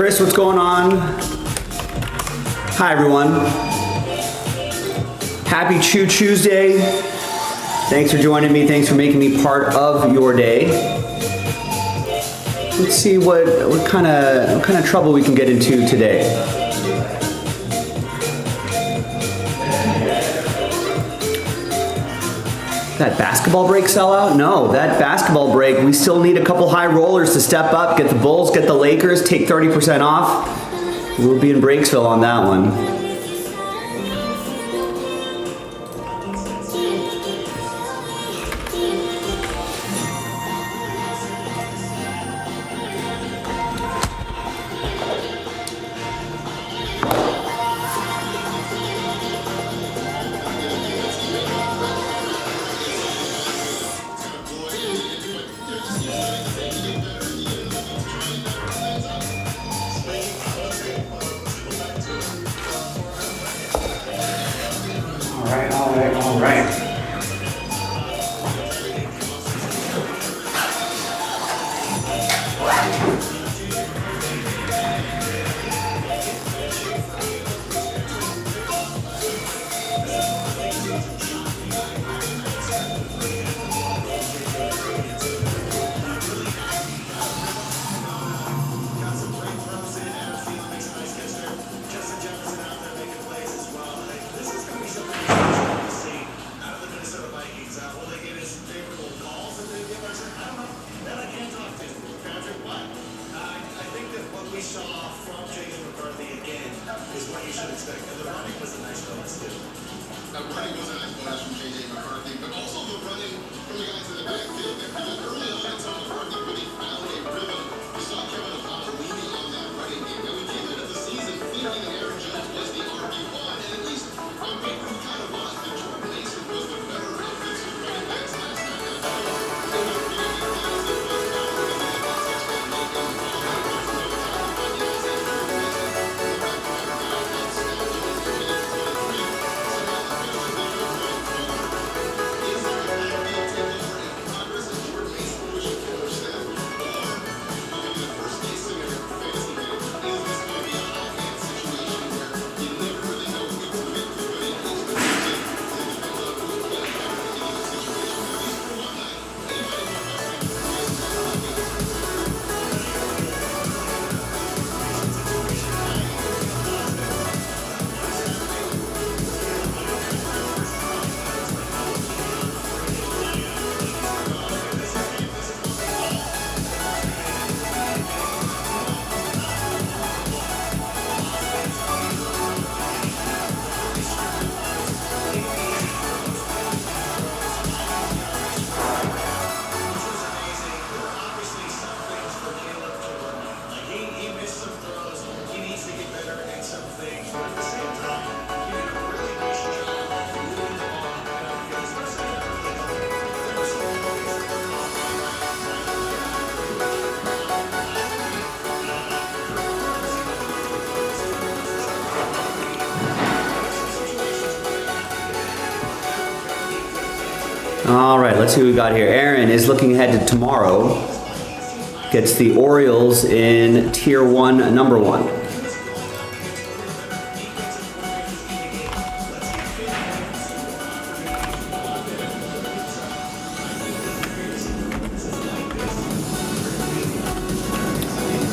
Chris, what's going on? Hi, everyone. Happy Choo-Chooosday. Thanks for joining me. Thanks for making me part of your day. Let's see what kind of trouble we can get into today. That basketball break sellout? No, that basketball break, we still need a couple high rollers to step up, get the Bulls, get the Lakers, take 30% off. We'll be in Breaksville on that one. All right. All right, let's see what we got here. Aaron is looking ahead to tomorrow. Gets the Orioles in Tier 1, number 1.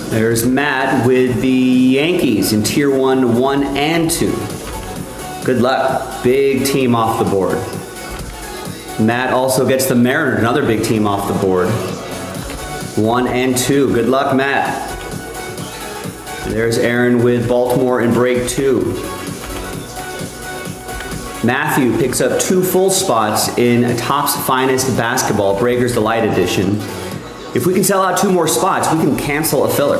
There's Matt with the Yankees in Tier 1, 1 and 2. Good luck. Big team off the board. Matt also gets the Mariners, another big team off the board. 1 and 2. Good luck, Matt. And there's Aaron with Baltimore in break 2. Matthew picks up 2 full spots in Topps Finest Basketball, Breakers Delight Edition. If we can sell out 2 more spots, we can cancel a filler.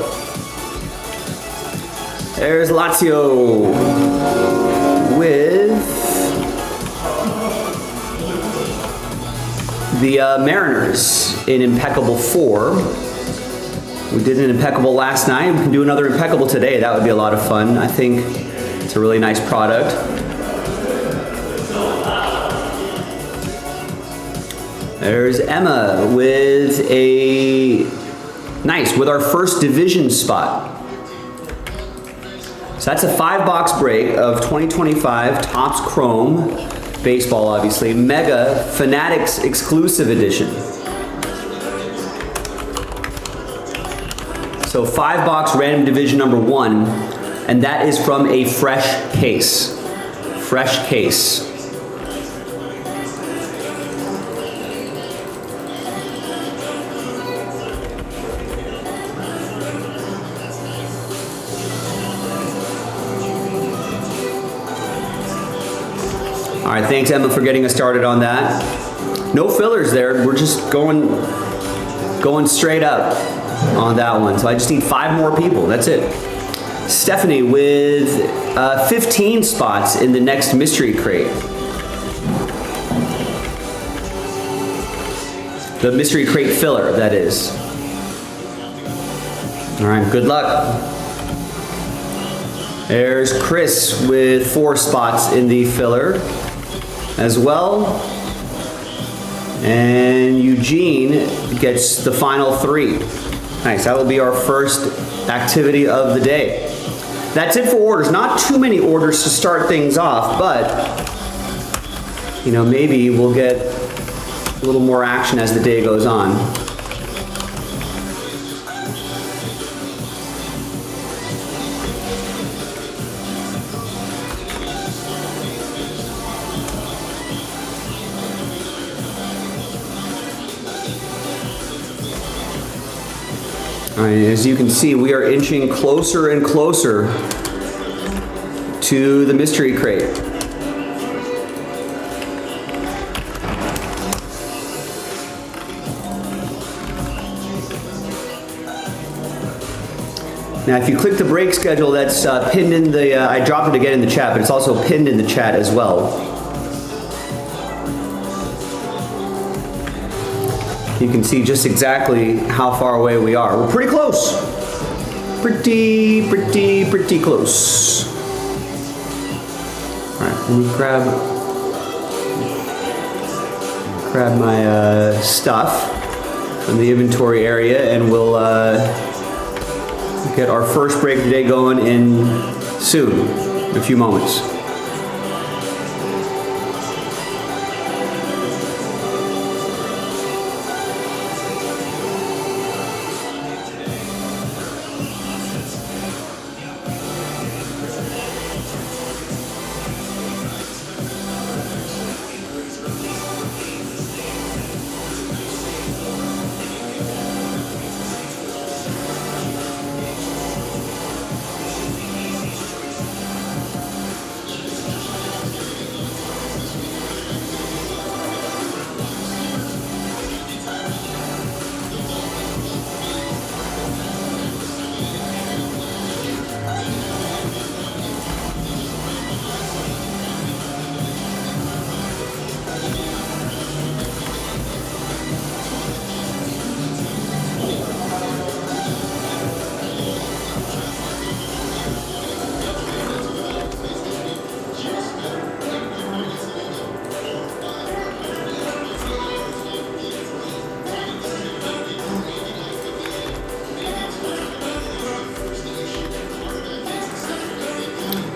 There's Lazio with the Mariners in Impeccable 4. We did an Impeccable last night. We can do another Impeccable today. That would be a lot of fun. I think it's a really nice product. There's Emma with a nice, with our first division spot. So that's a 5-box break of 2025 Topps Chrome baseball, obviously, Mega Fanatics Exclusive Edition. So 5-box random division number 1, and that is from a fresh case. Fresh case. All right, thanks Emma for getting us started on that. No fillers there. We're just going straight up on that one. So I just need 5 more people. That's it. Stephanie with 15 spots in the next mystery crate. The mystery crate filler, that is. All right, good luck. There's Chris with 4 spots in the filler as well. And Eugene gets the final 3. Nice, that will be our first activity of the day. That's it for orders. Not too many orders to start things off, but you know, maybe we'll get a little more action as the day goes on. All right, as you can see, we are inching closer and closer to the mystery crate. Now, if you click the break schedule, that's pinned in the, I dropped it again in the chat, but it's also pinned in the chat as well. You can see just exactly how far away we are. We're pretty close. Pretty close. All right, let me grab my stuff from the inventory area, and we'll get our first break today going in soon, in a few moments.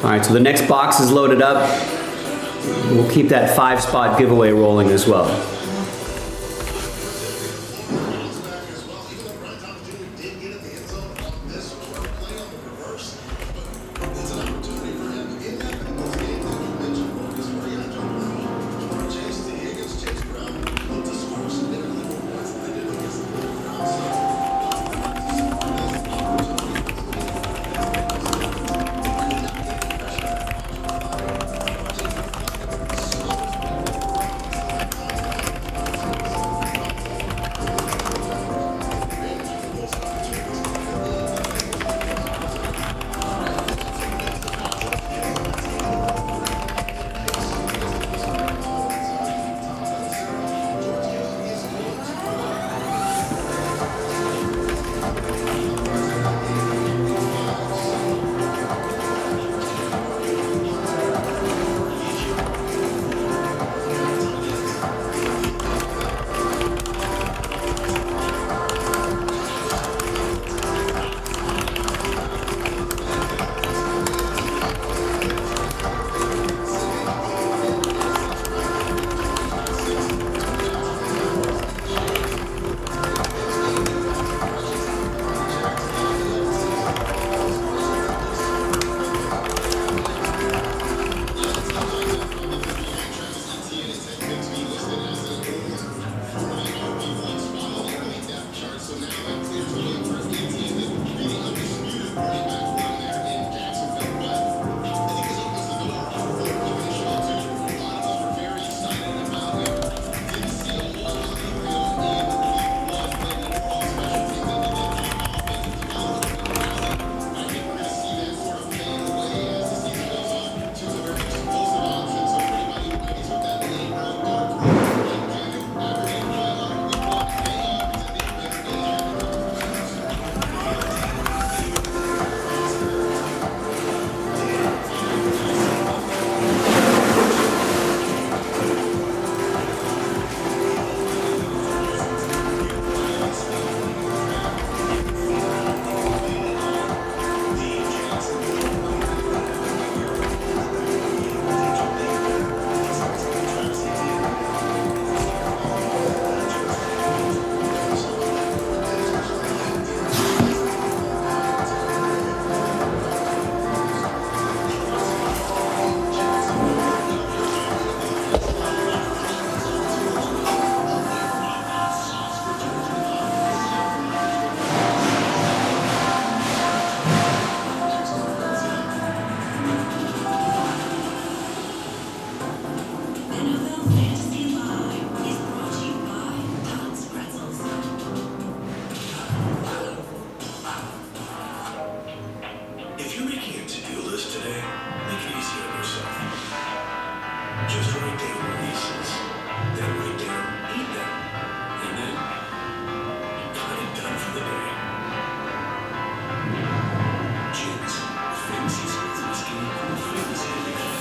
All right, so the next box is loaded up. We'll keep that 5-spot giveaway rolling as well. Just write down releases, then write down eat them, and then you're kind of done for the day. Gins, fancy spirits and whiskey, cool flavors every night.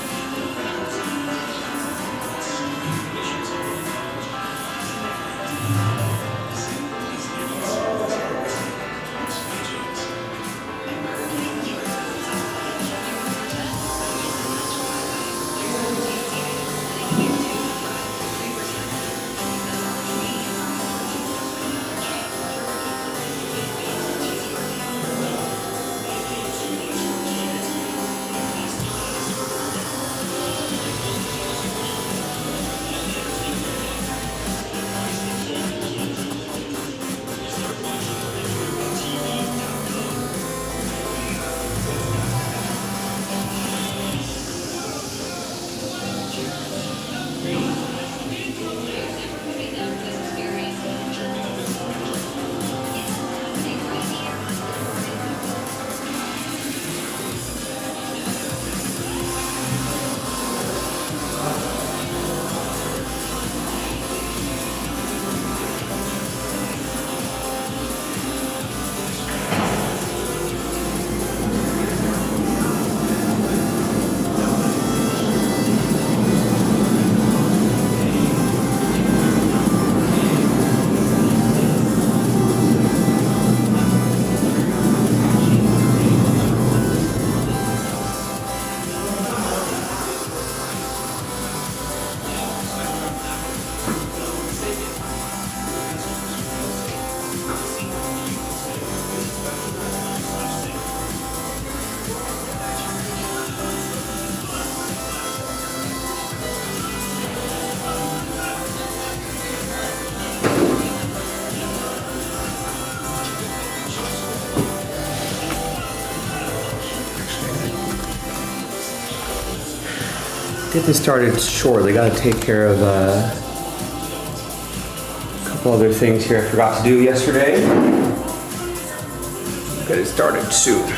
Get this started shortly. Got to take care of a couple other things here I forgot to do yesterday. Get it started soon.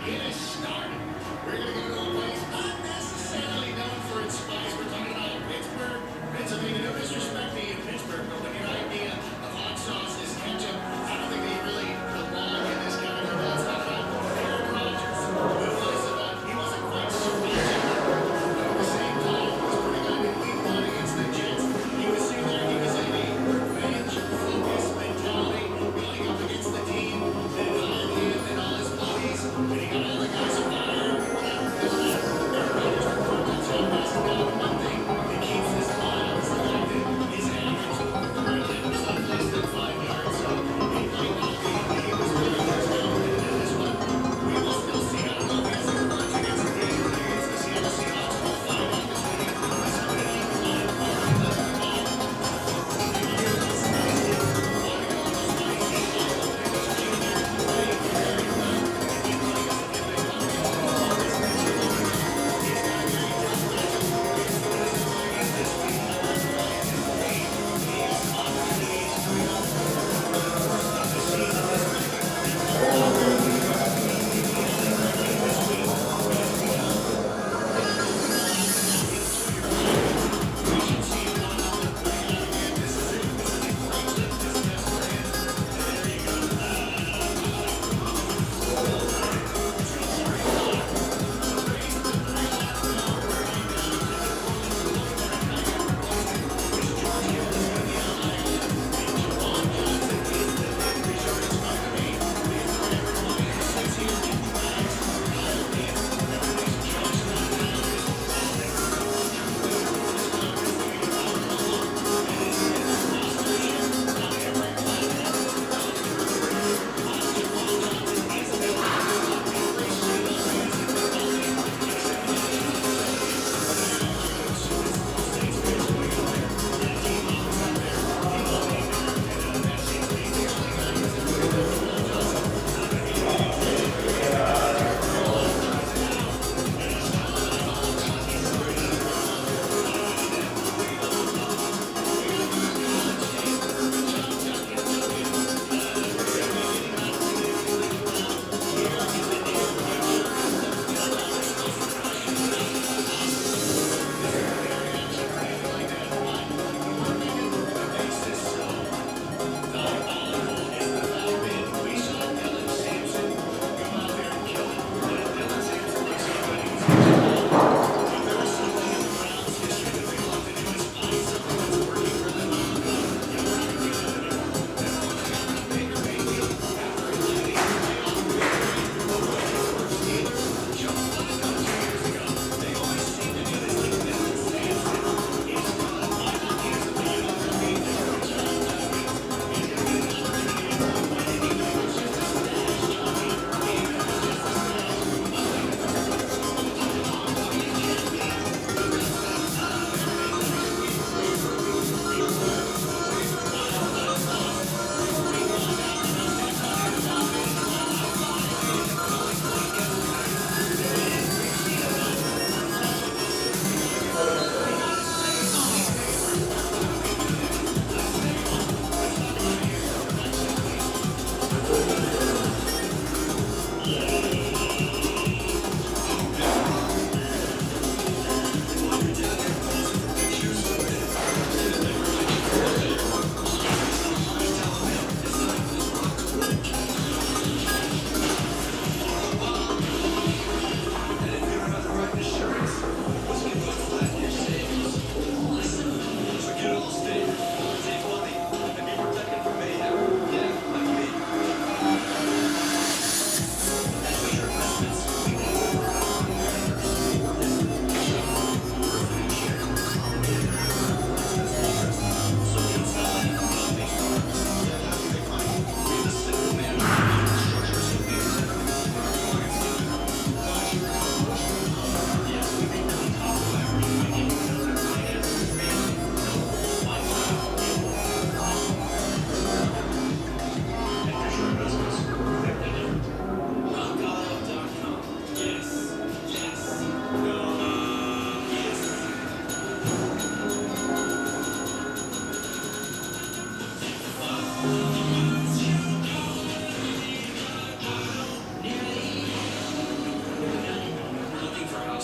get us started, we're going to go to a place not necessarily known for its spice. We're talking about Pittsburgh, Pennsylvania. No disrespect to you, Pittsburgh, but when your idea of hot sauce is ketchup, I don't think they really belong in this category. Let's talk about Aaron Rodgers, who he wasn't quite surprising. But at the same time, he was pretty good in week one against the Jets. He was in there, he was in a revenge-focused mentality, going up against the team that hired him and all his buddies, and he got all the guys fired. Aaron Rodgers performed himself. That's not one thing that keeps this ball. It's the fact that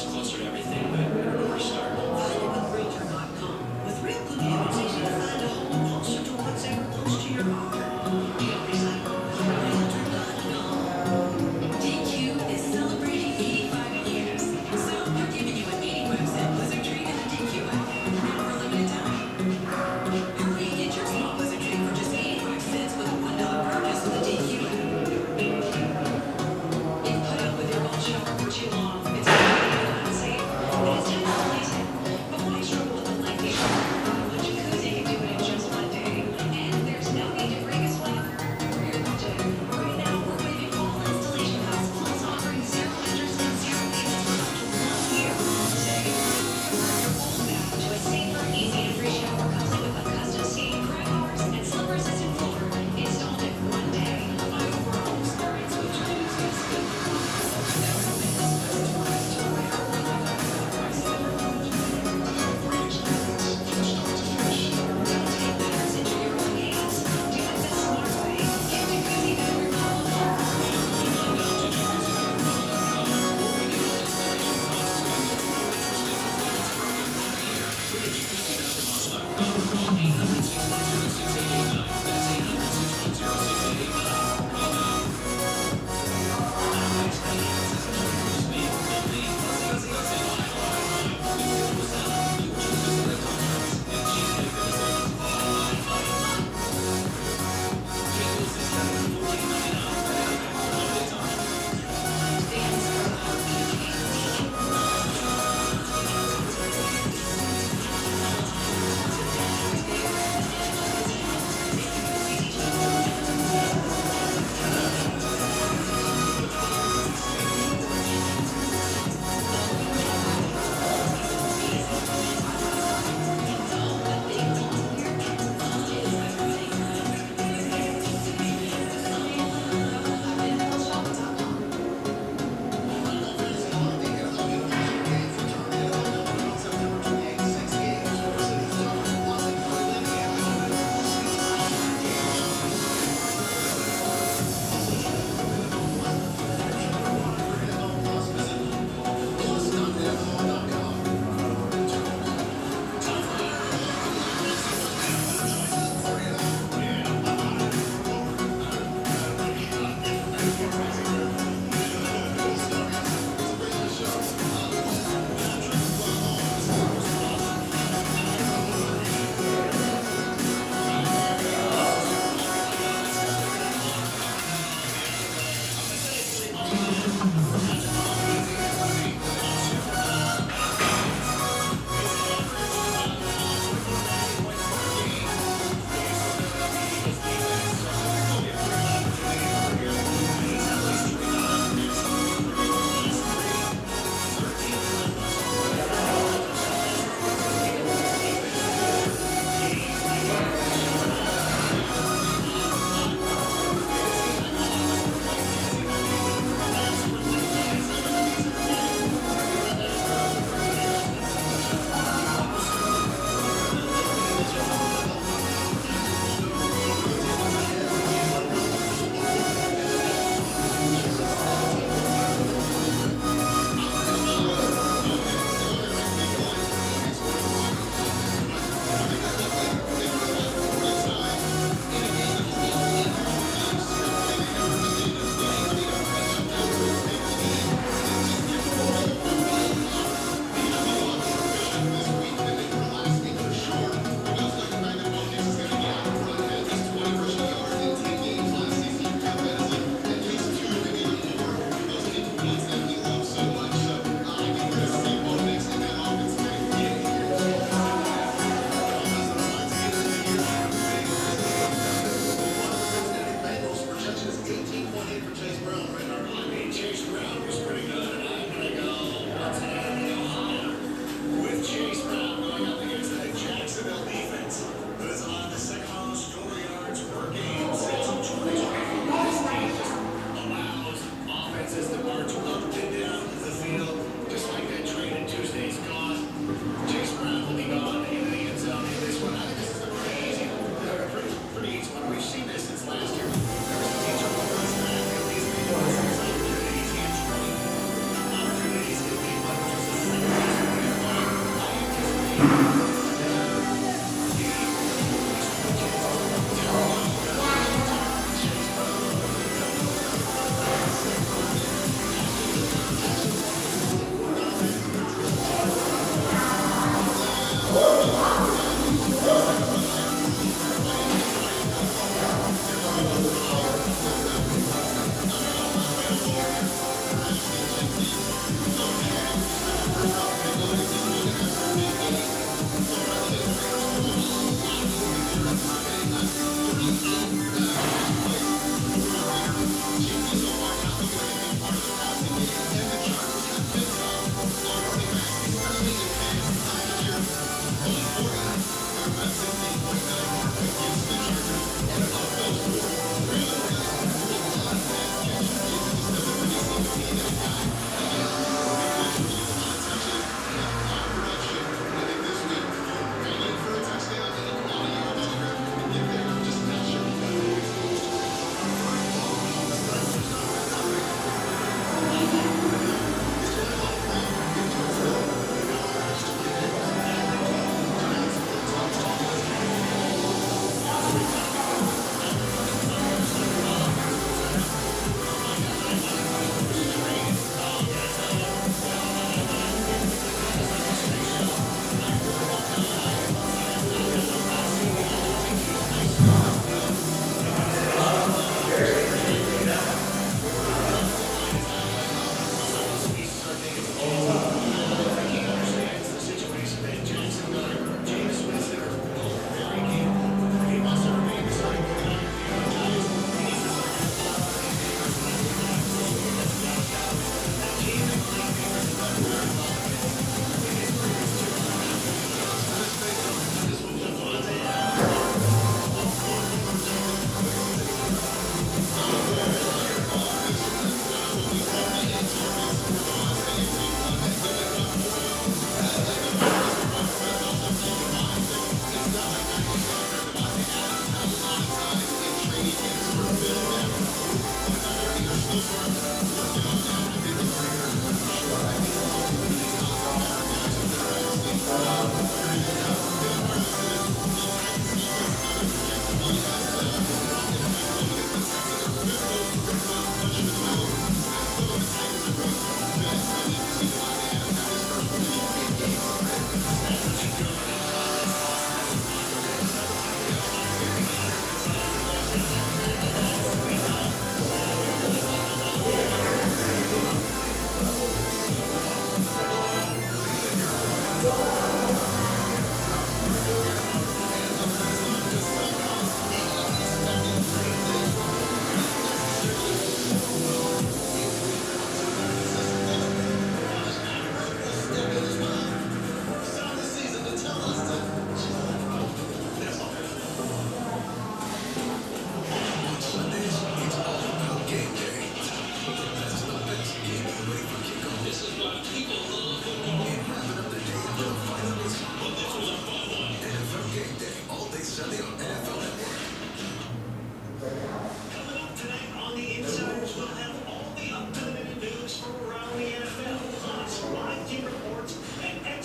us closer to everything, but I don't know where to start. Find it with Realtor.com. With Real Cookie, it's easy to find a home closer to what's ever close to your heart. Get recycled with Realtor.com. DQ is celebrating 85 years, so we're giving you an 85-cent Blizzard treat in the DQ app for a limited time. Hurry and get your small Blizzard treat for just 85 cents with a $1 purchase in the DQ app. You've put up with your old shower for too long. It's time to get unsafe.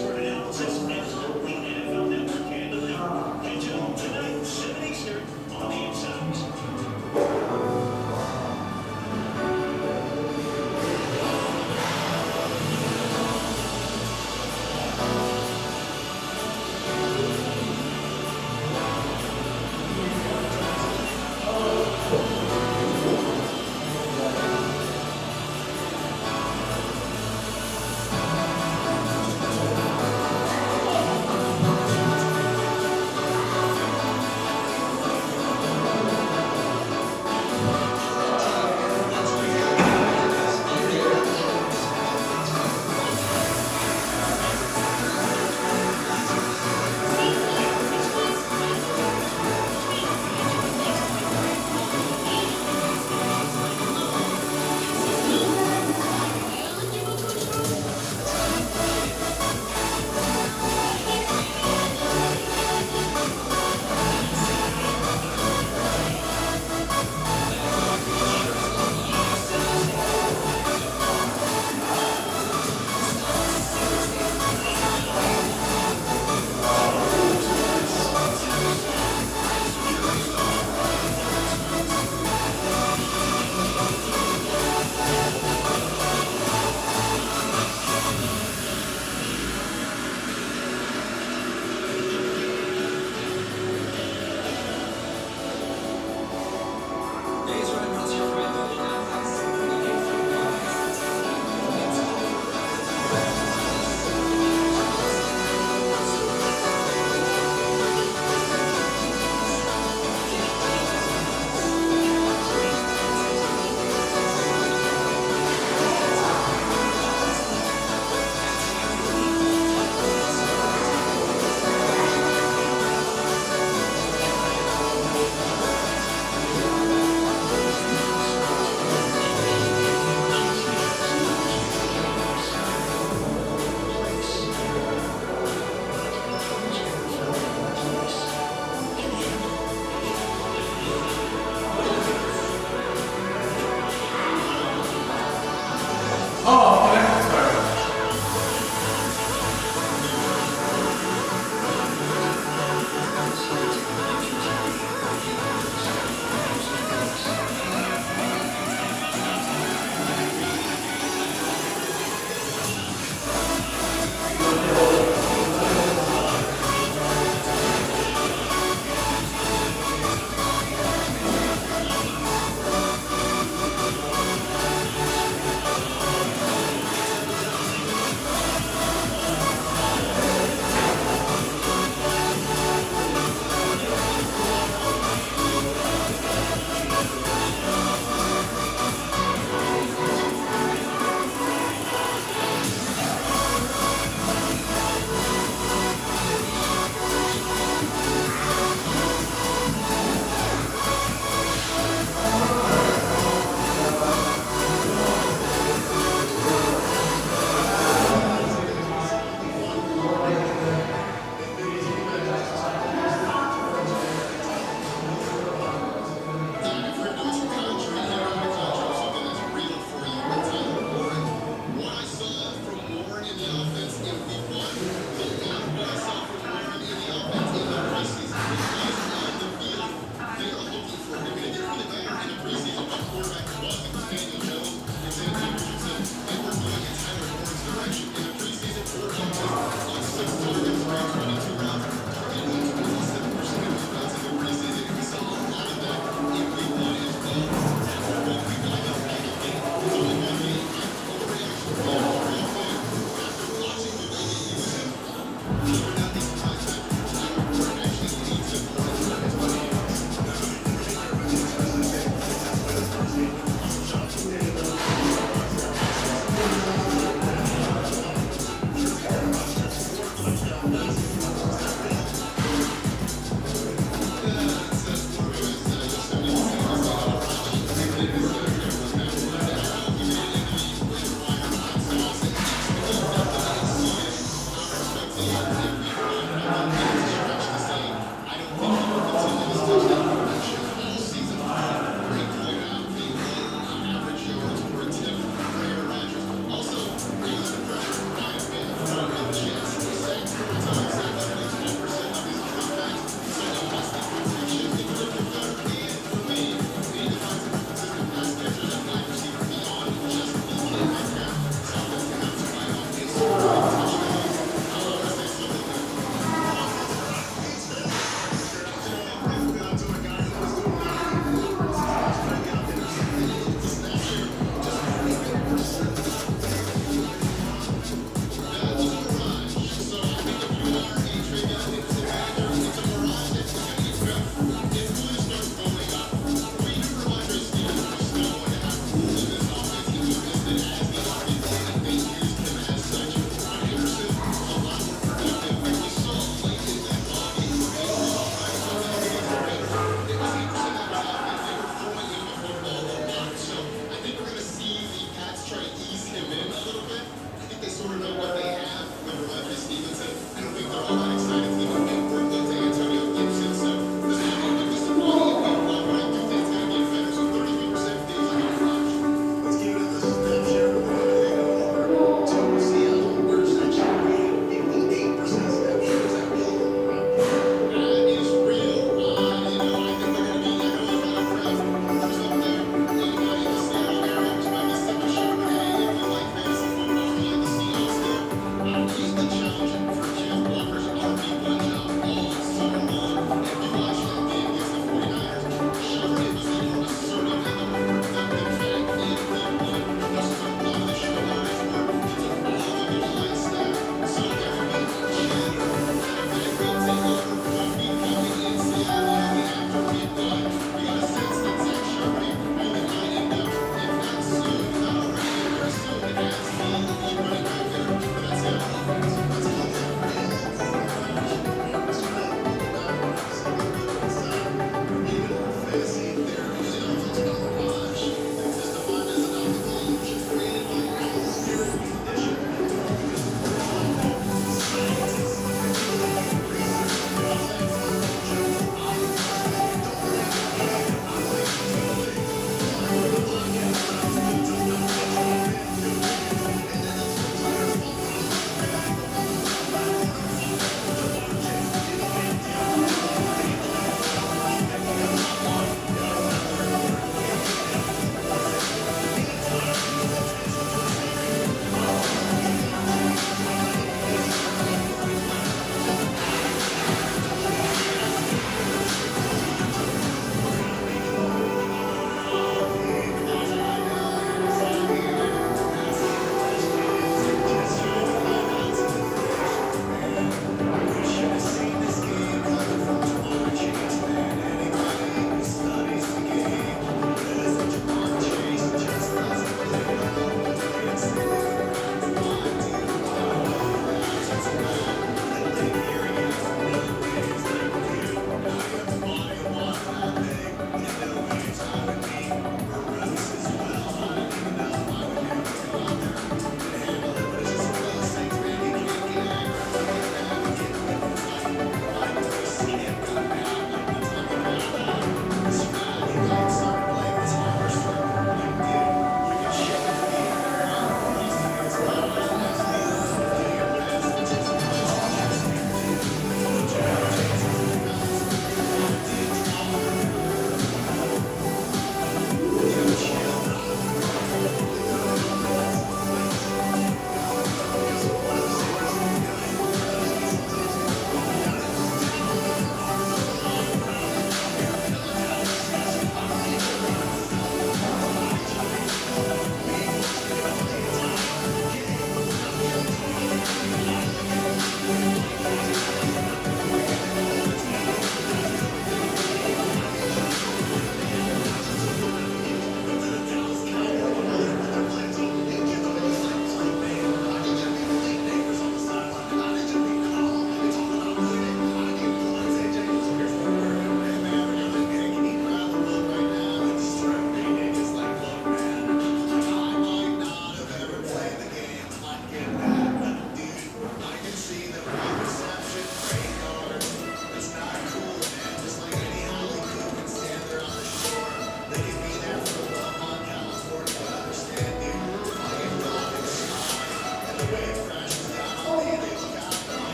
expert analysis and only NFL Network can deliver. Catch it all tonight, 7 Eastern, on the Insides.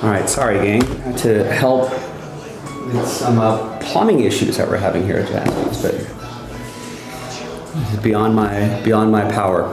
All right, sorry gang, I had to help with some plumbing issues that we're having here at Jaspy's, but it's beyond my power.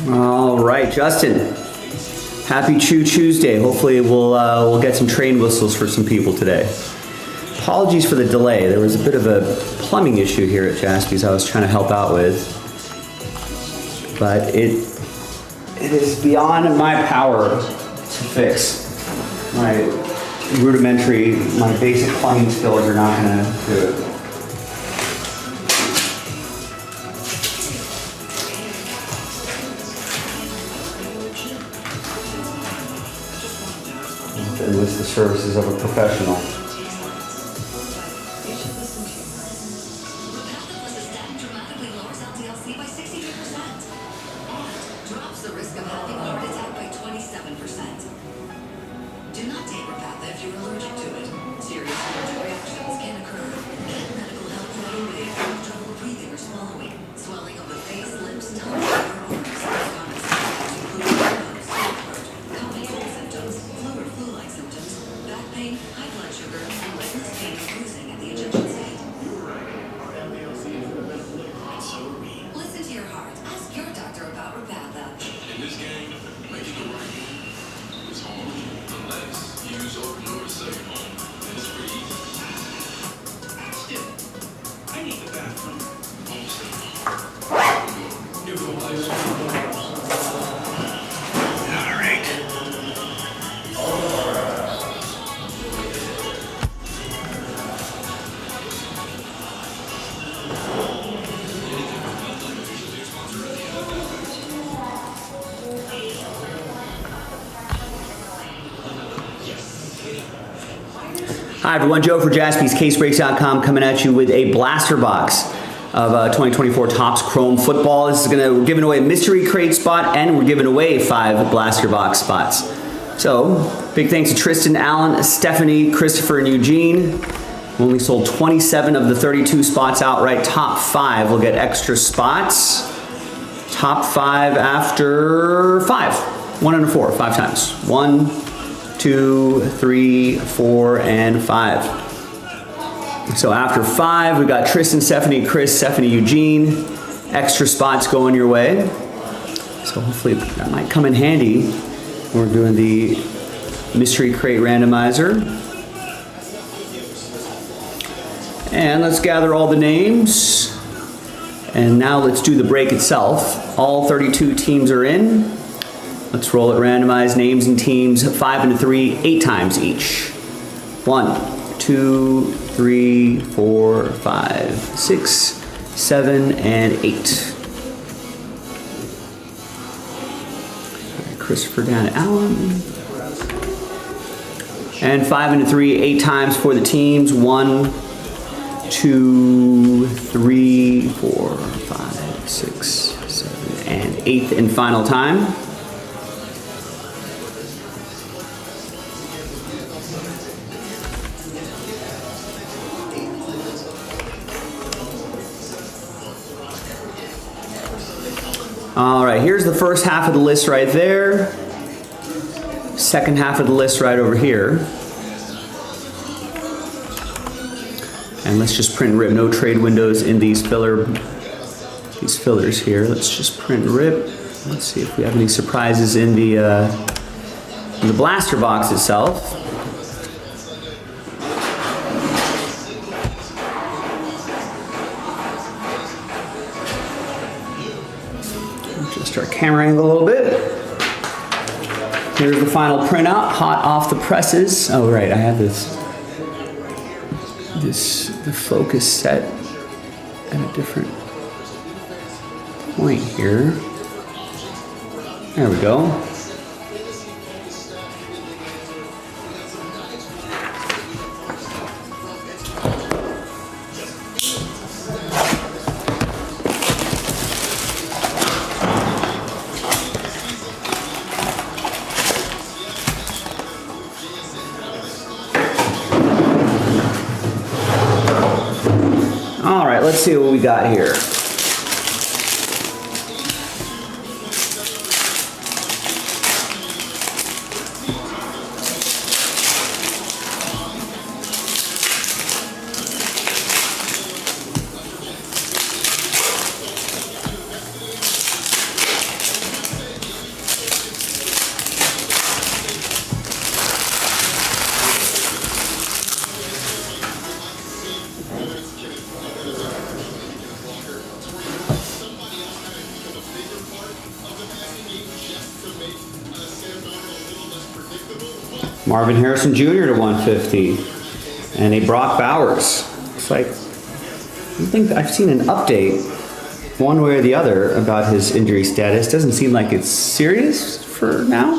All right, Justin. Happy Choo-Chooosday. Hopefully we'll get some train whistles for some people today. Apologies for the delay. There was a bit of a plumbing issue here at Jaspy's I was trying to help out with. But it is beyond my power to fix. My basic plumbing skills are not going to do it. Enlist the services of a professional. Dramatically lowers LDL-C by 62% and drops the risk of having a heart attack by 27%. Do not take Repatha if you're allergic to it. Serious allergic reactions can occur. Get medical help right away if you have trouble breathing or swallowing. Swelling of the face, lips, tongue, or arms. Common symptoms include nose, throat, common cold symptoms, flu or flu-like symptoms, back pain, high blood sugar, and restless pain or bruising at the injection site. Listen to your heart. Ask your doctor about Repatha. In this game, making the right move is hard unless you use opioid second home. And it's pretty easy. Ashton, I need the bathroom. Home second home. Give it a place. All right. Hi everyone, Joe for JaspysCaseBreaks.com coming at you with a blaster box of 2024 Topps Chrome Football. We're giving away a mystery crate spot and we're giving away 5 blaster box spots. So, big thanks to Tristan, Alan, Stephanie, Christopher, and Eugene. We only sold 27 of the 32 spots outright. Top 5 will get extra spots. Top 5 after 5. 1 and a 4, 5 times. 1, 2, 3, 4, and 5. So after 5, we got Tristan, Stephanie, Chris, Stephanie, Eugene. Extra spots going your way. So hopefully that might come in handy. We're doing the mystery crate randomizer. And let's gather all the names. And now let's do the break itself. All 32 teams are in. Let's roll it randomized names and teams 5 and 3, 8 times each. 1, 2, 3, 4, 5, 6, 7, and 8. Christopher down to Allen. And 5 and 3, 8 times for the teams. 1, 2, 3, 4, 5, 6, 7, and 8th and final time. All right, here's the first half of the list right there. Second half of the list right over here. And let's just print and rip. No trade windows in these fillers here. Let's just print and rip. Let's see if we have any surprises in the blaster box itself. Adjust our camera angle a little bit. Here's the final printout, hot off the presses. Oh right, I have the focus set at a different point here. There we go. All right, let's see what we got here. Marvin Harrison Jr. to 150. And a Brock Bowers. Looks like, I think I've seen an update one way or the other about his injury status. Doesn't seem like it's serious for now.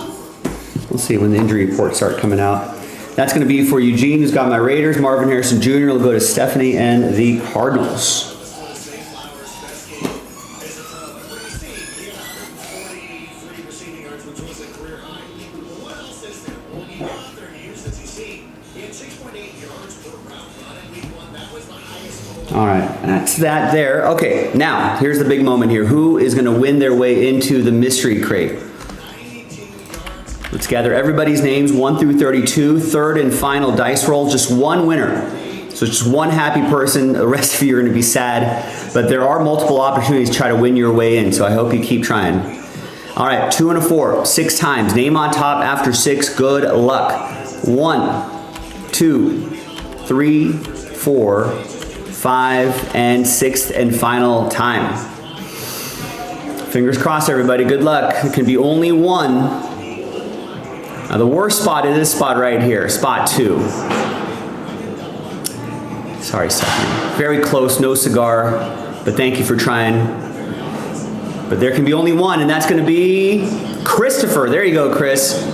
We'll see when the injury reports start coming out. That's going to be for Eugene, who's got my Raiders. Marvin Harrison Jr. will go to Stephanie and the Cardinals. All right, that's that there. Okay, now here's the big moment here. Who is going to win their way into the mystery crate? Let's gather everybody's names, 1 through 32. Third and final dice roll, just one winner. So it's just one happy person. The rest of you are going to be sad. But there are multiple opportunities to try to win your way in, so I hope you keep trying. All right, 2 and a 4, 6 times. Name on top after 6. Good luck. 1, 2, 3, 4, 5, and 6th and final time. Fingers crossed, everybody. Good luck. It can be only one. Now, the worst spot is this spot right here, spot 2. Sorry, Stephanie. Very close, no cigar, but thank you for trying. But there can be only one, and that's going to be Christopher. There you go, Chris.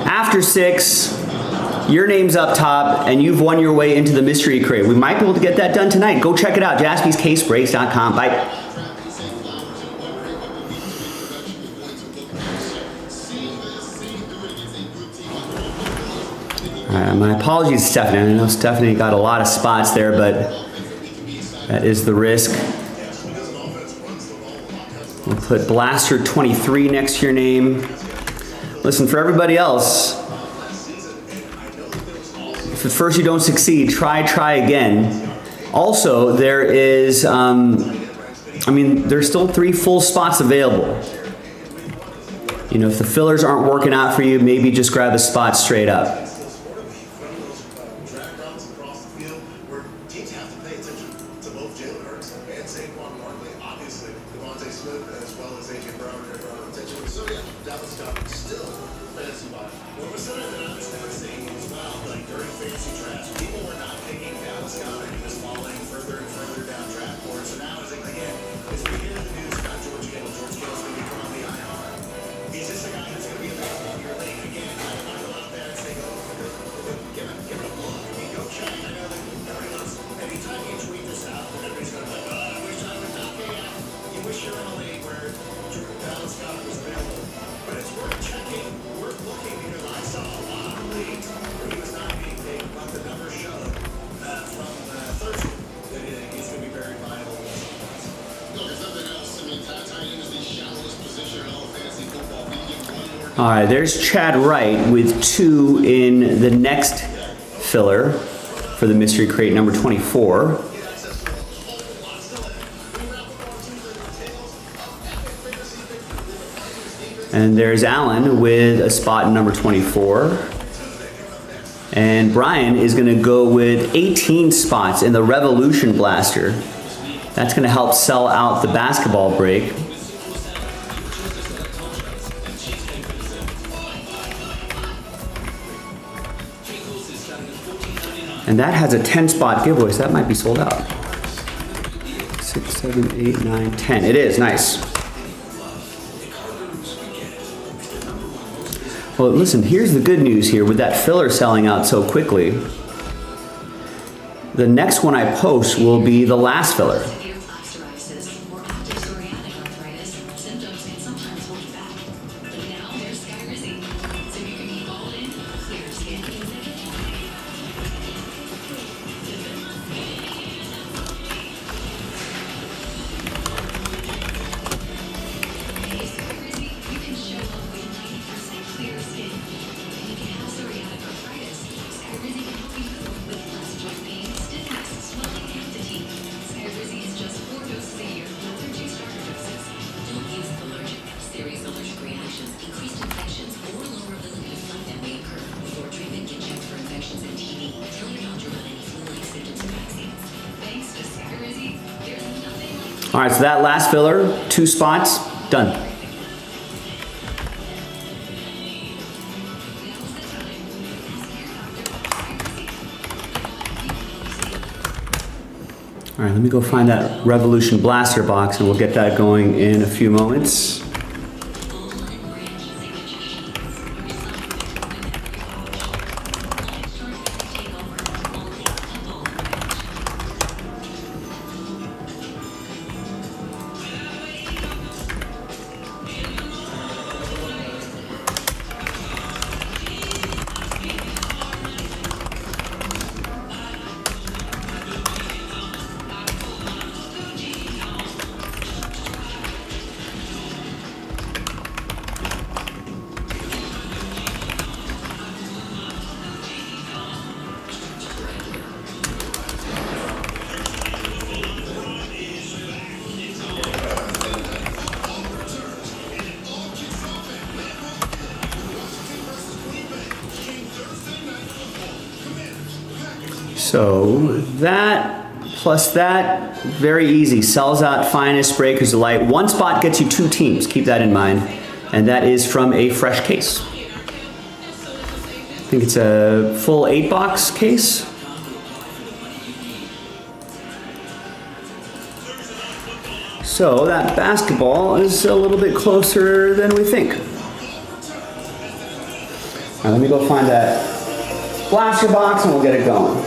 After 6. Your name's up top, and you've won your way into the mystery crate. We might be able to get that done tonight. Go check it out, jaspyscasebreaks.com. Bye. All right, my apologies, Stephanie. I know Stephanie got a lot of spots there, but that is the risk. We'll put Blaster 23 next to your name. Listen, for everybody else, if at first you don't succeed, try again. Also, there is, there's still 3 full spots available. You know, if the fillers aren't working out for you, maybe just grab a spot straight up. All right, there's Chad Wright with 2 in the next filler for the mystery crate number 24. And there's Alan with a spot in number 24. And Brian is going to go with 18 spots in the Revolution Blaster. That's going to help sell out the basketball break. And that has a 10 spot giveaway, so that might be sold out. 6, 7, 8, 9, 10. It is, nice. Well, listen, here's the good news here with that filler selling out so quickly. The next one I post will be the last filler. Severe plaque psoriasis or active psoriatic arthritis, symptoms can sometimes hold you back. But now there's Skyrizi, so you can be all in, clear skin. With Skyrizi, you can show up with 90% clear skin. And if you have psoriatic arthritis, Skyrizi can help you move with less joint pain, stiffness, swelling, and fatigue. Skyrizi is just 4 doses a year, not 13 starter doses. Don't use if allergic. Serious allergic reactions, increased infections, or lower ability to fight that may occur. Before treatment, get checked for infections and TB. Tell your doctor about any flu-like symptoms or vaccines. Thanks to Skyrizi, there's nothing like All right, so that last filler, 2 spots, done. now's the time. Ask your doctor about Skyrizi. All right, let me go find that Revolution Blaster box and we'll get that going in a few moments. So that plus that, very easy. Sells out finest breakers delight. 1 spot gets you 2 teams. Keep that in mind. And that is from a fresh case. I think it's a full 8-box case. So that basketball is a little bit closer than we think. All right, let me go find that blaster box and we'll get it going.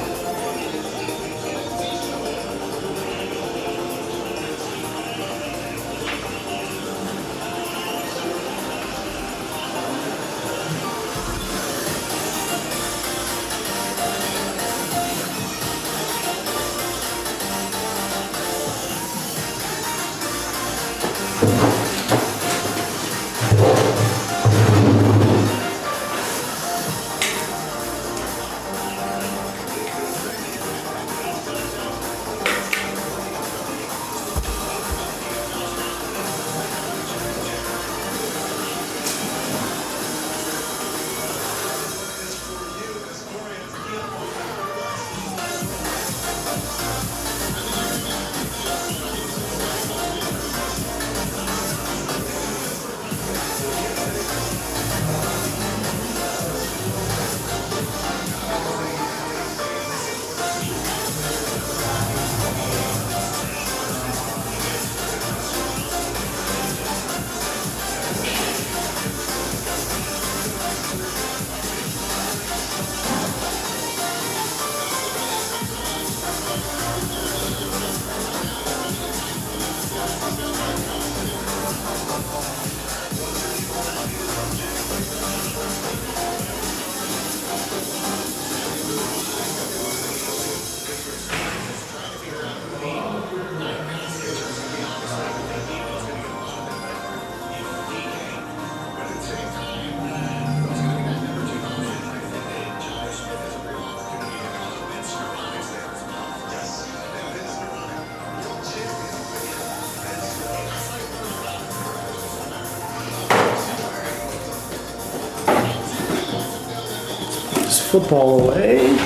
football away.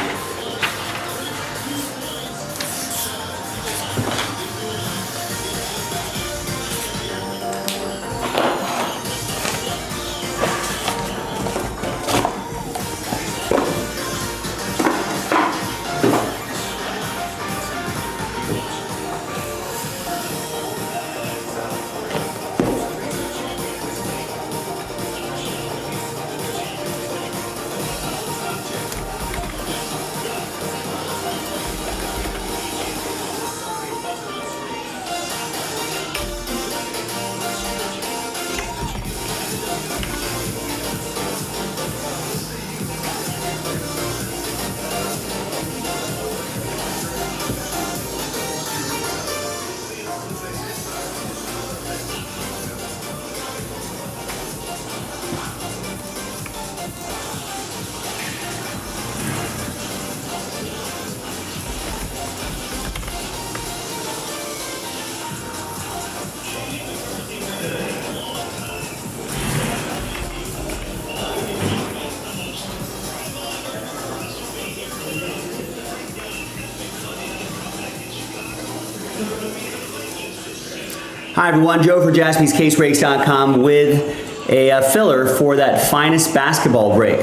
Hi everyone, Joe for JaspysCaseBreaks.com with a filler for that finest basketball break.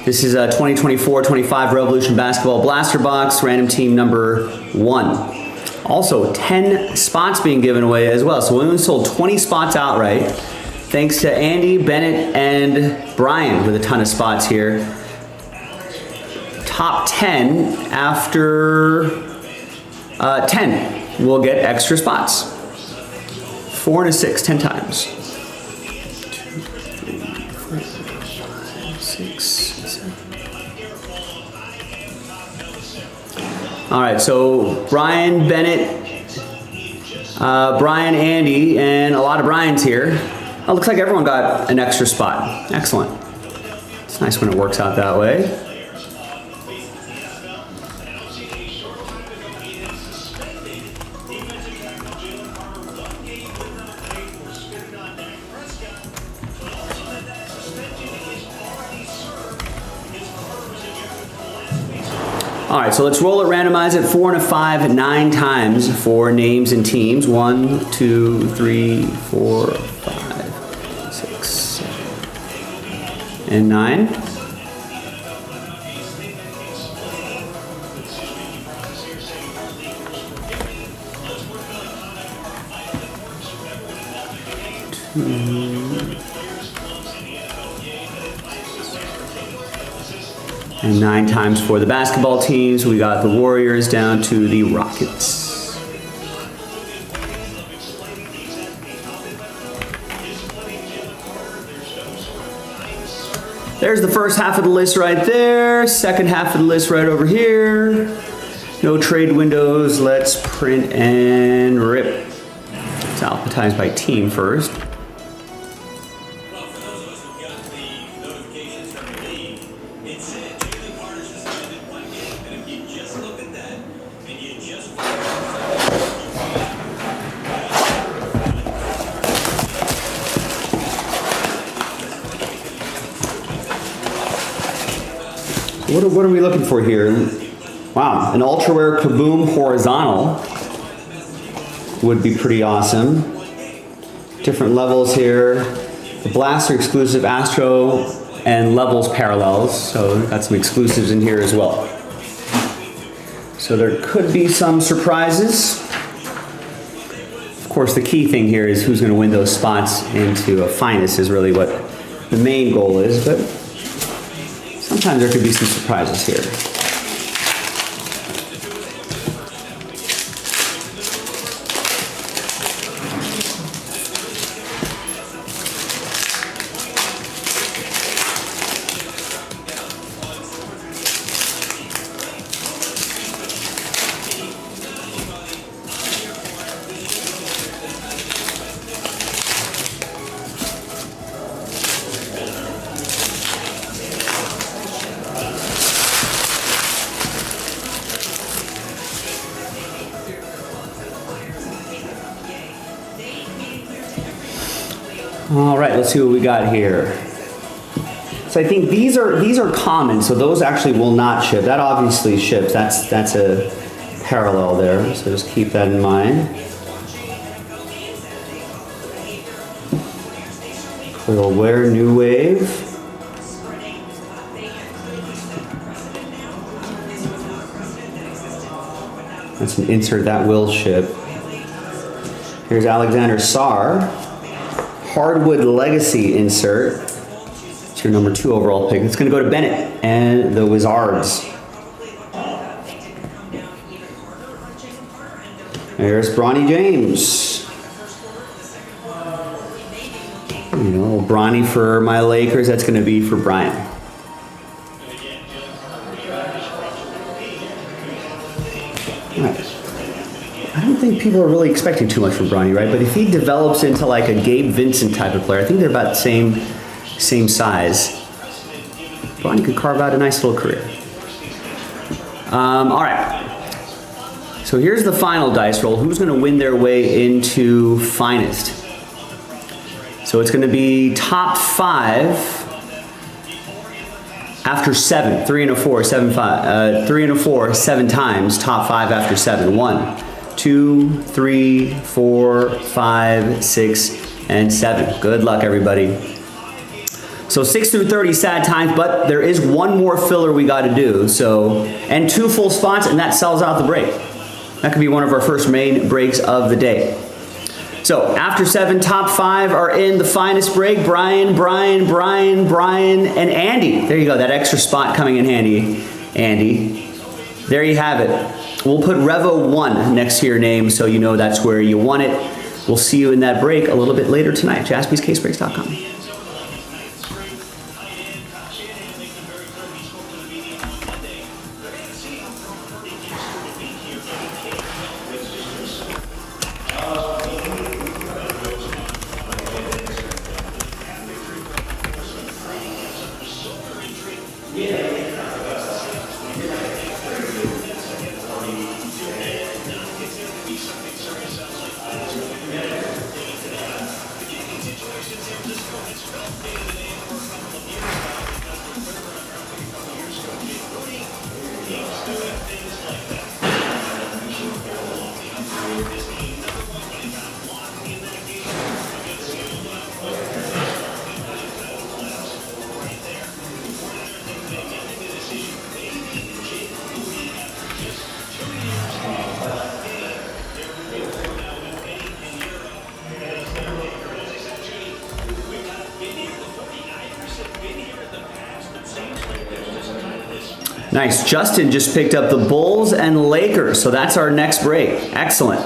This is a 2024-25 Revolution Basketball Blaster Box, random team number 1. Also, 10 spots being given away as well. So we only sold 20 spots outright. Thanks to Andy, Bennett, and Brian with a ton of spots here. Top 10 after 10 will get extra spots. 4 and a 6, 10 times. 2, 3, 4, 5, 6, 7. All right, so Brian, Bennett, Brian, Andy, and a lot of Brian's here. Oh, looks like everyone got an extra spot. Excellent. It's nice when it works out that way. All right, so let's roll it, randomize it, 4 and a 5, 9 times for names and teams. 1, 2, 3, 4, 5, 6, 7, and 9. And 9 times for the basketball teams. We got the Warriors down to the Rockets. There's the first half of the list right there. Second half of the list right over here. No trade windows. Let's print and rip. Let's alphabetize by team first. What are we looking for here? Wow, an ultra rare Kaboom horizontal would be pretty awesome. Different levels here. The Blaster exclusive Astro and levels parallels, so got some exclusives in here as well. So there could be some surprises. Of course, the key thing here is who's going to win those spots into a finest is really what the main goal is, but sometimes there could be some surprises here. All right, let's see what we got here. So I think these are common, so those actually will not ship. That obviously ships. That's a parallel there. So just keep that in mind. We'll wear New Wave. That's an insert that will ship. Here's Alexander Sarr. Hardwood Legacy insert. It's your number 2 overall pick. It's going to go to Bennett and the Wizards. There's Bronny James. You know, Bronny for my Lakers. That's going to be for Brian. All right. I don't think people are really expecting too much from Bronny, right? But if he develops into like a Gabe Vincent type of player, I think they're about the same size. Bronny could carve out a nice little career. All right. So here's the final dice roll. Who's going to win their way into Finest? So it's going to be top 5 after 7. 3 and a 4, 7, 5. 3 and a 4, 7 times. Top 5 after 7. 1, 2, 3, 4, 5, 6, and 7. Good luck, everybody. So 6 through 30 sad times, but there is one more filler we got to do. So, and 2 full spots, and that sells out the break. That could be one of our first main breaks of the day. So after 7, top 5 are in the Finest break. Brian, and Andy. There you go. That extra spot coming in handy, Andy. There you have it. We'll put Revo 1 next to your name so you know that's where you want it. We'll see you in that break a little bit later tonight. JaspysCaseBreaks.com. Nice. Justin just picked up the Bulls and Lakers, so that's our next break. Excellent.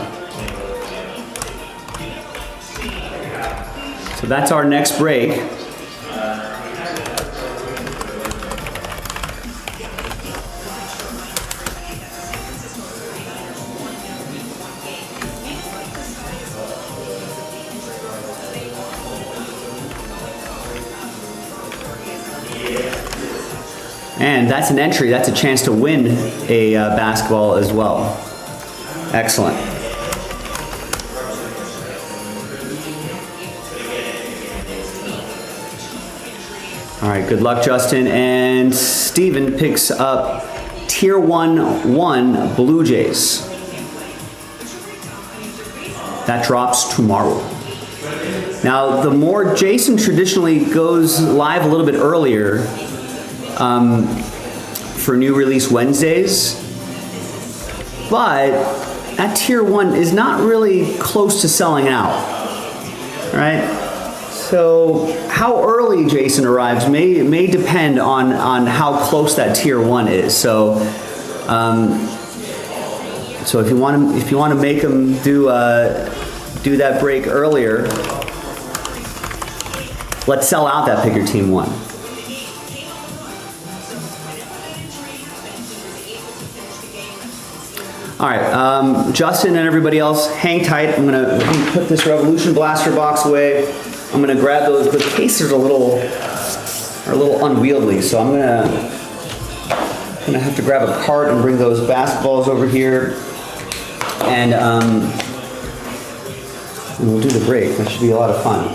So that's our next break. And that's an entry. That's a chance to win a basketball as well. Excellent. All right, good luck, Justin. And Steven picks up Tier 1 Blue Jays. That drops tomorrow. Now, the more Jason traditionally goes live a little bit earlier, for new release Wednesdays, but that Tier 1 is not really close to selling out, right? So how early Jason arrives may depend on how close that Tier 1 is. So so if you want to make them do that break earlier, let's sell out that Pick Your Team 1. All right, Justin and everybody else, hang tight. I'm gonna put this Revolution Blaster box away. I'm gonna grab those. The cases are a little unwieldy, so I'm gonna have to grab a cart and bring those basketballs over here, and we'll do the break. That should be a lot of fun.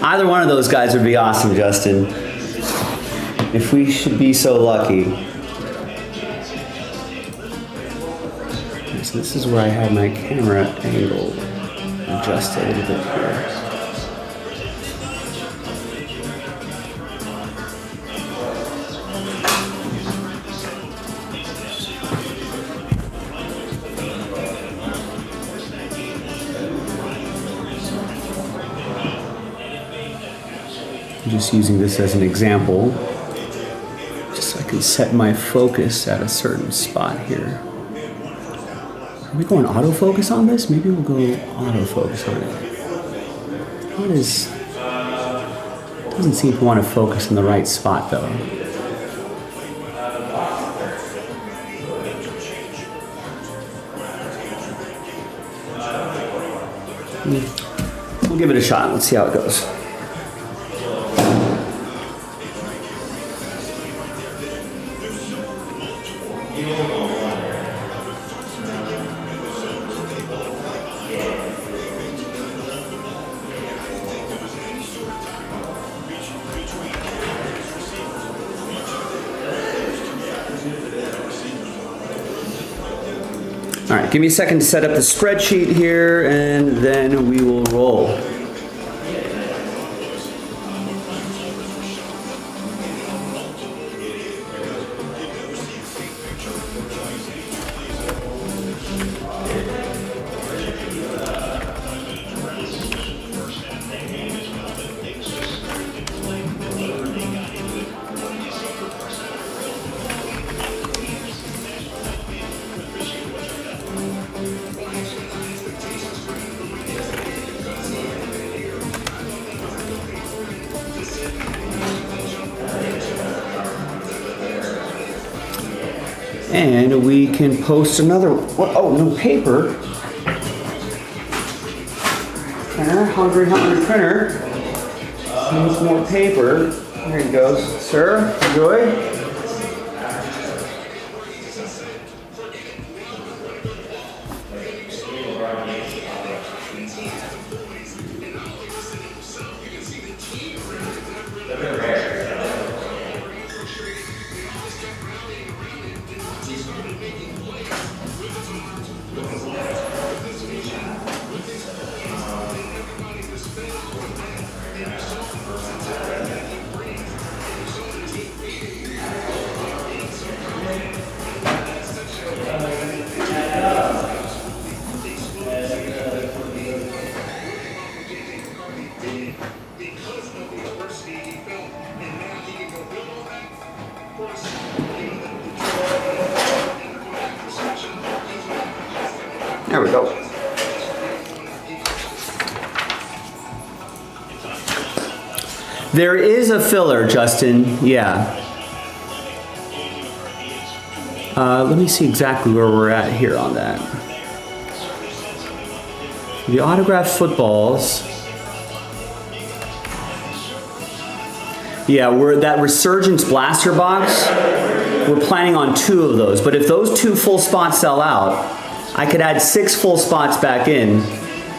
Either one of those guys would be awesome, Justin. If we should be so lucky. So this is where I had my camera angle adjusted a little bit here. I'm just using this as an example, just so I can set my focus at a certain spot here. Are we going autofocus on this? Maybe we'll go autofocus on it. What is... Doesn't seem to want to focus in the right spot though. We'll give it a shot. Let's see how it goes. All right, give me a second to set up the spreadsheet here, and then we will roll. And we can post another, oh, no paper. Printer, hungry printer. Needs more paper. There he goes. Sir, enjoy. There we go. There is a filler, Justin. Yeah. Let me see exactly where we're at here on that. The autographed footballs. Yeah, we're that Resurgence blaster box. We're planning on 2 of those, but if those 2 full spots sell out, I could add 6 full spots back in,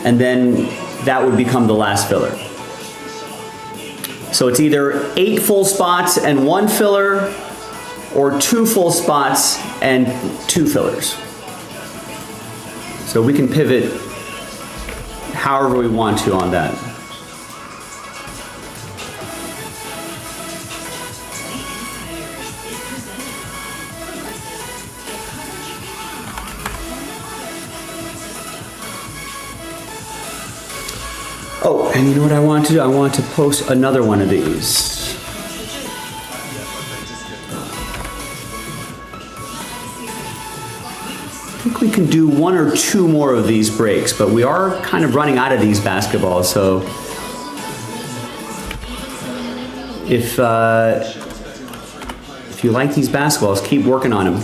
and then that would become the last filler. So it's either 8 full spots and 1 filler, or 2 full spots and 2 fillers. So we can pivot however we want to on that. Oh, and you know what I want to do? I want to post another one of these. think we can do one or two more of these breaks, but we are kind of running out of these basketballs, so if you like these basketballs, keep working on them.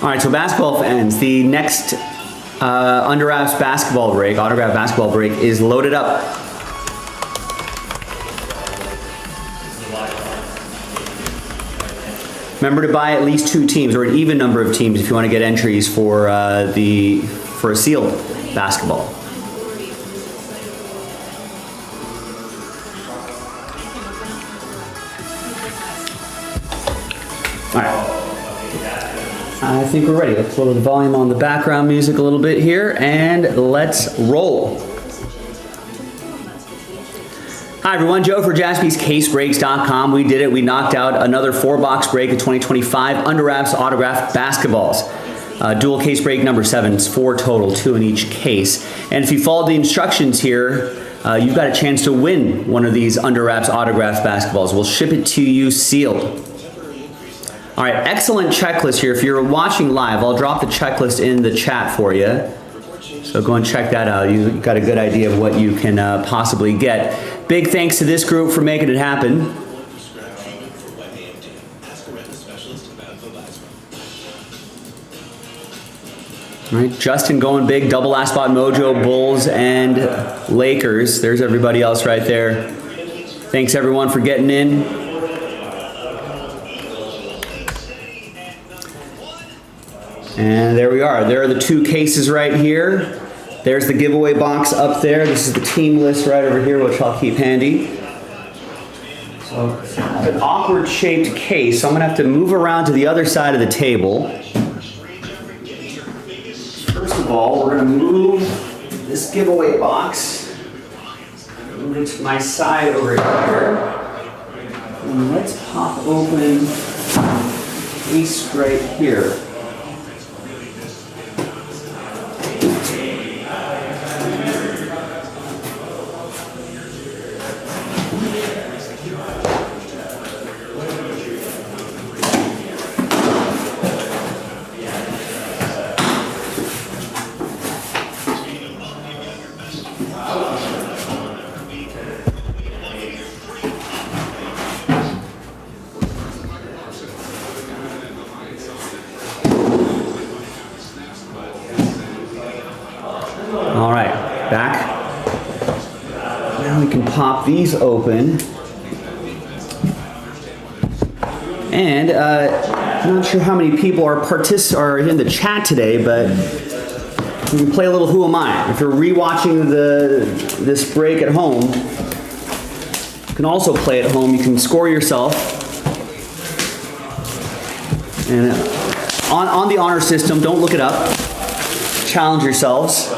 All right, so basketball fans, the next Under Wraps basketball break, autograph basketball break is loaded up. Remember to buy at least 2 teams or an even number of teams if you want to get entries for for a sealed basketball. All right. I think we're ready. Let's lower the volume on the background music a little bit here, and let's roll. Hi everyone, Joe for JaspysCaseBreaks.com. We did it. We knocked out another 4-box break of 2025 Under Wraps autographed basketballs. Dual case break number 7. It's 4 total, 2 in each case. And if you follow the instructions here, you've got a chance to win one of these Under Wraps autographed basketballs. We'll ship it to you sealed. All right, excellent checklist here. If you're watching live, I'll drop the checklist in the chat for you. So go and check that out. You've got a good idea of what you can possibly get. Big thanks to this group for making it happen. All right, Justin going big, double last spot mojo, Bulls and Lakers. There's everybody else right there. Thanks everyone for getting in. And there we are. There are the 2 cases right here. There's the giveaway box up there. This is the team list right over here, which I'll keep handy. So it's an awkward shaped case, so I'm gonna have to move around to the other side of the table. First of all, we're gonna move this giveaway box. Move it to my side over here. And let's pop open the case right here. All right, back. Now we can pop these open. And I'm not sure how many people are in the chat today, but we can play a little Who Am I? If you're rewatching this break at home, you can also play at home. You can score yourself. And on the honor system, don't look it up. Challenge yourselves.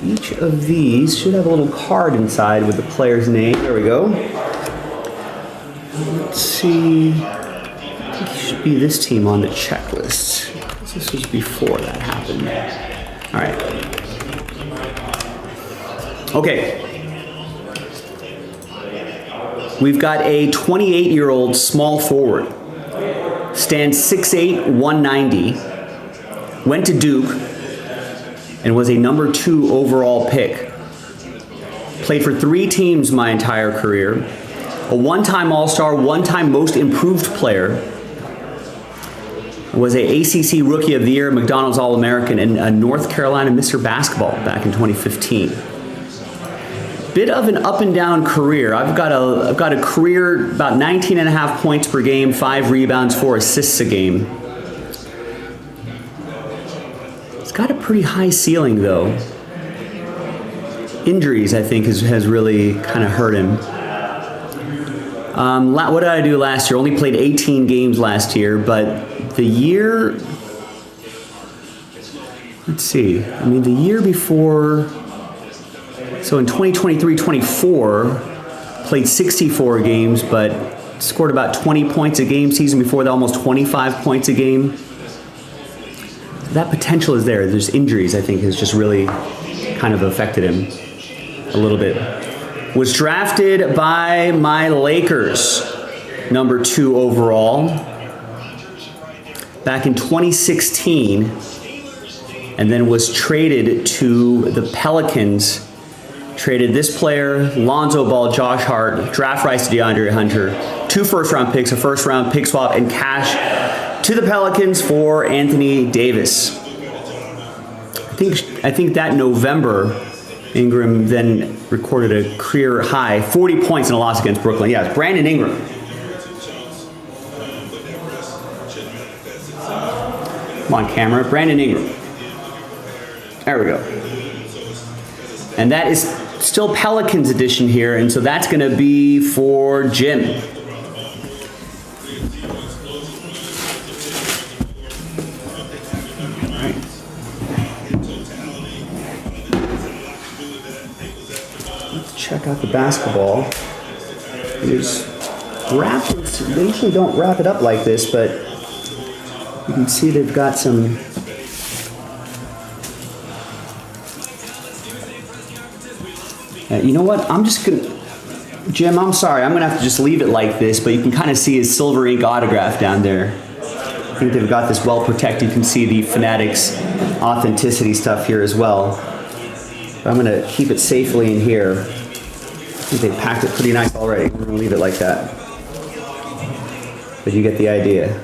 Each of these should have a little card inside with the player's name. There we go. Let's see. I think it should be this team on the checklist. This was before that happened. All right. Okay. We've got a 28-year-old small forward. Stands 6'8", 190. Went to Duke and was a number 2 overall pick. Played for 3 teams my entire career. A one-time All-Star, one-time Most Improved Player. Was a ACC Rookie of the Year, McDonald's All-American, and a North Carolina Mr. Basketball back in 2015. Bit of an up and down career. I've got a career about 19.5 points per game, 5 rebounds, 4 assists a game. It's got a pretty high ceiling though. Injuries, I think, has really kind of hurt him. What did I do last year? Only played 18 games last year, but the year, let's see, I mean the year before, so in 2023-24, played 64 games, but scored about 20 points a game. Season before that, almost 25 points a game. That potential is there. There's injuries, I think, has just really kind of affected him a little bit. Was drafted by my Lakers, number 2 overall, back in 2016, and then was traded to the Pelicans. Traded this player, Lonzo Ball, Josh Hart, draft rights to DeAndre Hunter, 2 first-round picks, a first-round pick swap, and cash to the Pelicans for Anthony Davis. I think that November, Ingram then recorded a career high 40 points in a loss against Brooklyn. Yeah, it's Brandon Ingram. Come on, camera. Brandon Ingram. There we go. And that is still Pelicans edition here, and so that's going to be for Jim. All right. Let's check out the basketball. There's wrappers. They usually don't wrap it up like this, but you can see they've got some. You know what? I'm just gonna, Jim, I'm sorry. I'm gonna have to just leave it like this, but you can kind of see his silver ink autograph down there. I think they've got this well protected. You can see the Fanatics authenticity stuff here as well. But I'm gonna keep it safely in here. I think they packed it pretty nice already. We're gonna leave it like that. But you get the idea.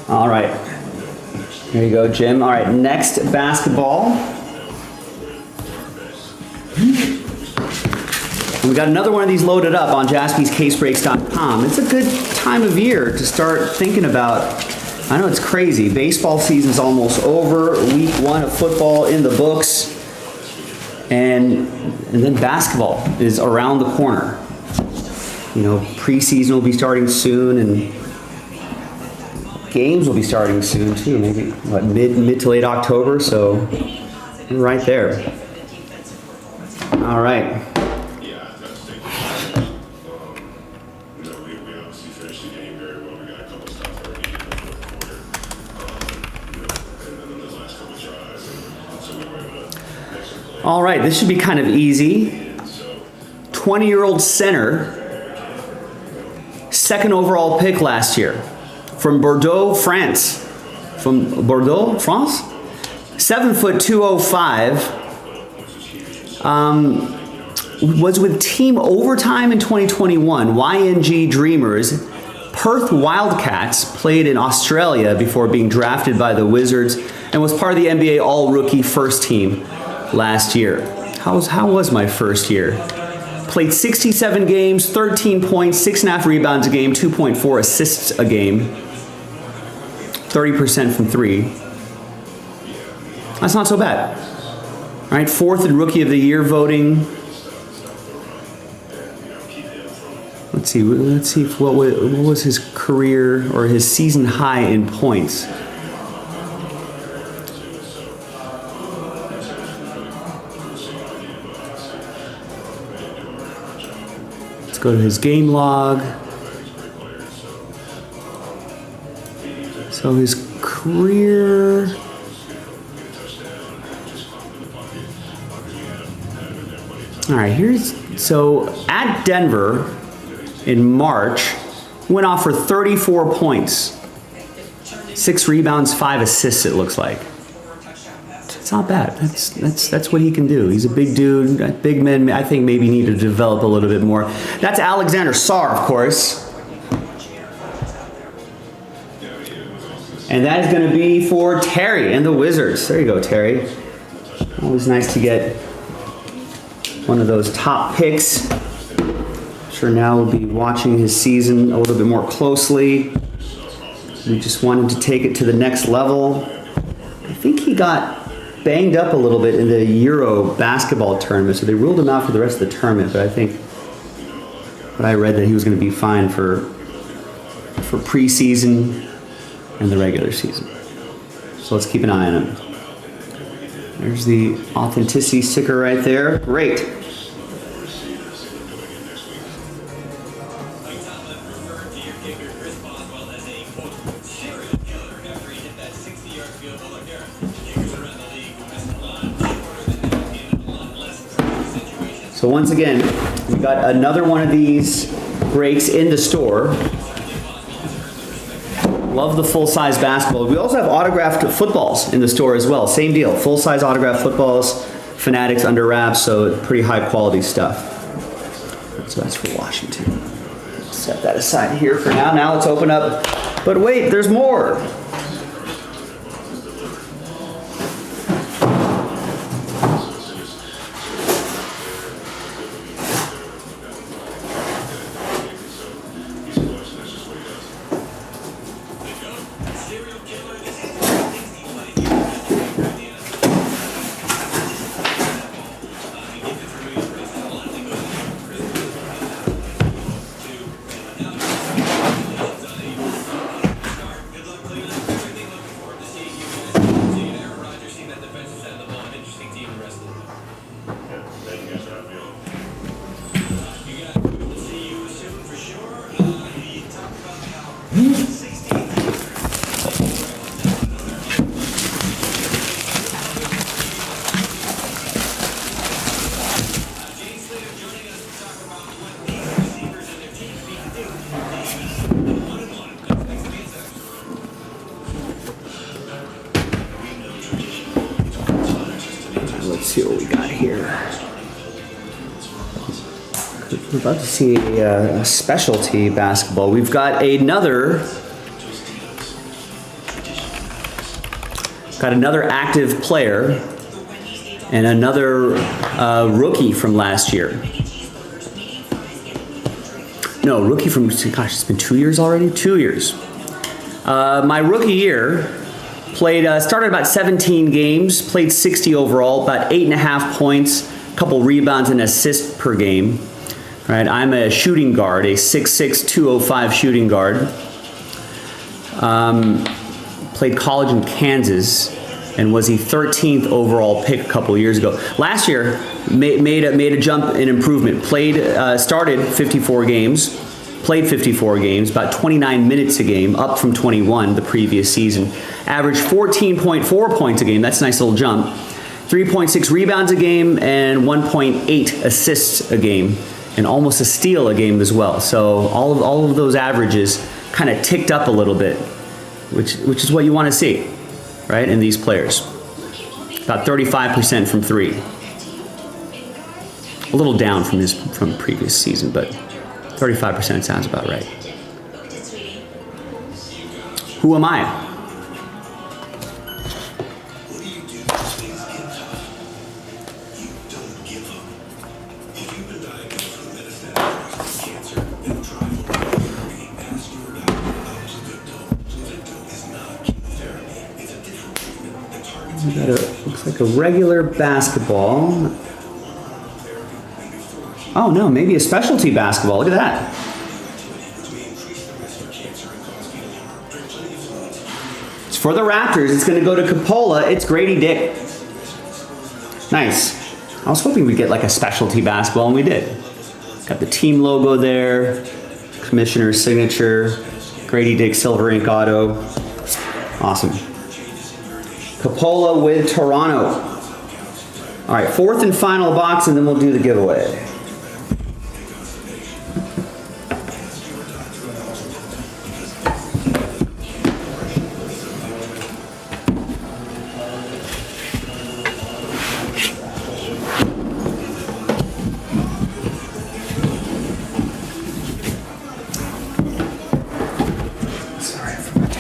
All right, here you go, Jim. All right, next basketball. We got another one of these loaded up on jaspyscasebreaks.com. It's a good time of year to start thinking about. I know it's crazy. Baseball season's almost over. Week 1 of football in the books, and then basketball is around the corner. You know, preseason will be starting soon, and games will be starting soon too. Maybe what, mid to late October. So we're right there. All right. All right, this should be kind of easy. 20-year-old center, 2nd overall pick last year from Bordeaux, France. From Bordeaux, France? 7 foot 205. Was with Team Overtime in 2021. YNG Dreamers. Perth Wildcats, played in Australia before being drafted by the Wizards, and was part of the NBA All-Rookie First Team last year. How was my first year? Played 67 games, 13 points, 6.5 rebounds a game, 2.4 assists a game, 30% from 3. That's not so bad. All right, 4th in Rookie of the Year voting. Let's Let's see. Let's see if what was his career or his season high in points. Let's go to his game log. So his career. All right, so at Denver in March, went off for 34 points, 6 rebounds, 5 assists. It looks like it's not bad. That's what he can do. He's a big dude. Big men, I think, maybe need to develop a little bit more. That's Alexander Sarr, of course, and that is going to be for Terry and the Wizards. There you go, Terry. Always nice to get one of those top picks. I'm sure now we'll be watching his season a little bit more closely. We just wanted to take it to the next level. I think he got banged up a little bit in the Euro basketball tournament, so they ruled him out for the rest of the tournament, but I think I read that he was going to be fine for preseason and the regular season. So let's keep an eye on him. There's the authenticity sticker right there. Great. So once again, we got another one of these breaks in the store. Love the full-size basketball. We also have autographed footballs in the store as well. Same deal, full-size autographed footballs, Fanatics under wraps, so pretty high-quality stuff. So that's for Washington. Set that aside here for now. Now let's open up. But wait, there's more. Let's see what we got here. We're about to see a specialty basketball. We've got another active player and another rookie from last year. No, rookie from, gosh, it's been 2 years already? 2 years. My rookie year, started about 17 games, played 60 overall, about 8.5 points, a couple rebounds and assists per game. Right, I'm a shooting guard, a 6'6", 205 shooting guard. Played college in Kansas and was the 13th overall pick a couple years ago. Last year, made a jump in improvement. Started 54 games, played 54 games, about 29 minutes a game, up from 21 the previous season. Averaged 14.4 points a game, that's a nice little jump. 3.6 rebounds a game and 1.8 assists a game, and almost a steal a game as well. So all of those averages kind of ticked up a little bit, which is what you want to see, right, in these players. About 35% from three. A little down from previous season, but 35% sounds about right. Who am I? Looks like a regular basketball. Oh no, maybe a specialty basketball. Look at that. For the Raptors, it's going to go to Coppola. It's Grady Dick. Nice. I was hoping we'd get like a specialty basketball, and we did. Got the team logo there, commissioner's signature, Grady Dick silver ink auto. Awesome. Coppola with Toronto. All right, fourth and final box, and then we'll do the giveaway.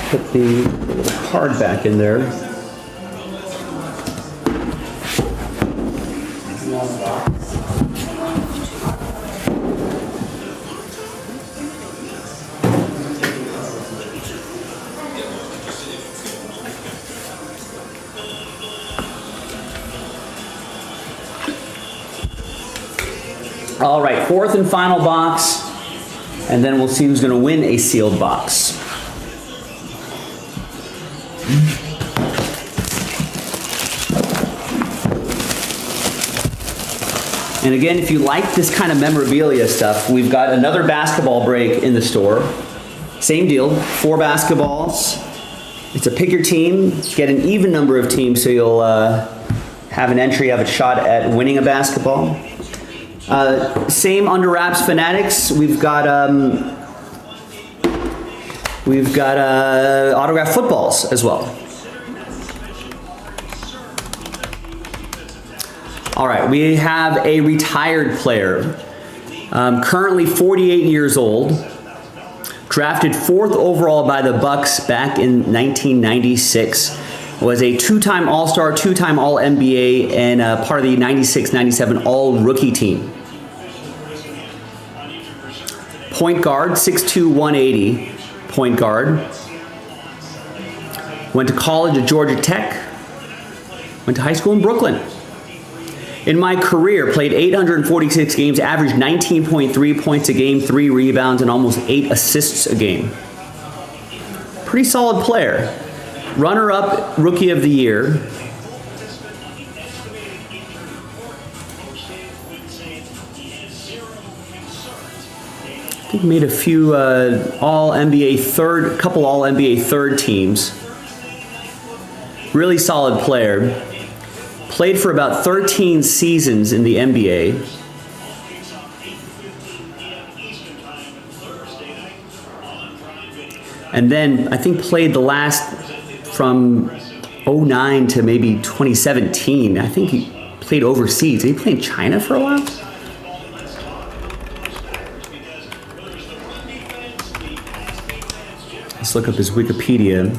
Put the card back in there. All right, fourth and final box, and then we'll see who's going to win a sealed box. And again, if you like this kind of memorabilia stuff, we've got another basketball break in the store. Same deal, 4 basketballs. It's a pick your team, get an even number of teams so you'll have an entry, have a shot at winning a basketball. Same Under Wraps Fanatics. We've got autographed footballs as well. All right, we have a retired player, currently 48 years old, drafted 4th overall by the Bucks back in 1996. Was a 2-time All-Star, 2-time All-NBA, and part of the 96-97 All-Rookie team. Point guard, 6'2", 180, point guard. Went to college at Georgia Tech. Went to high school in Brooklyn. In my career, played 846 games, averaged 19.3 points a game, 3 rebounds, and almost 8 assists a game. Pretty solid player. Runner-up Rookie of the Year. I think made a few All-NBA third, couple All-NBA third teams. Really solid player. Played for about 13 seasons in the NBA. And then I think played the last from 09 to maybe 2017. I think he played overseas. Did he play in China for a while? Let's look up his Wikipedia.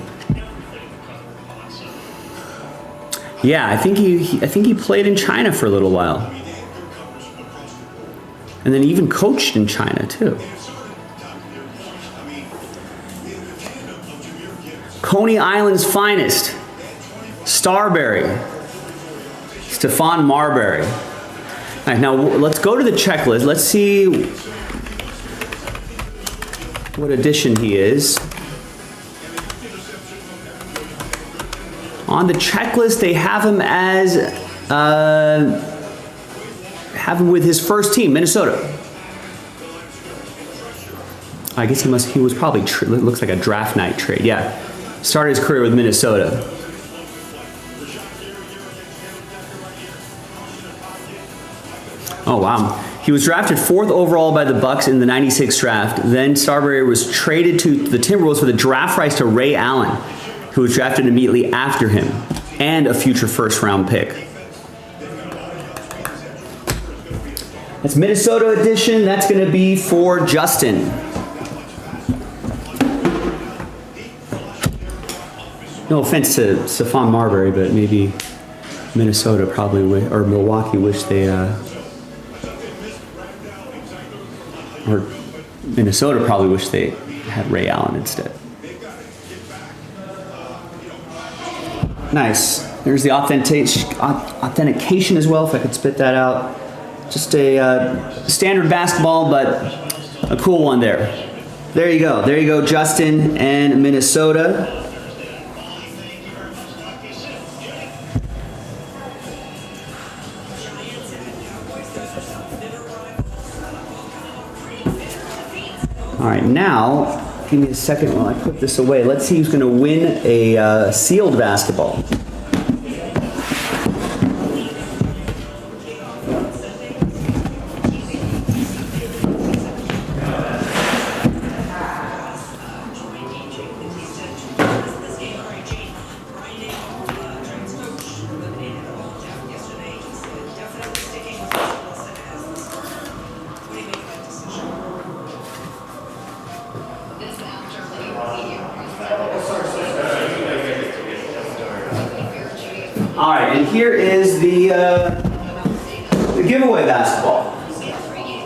Yeah, I think he played in China for a little while. And then he even coached in China too. Coney Island's finest, Starberry, Stephon Marbury. All right, now let's go to the checklist. Let's see what edition he is. On the checklist, they have him as with his first team, Minnesota. I guess he was probably looks like a draft night trade. Yeah, started his career with Minnesota. Oh wow. He was drafted 4th overall by the Bucks in the 96 draft. Then Starberry was traded to the Timberwolves for the draft rights to Ray Allen, who was drafted immediately after him, and a future first-round pick. That's Minnesota edition. That's going to be for Justin. No offense to Stephon Marbury, but maybe Minnesota probably or Milwaukee wish they or Minnesota probably wish they had Ray Allen instead. Nice. There's the authentication as well, if I could spit that out. Just a standard basketball, but a cool one there. There you go. There you go, Justin and Minnesota. All right, now, give me a second while I put this away. Let's see who's going to win a sealed basketball. All right, and here is the giveaway basketball.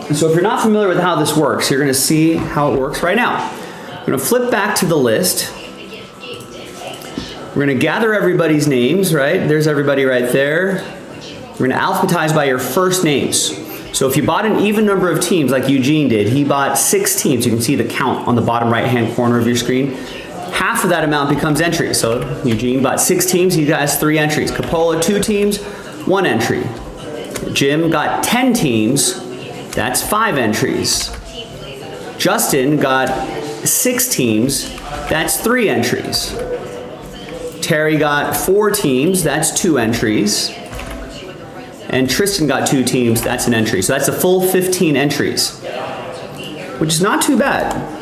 And so if you're not familiar with how this works, you're going to see how it works right now. We're going to flip back to the list. We're going to gather everybody's names, right? There's everybody right there. We're going to alphabetize by your first names. So if you bought an even number of teams like Eugene did, he bought 6 teams. You can see the count on the bottom right-hand corner of your screen. Half of that amount becomes entries. So Eugene bought 6 teams, he has 3 entries. Coppola, 2 teams, 1 entry. Jim got 10 teams, that's 5 entries. Justin got 6 teams, that's 3 entries. Terry got 4 teams, that's 2 entries. And Tristan got 2 teams, that's an entry. So that's a full 15 entries, which is not too bad.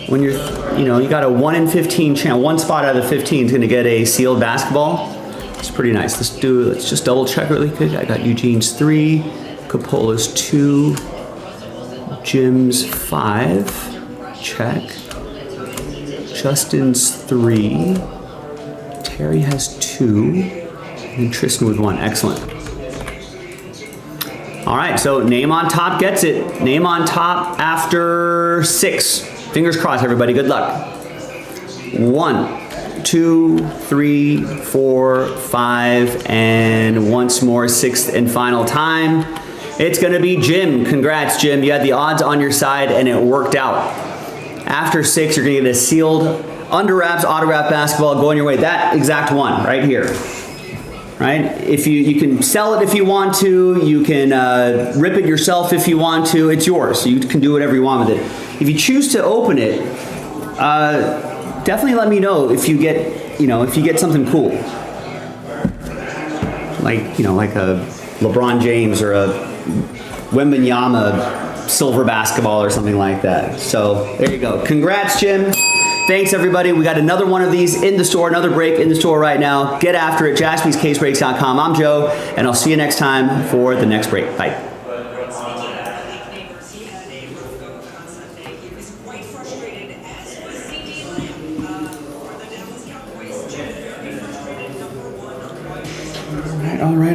When you're, you got a 1 in 15 chance, 1 spot out of the 15 is going to get a sealed basketball. It's pretty nice. Let's just double check really quick. I got Eugene's 3, Coppola's 2, Jim's 5, check. Justin's 3, Terry has 2, and Tristan with 1. Excellent. All right, so name on top gets it. Name on top after 6. Fingers crossed, everybody. Good luck. 1, 2, 3, 4, 5, and once more, 6th and final time. It's going to be Jim. Congrats, Jim. You had the odds on your side, and it worked out. After 6, you're going to get a sealed under wraps autograph basketball going your way. That exact one right here. Right? If you can sell it if you want to, you can rip it yourself if you want to. It's yours. So you can do whatever you want with it. If you choose to open it, definitely let me know if you get, if you get something cool, like like a LeBron James or a Wembanyama silver basketball or something like that. So there you go. Congrats, Jim. Thanks, everybody. We got another one of these in the store, another break in the store right now. Get after it, jaspyscasebreaks.com. I'm Joe, and I'll see you next time for the next break. Bye.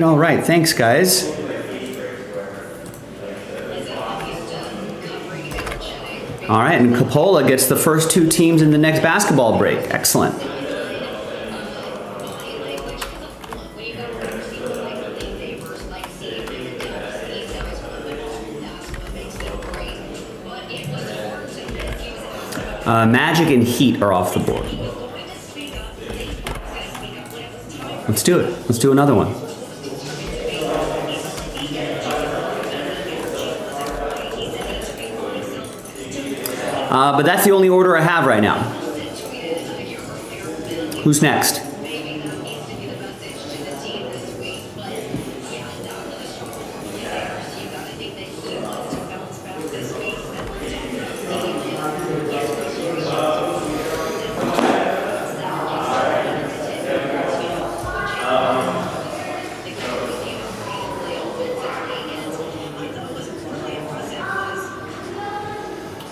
All right. Thanks, guys. All right, and Coppola gets the first 2 teams in the next basketball break. Excellent. Magic and Heat are off the board. Let's do it. Let's do another one. But that's the only order I have right now. Who's next?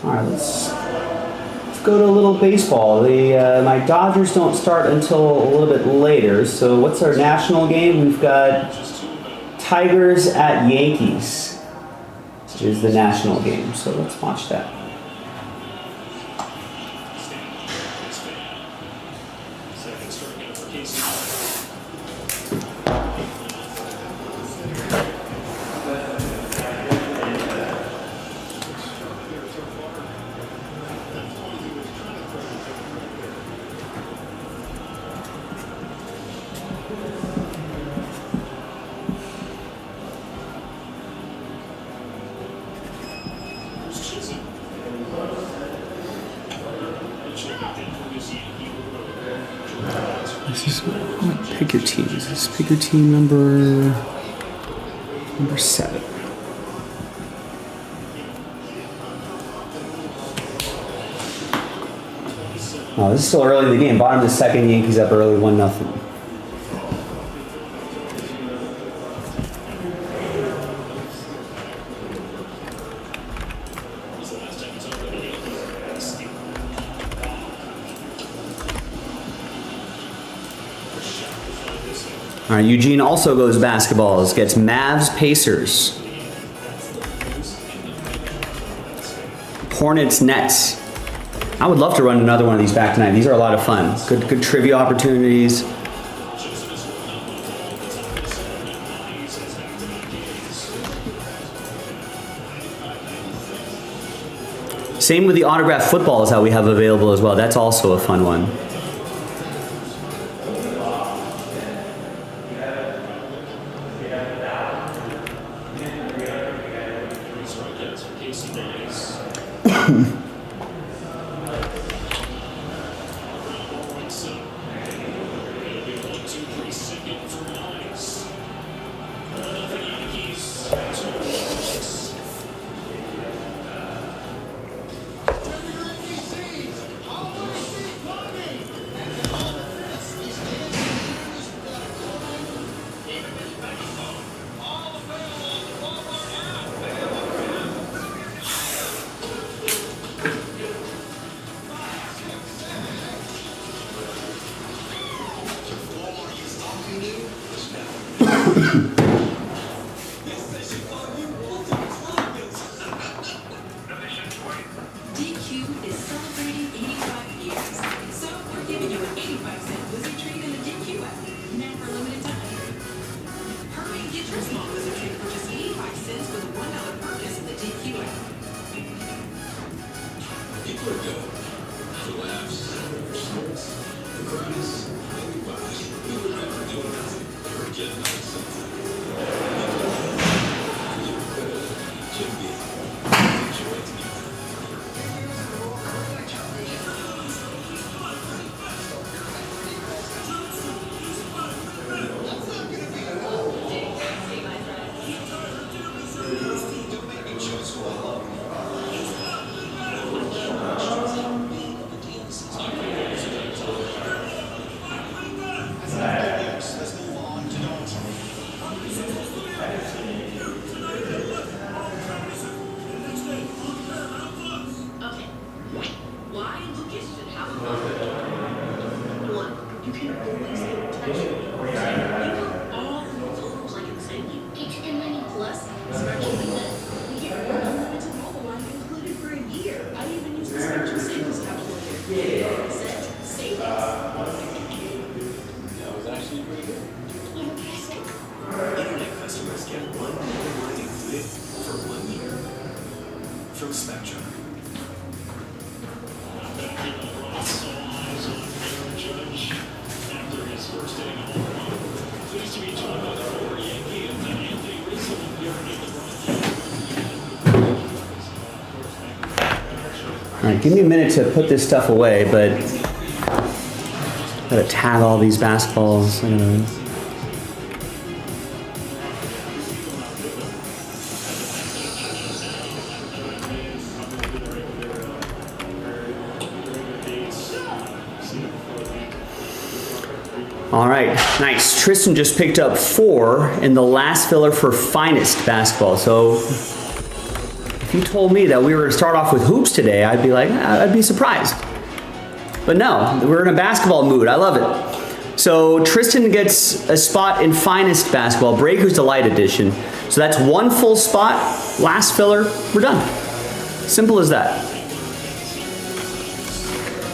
All right, let's go to a little baseball. My Dodgers don't start until a little bit later. So what's our national game? We've got Tigers at Yankees is the national game. So let's watch that. Choo-Chooosday. Pick your teams. Let's pick your team number 7. Oh, this is still early in the game. Bottom of the second, Yankees up early, 1-0. All right, Eugene also goes basketballs. Gets Mavs, Pacers. Hornets, Nets. I would love to run another one of these back tonight. These are a lot of fun. Good trivia opportunities. Same with the autographed footballs that we have available as well. That's also a fun one. DQ is celebrating 85 years. So we're giving you an 85-cent wizard treat in the DQ app. Now for a limited time. Hurry and get your small wizard treat for just 85 cents with a $1 purchase in the DQ app. People are good. For laughs, for sports, for cries, everybody. We were meant for doing nothing. Or get nothing something. Jim B. Enjoy it together. Okay. Why Lucas should have a phone? 1. You can always get protection. 2. You know all the totals like insanely. Get your money plus smart internet. You get one unlimited mobile line included for a year. I even use the special savings calculator. Set savings. That was actually pretty good. Internet customers get one mobile line included for 1 year. From Spectrum. All right, give me a minute to put this stuff away, but gotta tag all these basketballs. All right, nice. Tristan just picked up 4 in the last filler for finest basketball. So if you told me that we were to start off with hoops today, I'd be like, I'd be surprised. But no, we're in a basketball mood. I love it. So Tristan gets a spot in finest basketball, Breakers Delight Edition. So that's 1 full spot, last filler, we're done. Simple as that.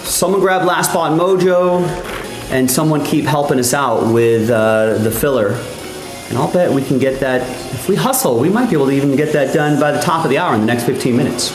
Someone grab last spot mojo, and someone keep helping us out with the filler. And I'll bet we can get that, if we hustle, we might be able to even get that done by the top of the hour in the next 15 minutes.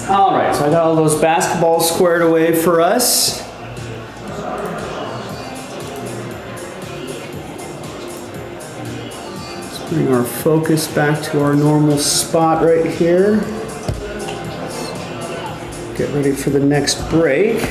All right, so I got all those basketballs squared away for us. Let's bring our focus back to our normal spot right here. Get ready for the next break.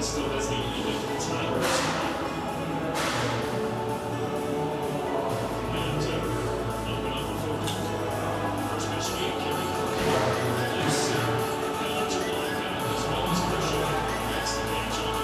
still has the electrical towers. And open up the focus. First pitch to Kerry. Nice. Now to line out as well as Kershaw. That's the catch on.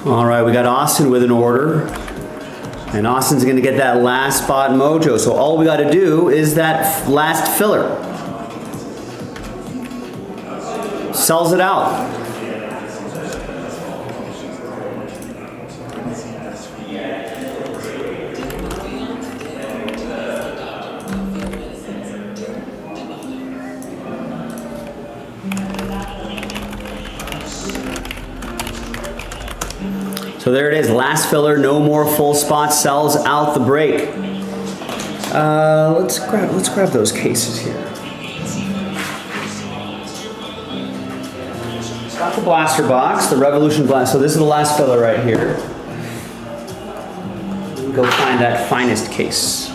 All right, we got Austin with an order. And Austin's gonna get that last spot mojo. So all we gotta do is that last filler. Sells it out. So there it is, last filler, no more full spots, sells out the break. Let's grab those cases here. Got the blaster box, the Revolution blast. So this is the last filler right here. Go find that finest case.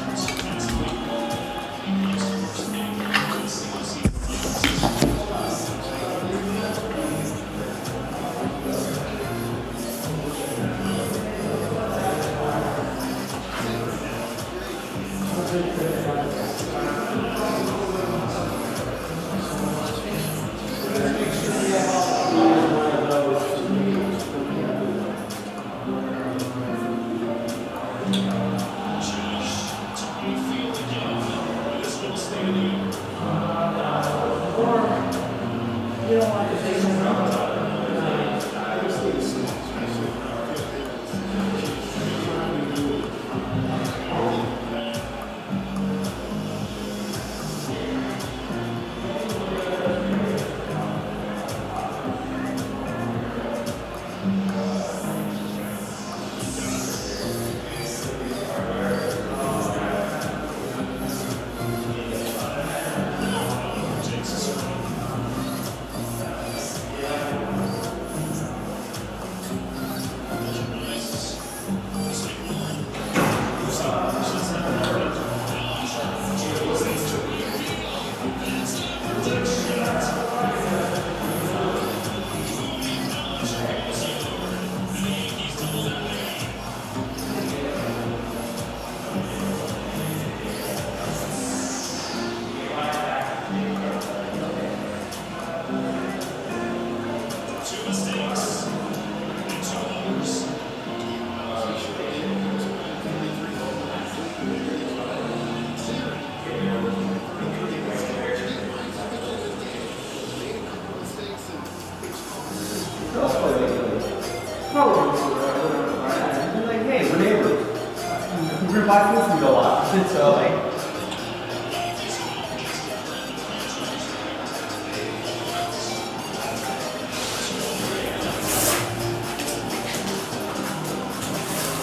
announcements early.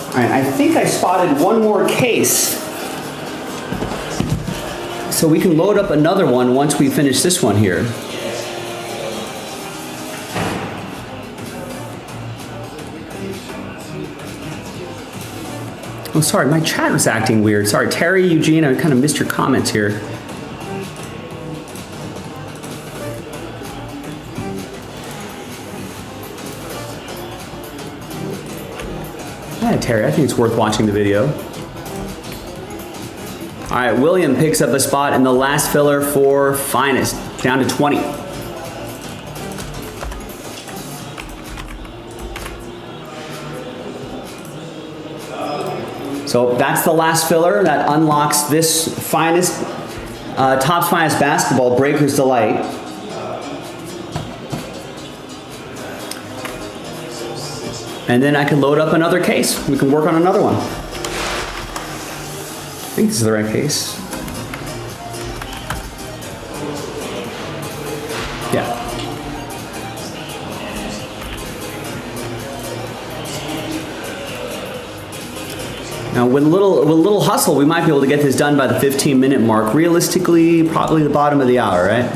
All right, I think I spotted one more case. So we can load up another one once we finish this one here. Oh, sorry, my chat was acting weird. Sorry, Terry, Eugene, I kind of missed your comments here. Yeah, Terry, I think it's worth watching the video. All right, William picks up a spot in the last filler for Finest, down to 20. So that's the last filler that unlocks this Finest, Topps Finest Basketball Breaker's Delight. And then I can load up another case. We can work on another one. I think this is the right case. Yeah. Now with a little hustle, we might be able to get this done by the 15-minute mark. Realistically, probably the bottom of the hour, right?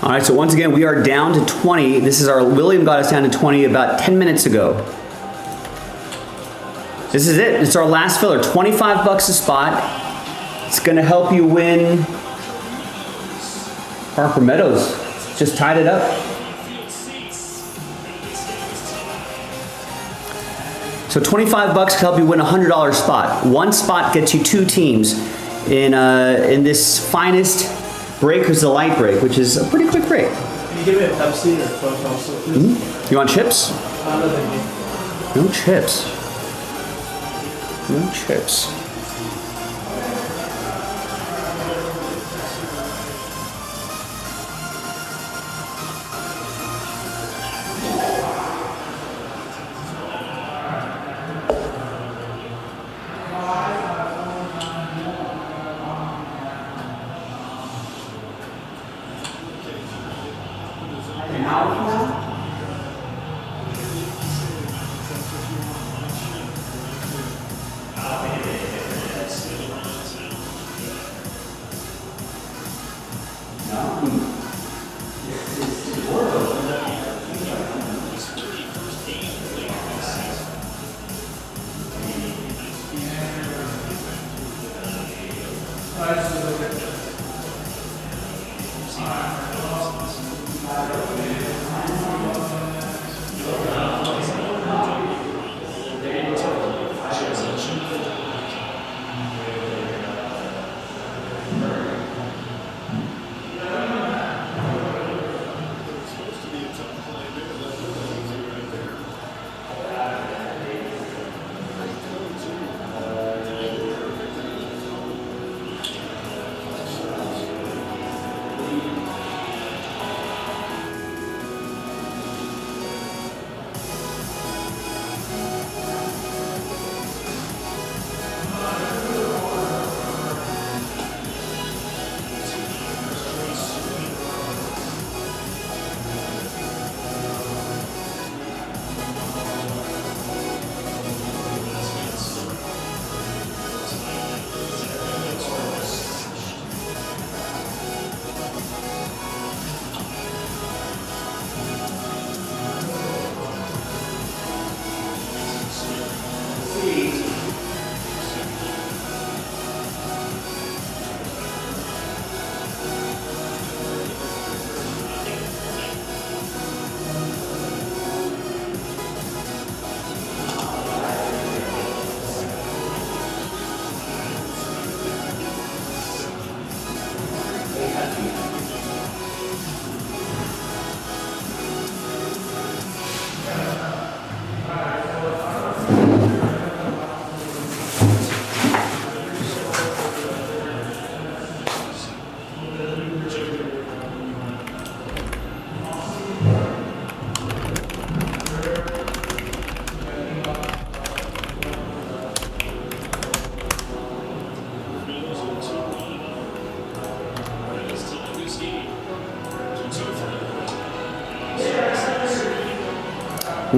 All right, so once again, we are down to 20. This is our, William got us down to 20 about 10 minutes ago. This is it, it's our last filler, 25 bucks a spot. It's gonna help you win Harper Meadows. Just tied it up. So 25 bucks can help you win a $100 spot. One spot gets you 2 teams in this finest break, is the light break, which is a pretty quick break. Can you give me a Pepsi or Coke also, please? You want chips? No, thank you. No chips. No chips.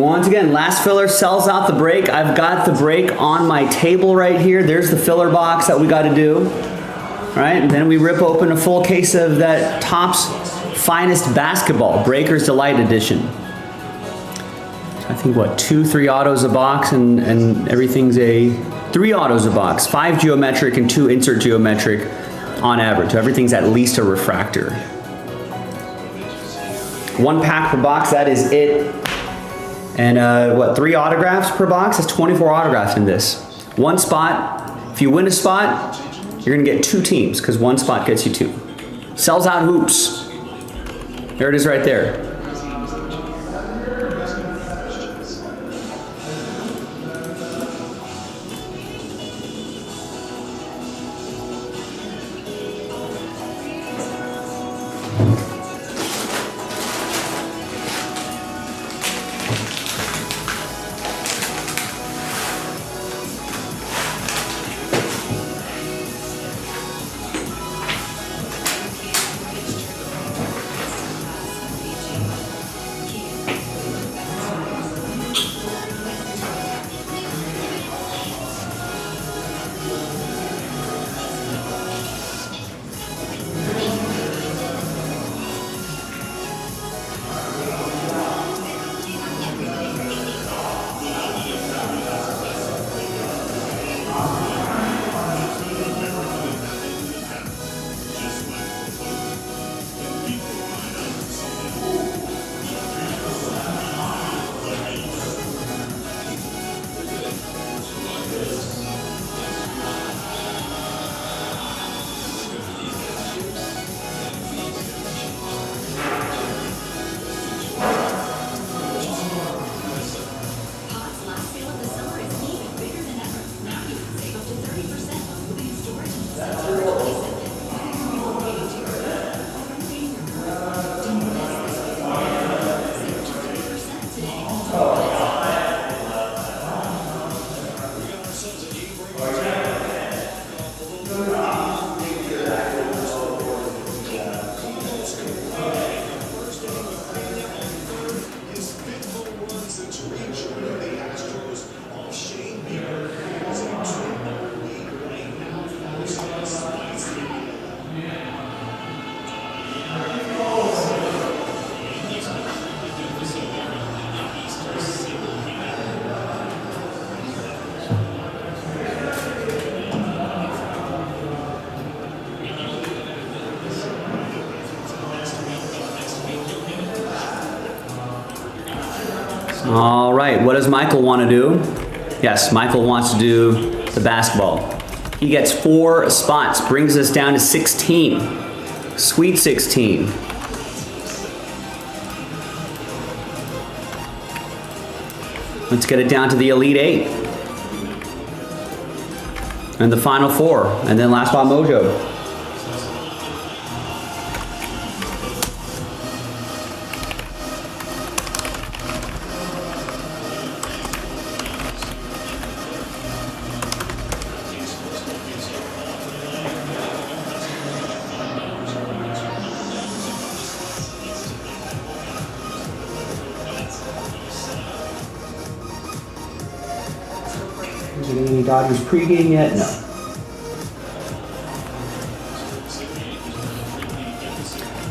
once again, last filler sells out the break. I've got the break on my table right here. There's the filler box that we got to do. All right, and then we rip open a full case of that Topps Finest Basketball, Breaker's Delight Edition. I think, what, 2-3 autos a box, and everything's 3 autos a box, 5 geometric and 2 insert geometric on average. So everything's at least a refractor. 1 pack per box, that is it. And what, 3 autographs per box? That's 24 autographs in this. 1 spot. If you win a spot, you're gonna get 2 teams, because 1 spot gets you 2. Sells out hoops. There it is right there. All right, what does Michael want to do? Yes, Michael wants to do the basketball. He gets 4 spots, brings us down to 16. Sweet 16. Let's get it down to the Elite 8. And the Final 4, and then last spot Mojo. Is it any Dodgers pregame yet? No.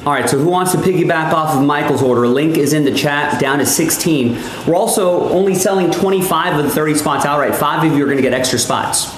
All right, so who wants to piggyback off of Michael's order? Link is in the chat, down to 16. We're also only selling 25 of the 30 spots outright. 5 of you are going to get extra spots.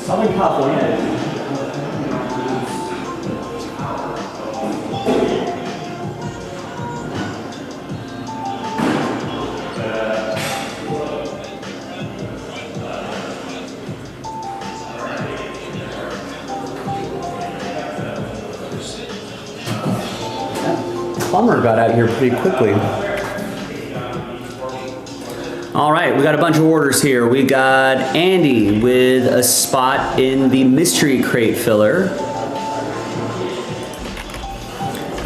Southern California. Plumber got out here pretty quickly. All right, we got a bunch of orders here. We got Andy with a spot in the mystery crate filler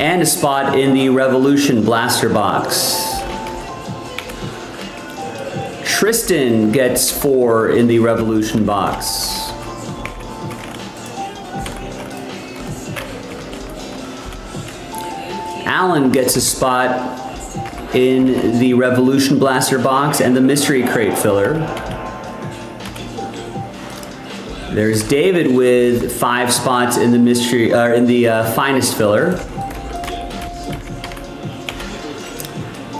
and a spot in the Revolution blaster box. Tristan gets 4 in the Revolution box. Alan gets a spot in the Revolution blaster box and the mystery crate filler. There's David with 5 spots in the mystery in the finest filler.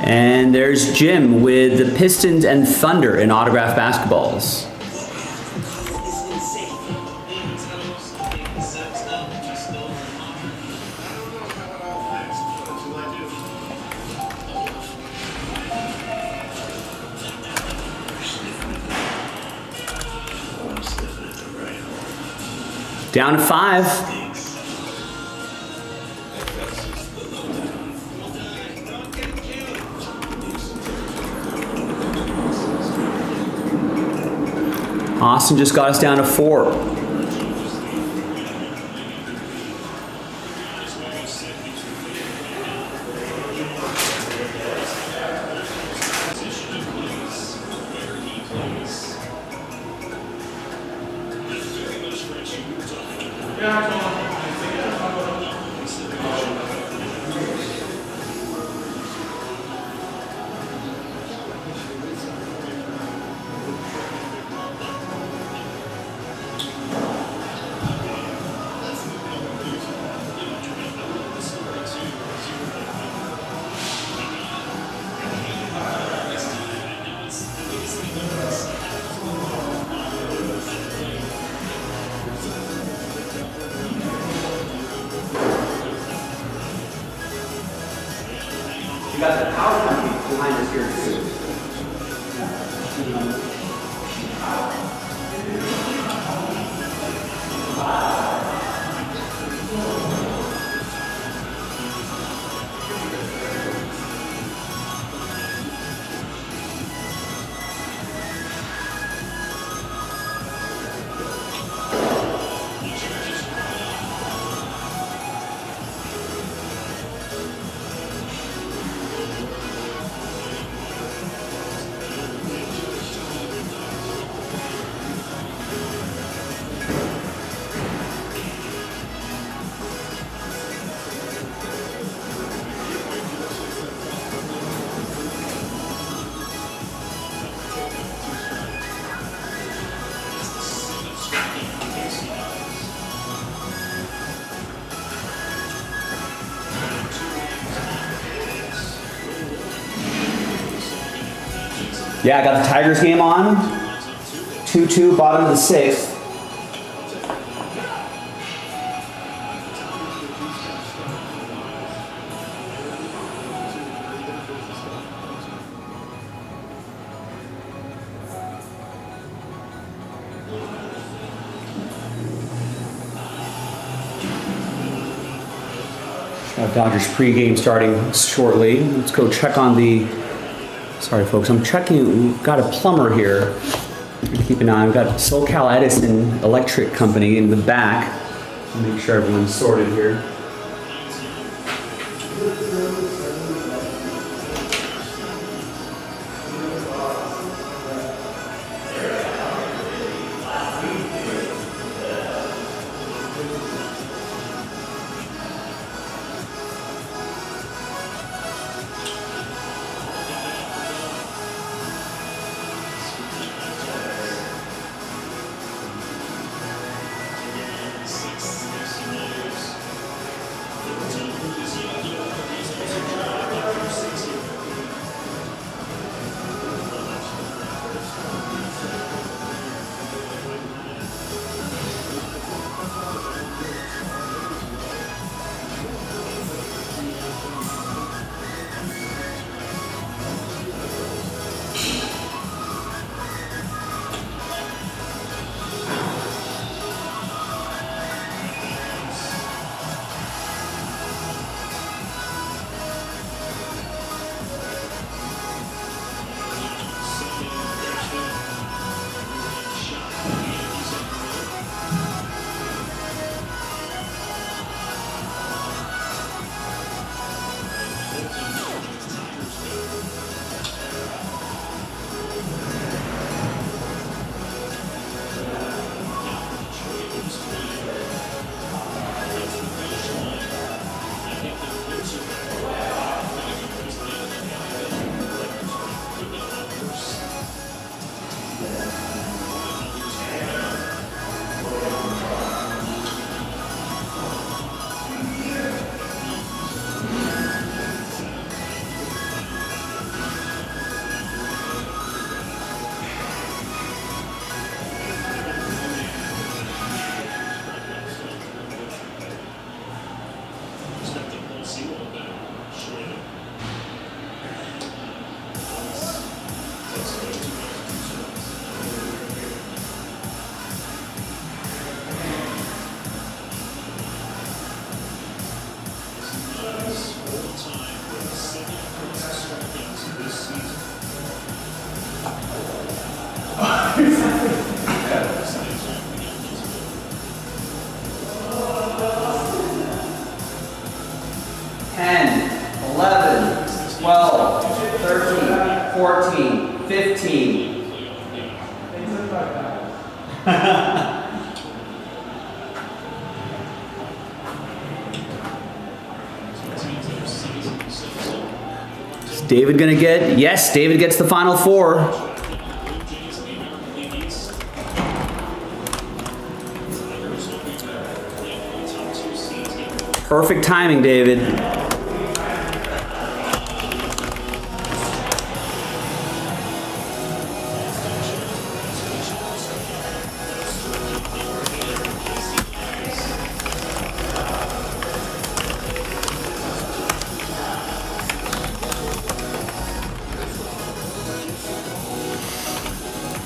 And there's Jim with the Pistons and Thunder in autographed basketballs. Down to 5. Austin just got us down to 4. You got the power company behind us here too. Yeah, I got the Tigers game on. 2-2, bottom of the 6th. Dodgers pregame starting shortly. Let's go check on the. Sorry, folks. I'm checking. We've got a plumber here. Keep an eye. We've got SoCal Edison Electric Company in the back. Make sure everyone's sorted here. 14, 15. Is David gonna get? Yes, David gets the final four. Perfect timing, David.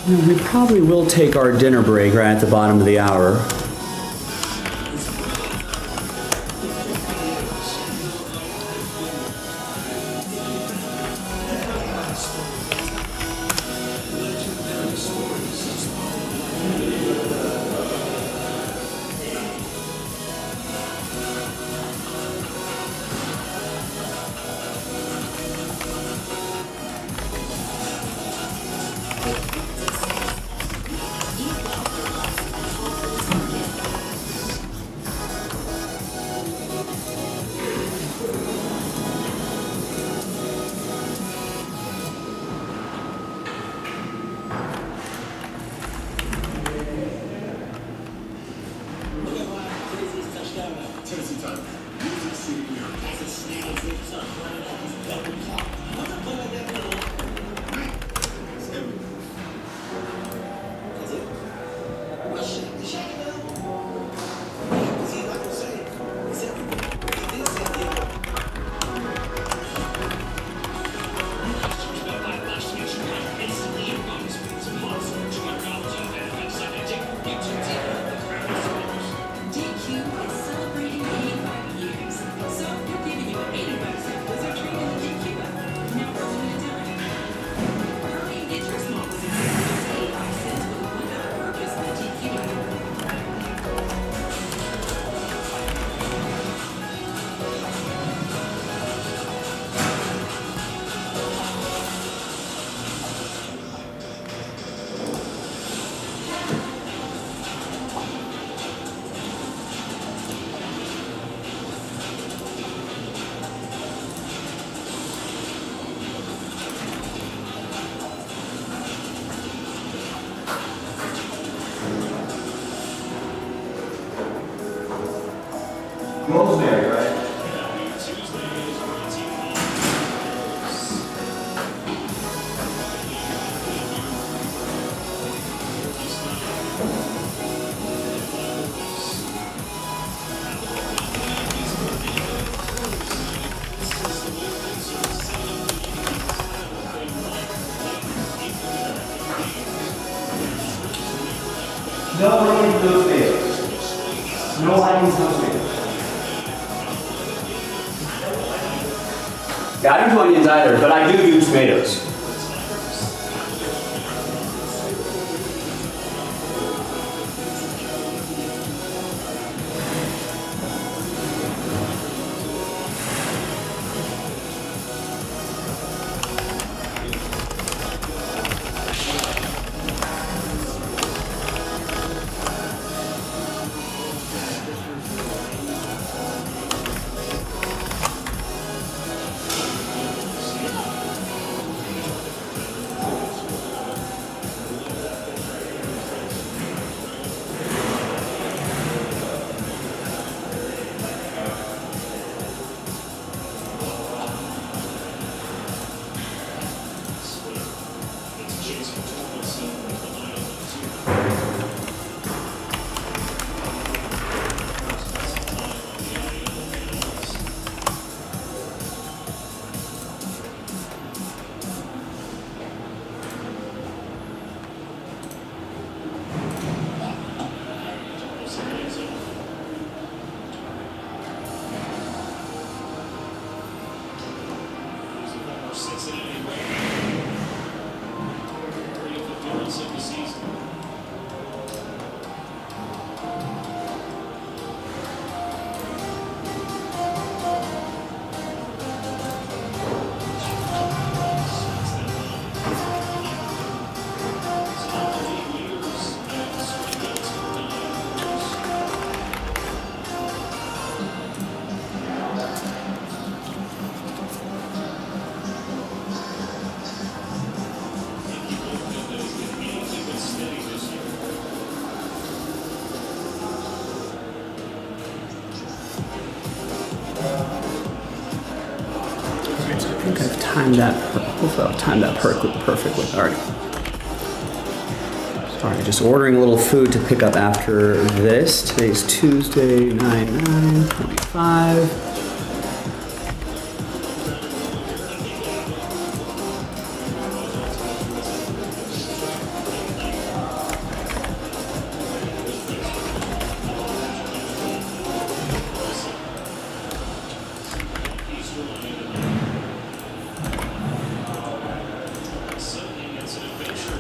We probably will take our dinner break right at the bottom of the hour. Rosemary, right? No onions, no tomatoes. No onions, no tomatoes. Yeah, I don't do onions either, but I do tomatoes. time that. Hopefully, I'll time that perfectly. All right. Sorry, just ordering a little food to pick up after this. Today's Tuesday, 9/9/25.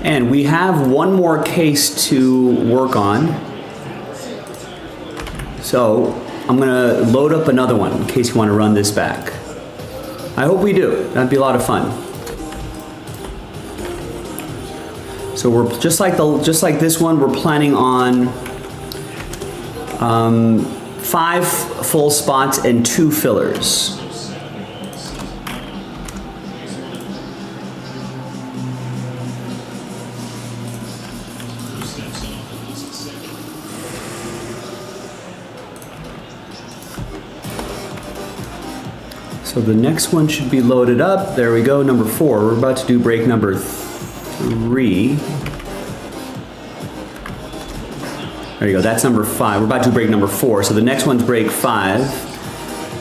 And we have one more case to work on. So I'm gonna load up another one in case you want to run this back. I hope we do. That'd be a lot of fun. So we're just like this one. We're planning on 5 full spots and 2 fillers. So the next one should be loaded up. There we go, number 4. We're about to do break number 3. There you go, that's number 5. We're about to do break number 4. So the next one's break 5.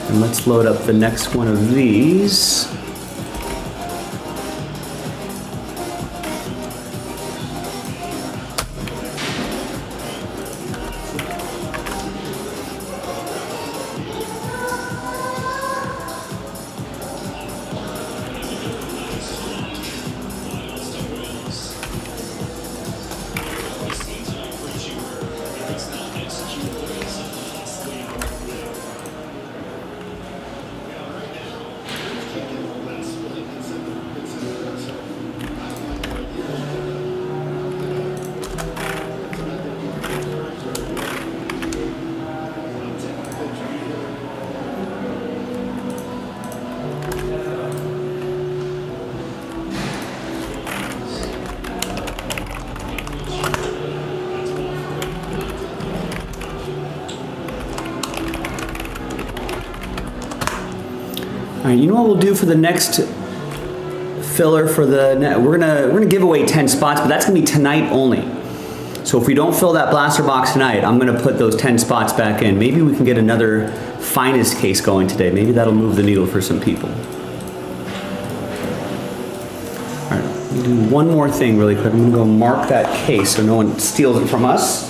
And let's load up the next one of these. All right, you know what we'll do for the next filler for the we're gonna give away 10 spots, but that's gonna be tonight only. So if we don't fill that blaster box tonight, I'm gonna put those 10 spots back in. Maybe we can get another finest case going today. Maybe that'll move the needle for some people. All right, we'll do one more thing really quick. I'm gonna go mark that case so no one steals it from us.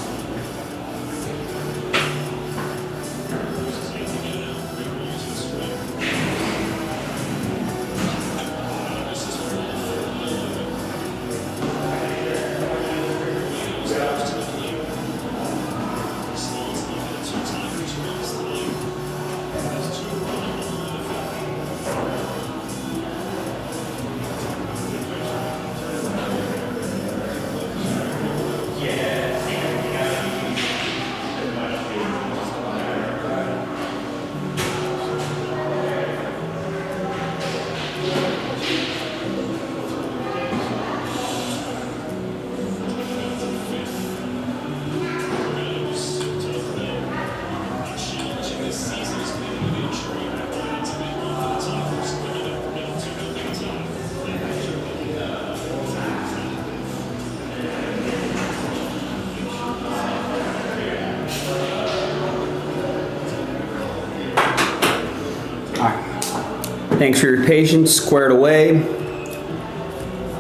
Thanks for your patience, squared away.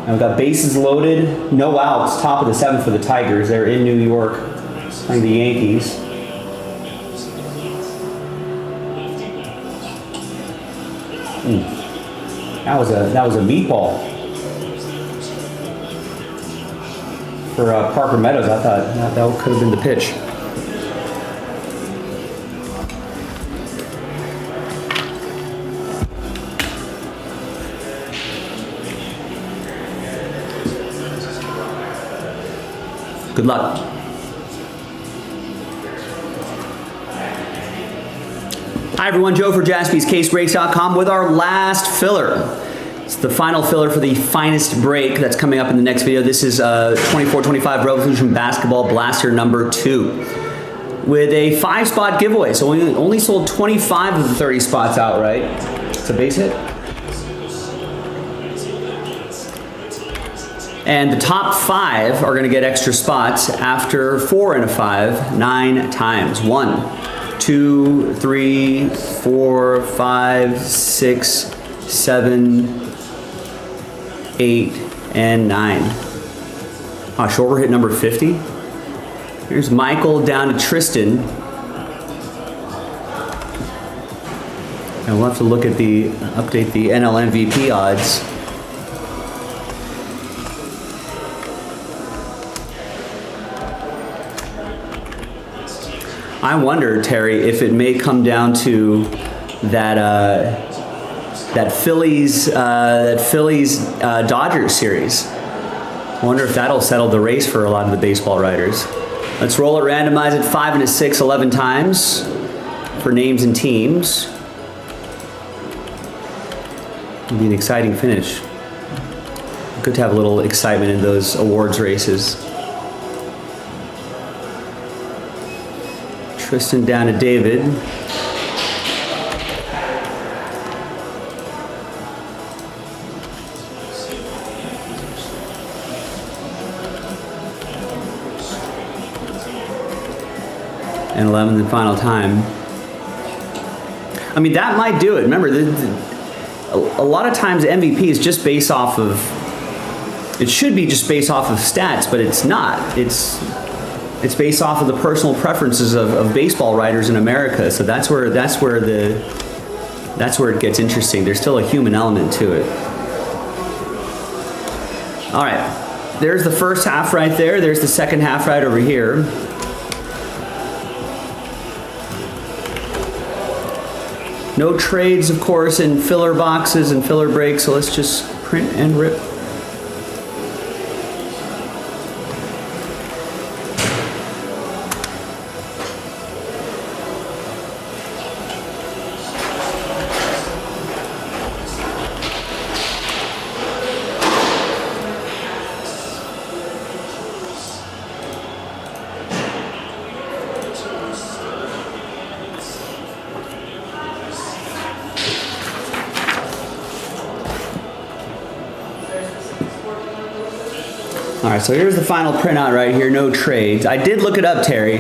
I've got bases loaded, no outs, top of the 7th for the Tigers. They're in New York playing the Yankees. That was a meatball for Parker Meadows. I thought that could have been the pitch. Good luck. Hi everyone, Joe for JaspysCaseBreaks.com with our last filler. It's the final filler for the finest break that's coming up in the next video. This is 24-25 Revolution Basketball Blaster number 2 with a 5-spot giveaway. So we only sold 25 of the 30 spots outright. It's a base hit. And the top 5 are going to get extra spots after 4 and a 5, 9 times. 1, 2, 3, 4, 5, 6, 7, 8, and 9. Oh, Schwarber hit number 50. Here's Michael down to Tristan. And we'll have to look at update the NL MVP odds. I wonder, Terry, if it may come down to that Phillies Dodgers series. I wonder if that'll settle the race for a lot of the baseball writers. Let's roll it, randomize it 5 and a 6, 11 times for names and teams. It'll be an exciting finish. Good to have a little excitement in those awards races. Tristan down to David. And 11th and final time. I mean, that might do it. Remember, a lot of times MVP is just based off of, it should be just based off of stats, but it's not. It's based off of the personal preferences of baseball writers in America. So that's where it gets interesting. There's still a human element to it. All right, there's the first half right there. There's the second half right over here. No trades, of course, in filler boxes and filler breaks, so let's just print and rip. All right, so here's the final printout right here, no trades. I did look it up, Terry.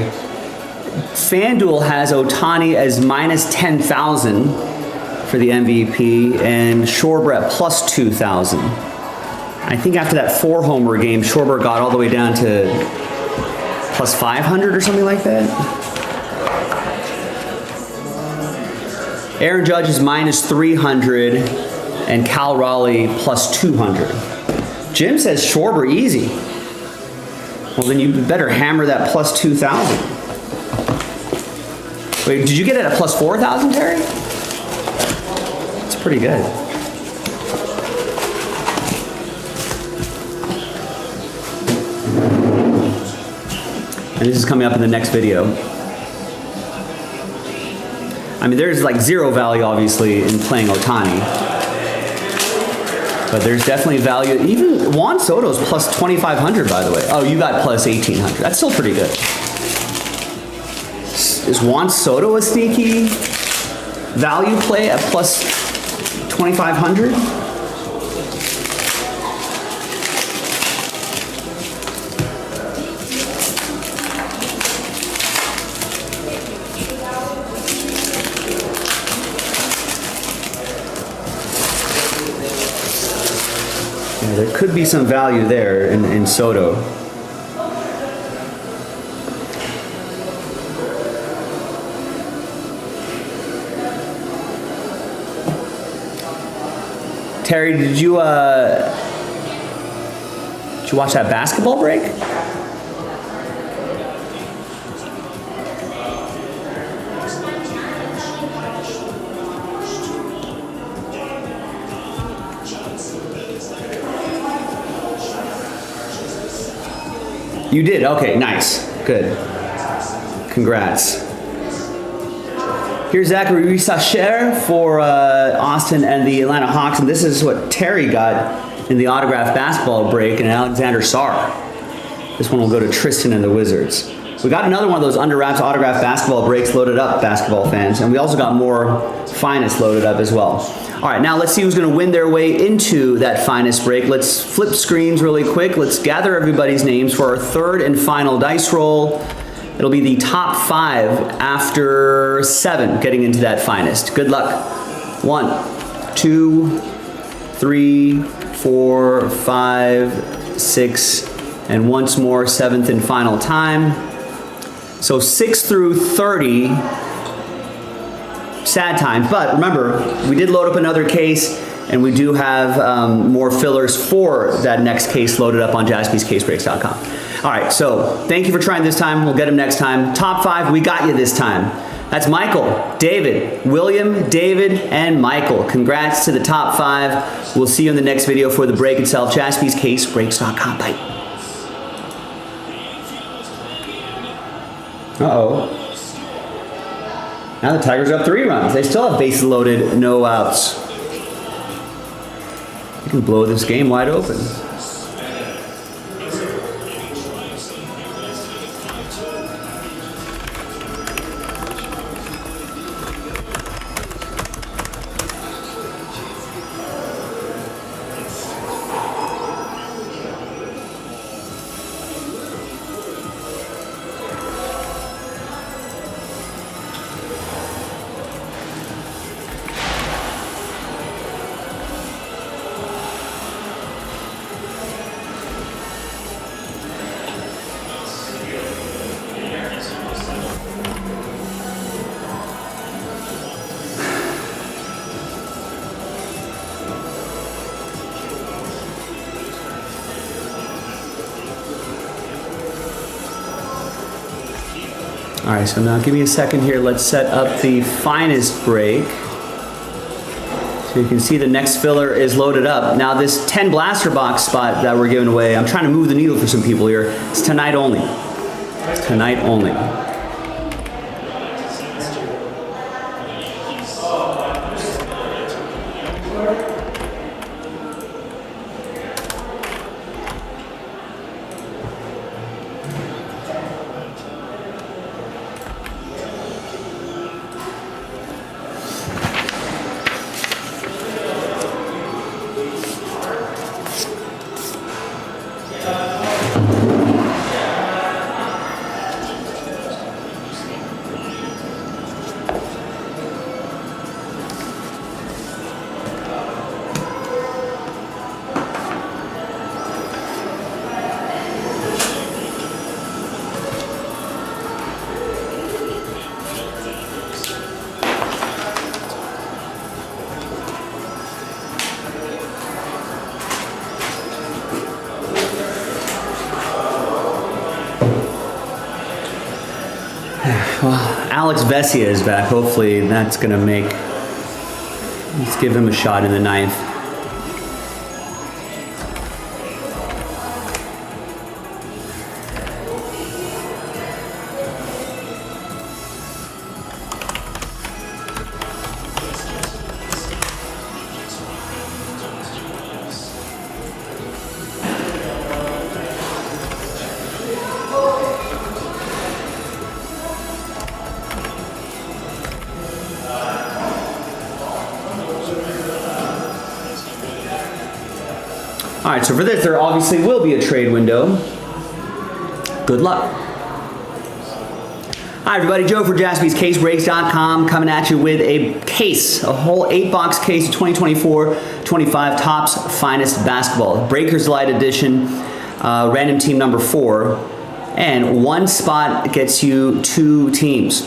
FanDuel has Ohtani as minus 10,000 for the MVP and Schwarber at plus 2,000. I think after that 4-homer game, Schwarber got all the way down to plus 500 or something like that. Aaron Judge is minus 300 and Cal Raleigh plus 200. Jim says Schwarber easy. Well, then you better hammer that plus 2,000. Wait, did you get it at plus 4,000, Terry? It's pretty good. And this is coming up in the next video. I mean, there's like zero value, obviously, in playing Ohtani. But there's definitely value. Even Juan Soto's plus 2,500, by the way. Oh, you got plus 1,800. That's still pretty good. Is Juan Soto a sneaky value play at plus 2,500? Yeah, there could be some value there in Soto. Terry, did you watch that basketball break? You did? Okay, nice. Good. Congrats. Here's Zachary Sacher for Austin and the Atlanta Hawks, and this is what Terry got in the autographed basketball break, and Alexander Sarr. This one will go to Tristan and the Wizards. We got another one of those under wraps autographed basketball breaks loaded up, basketball fans, and we also got more finest loaded up as well. All right, now let's see who's going to win their way into that finest break. Let's flip screens really quick. Let's gather everybody's names for our third and final dice roll. It'll be the top 5 after 7 getting into that finest. Good luck. 1, 2, 3, 4, 5, 6, and once more, 7th and final time. So 6 through 30, sad times. But remember, we did load up another case, and we do have more fillers for that next case loaded up on jaspyscasebreaks.com. All right, so thank you for trying this time. We'll get them next time. Top 5, we got you this time. That's Michael, David, William, David, and Michael. Congrats to the top 5. We'll see you in the next video for the break itself. jaspyscasebreaks.com. Bye. Uh-oh. Now the Tigers are up 3 runs. They still have bases loaded, no outs. You can blow this game wide open. All right, so now give me a second here. Let's set up the finest break. So you can see the next filler is loaded up. Now this 10 blaster box spot that we're giving away, I'm trying to move the needle for some people here. It's tonight only. It's tonight only. Well, Alex Vesia is back. Hopefully that's going to make... Let's give him a shot in the 9th. All right, so for this, there obviously will be a trade window. Good luck. Hi, everybody. Joe for JaspysCaseBreaks.com coming at you with a case, a whole 8-box case of 2024-25 Topps Finest Basketball. Breakers Light Edition, random team number 4. And one spot gets you 2 teams.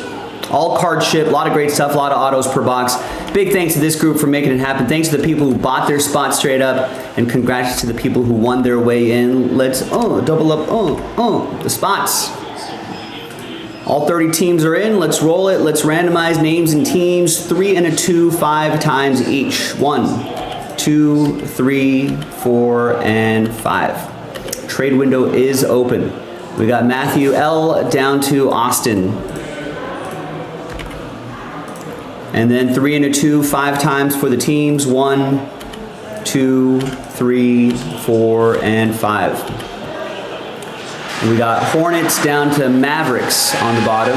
All card ship, a lot of great stuff, a lot of autos per box. Big thanks to this group for making it happen. Thanks to the people who bought their spot straight up, and congrats to the people who won their way in. Let's double up the spots. All 30 teams are in. Let's roll it. Let's randomize names and teams. 3 and a 2, 5 times each. 1, 2, 3, 4, and 5. Trade window is open. We got Matthew L down to Austin. And then 3 and a 2, 5 times for the teams. 1, 2, 3, 4, and 5. We got Hornets down to Mavericks on the bottom.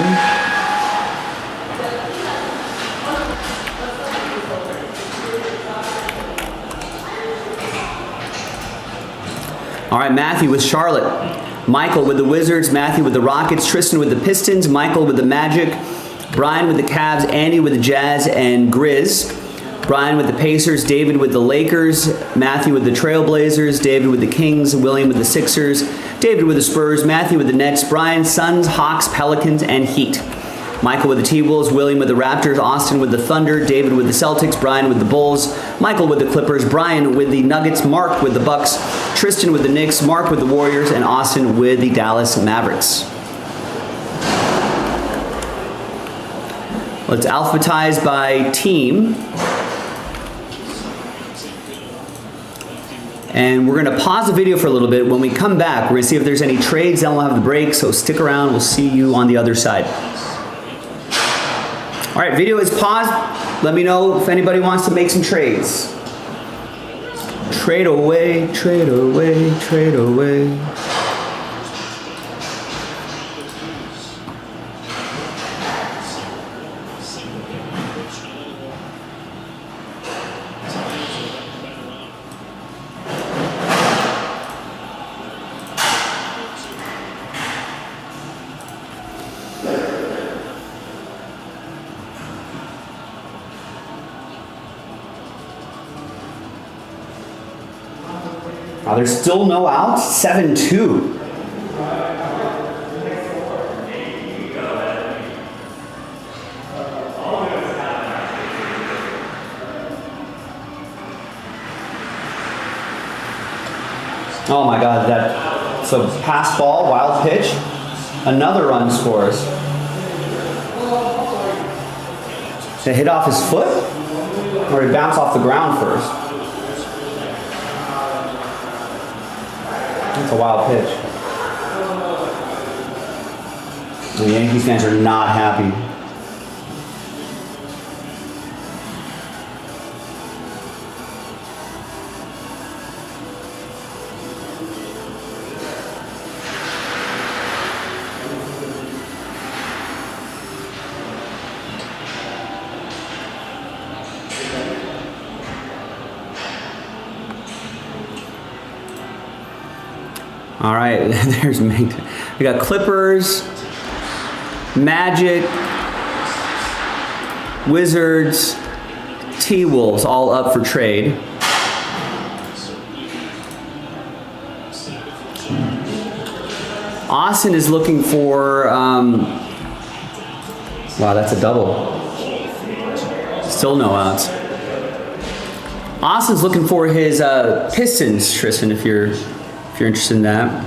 All right, Matthew with Charlotte. Michael with the Wizards, Matthew with the Rockets, Tristan with the Pistons, Michael with the Magic, Brian with the Cavs, Andy with the Jazz and Grizz, Brian with the Pacers, David with the Lakers, Matthew with the Trailblazers, David with the Kings, William with the Sixers, David with the Spurs, Matthew with the Nets, Brian, Suns, Hawks, Pelicans, and Heat. Michael with the T-Wolves, William with the Raptors, Austin with the Thunder, David with the Celtics, Brian with the Bulls, Michael with the Clippers, Brian with the Nuggets, Mark with the Bucks, Tristan with the Knicks, Mark with the Warriors, and Austin with the Dallas Mavericks. Let's alphabetize by team. And we're going to pause the video for a little bit. When we come back, we're going to see if there's any trades. Then we'll have the break, so stick around. We'll see you on the other side. All right, video is paused. Let me know if anybody wants to make some trades. Trade away, trade away, trade away. There's still no outs. 7-2. Oh my God, so pass ball, wild pitch. Another run scores. Did it hit off his foot? Or did it bounce off the ground first? That's a wild pitch. The Yankees fans are not happy. All right, there's we got Clippers, Magic, Wizards, T-Wolves all up for trade. Austin is looking for, wow, that's a double. Still no outs. Austin's looking for his Pistons, Tristan, if you're interested in that.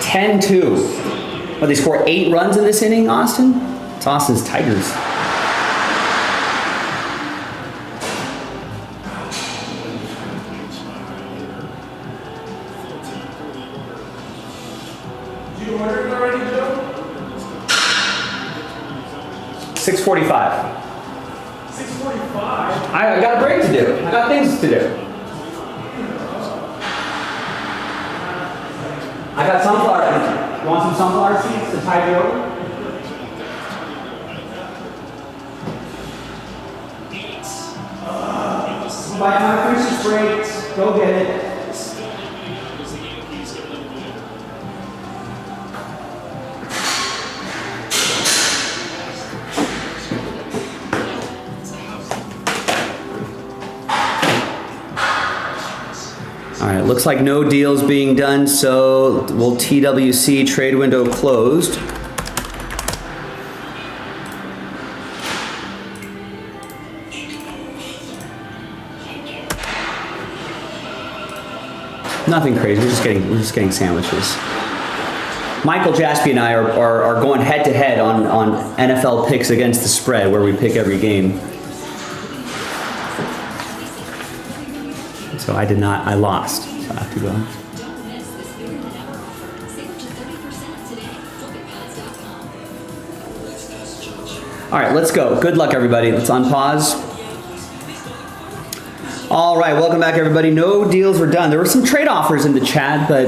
10-2. Well, they scored 8 runs in this inning, Austin? It's Austin's Tigers. Did you order it already, Joe? 6:45. 6:45. I got a break to do. I got things to do. I got sunflower. You want some sunflower seeds to tide you over? Buy my Christmas breaks. Go get it. All right, looks like no deals being done, so we'll TWC trade window closed. Nothing crazy. We're just getting sandwiches. Michael Jaspy and I are going head to head on NFL picks against the spread, where we pick every game. So I lost. So I have to go. All right, let's go. Good luck, everybody. Let's unpause. All right, welcome back, everybody. No deals were done. There were some trade offers in the chat, but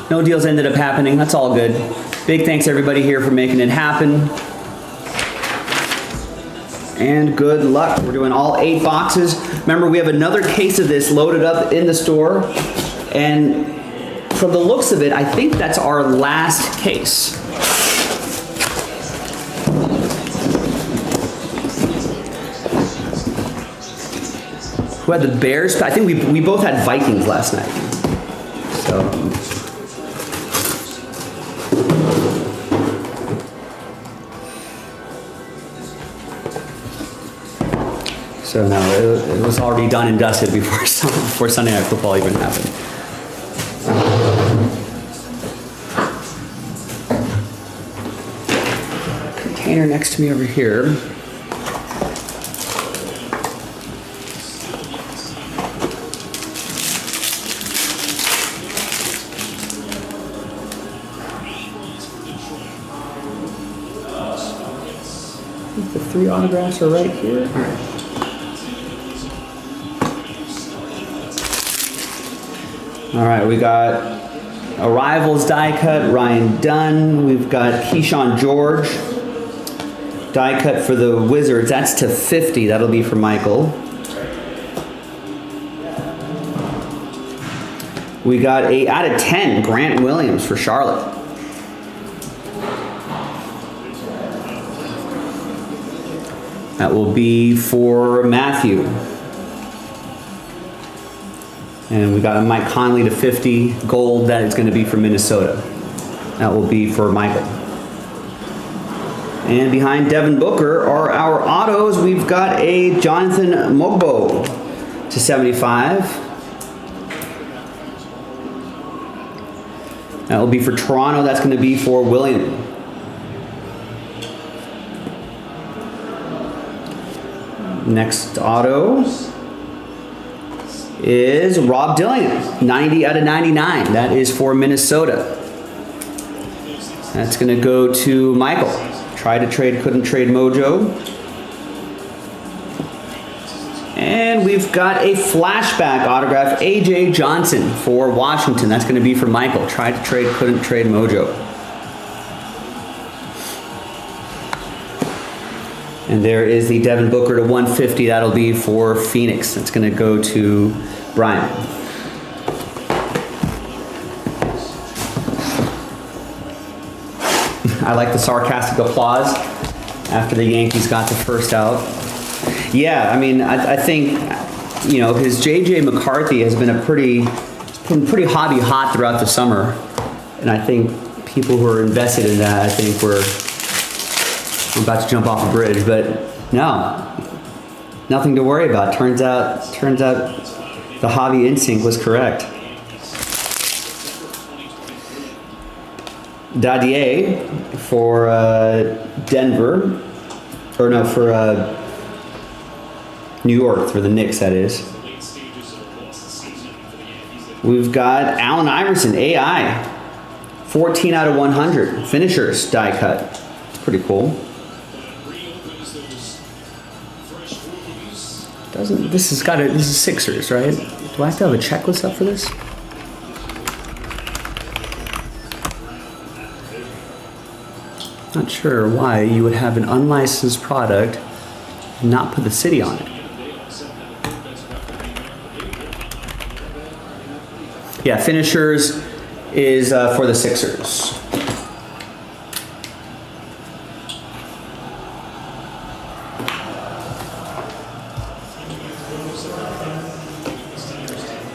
no deals ended up happening. That's all good. Big thanks everybody here for making it happen. And good luck. We're doing all 8 boxes. Remember, we have another case of this loaded up in the store. And from the looks of it, I think that's our last case. Who had the Bears? I think we both had Vikings last night. So no, it was already done and dusted before Sunday Night Football even happened. Container next to me over here. The 3 autographs are right here. All right. All right, we got Arrivals die cut, Ryan Dunn. We've got Keyshawn George. Die cut for the Wizards, that's to 50. That'll be for Michael. We got a out of 10, Grant Williams for Charlotte. That will be for Matthew. And we got a Mike Conley to 50 gold. That is going to be for Minnesota. That will be for Michael. And behind Devin Booker are our autos. We've got a Jonathan Mogbo to 75. That will be for Toronto. That's going to be for William. Next auto is Rob Dillingham, 90 out of 99. That is for Minnesota. That's going to go to Michael. Tried to trade, couldn't trade Mojo. And we've got a flashback autograph, AJ Johnson for Washington. That's going to be for Michael. Tried to trade, couldn't trade Mojo. And there is the Devin Booker to 150. That'll be for Phoenix. That's going to go to Brian. I like the sarcastic applause after the Yankees got the first out. Yeah, I mean, I think, you know, his J.J. McCarthy has been pretty hobby hot throughout the summer. And I think people who are invested in that, I think I'm about to jump off a bridge, but no, nothing to worry about. Turns out the hobby instinct was correct. Dadier for Denver, or no, for New York, for the Knicks, that is. We've got Allen Iverson, AI, 14 out of 100. Finishers die cut. Pretty cool. This is Sixers, right? Do I have to have a checklist up for this? Not sure why you would have an unlicensed product and not put the city on it. Yeah, Finishers is for the Sixers.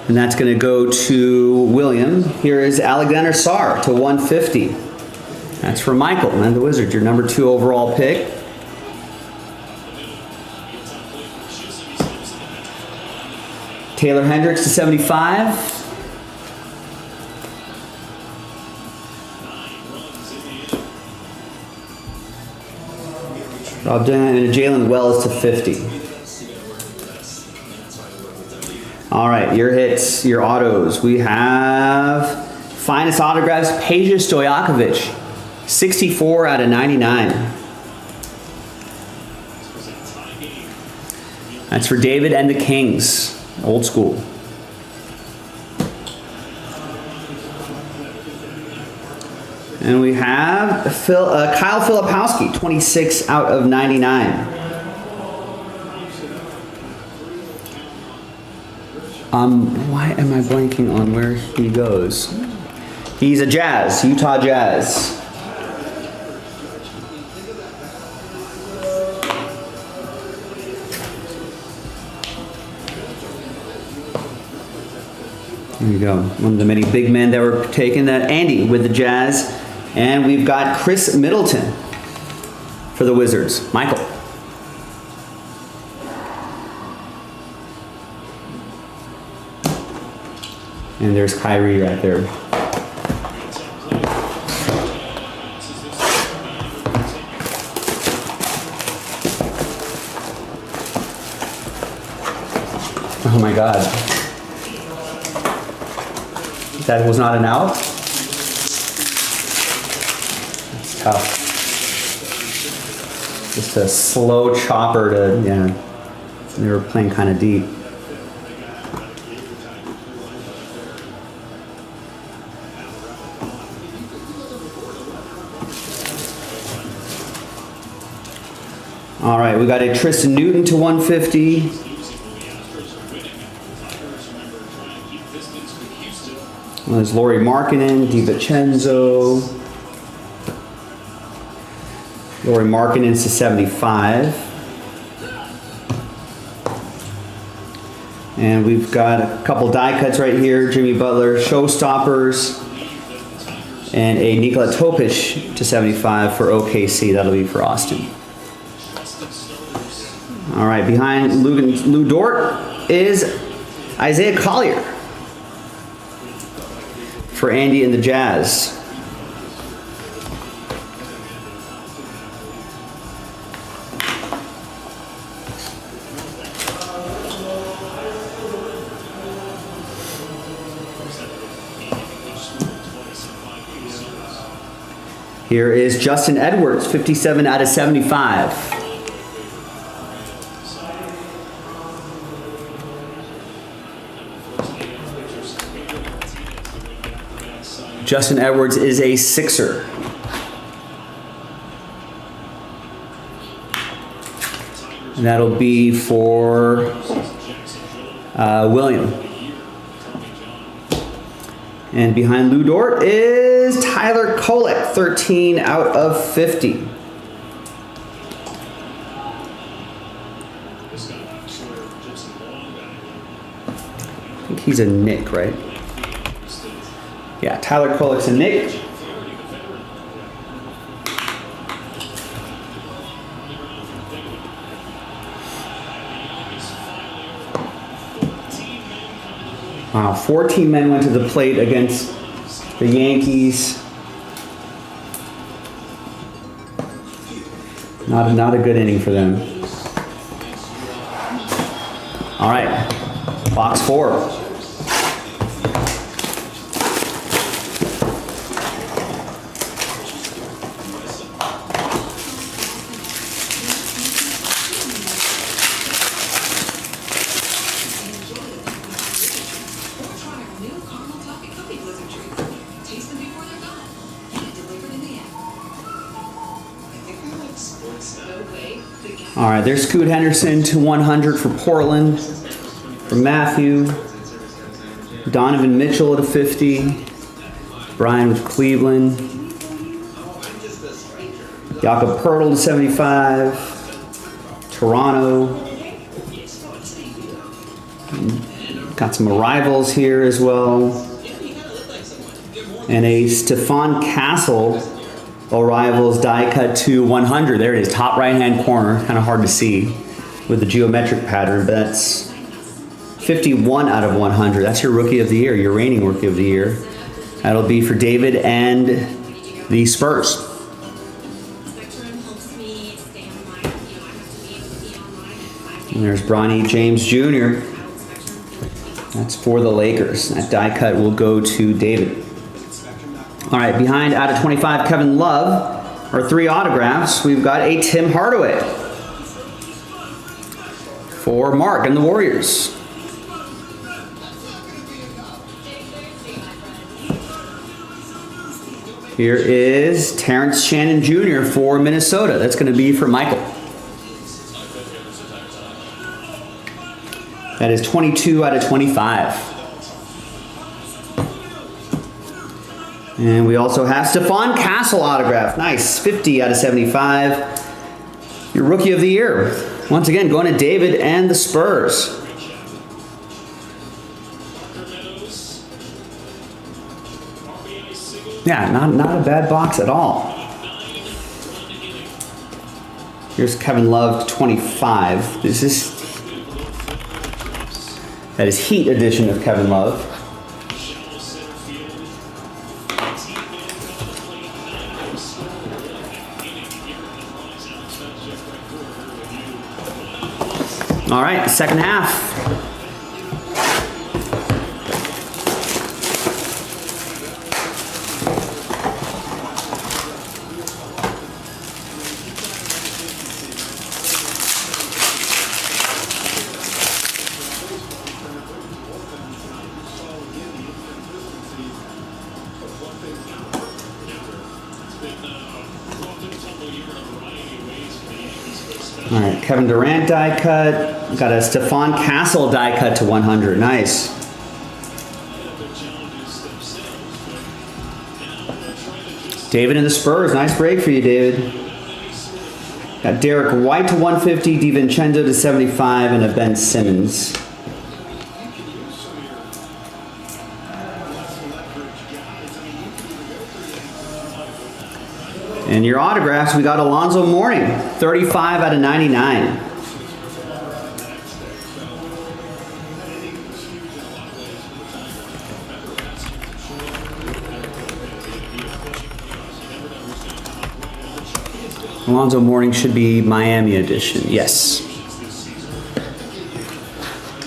And that's going to go to William. Here is Alexander Sarr to 150. That's for Michael and the Wizards, your number 2 overall pick. Taylor Hendricks to 75. Rob Dunn and Jalen Wells to 50. All right, your hits, your autos. We have finest autographs, Peja Stojakovic, 64 out of 99. That's for David and the Kings. Old school. And we have Kyle Filipowski, 26 out of 99. Why am I blanking on where he goes? He's a Jazz, Utah Jazz. There you go. One of the many big men that were taken. That Andy with the Jazz. And we've got Chris Middleton for the Wizards. Michael. And there's Kyrie right there. Oh my God. That was not an out? That's tough. Just a slow chopper to, yeah. They were playing kind of deep. All right, we got a Tristan Newton to 150. Well, there's Lauri Markkanen, DiVincenzo. Lauri Markkanen's to 75. And we've got a couple die cuts right here. Jimmy Butler, Showstoppers. And a Nikola Topic to 75 for OKC. That'll be for Austin. All right, behind Lou Dort is Isaiah Collier for Andy and the Jazz. Here is Justin Edwards, 57 out of 75. Justin Edwards is a Sixer. And that'll be for William. And behind Lou Dort is Tyler Kolek, 13 out of 50. I think he's a Knick, right? Yeah, Tyler Kolek's a Knick. Wow, 14 men went to the plate against the Yankees. Not a good inning for them. All right, box 4. All right, there's Scoot Henderson to 100 for Portland. For Matthew. Donovan Mitchell to 50. Brian with Cleveland. Jakob Poeltl to 75. Toronto. Got some arrivals here as well. And a Stephon Castle arrivals die cut to 100. There it is, top right hand corner. Kind of hard to see with the geometric pattern, but that's 51 out of 100. That's your rookie of the year, your reigning rookie of the year. That'll be for David and the Spurs. And there's Bronny James Jr. That's for the Lakers. That die cut will go to David. All right, behind out of 25, Kevin Love, our 3 autographs. We've got a Tim Hardaway for Mark and the Warriors. Here is Terrence Shannon Jr. for Minnesota. That's going to be for Michael. That is 22 out of 25. And we also have Stephon Castle autograph. Nice, 50 out of 75. Your Rookie of the Year. Once again, going to David and the Spurs. Yeah, not a bad box at all. Here's Kevin Love, 25. That is Heat edition of Kevin Love. All right, second half. All right, Kevin Durant die cut. Got a Stephon Castle die cut to 100. Nice. David and the Spurs. Nice break for you, David. Got Derek White to 150, DiVincenzo to 75, and a Ben Simmons. And your autographs, we got Alonzo Mourning, 35 out of 99. Alonzo Mourning should be Miami edition, yes.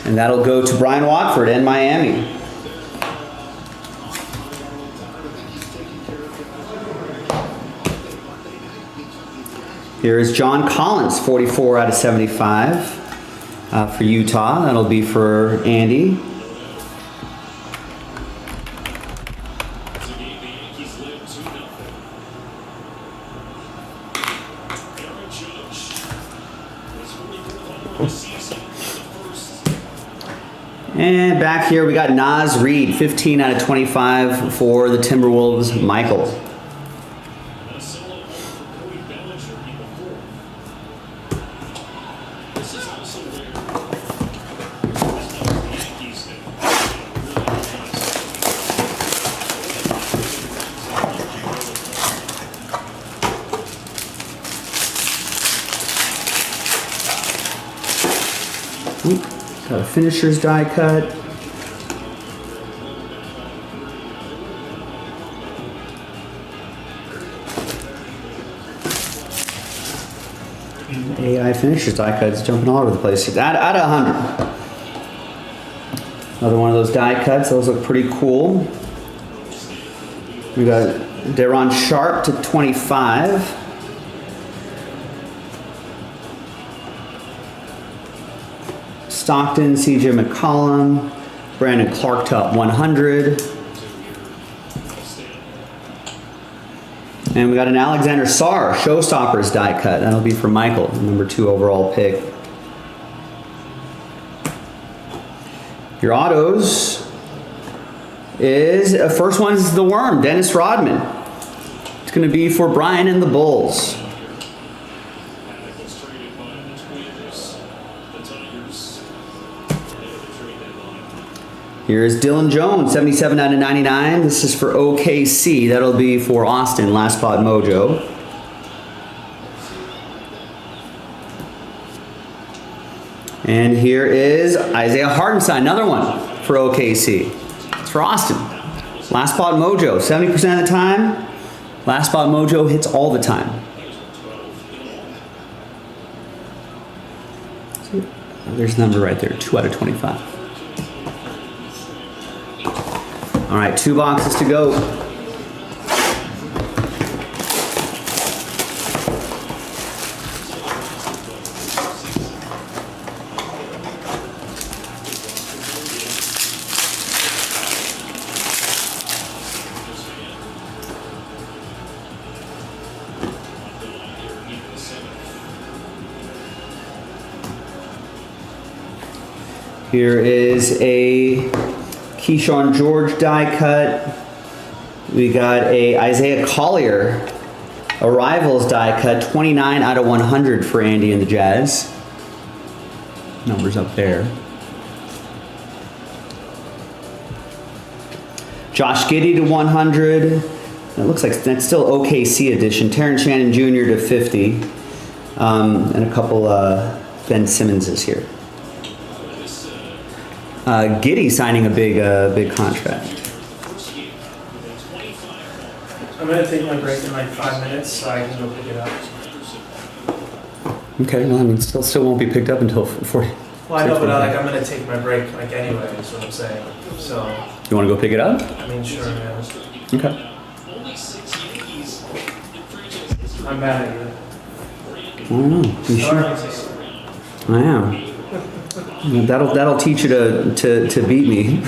And that'll go to Brian Watford and Miami. Here is John Collins, 44 out of 75 for Utah. That'll be for Andy. And back here we got Naz Reid, 15 out of 25 for the Timberwolves, Michael. Got a finisher's die cut. And AI finisher's die cut is jumping all over the place. Out of 100. Another one of those die cuts. Those look pretty cool. We got Deron Sharp to 25. Stockton, CJ McCollum, Brandon Clark top 100. And we got an Alexander Sarr, Showstoppers die cut. That'll be for Michael, number 2 overall pick. Your autos is, first one is the Worm, Dennis Rodman. It's going to be for Brian and the Bulls. Here's Dylan Jones, 77 out of 99. This is for OKC. That'll be for Austin, Last Spot Mojo. And here is Isaiah Hartenstein, another one for OKC. It's for Austin. Last Spot Mojo, 70% of the time. Last Spot Mojo hits all the time. There's a number right there, 2 out of 25. All right, 2 boxes to go. Here is a Keyshawn George die cut. We got a Isaiah Collier Arrivals die cut, 29 out of 100 for Andy and the Jazz. Numbers up there. Josh Giddey to 100. It looks like that's still OKC edition. Terrence Shannon Jr. to 50. And a couple Ben Simmonses here. Giddey signing a big contract. I'm gonna take my break in like 5 minutes so I can go pick it up. Okay, well, I mean, still won't be picked up until 40. Well, I know, but I'm gonna take my break like anyway. Is what I'm saying. So You want to go pick it up? I mean, sure, man. Okay. I'm mad at you. I don't know. You sure? I am. That'll teach you to beat me.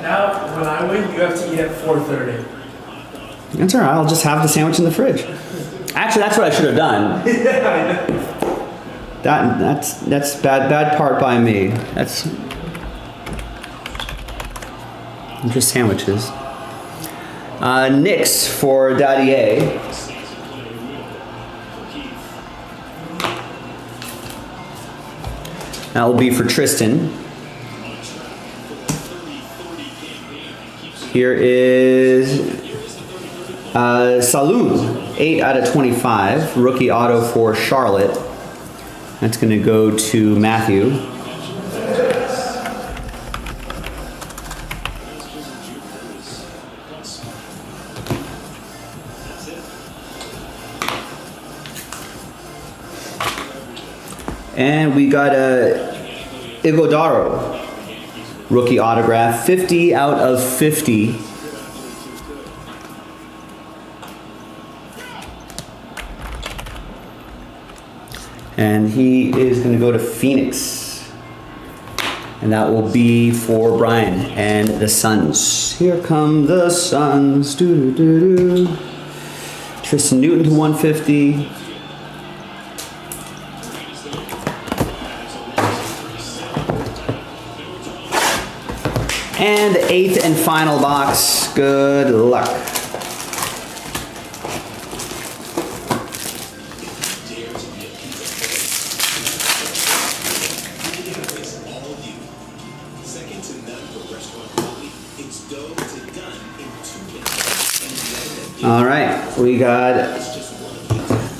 Now, when I win, you have to eat at 4:30. That's all right. I'll just have the sandwich in the fridge. Actually, that's what I should have done. That's bad part by me. That's just sandwiches. Knicks for Daddy A. That will be for Tristan. Here is Saloon, 8 out of 25. Rookie auto for Charlotte. That's going to go to Matthew. And we got a Iguodaro rookie autograph, 50 out of 50. And he is going to go to Phoenix. And that will be for Brian and the Suns. Here come the Suns. Doo-doo-doo-doo. Tristan Newton to 150. And the 8th and final box. Good luck. All right, we got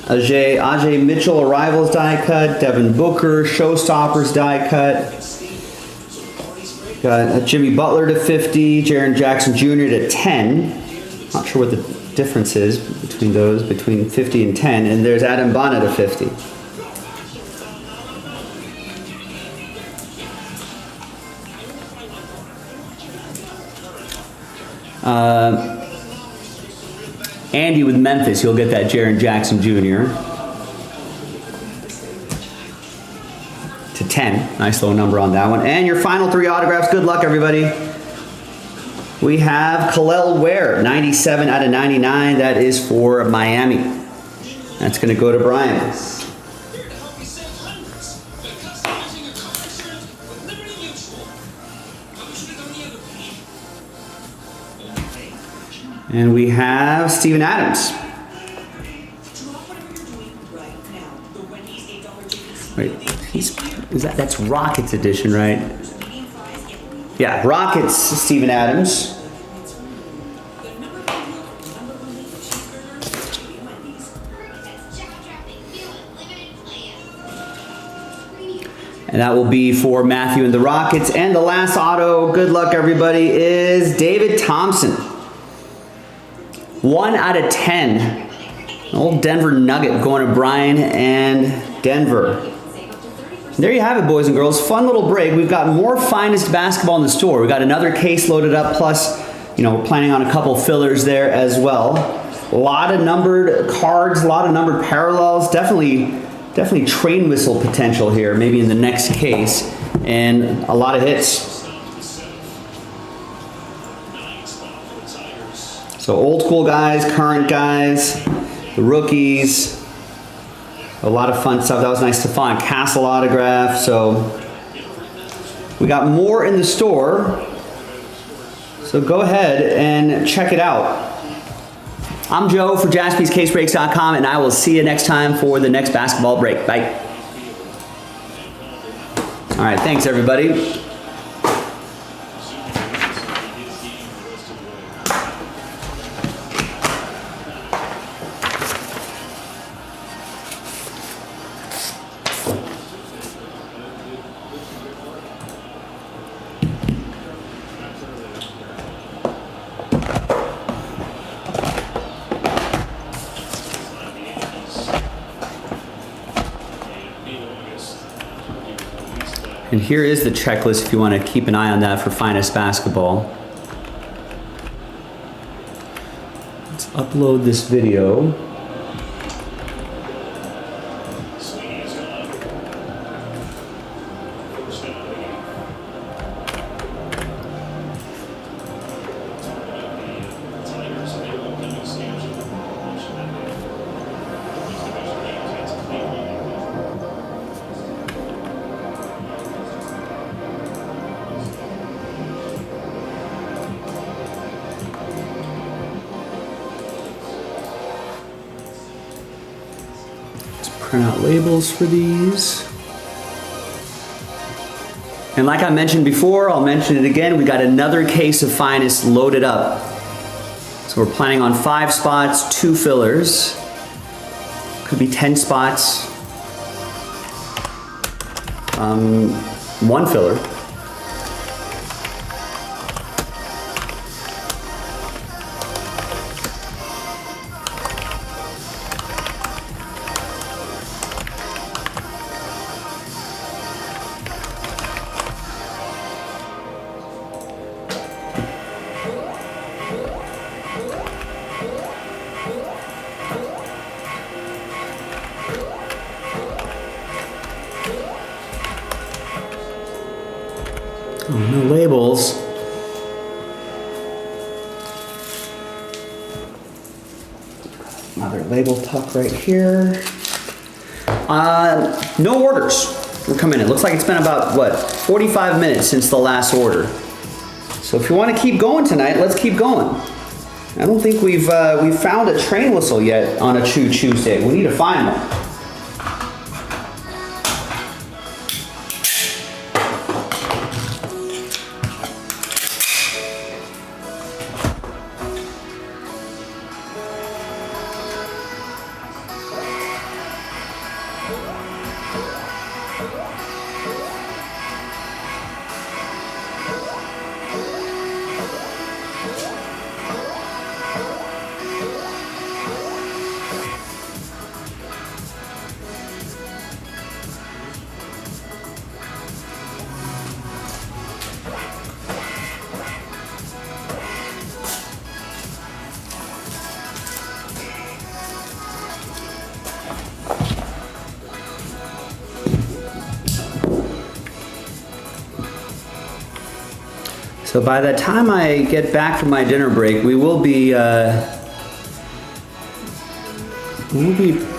Ajay Mitchell Arrivals die cut, Devin Booker Showstoppers die cut. Got Jimmy Butler to 50, Jaren Jackson Jr. to 10. Not sure what the difference is between those, between 50 and 10. And there's Adam Bonner to 50. Andy with Memphis, you'll get that Jaren Jackson Jr. to 10. Nice low number on that one. And your final 3 autographs. Good luck, everybody. We have Khalil Ware, 97 out of 99. That is for Miami. That's going to go to Brian. And we have Steven Adams. Wait, that's Rockets edition, right? Yeah, Rockets, Steven Adams. And that will be for Matthew and the Rockets. And the last auto, good luck everybody, is David Thompson. 1 out of 10. Old Denver Nugget going to Brian and Denver. There you have it, boys and girls. Fun little break. We've got more Finest basketball in the store. We've got another case loaded up, plus, we're planning on a couple fillers there as well. A lot of numbered cards, a lot of numbered parallels. Definitely train whistle potential here, maybe in the next case. And a lot of hits. So old school guys, current guys, the rookies. A lot of fun stuff. That was nice to find. Castle autograph. So we got more in the store. So go ahead and check it out. I'm Joe for JaspysCaseBreaks.com, and I will see you next time for the next basketball break. Bye. All right, thanks everybody. And here is the checklist if you want to keep an eye on that for Finest Basketball. Let's upload this video. Print out labels for these. And like I mentioned before, I'll mention it again, we got another case of Finest loaded up. So we're planning on 5 spots, 2 fillers. Could be 10 spots. 1 filler. Oh, no labels. Another label tuck right here. No orders are coming in. It looks like it's been about, what, 45 minutes since the last order. So if you want to keep going tonight, let's keep going. I don't think we've found a train whistle yet on a Choo-Chooosday. We need to find one. So by the time I get back from my dinner break, we will be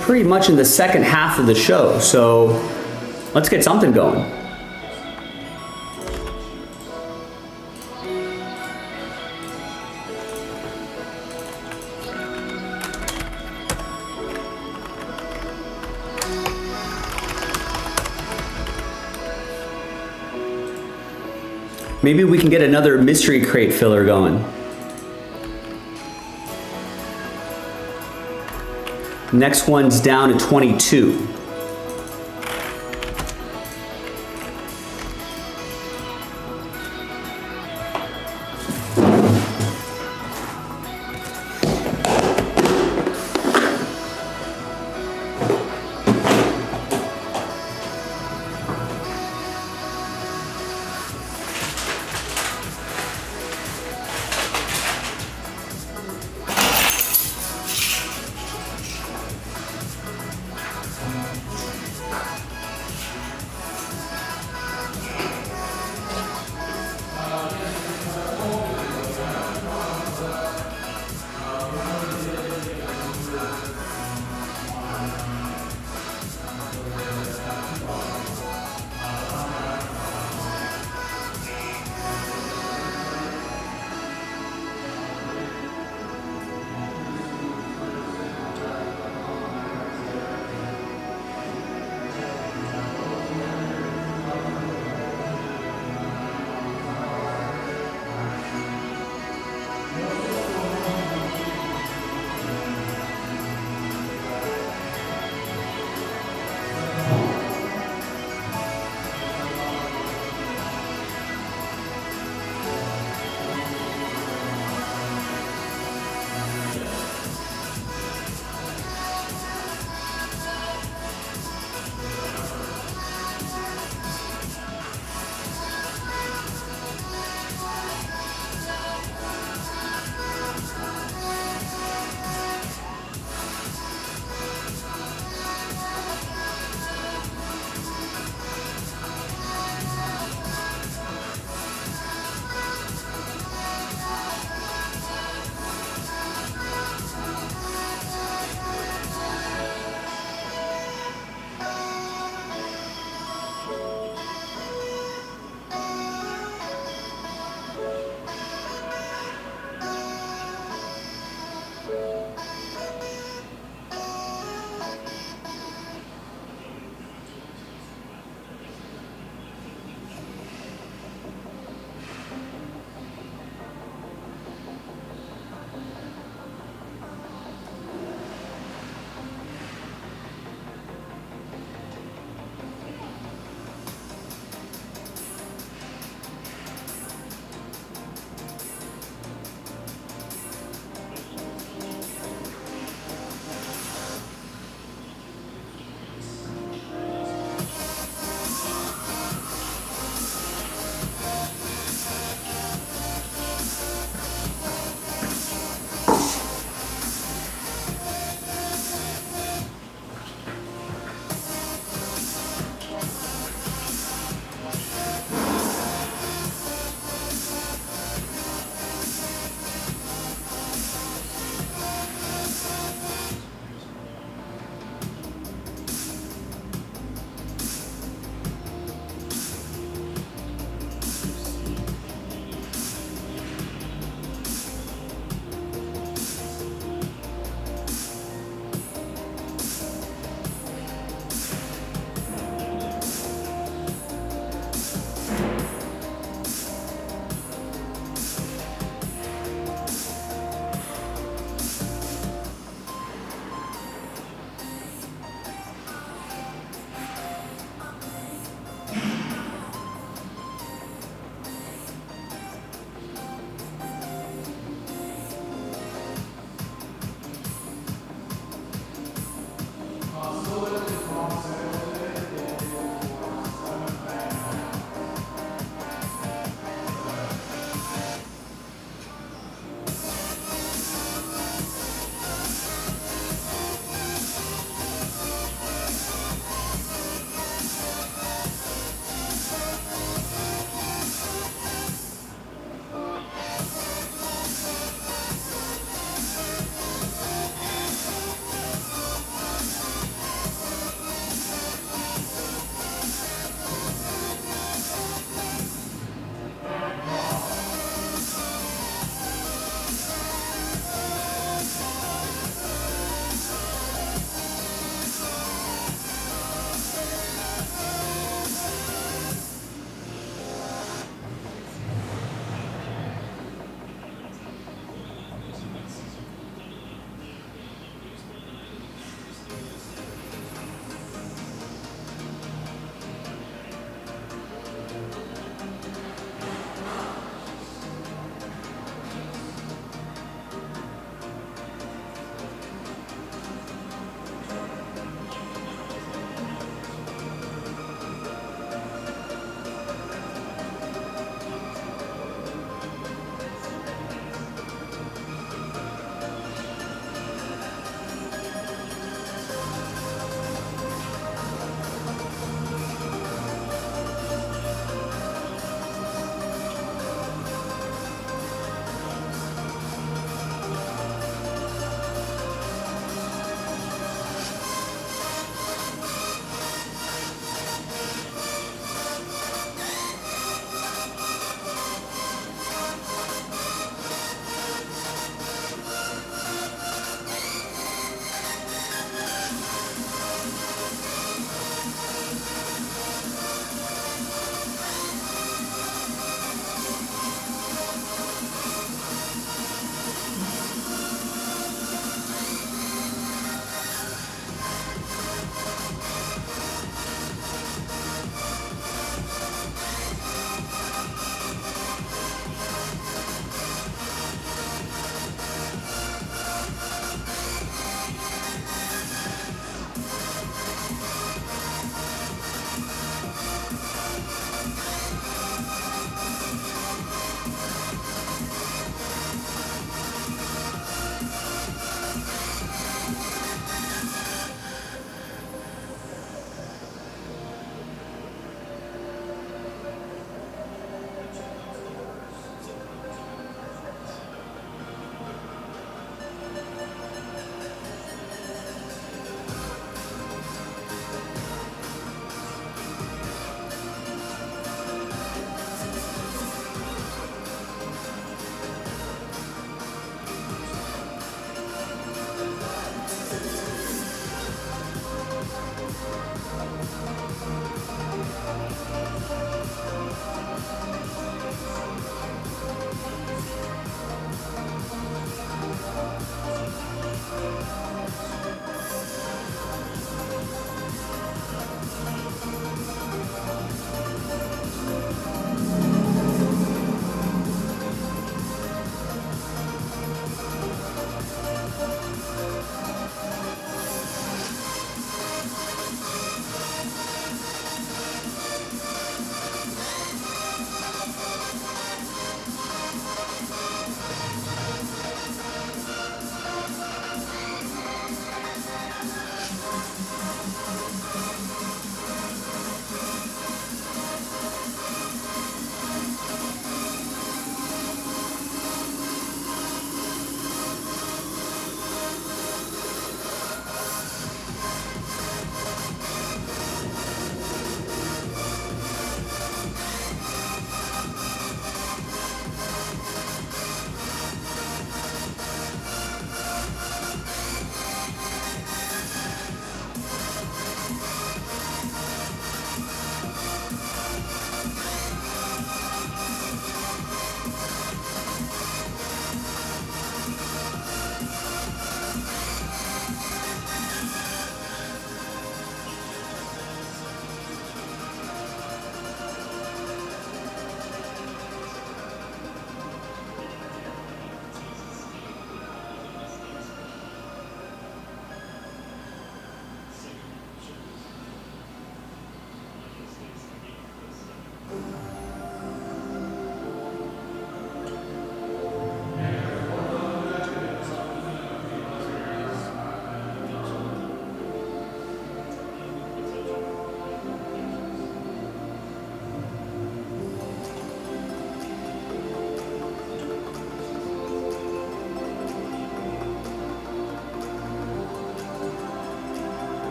pretty much in the second half of the show. So let's get something going. Maybe we can get another mystery crate filler going. Next one's down to 22.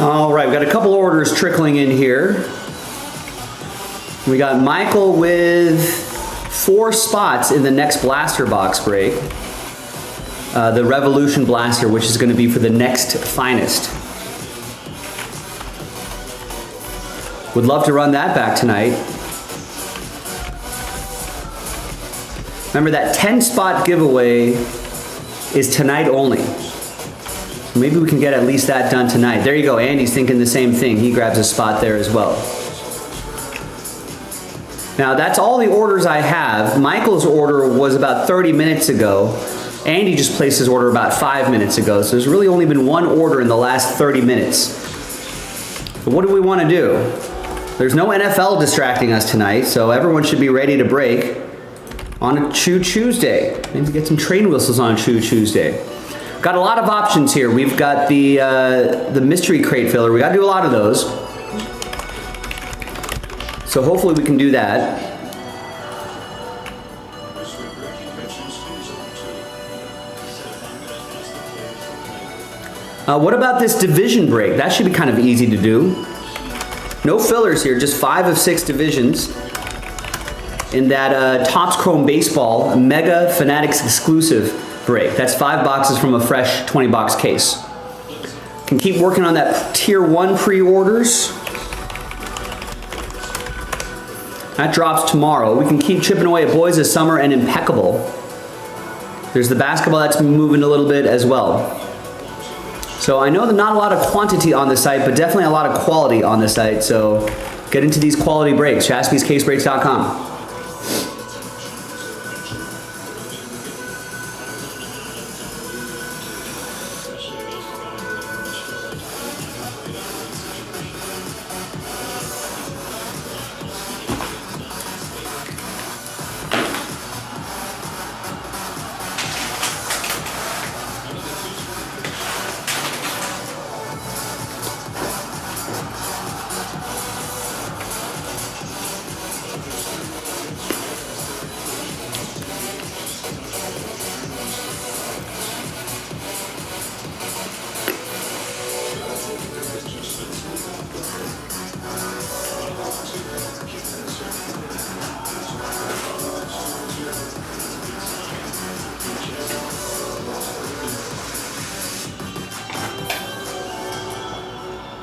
All right, we got a couple orders trickling in here. We got Michael with 4 spots in the next blaster box break. The Revolution Blaster, which is going to be for the next finest. Would love to run that back tonight. Remember that 10 spot giveaway is tonight only. Maybe we can get at least that done tonight. There you go, Andy's thinking the same thing. He grabs a spot there as well. Now that's all the orders I have. Michael's order was about 30 minutes ago. Andy just placed his order about 5 minutes ago. So there's really only been one order in the last 30 minutes. But what do we want to do? There's no NFL distracting us tonight, so everyone should be ready to break on a Choo-Chooosday. Maybe get some train whistles on Choo-Chooosday. Got a lot of options here. We've got the mystery crate filler. We got to do a lot of those. So hopefully we can do that. What about this division break? That should be kind of easy to do. No fillers here, just 5 of 6 divisions. In that Topps Chrome Baseball Mega Fanatics exclusive break. That's 5 boxes from a fresh 20 box case. Can keep working on that tier 1 pre-orders. That drops tomorrow. We can keep chipping away at Boys of Summer and Impeccable. There's the basketball that's been moving a little bit as well. So I know that not a lot of quantity on the site, but definitely a lot of quality on the site. So get into these quality breaks. JaspysCaseBreaks.com.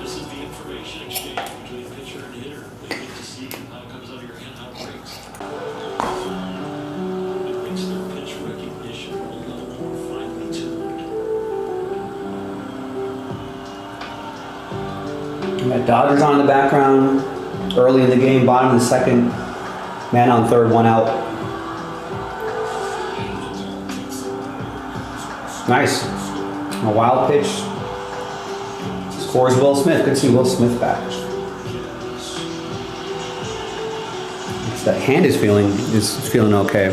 This is the information exchange between pitcher and hitter. They get to see how it comes out of your hand, how it breaks. It makes their pitch recognition a little more finely tuned. We got Dodgers on in the background. Early in the game, bottom of the second. Man on third, 1 out. Nice. A wild pitch. Scores Will Smith. Good to see Will Smith back. That hand is feeling okay.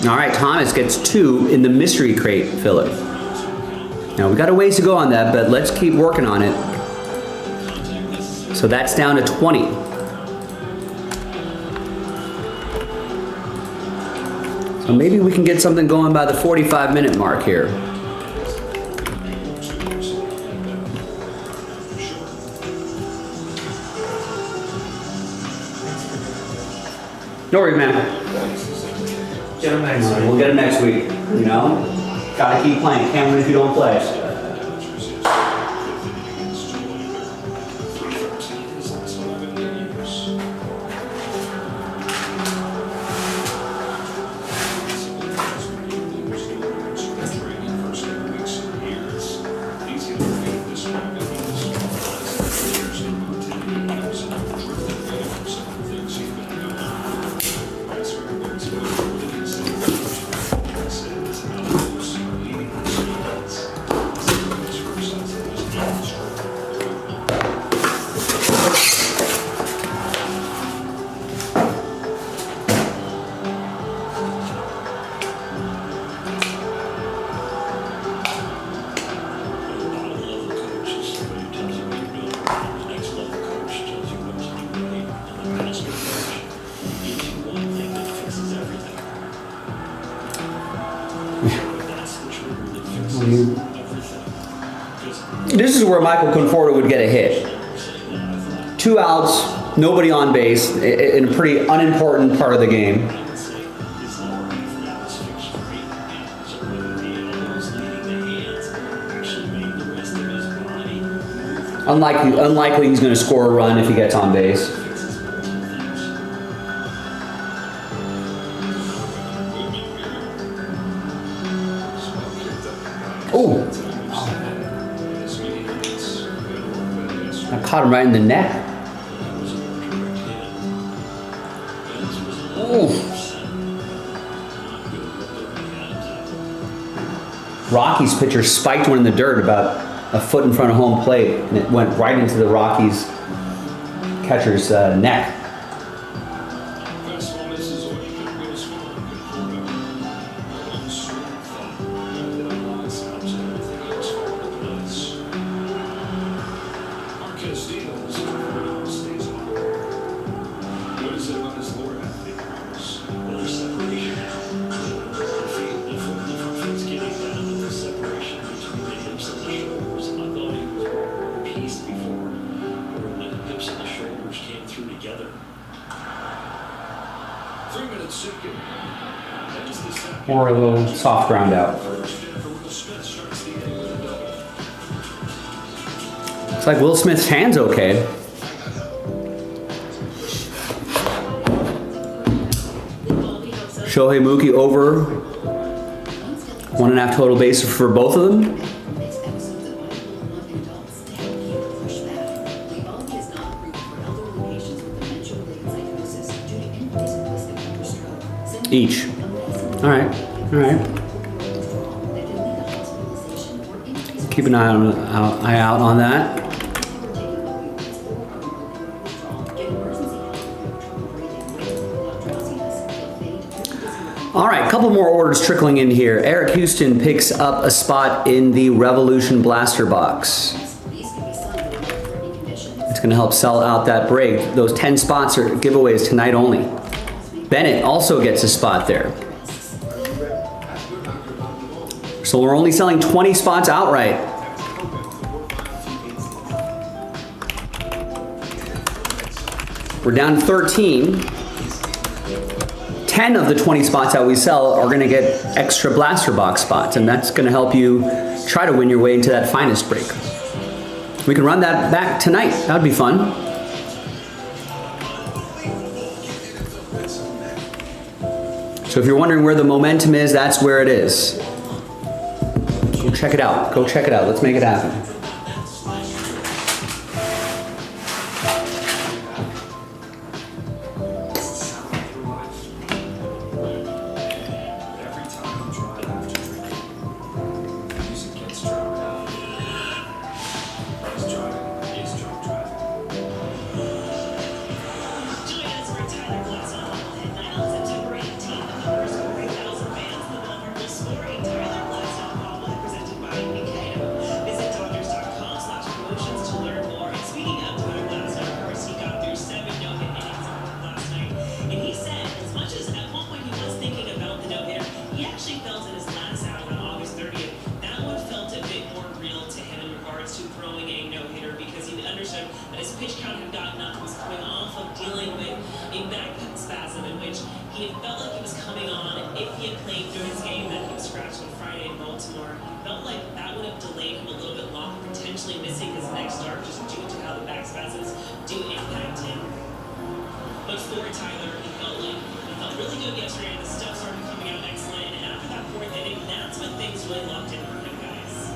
All right, Thomas gets 2 in the mystery crate filler. Now we got a ways to go on that, but let's keep working on it. So that's down to 20. So maybe we can get something going by the 45-minute mark here. No worries, man. Get them next week. We'll get him next week, you know? Gotta keep playing. Can't win if you don't play. is where Michael Conforto would get a hit. 2 outs, nobody on base in a pretty unimportant part of the game. Unlikely he's going to score a run if he gets on base. Oh, I caught him right in the neck. Ooh. Rockies pitcher spiked one in the dirt about a foot in front of home plate, and it went right into the Rockies catcher's neck. Fastball misses or you could go score. One straight thought. That line stops and everything else falling into place. Marquez Diaz stays on. What is it about his lower half that grows? Well, there's separation now. The foot's getting down to the separation between the hips and the shoulders. I thought he was more pieced before, where the hips and the shoulders came through together. 3 minutes second. That's the second. Or a little soft ground out. First, Jennifer Will Smith starts the inning with a double. It's like Will Smith's hand's okay. Shohei Mookie over 1.5 total bases for both of them. Next episodes of Bible and Loving Adults, Dad can't push back. Levolve is not approved for elderly patients with dementia-related psychosis due to increased risk of upper stroke. Each. All right. Keep an eye out on that. All right, a couple more orders trickling in here. Eric Houston picks up a spot in the Revolution Blaster Box. It's going to help sell out that break. Those 10 spots are giveaways tonight only. Bennett also gets a spot there. So we're only selling 20 spots outright. We're down to 13. 10 of the 20 spots that we sell are going to get extra blaster box spots, and that's going to help you try to win your way into that finest break. We can run that back tonight. That would be fun. So if you're wondering where the momentum is, that's where it is. Go check it out. Go check it out. Let's make it happen. Every time you drive after drinking, music gets drowned out. Is driving is drunk driving. Join us for Tyler Glass on Night on September 18th. The first 40,000 fans, the Ballpark will score a Tyler Glass bobblehead presented by Mikado. Visit doctors.com/promotions to learn more. And speaking of Tyler Glass, of course, he got through 7 no-hit innings last night. And he said, as much as at one point he was thinking about the no-hitter, he actually felt in his last out on August 30th, that one felt a bit more real to him in regards to throwing a no-hitter because he understood that his pitch count had gotten up. He was coming off of dealing with a back spasm in which he had felt like he was coming on. If he had played through his game that he was scratched on Friday in Baltimore, he felt like that would have delayed him a little bit longer, potentially missing his next start just due to how the back spasms do impact him. But for Tyler, he felt really good yesterday. The stuff started coming out excellent, and after that 4th inning, that's when things really locked in for him, guys.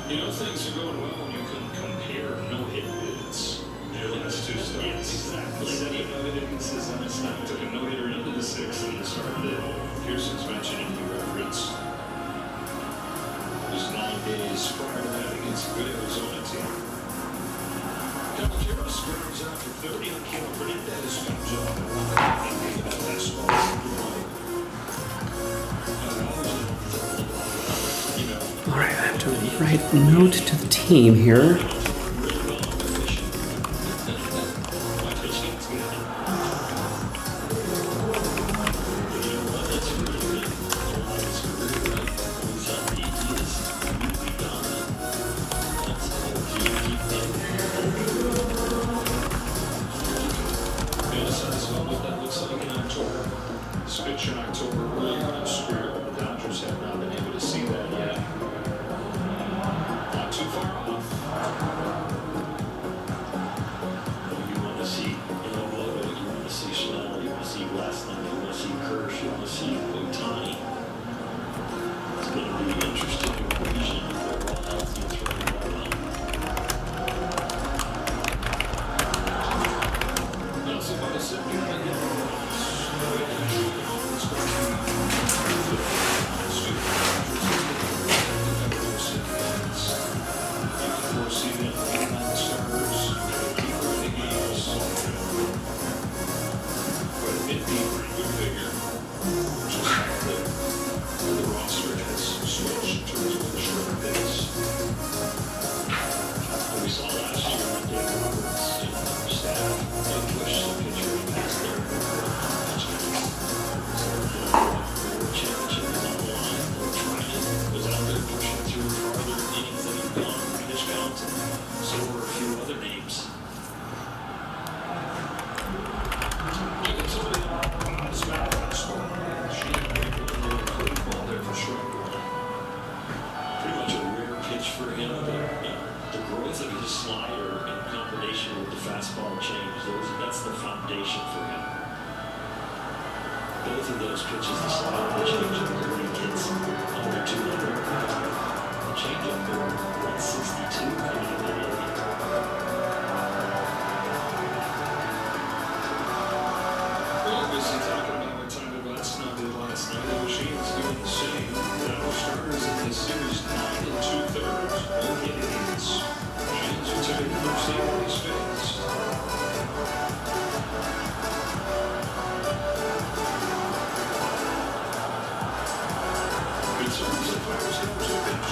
You know things are going well when you can compare no-hit bids. Your last 2 starts. Yes, exactly. That you know that inconsistent. It's not took a no-hitter into the 6th and started it. Pearson's mentioning the reference. Just 9 days prior to that against a good Arizona team. Caballero squares out for 30 on Kilo Hernandez comes on. That small All right, I have to write a note to the team here. pitch in October early on in Spirit. The Dodgers have not been able to see that yet. Not too far off. You want to see, Loto, you want to see Snell, you want to see Glasnow, you want to see Kirsch, you want to see Ohtani. It's going to be an interesting equation if they're all healthy and throwing the ball well. Now, so about a 70-minute We saw last year when Dave Roberts and our staff, they pushed the pitcher past their championship was on the line. Trinan was out there pushing through farther innings than he'd gone pitch count. So were a few other names. Even somebody on his back fastball. She had a little curveball there for sure. Pretty much a rare pitch for him, but the growth of his slider in combination with the fastball change, that's the foundation for him. Both of those pitches, the slider and the changeup, when he gets under 200, the changeup there, 162 coming in that area. Well, obviously talking about what Tyler Glasnow did last night, the machine's doing the same. Now starters in this series 9 2/3. No hit innings. Machines are taking the first inning these days. Good service at Pirates comes to pitch.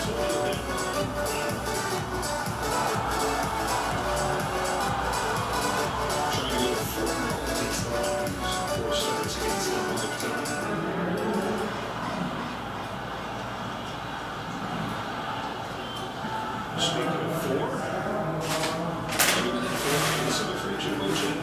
So other than trying to go 4-0 against the Lions. 4 starts against them all the time. Speaking of 4, maybe that 4 is some for Choo-Chooosday.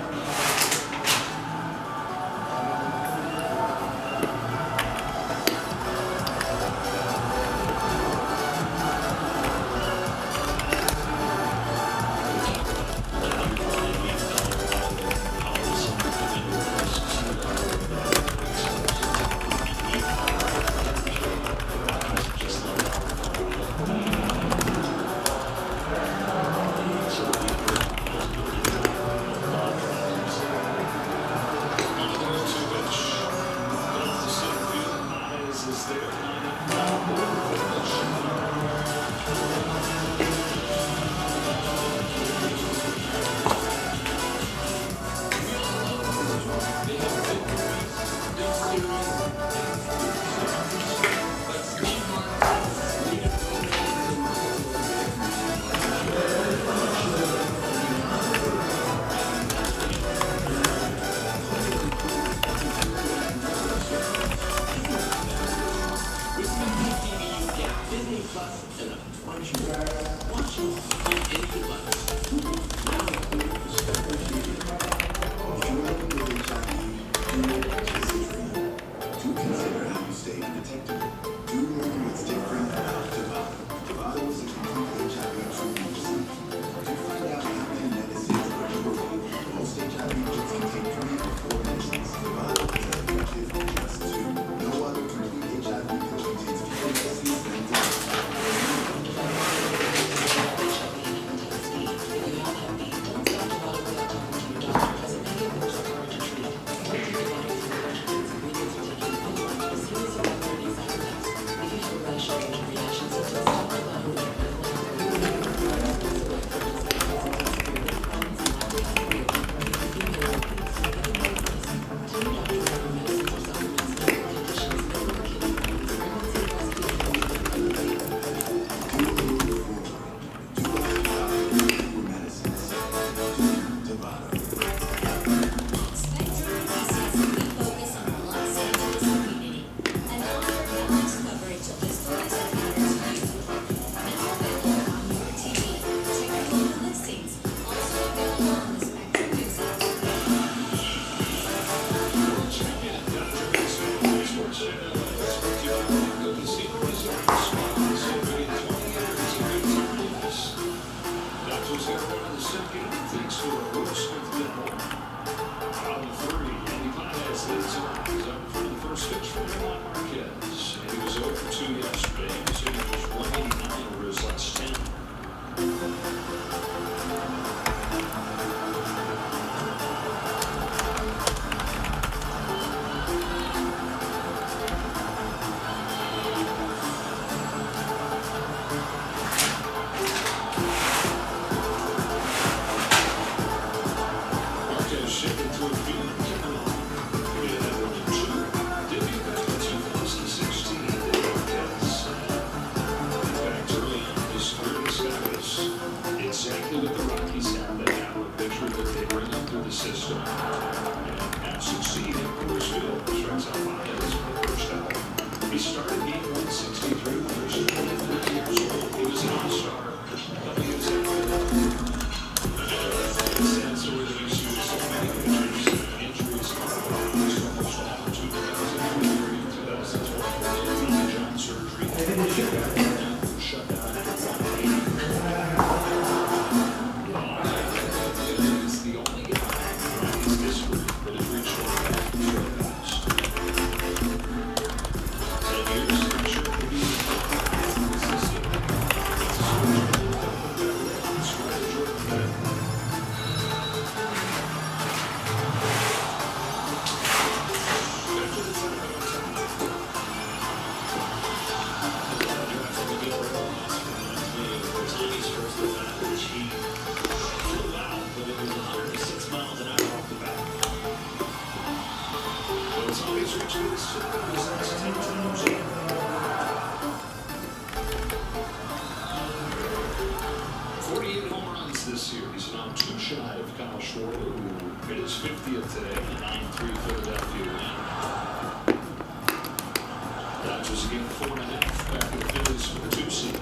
leads off. He's up for the first pitch from Juan Marquez. And he was 0 for 2 yesterday. He's hitting just 189 over his last 10. Marquez shifted to a field. He had 1 and 2. Debuted back in 2016. Marquez backed early on in his career. This guy is exactly what the Rockies have. They have a pitcher that they bring up through the system and have succeeded. Coors Field strikes out Baez for the first out. He started game 163 when he was 23 years old. He was an all-star. But he was a sad story that he's used so many pitchers and injuries. He's almost off in 2003, 2012. John surgery. Shut down at 180. Is the only guy in his history that has reached short pass. 10 years, I'm sure it could be consistent. This year, he's now 2 shy of Kyle Schwarber, who hit his 50th today in a 9-3 Philadelphia win. Dodgers again 4.5 back to the Phillies for the 2 seed.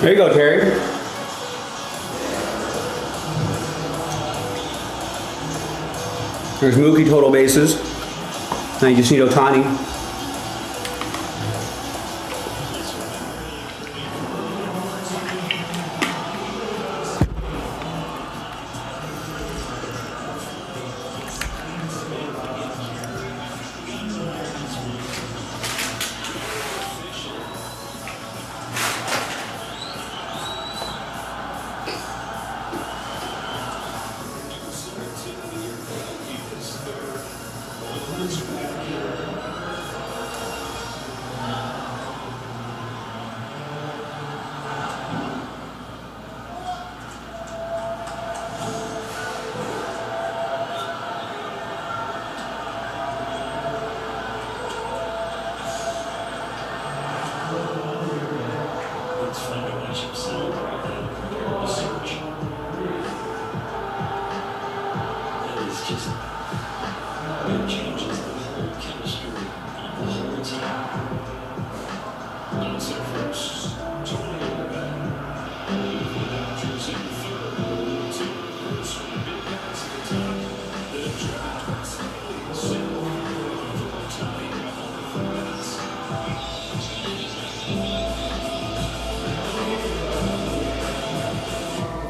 There you go, Terry. There's Mookie total bases. Now you just need Otani. It's fun to watch him celebrate that compared to Search. That is just, it changes the whole chemistry of the whole team. That's their first tornado back. The Dodgers in third. 2 hits from the big guys at the top. The draft was slightly single. Otani got all the formats.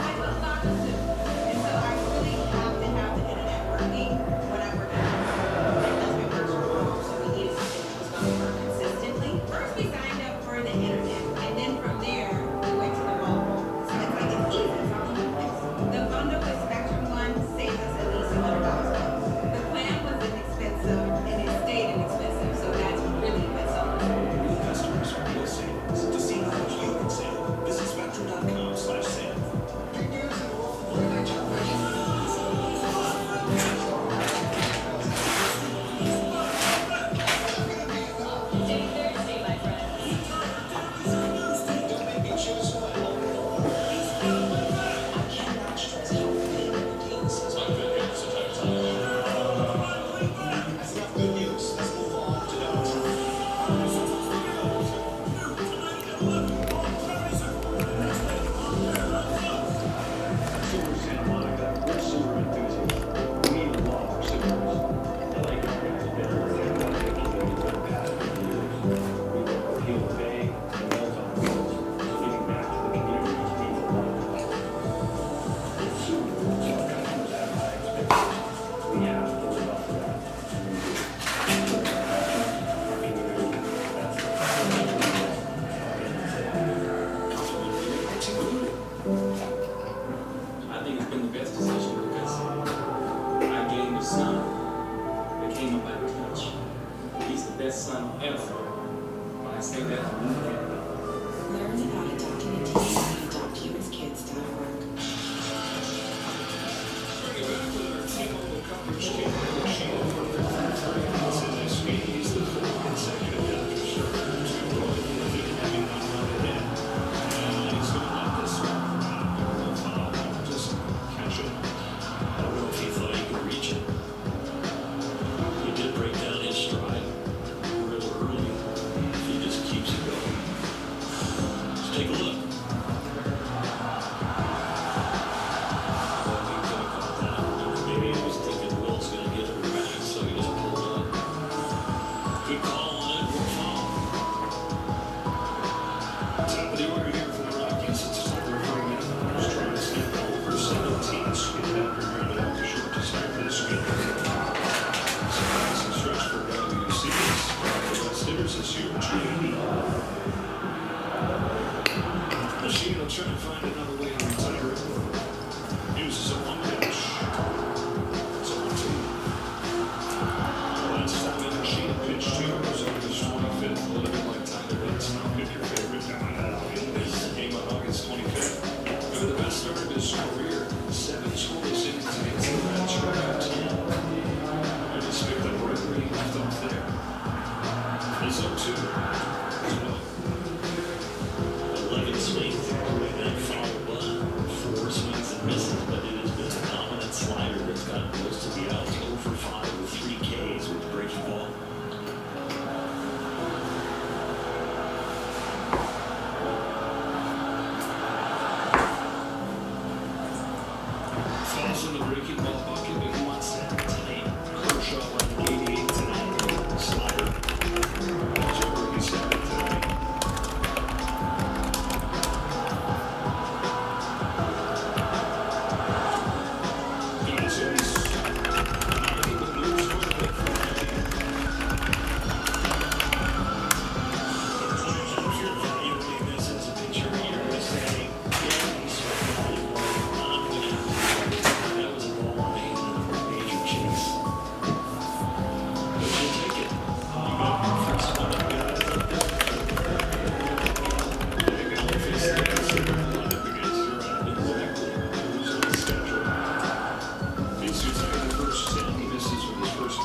I love soccer too, and so I really have to have the internet working when I work at home. My husband works from home, so we needed something that was going to work consistently. First, we signed up for the internet, and then from there, we went to the mobile. So it's like it's easy. It's all over the place. The bundle with Spectrum One saved us at least $100 a month. The plan was inexpensive, and it stayed inexpensive, so that's really what sold us. New customers are real savings. To see how much you can save, visit spectrum.com/save. Thursday, my friends. I cannot stress how big routines is. I've been here this entire time. That's enough good news. Let's move on to the Super Santa Monica, we're super enthusiasts. We need a lot more supers. I like our guys better than I think we've done past few years. We work our heel bang and Meals on Wheels. So giving back to the community means a lot to us. It's super cool. So our customers have high expectations. We have to live up to that. Our customers, our community, that's the I think it's been the best decision because I gained a son that came up out of touch. He's the best son ever. When I say that, I mean that. Learn about adopting a teen at adopthumanskids.org. Bring it back with our T-Mobile coverage team. Shield for their fans in this week. He's the 4th consecutive Dodger starter to go to the league, having one run ahead. And he's going to let this one just catch it. I don't know if he thought he could reach it. He did break down his stride real early. If he just keeps it going. Let's take a look. Well, he could have caught that. Maybe he was thinking Will's going to get him back, so he just pulled it up. Good call on it. We're foul. Top of the order here for the Rockies. It's a over 3 minute runners trying to snap over 17. Skid after grounded out to short to start this game. Some stretch for WC. The best hitters this year, G80. Machine will try to find another way to retire it. Uses a one pitch. It's a 1-2. Last time in Machine pitched 2 was on his 25th. A little bit like Tyler Hicks. Now pick your favorite down in this game on August 25th. Maybe the best start of his career. 7 scoreless innings against the Reds. Struck out 10. And he's picked up right where he left off there. It's 0-2. 11 swings, including that foul bunt. 4 swings and misses, but it has been a dominant slider that's gotten most of the outs. 0 for 5 with 3 Ks with the breaking ball. Falls in the breaking ball bucket, but he wants that tonight.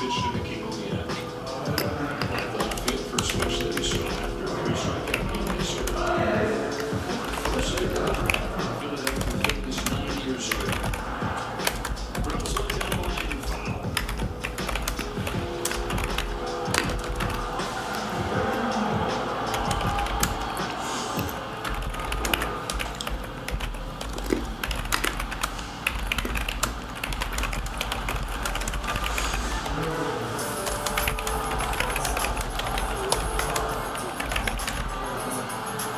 pitch to Mickey Moniak. Left field first switch that he saw after a three-strikeout game this year. First hitter, Philadelphia Phillies 9 years ago. Rose on down the line and foul.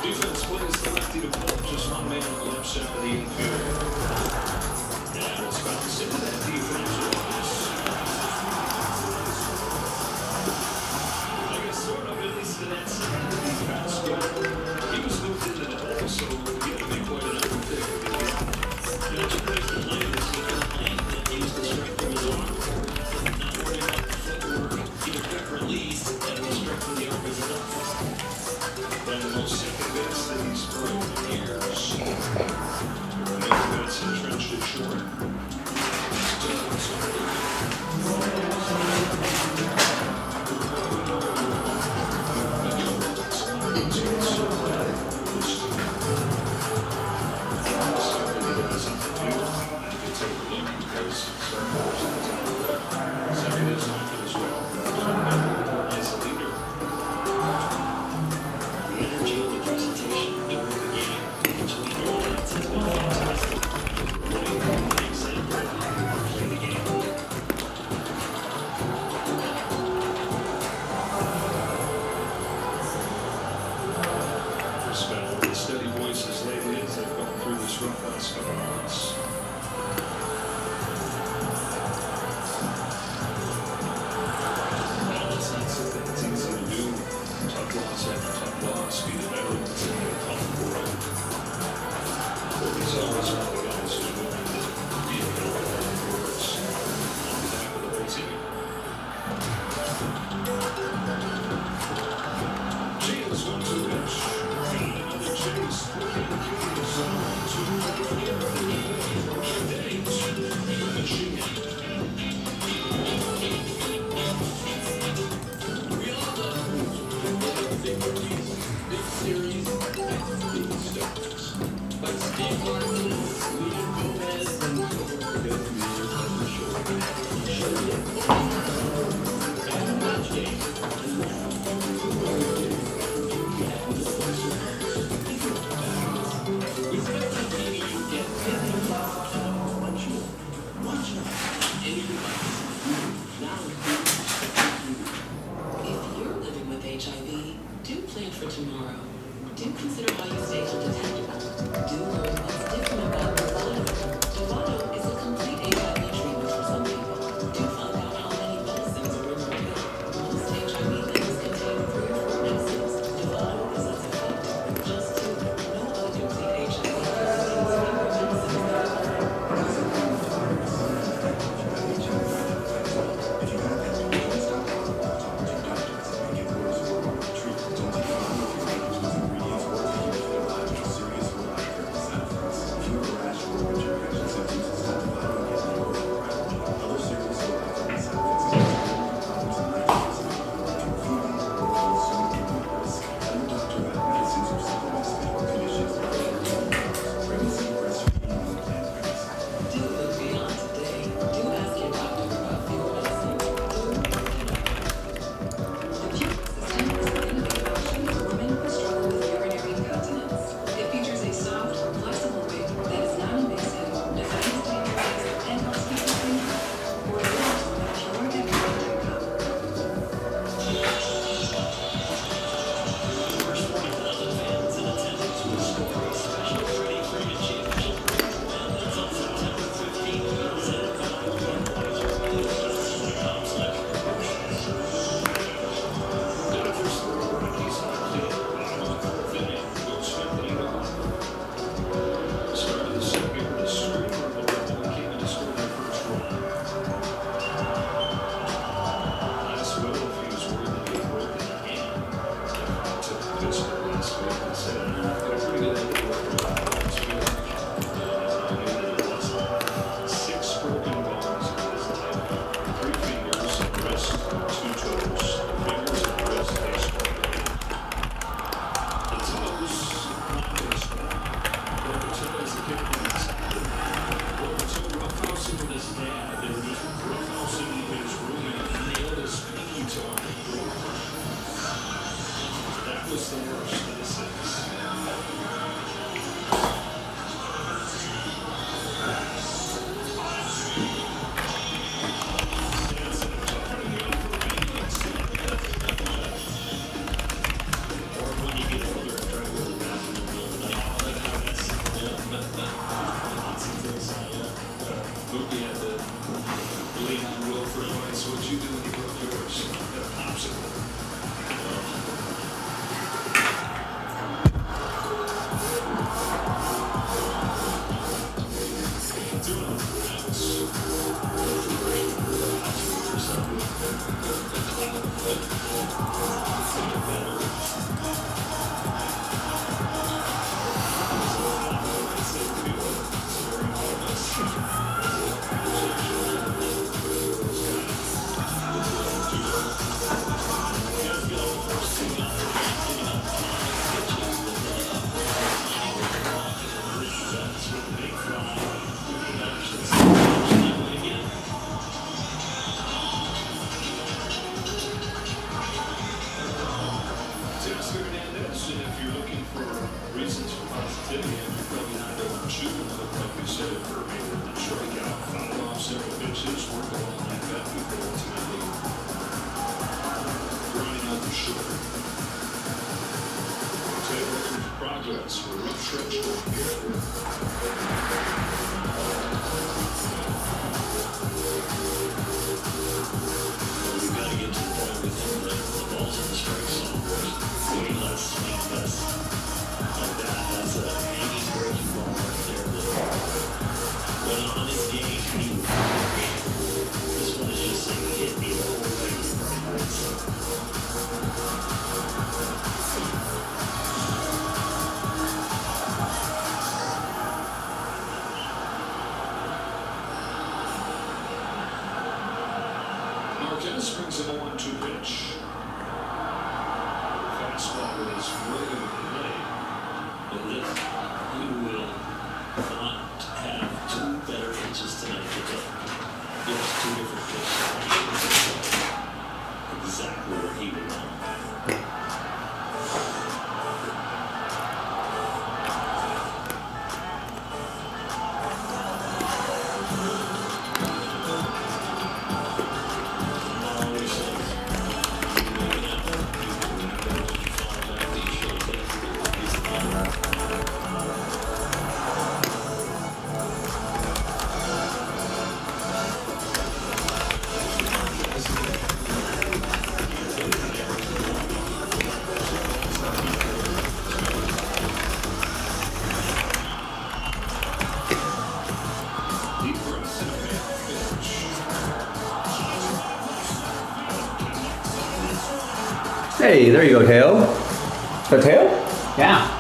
Defense plays the lefty to pull, just one man on the left side of the infield. And it's bounced into that defense. I guess sort of, at least to that side of the defense. But he was moved into the hole, so he had to make quite an effort there. Two ways to play this game. Use the strength of his arm. Not worry about the footwork. Keep a quick release, and the strength of the arm is enough. One of the most second base that he's thrown in years. Another that's entrenched at short. Steady voices lately as they've gone through this rough last couple of months. Well, it's not something that's easy to do. Tough loss after tough loss. Be the veterans in a tough world. But he's always one of the guys who's willing to be a middle for us on behalf of the whole team. James wants to pitch. If you're living with HIV, do plan for tomorrow. Do consider how you stay undetected. Do learn what's different about Dovato. Dovato is a complete HIV treatment for some people. Do find out how many medicines are in your pill. Most HIV pills contain 3 or 4 medicines. Dovato is as effective with just 2. No other complete HIV contains fewer medicines than If you Lewis for a rough stretch going here. We've got to get to the point with him that the ball's in the strike zone. Way less swing less like that. That's a hanging breaking ball right there that when on his game he would crush. This one is just saying hit me the whole thing right. So Marquez brings him a 1-2 pitch. Fastball is regularly but this, he will not have two better pitches tonight to take. There's two different pitches. Exactly where he would want. deep breaths and a payoff pitch. Hey, there you go, Teo. Is that Teo? Yeah.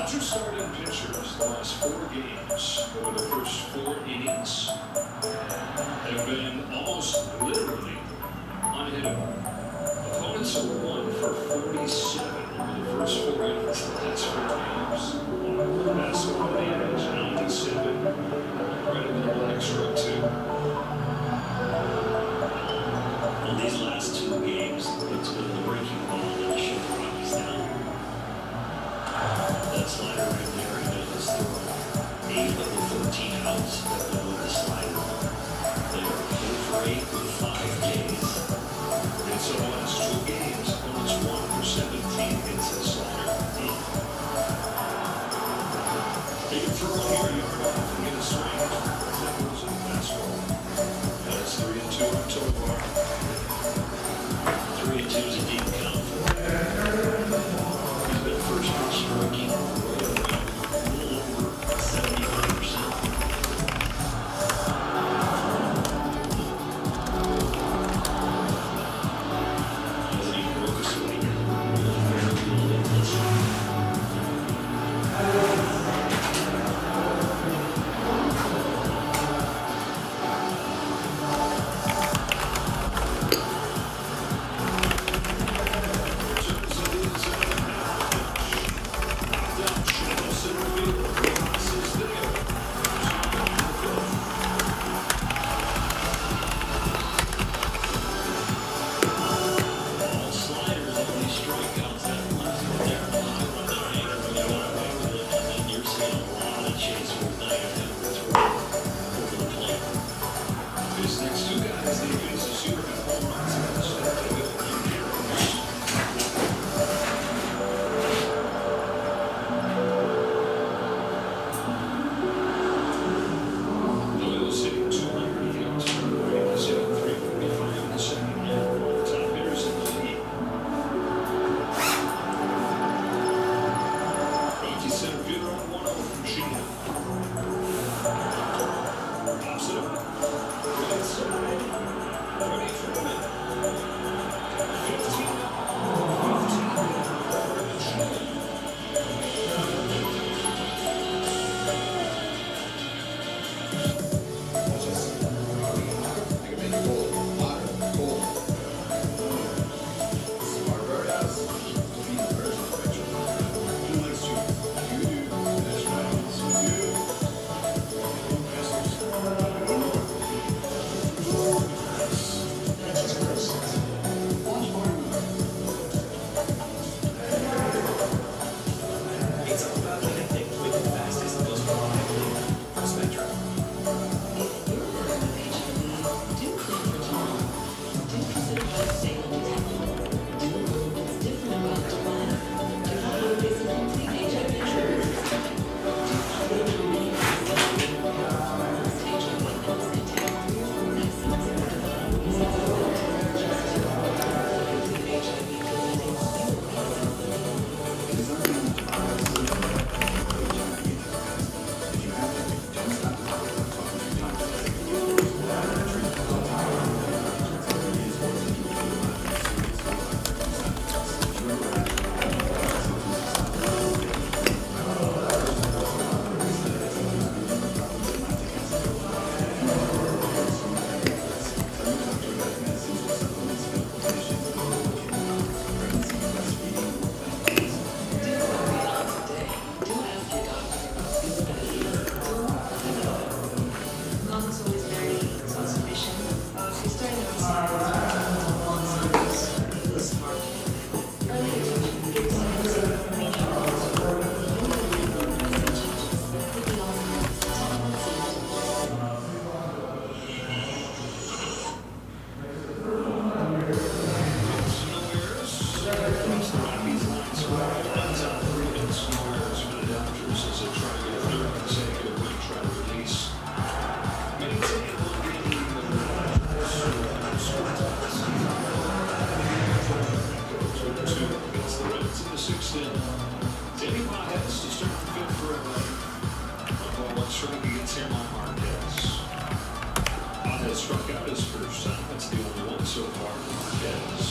Dodgers starting pitchers the last 4 games over the first 4 innings have been almost literally unhittable. Opponents are 1 for 47 over the first 4 innings of the last 4 games. That's on the average 97. Right in the black stroke too. In these last 2 games, it's been the breaking ball that shut the Rockies down. That slider right there, he has thrown 8 of the 14 outs have been with the slider. They are 4 for 8 with 5 Ks. And so the last 2 games, opponents 1 for 17 against the slider. They can throw a yard off and get a swing. That goes in the fastball. That's 3-2 on Tovar. 3-2 is a deep count. He's been first pitch striking right around a little over 75%. Hasn't even broke a swing. Very little intensity. All sliders, all these strikeouts, that left there. You want to away with it, and then you're seeing a lot of chase with 9 attempts over the plate. These next 2 guys, they use the super home runs in the start. Doyle sitting 200 yards. Brady sitting 345 in the second half. Top hitters in the league. Rocky center fielder on 1-0 from Sheehan. Pops it up. Right side. Ready for the minute. 15. It's all about connecting with the fastest, most reliable from Spectrum. If you're worried with HIV, do think for time. Do consider both daily detectable. Do a little what's different about their life. Give all your basic complete HIV insurance. Do follow the remaining First HIV pills and take 3 or 4 vaccines in the developing reasons of just to complete HIV preventing Mom's always very self-sufficient. She's starting to understand it's really smart. Early attention gives her information. Struck out his first time. That's the only one so far for Marquez.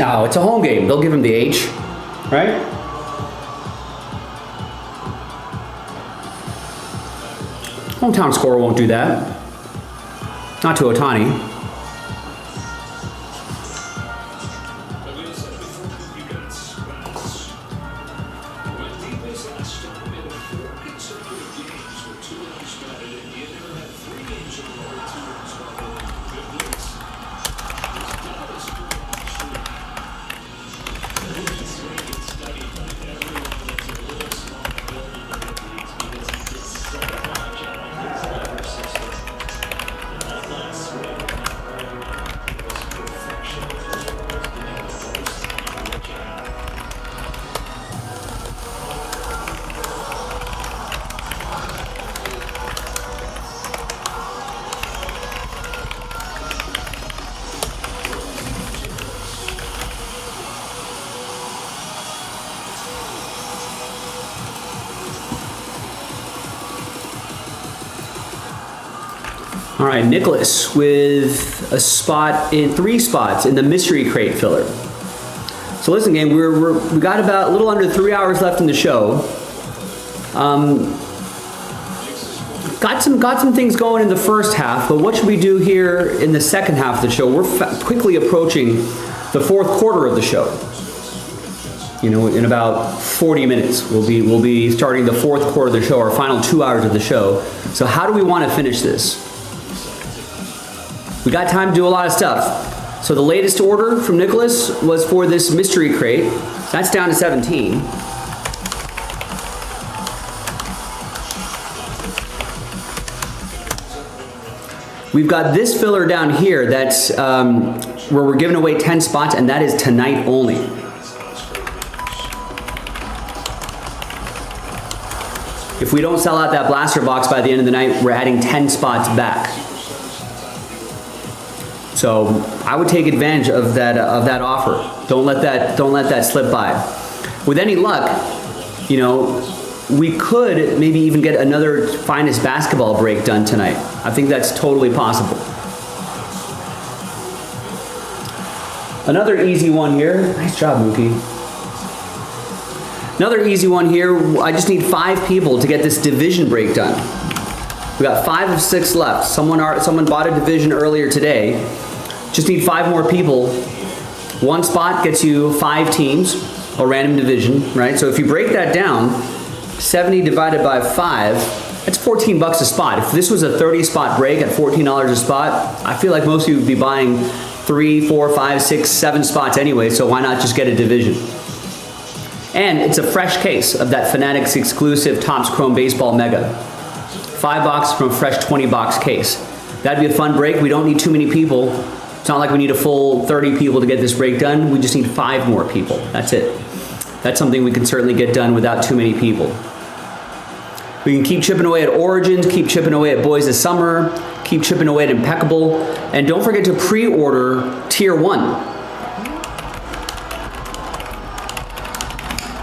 No, it's a home game. They'll give him the H, right? Hometown scorer won't do that. Not to Ohtani. But we said before, you got spots. When deep was last time in 4 consecutive games with 2 runs batted in, you never had 3 games in a row with 2 runs batted in. Good news. It's Dallas going on streak. It's going to get studied by everyone that's a little small building in the leagues because it's so much out of his lever system. And that last swing was perfection. It was getting the most out of the job. All right, Nicholas with a spot in 3 spots in the mystery crate filler. So listen, gang, we got about a little under 3 hours left in the show. Got some things going in the first half, but what should we do here in the second half of the show? We're quickly approaching the 4th quarter of the show. You know, in about 40 minutes, we'll be starting the 4th quarter of the show, our final 2 hours of the show. So how do we want to finish this? We got time to do a lot of stuff. So the latest order from Nicholas was for this mystery crate. That's down to 17. We've got this filler down here that's where we're giving away 10 spots, and that is tonight only. If we don't sell out that blaster box by the end of the night, we're adding 10 spots back. So I would take advantage of that offer. Don't let that slip by. With any luck, you know, we could maybe even get another finest basketball break done tonight. I think that's totally possible. Another easy one here. Nice job, Mookie. Another easy one here. I just need 5 people to get this division break done. We got 5 of 6 left. Someone bought a division earlier today. Just need 5 more people. 1 spot gets you 5 teams, a random division, right? So if you break that down, 70 divided by 5, that's $14 a spot. If this was a 30 spot break at $14 a spot, I feel like most of you would be buying 3, 4, 5, 6, 7 spots anyway, so why not just get a division? And it's a fresh case of that Fanatics exclusive Topps Chrome Baseball Mega. 5 box from a fresh 20 box case. That'd be a fun break. We don't need too many people. It's not like we need a full 30 people to get this break done. We just need 5 more people. That's it. That's something we can certainly get done without too many people. We can keep chipping away at Origins, keep chipping away at Boys of Summer, keep chipping away at Impeccable, and don't forget to pre-order Tier 1.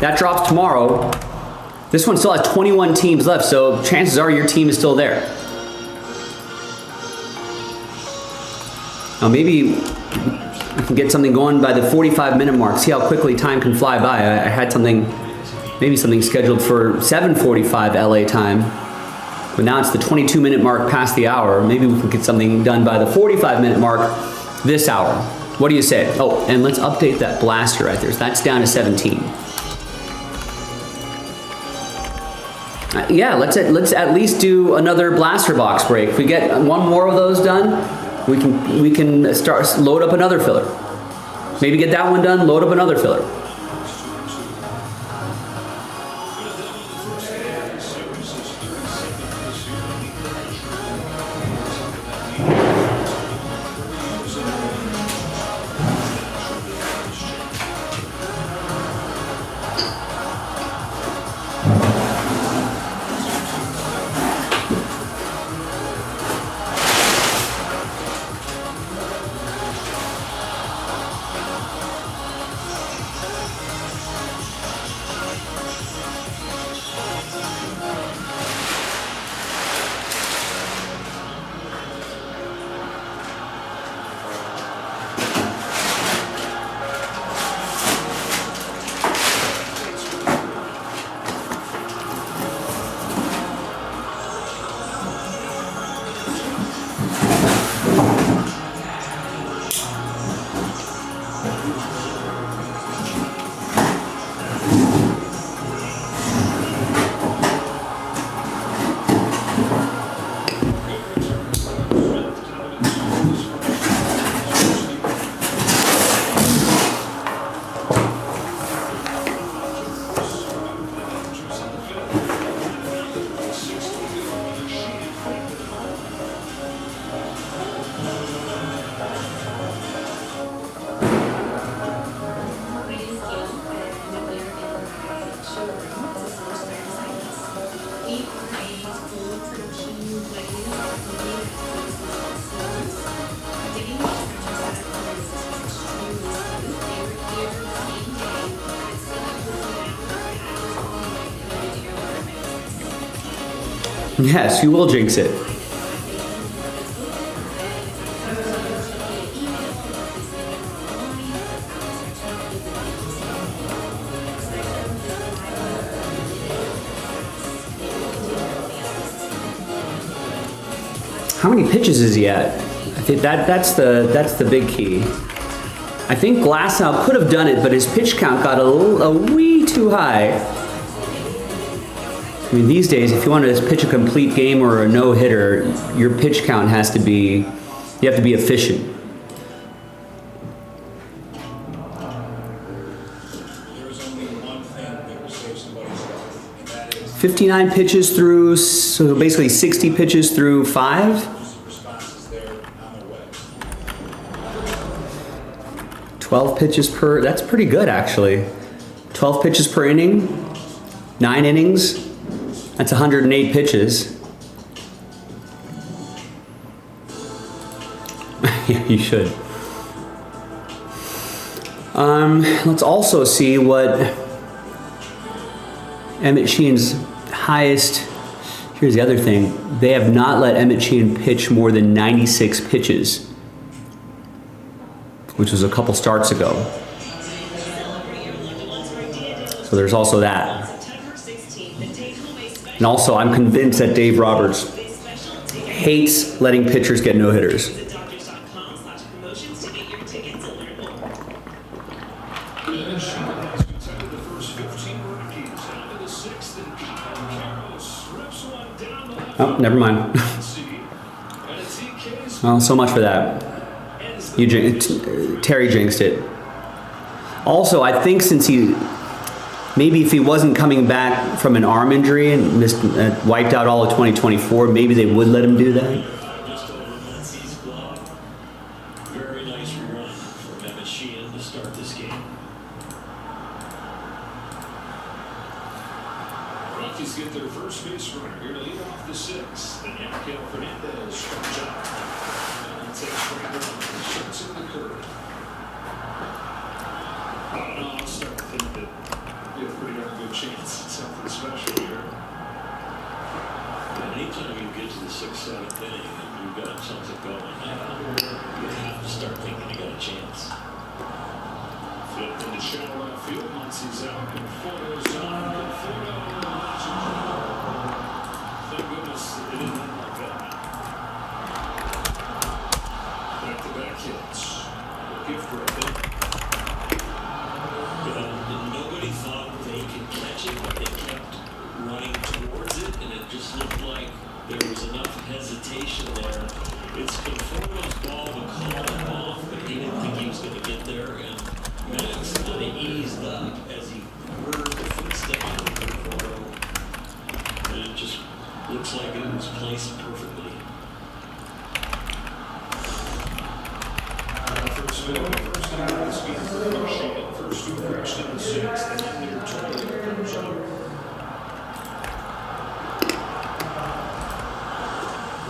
That drops tomorrow. This one still has 21 teams left, so chances are your team is still there. Now maybe we can get something going by the 45-minute mark. See how quickly time can fly by. I had maybe something scheduled for 7:45 LA time, but now it's the 22-minute mark past the hour. Maybe we can get something done by the 45-minute mark this hour. What do you say? Oh, and let's update that blaster right there. So that's down to 17. Yeah, let's at least do another blaster box break. If we get 1 more of those done, we can start load up another filler. Maybe get that one done, load up another filler. Yes, you will jinx it. How many pitches is he at? I think that's the big key. I think Glasnow could have done it, but his pitch count got a wee too high. I mean, these days, if you want to pitch a complete game or a no-hitter, your pitch count has to be, you have to be efficient. There's only one thing that will save somebody's life, and that is 59 pitches through, so basically 60 pitches through 5. responses there on their way. 12 pitches per, that's pretty good actually. 12 pitches per inning, 9 innings, that's 108 pitches. Yeah, you should. Let's also see what Emmett Sheehan's highest, here's the other thing, they have not let Emmett Sheehan pitch more than 96 pitches, which was a couple starts ago. So there's also that. And also, I'm convinced that Dave Roberts hates letting pitchers get no-hitters. And Sheehan has contended the first 15 rookies out of the 6th, and Carroll strips one down the left. Oh, never mind. And a TK's Well, so much for that. Terry jinxed it. Also, I think since maybe if he wasn't coming back from an arm injury and wiped out all of 2024, maybe they would let him do that. Just over Muncie's glove. Very nice run from Emmett Sheehan to start this game. Rockies get their first base runner here to lead off the 6th. And Raquel Fernandez comes up. And takes Brandon on. Shoots in the curve. I'll start to think that we have a pretty darn good chance at something special here. Anytime you get to the 6th, 7th inning and you've got something going, you have to start thinking you got a chance. Flipped into shallow left field. Muncie's out. Conforto's on. Conforto. Thank goodness it didn't end like that. Back-to-back hits. Gift right there. Nobody thought they could catch it, but they kept running towards it, and it just looked like there was enough hesitation there. It's Conforto's ball to call him off, but he didn't think he was going to get there, and Max kind of eased up as he heard the footsteps of Conforto, and it just looks like it was placed perfectly. First inning of this game for Sheehan. First two reached in the 6th, and then their 20th comes up.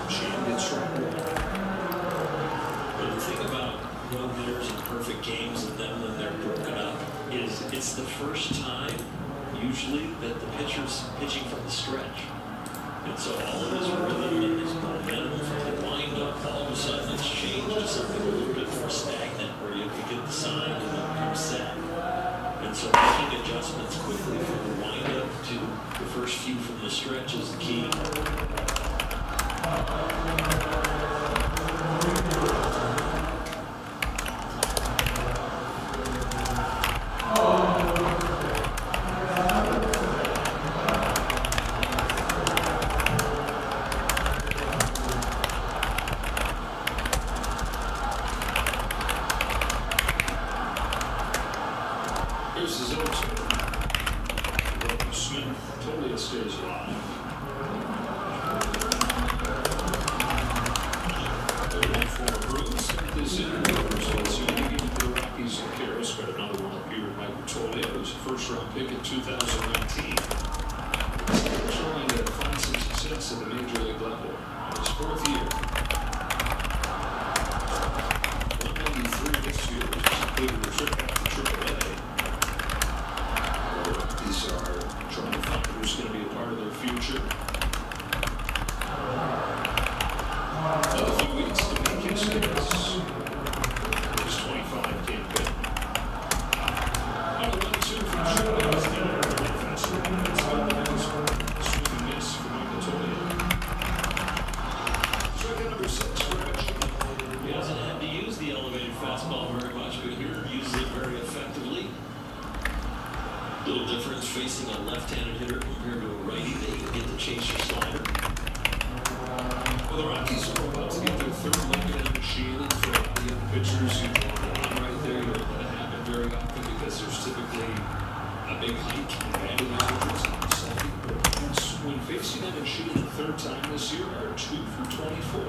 Sheehan gets struck one. But the thing about no-hitters and perfect games and then when they're broken up is it's the first time usually that the pitcher's pitching from the stretch. And so all of his rhythm and his momentum from the wind-up, all of a sudden it's changed to something a little bit more stagnant where you can get the sign and then come set. And so making adjustments quickly from the wind-up to the first few from the stretch is the key. Here's his 0-2. Smith totally stays alive. The 1-4 Bruins sent this in. First one, so you give it to the Rockies and Karras. Got another one up here with Michael Toley. It was a first-round pick in 2019. Trying to find some success at the major league level. His 4th year. 193 this year, which included a trip back to AAA. These are trying to find who's going to be a part of their future. fastball very much, but here uses it very effectively. Little difference facing a left-handed hitter compared to a righty. They can get to chase your slider. Well, the Rockies are about to get their third left-handed machine, and for the young pitchers who want one right there, you don't let it happen very often because there's typically a big hike and in those pitchers. So the Reds, when facing that machine the third time this year, are 2 for 24.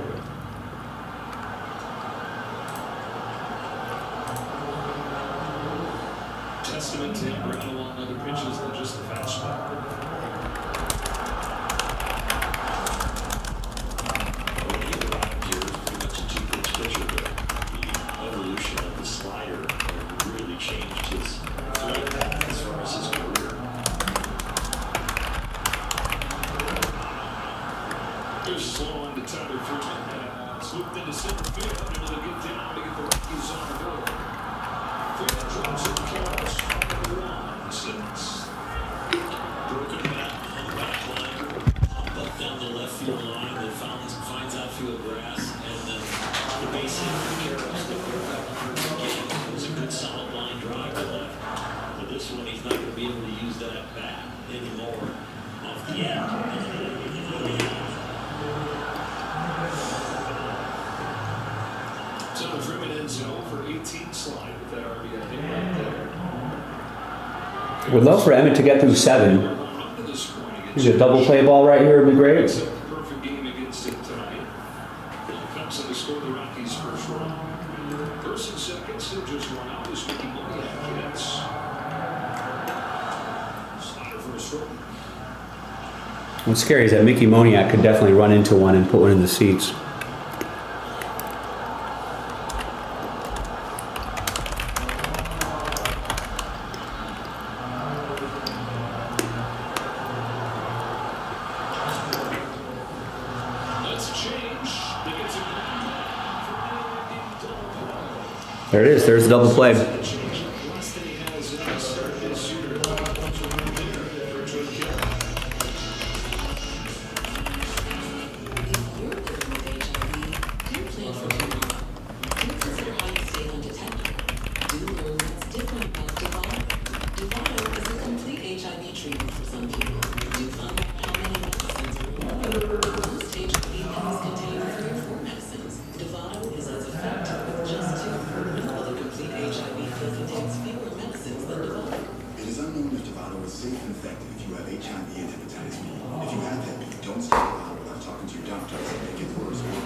Testament to him rattling on other pitches than just the fastball. Evolution of the slider really changed his flight path as far as his career. Here's slow on to Tyler Freeman. Swooped into center field. Able to get down to get the Rockies on the board. Freeman drops it to Carroll's 1-6. Broken bat on the back line, popped up down the left field line that finds outfield grass, and then the base hit for Carroll's the quarterback again. It was a good solid line drive to left. But this one, he's not going to be able to use that bat anymore off the end. Tyler Freeman ends 0 for 18 slide with that RBI hit right there. Would love for Emmett to get through 7. Up to this point against Maybe a double play ball right here would be great. It's a perfect game against him tonight. Comes in to score the Rockies' first run. First and second, still just one out. Is Mickey Moniak gets slider for a stroke. What's scary is that Mickey Moniak could definitely run into one and put one in the seats. That's a change. They get to There it is. There's the double play. change less than he has in the start this year. For Joe Kelly. You're living with HIV, do plan for treatment. Cancers are highly stable and detectable. Do learn what's different about Dovato. Dovato is a complete HIV treatment for some people. Do find out how many medicines are involved. Most HIV pills contain 3 or 4 medicines. Dovato is as effective with just 2. No other complete HIV pill contains fewer medicines than Dovato. It is unknown if Dovato is safe and effective if you have HIV and hepatitis B. If you have Hep B, don't start Dovato without talking to your doctor as it may get worse or take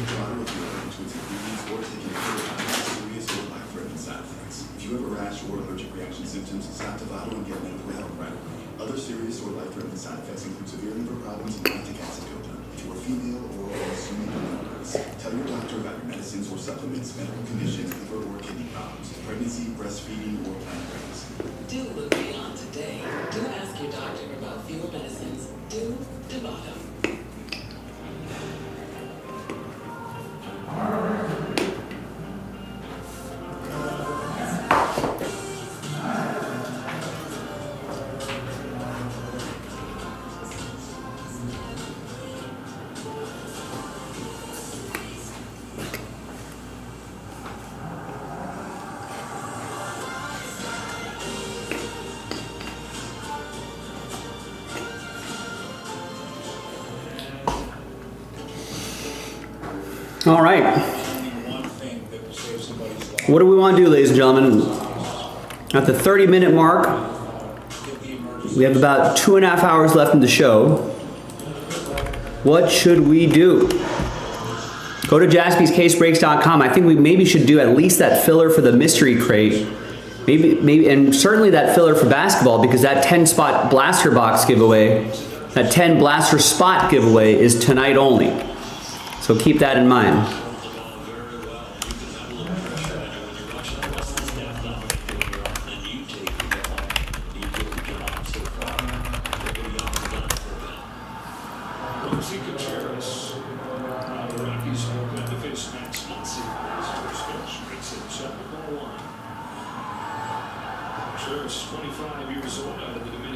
Dovato if you're allergic to its ingredients or taking a pill that has serious or life-threatening side effects. If you have a rash or allergic reaction symptoms, stop Dovato and get medical help right away. Other serious or life-threatening side effects include severe liver problems and lactic acid buildup. If you are female or assuming pregnant, tell your doctor about your medicines or supplements, medical conditions, liver or kidney problems, pregnancy, breastfeeding, or planned pregnancy. Do look beyond today. Do ask your doctor about fewer medicines. Do Dovato. All right. What do we want to do, ladies and gentlemen? At the 30-minute mark, we have about 2.5 hours left in the show. What should we do? Go to jaspyscasebreaks.com. I think we maybe should do at least that filler for the mystery crate. Maybe, and certainly that filler for basketball, because that 10-spot blaster box giveaway, that 10 blaster spot giveaway is tonight only. So keep that in mind.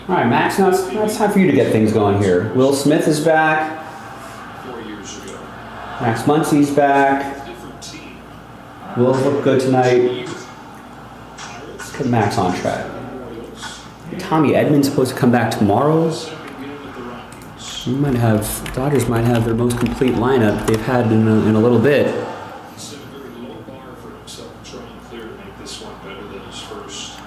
All right, Max, now it's time for you to get things going here. Will Smith is back. 4 years ago. Max Muncy's back. Different team. Wills look good tonight. Put Max on track. Tommy Edmonds supposed to come back tomorrow. Dodgers might have their most complete lineup they've had in a little bit. Set a very low bar for himself to try and clear to make this one better than his first.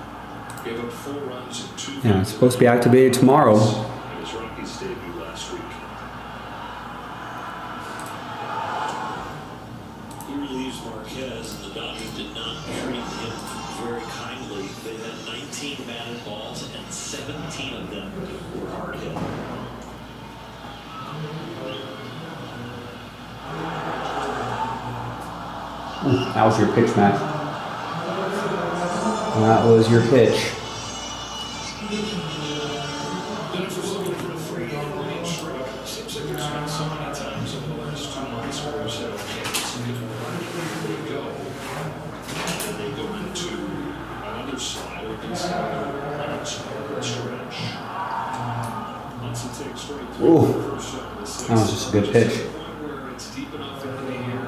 Gave up 4 runs in 2 Yeah, it's supposed to be activated tomorrow. in his Rockies debut last week. He relieves Marquez, and the Dodgers did not treat him very kindly. They had 19 batted balls, and 17 of them were hard hit. That was your pitch, Matt. That was your pitch. Dodgers looking for a 3-game winning streak. Seems like there's been so many times over the last 2 months where we said, okay, it's a good run, here we go. And they go into another slide against another stretch. Once it takes straight through Ooh. the first shot of the 6th. That was just a good pitch. Where it's deep enough into the air.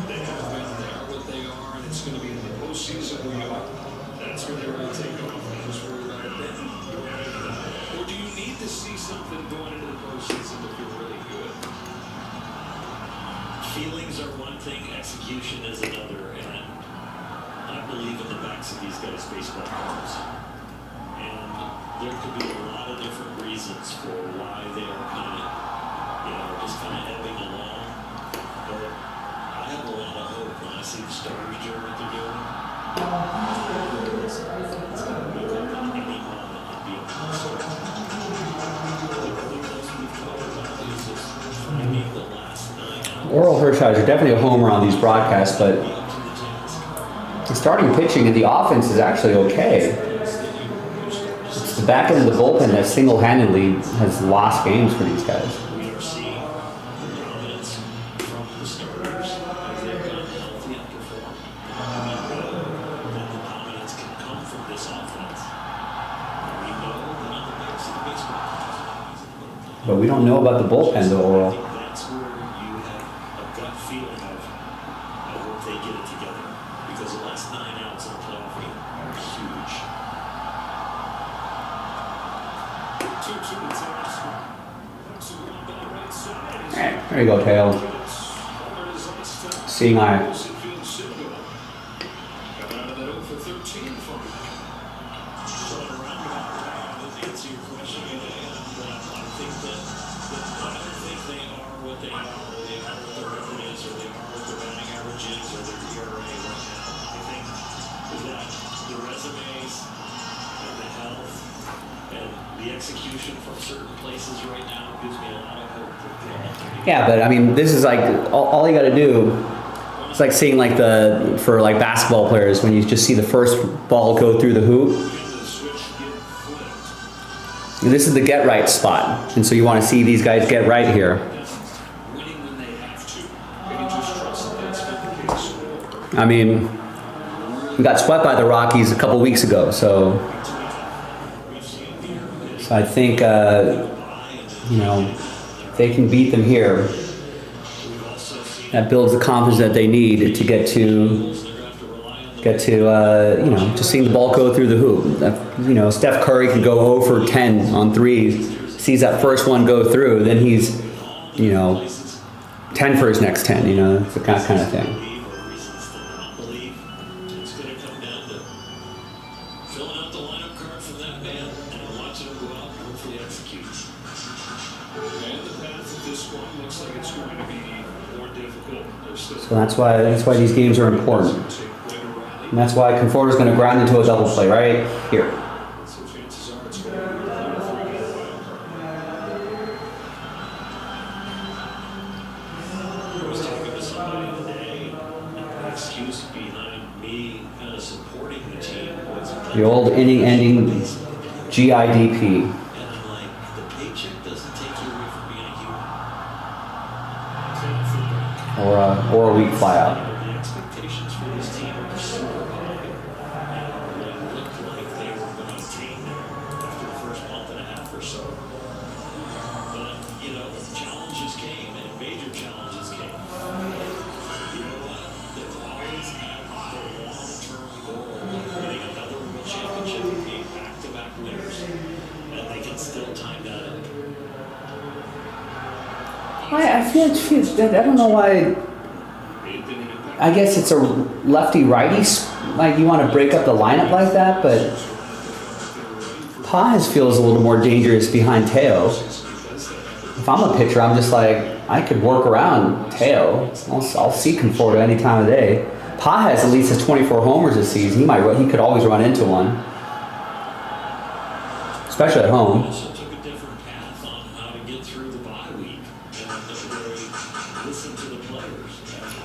They have been there, what they are, and it's going to be in the postseason we are. That's where they're going to take off. I just worry about it then. Or do you need to see something going into the postseason to feel really good? Feelings are one thing, execution is another, and I believe in the backs of these guys' baseball cards. And there could be a lot of different reasons for why they are kind of, just kind of ebbing along. But I have a lot of hope when I see the starters doing what they're doing. It's going to move up at any moment and be a monster. The other things we've talked about is just finding the last 9 Oral Hershiser, definitely a homer on these broadcasts, but the starting pitching and the offense is actually okay. It's the back end of the bullpen that single-handedly has lost games for these guys. We are seeing dominance from the starters as they've gotten healthy and performed. We know that the dominance can come from this offense. We know that on the backs of the baseball cards, But we don't know about the bullpen, though, Oral. that's where you have a gut feeling of, I hope they get it together. Because the last 9 outs in the playoff game are huge. 2-2 to Texas. So we're going down right side. There you go, Tail. Homer is last time. Seeing eye. Wilson field single. Coming out of that 0 for 13 from him. So in a roundabout way, I didn't answer your question, but I think that I don't think they are what they are, or they are what their record is, or they are what their batting average is, or their ERA right now. I think that the resumes and the health and the execution from certain places right now gives me a lot of hope that they'll. Yeah, but I mean, this is like all you got to do. It's like seeing like for basketball players when you just see the first ball go through the hoop. The switch get flipped. And this is the get right spot, and so you want to see these guys get right here. Winning when they have to. And you just trust that that's been the case. I mean, we got swept by the Rockies a couple weeks ago, so I think if they can beat them here, that builds the confidence that they need to get to just seeing the ball go through the hoop. Steph Curry can go 0 for 10 on threes, sees that first one go through, then he's 10 for his next 10. It's the kind of thing. It's going to come down to filling out the lineup card from that man and watching him go out and hopefully execute. And the path of this one looks like it's going to be more difficult. There's still So that's why these games are important. And that's why Conforto's going to grind into a double play right here. So chances are it's going to be a 3-game wild card. I was talking to somebody today, and the excuse behind me kind of supporting the team was The old inning-ending GIDP. and I'm like, the paycheck doesn't take you away from being a human. Or a weak flyout. The expectations for this team are so high, and they looked like they were going to attain there after the first month and a half or so. But, challenges came, and major challenges came. You know what? I feel like I don't know why. I guess it's a lefty-righty. Like you want to break up the lineup like that, but Paz feels a little more dangerous behind Teo. If I'm a pitcher, I'm just like I could work around Teo. I'll see Conforto any time of day. Paz at least has 24 homers this season. He could always run into one, especially at home. Also took a different path on how to get through the bye week and really listen to the players.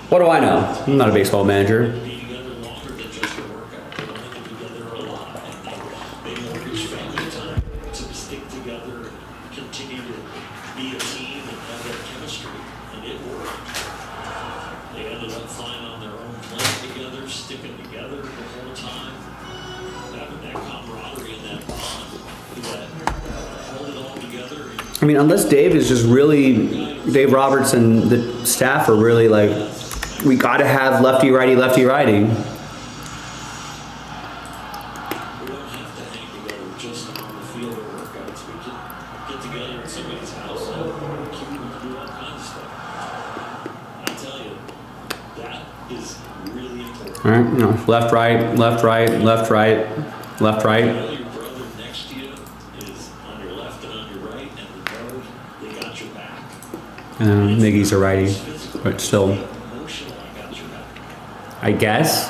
What do I know? I'm not a baseball manager. Be together longer than just a workout. They want to be together a lot. They mortgage family time to stick together and continue to be a team and have that chemistry. And it worked. They ended up flying on their own plane together, sticking together the whole time. Having that camaraderie and that bond that held it all together. I mean, unless Dave Roberts and the staff are really like, we got to have lefty righty. We don't have to hang together just on the field or workouts. We can get together at somebody's house and do all kinds of stuff. I tell you, that is really important. All right, no, left, right, left, right, left, right, left, right. Your brother next to you is on your left and on your right, and the guard, they got your back. Miggy's a righty, but still, Emotional, I got your back. I guess.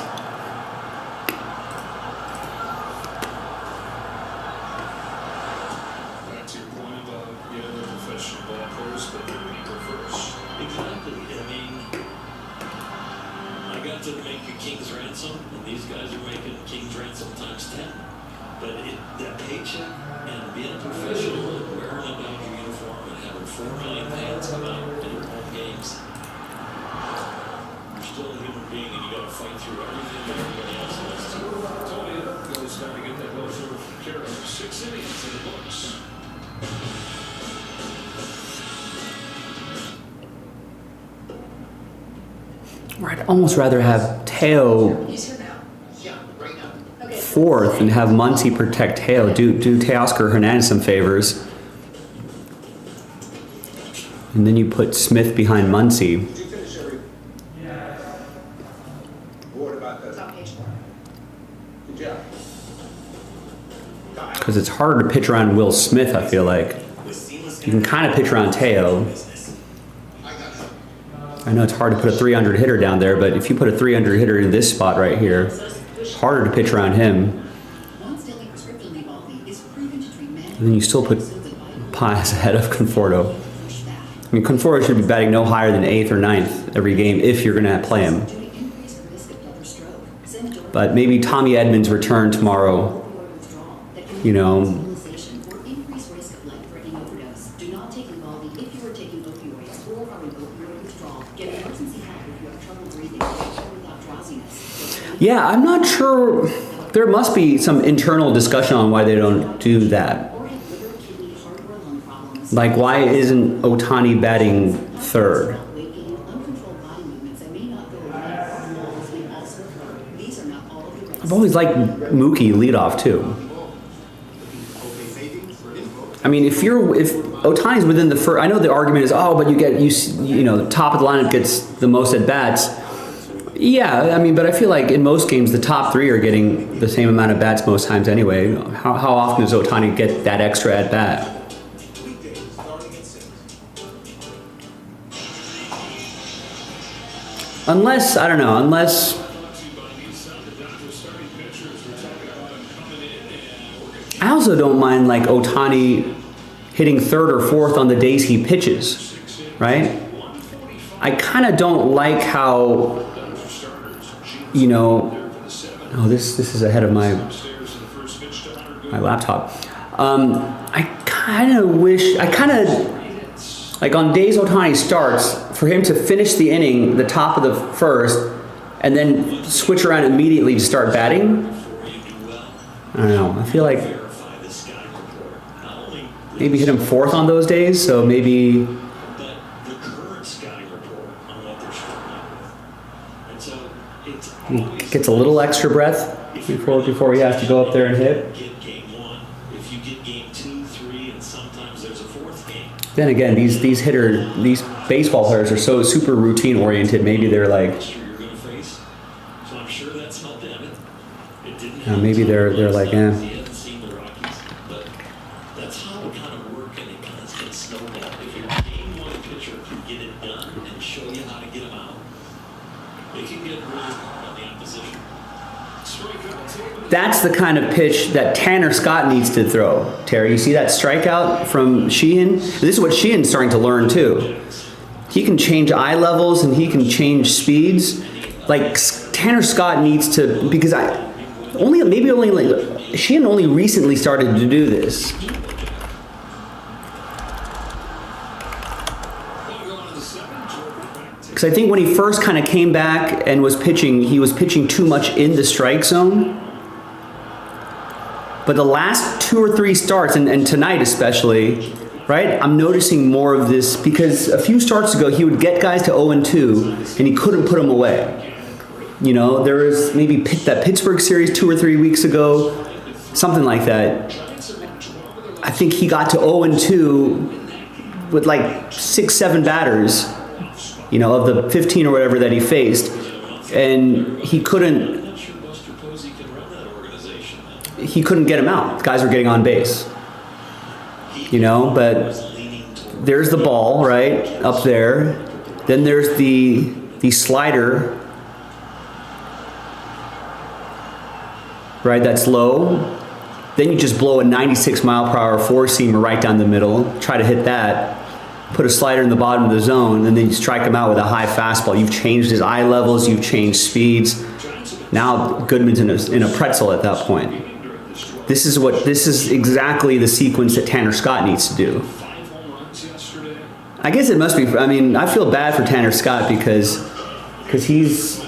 Back to your point about, the professional ball players, but they're people first. Exactly. I mean, I got to make a King's Ransom, and these guys are making King's Ransom times 10. But that paycheck and being a professional and wearing a Dodger uniform and having 4 million fans come out to your home games, you're still a human being and you got to fight through everything that everybody else does too. Tony, goes time to get that ball sort of care of. 6 innings in the books. I'd almost rather have Teo He's here now. Yeah, right now. Okay. fourth and have Muncy protect Teo. Do Teoscar Hernandez some favors. And then you put Smith behind Muncy. Did you finish every? What about It's on page 4. Good job. Because it's harder to pitch around Will Smith, I feel like. You can kind of pitch around Teo. I know it's hard to put a 300 hitter down there, but if you put a 300 hitter in this spot right here, harder to pitch around him. Once daily prescription Lybalvi is proven to treat And then you still put Paz ahead of Conforto. I mean, Conforto should be batting no higher than 8th or 9th every game if you're going to play him. But maybe Tommy Edmonds' return tomorrow, you know. Yeah, I'm not sure. There must be some internal discussion on why they don't do that. Like, why isn't Ohtani batting third? I've always liked Mookie leadoff too. I mean, if Ohtani's within the first, I know the argument is, oh, but you know, the top of the lineup gets the most at bats. Yeah, I mean, but I feel like in most games the top 3 are getting the same amount of bats most times anyway. How often does Ohtani get that extra at bat? Unless, I don't know, I also don't mind like Ohtani hitting 3rd or 4th on the days he pitches, right? I kind of don't like how, you know, oh, this is ahead of my laptop. I kind of wish, like on days Ohtani starts, for him to finish the inning, the top of the 1st, and then switch around immediately to start batting. I don't know. I feel like maybe hit him 4th on those days, so maybe. He gets a little extra breath before he has to go up there and hit. Then again, these baseball players are so super routine oriented. Maybe they're like, You're going to face. So I'm sure that's helped them. It didn't maybe they're like, He hadn't seen the Rockies, but that's how it kind of work, and it kind of gets snowballed. If your game one pitcher can get it done and show you how to get them out, they can get really hard on the opposition. that's the kind of pitch that Tanner Scott needs to throw. Terry, you see that strikeout from Sheehan? This is what Sheehan's starting to learn too. He can change eye levels and he can change speeds. Like Tanner Scott needs to, because Sheehan only recently started to do this. Because I think when he first kind of came back and was pitching, he was pitching too much in the strike zone. But the last 2 or 3 starts, and tonight especially, right, I'm noticing more of this because a few starts ago he would get guys to 0-2 and he couldn't put them away. You know, there was maybe that Pittsburgh series 2 or 3 weeks ago, something like that. I think he got to 0-2 with like 6-7 batters, you know, of the 15 or whatever that he faced, and he couldn't get him out. Guys were getting on base, you know. But there's the ball right up there. Then there's the slider, right? That's low. Then you just blow a 96-mile-per-hour four-seamer right down the middle. Try to hit that. Put a slider in the bottom of the zone, and then you strike him out with a high fastball. You've changed his eye levels. You've changed speeds. Now Goodman's in a pretzel at that point. This is exactly the sequence that Tanner Scott needs to do. I guess it must be. I mean, I feel bad for Tanner Scott because he's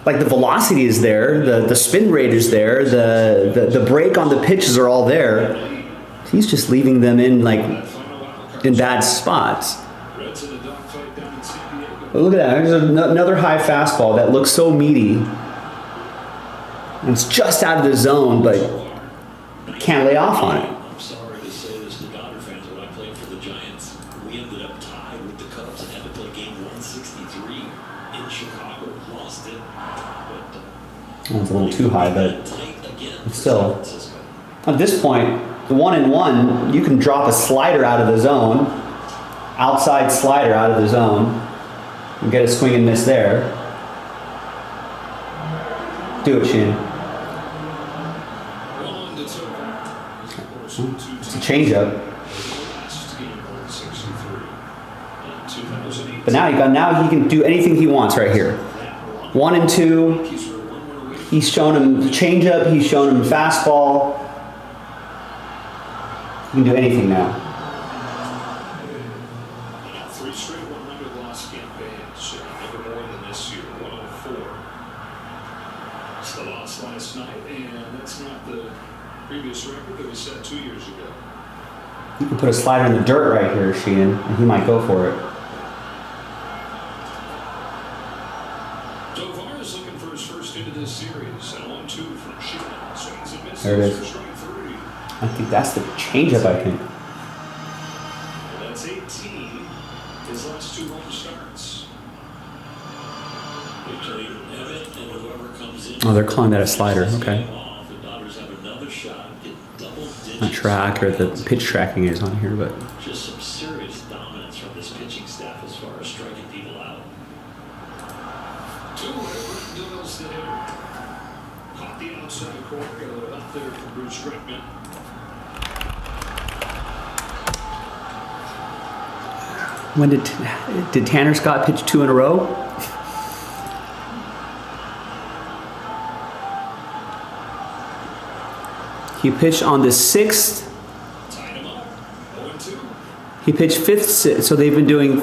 like, the velocity is there, the spin rate is there, the break on the pitches are all there. He's just leaving them in bad spots. But look at that. There's another high fastball that looks so meaty. And it's just out of the zone, but can't lay off on it. I'm sorry to say this to Dodger fans, when I played for the Giants, we ended up tied with the Cubs and had to play game 163 in Chicago. Lost it. But, It's a little too high, but still. At this point, the 1-1, you can drop a slider out of the zone, outside slider out of the zone, and get a swing and miss there. Do it, Sheehan. It's a changeup. But now he can do anything he wants right here. 1-2. He's shown him the changeup. He's shown him fastball. He can do anything now. 3 straight 100-loss campaigns. Never more than this year, 104. It's the loss last night, and that's not the previous record that was set 2 years ago. You can put a slider in the dirt right here, Sheehan, and he might go for it. Tovar is looking for his first hit of this series. And 1-2 from Sheehan. Swings and misses. There it is. For strike 3. I think that's the changeup, I think. And that's 18. His last 2 home starts. they play Evan and whoever comes in. Oh, they're calling that a slider. Okay. The Dodgers have another shot. Get double digits. Not track, or the pitch tracking is on here, but Just some serious dominance from this pitching staff as far as striking people out. 2 Doyle's the hitter. Caught the outside corner up there for Bruce Strickman. when did Tanner Scott pitch 2 in a row? He pitched on the 6th. Tied him up. 0-2. He pitched 5th, so they've been doing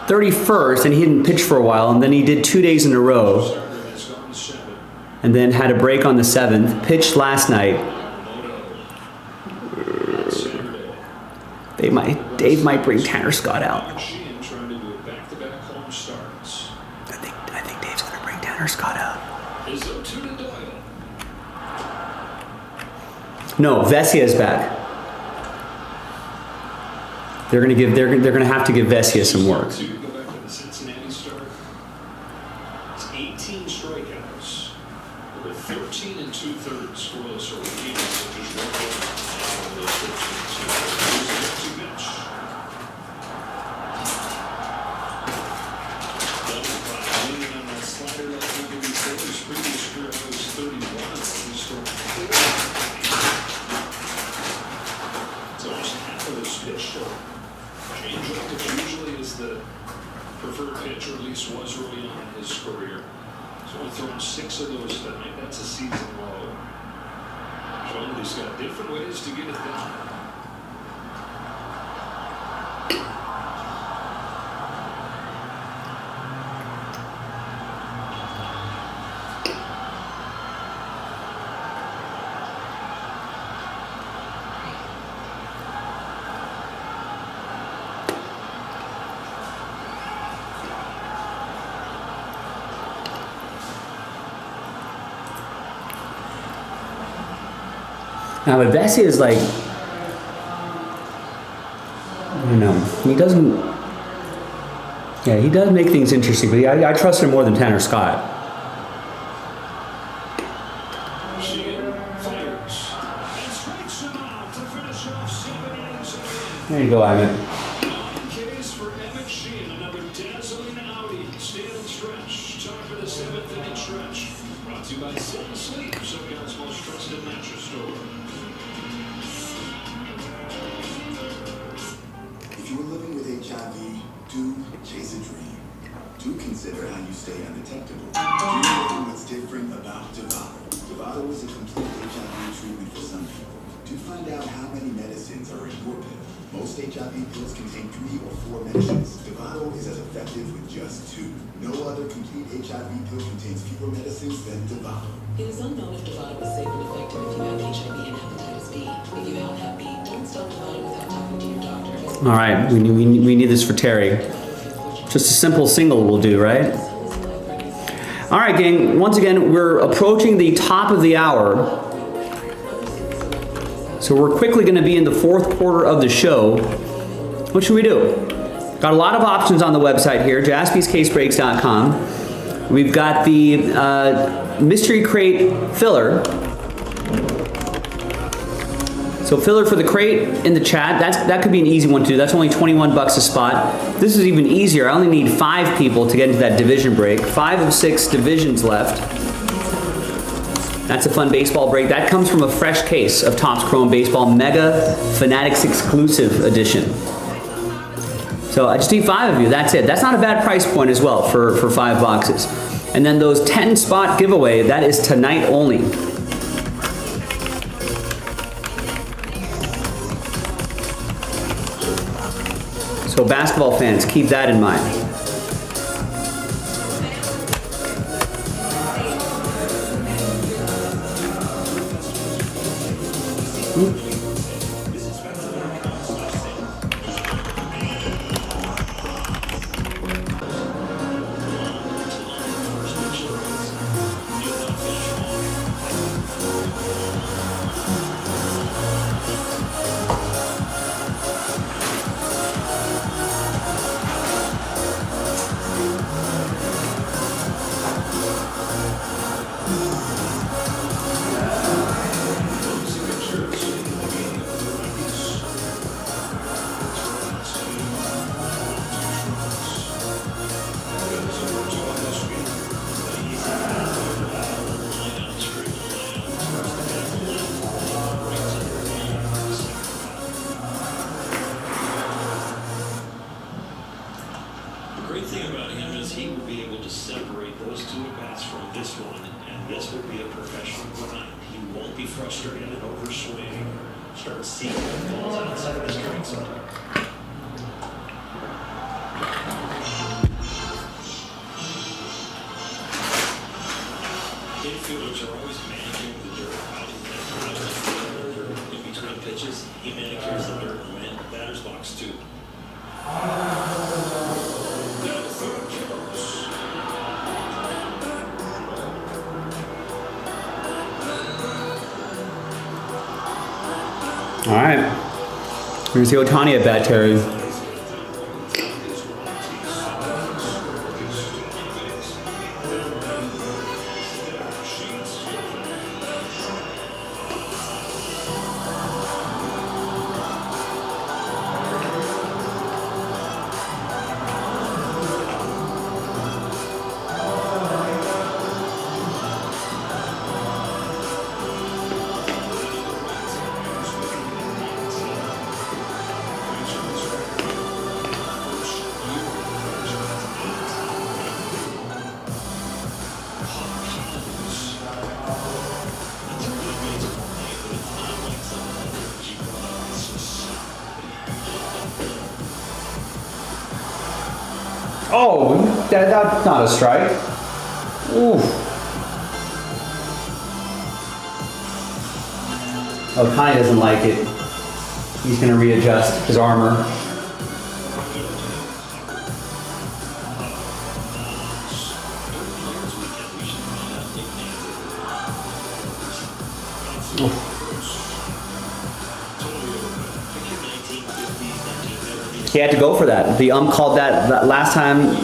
31st, and he didn't pitch for a while, and then he did 2 days in a row, Starter has gone to 7. and then had a break on the 7th, pitched last night. Dave might bring Tanner Scott out. Sheehan trying to do a back-to-back home starts. I think Dave's gonna bring Tanner Scott out. Is 0-2 to Doyle. No, Vesia's back. They're gonna have to give Vesia some work. To go back to the Cincinnati start, it's 18 strikeouts with 13 and 2/3 scoreless or games. So just one run out of those 13 and 2/3. Here's the next pitch. Double by leaning on that slider like we did before. His previous career was 31 and he struck 4. It's almost half of his pitch short. Changeup, which usually is the preferred pitch, or at least was early on in his career. He's only thrown 6 of those tonight. That's a season low. Showing that he's got different ways to get it done. Now, but Vesia is like, I don't know, he doesn't, yeah, he does make things interesting, but I trust him more than Tanner Scott. Sheehan fires and strikes him out to finish off 7 innings again. There you go, Ivan. 9 Ks for Emmett Sheehan, another dazzling outing. Stand stretch, top of the 7th inning stretch. Brought to you by Sun Sleep, SoCal's most trusted mattress store. If you are living with HIV, do chase a dream. Do consider how you stay undetectable. Do you know what's different about Dovato? Dovato is a complete HIV treatment for some people. Do find out how many medicines are in your pill. Most HIV pills contain 3 or 4 medicines. Dovato is as effective with just 2. No other complete HIV pill contains fewer medicines than Dovato. It is unknown if Dovato is safe and effective if you have HIV and hepatitis B. If you have Hep B, don't stop Dovato without talking to your doctor. All right, we need this for Terry. Just a simple single will do, right? All right, gang, once again, we're approaching the top of the hour. So we're quickly going to be in the 4th quarter of the show. What should we do? Got a lot of options on the website here, jaspyscasebreaks.com. We've got the mystery crate filler. So filler for the crate in the chat, that could be an easy one to do. That's only 21 bucks a spot. This is even easier. I only need 5 people to get into that division break. 5 of 6 divisions left. That's a fun baseball break. That comes from a fresh case of Topps Chrome Baseball Mega Fanatics Exclusive Edition. So I just need 5 of you. That's it. That's not a bad price point as well for 5 boxes. And then those 10 spot giveaway, that is tonight only. So basketball fans, keep that in mind. The great thing about him is he will be able to separate those 2 at-bats from this one, and this will be a professional grind. He won't be frustrated and overswing. Start seeing the balls outside of the strike zone. Infielders are always managing the dirt out in between pitches. He manicures the dirt when batter's box too. All right. We're going to see Ohtani at bat, Terry. Oh, that's not a strike. Ooh. Ohtani doesn't like it. He's going to readjust his armor. He had to go for that. The called that last time.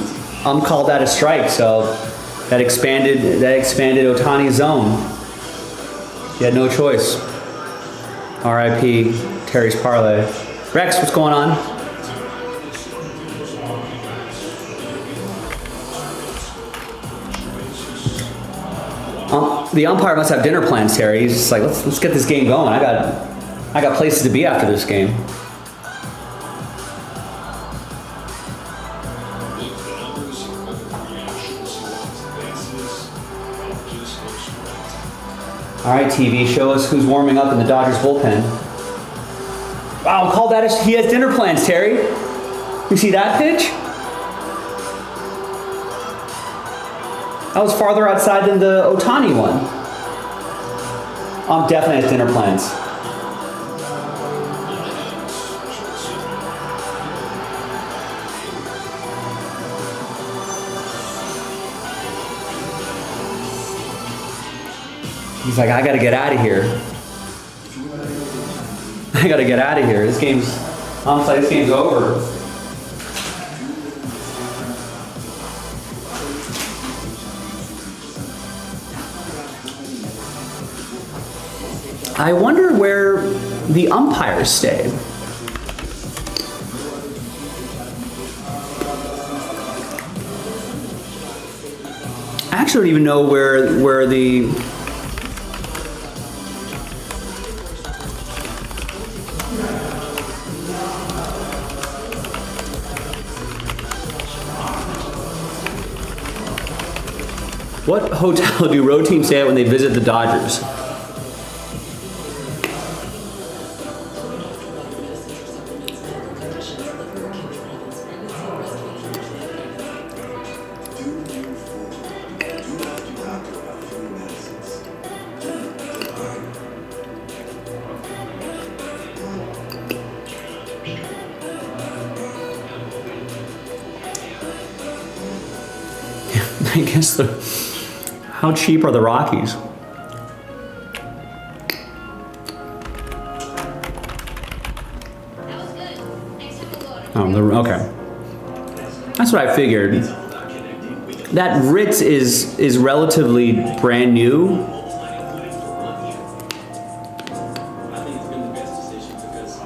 Called that a strike, so that expanded Ohtani's zone. He had no choice. R.I.P. Terry's parlay. Rex, what's going on? The umpire must have dinner plans, Terry. He's just like, let's get this game going. I got places to be after this game. All right, TV, show us who's warming up in the Dodgers bullpen. Wow, call that. He has dinner plans, Terry. You see that pitch? That was farther outside than the Ohtani one. Definitely has dinner plans. He's like, I gotta get out of here. I gotta get out of here. This game's over. I wonder where the umpires stay. I actually don't even know where the what hotel do road teams stay at when they visit the Dodgers? I guess how cheap are the Rockies? Oh, okay. That's what I figured. That Ritz is relatively brand new. I think it's been the best decision because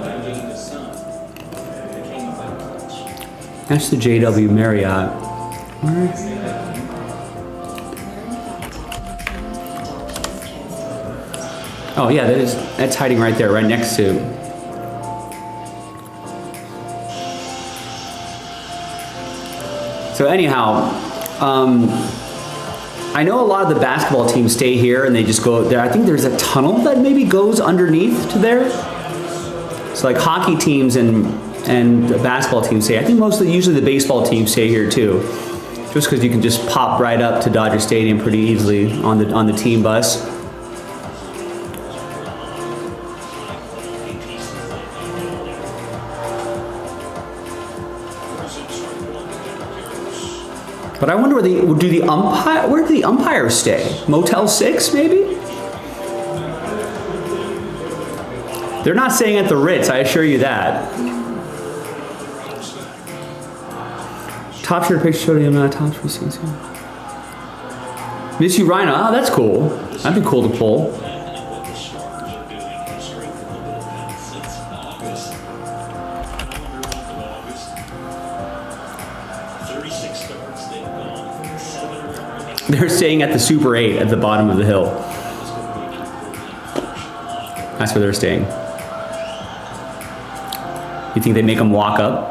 by getting the sun, it came up like a clutch. That's the JW Marriott. Oh yeah, that's hiding right there, right next to. So anyhow, I know a lot of the basketball teams stay here and they just go there. I think there's a tunnel that maybe goes underneath to there. So like hockey teams and the basketball teams stay. I think usually the baseball teams stay here too. Just because you can just pop right up to Dodger Stadium pretty easily on the team bus. But I wonder where do the umpires stay? Motel 6 maybe? They're not staying at the Ritz, I assure you that. Top share picture showed him top receipts. Miss you, Rhino. Oh, that's cool. That'd be cool to pull. They're staying at the Super 8 at the bottom of the hill. That's where they're staying. You think they make them walk up?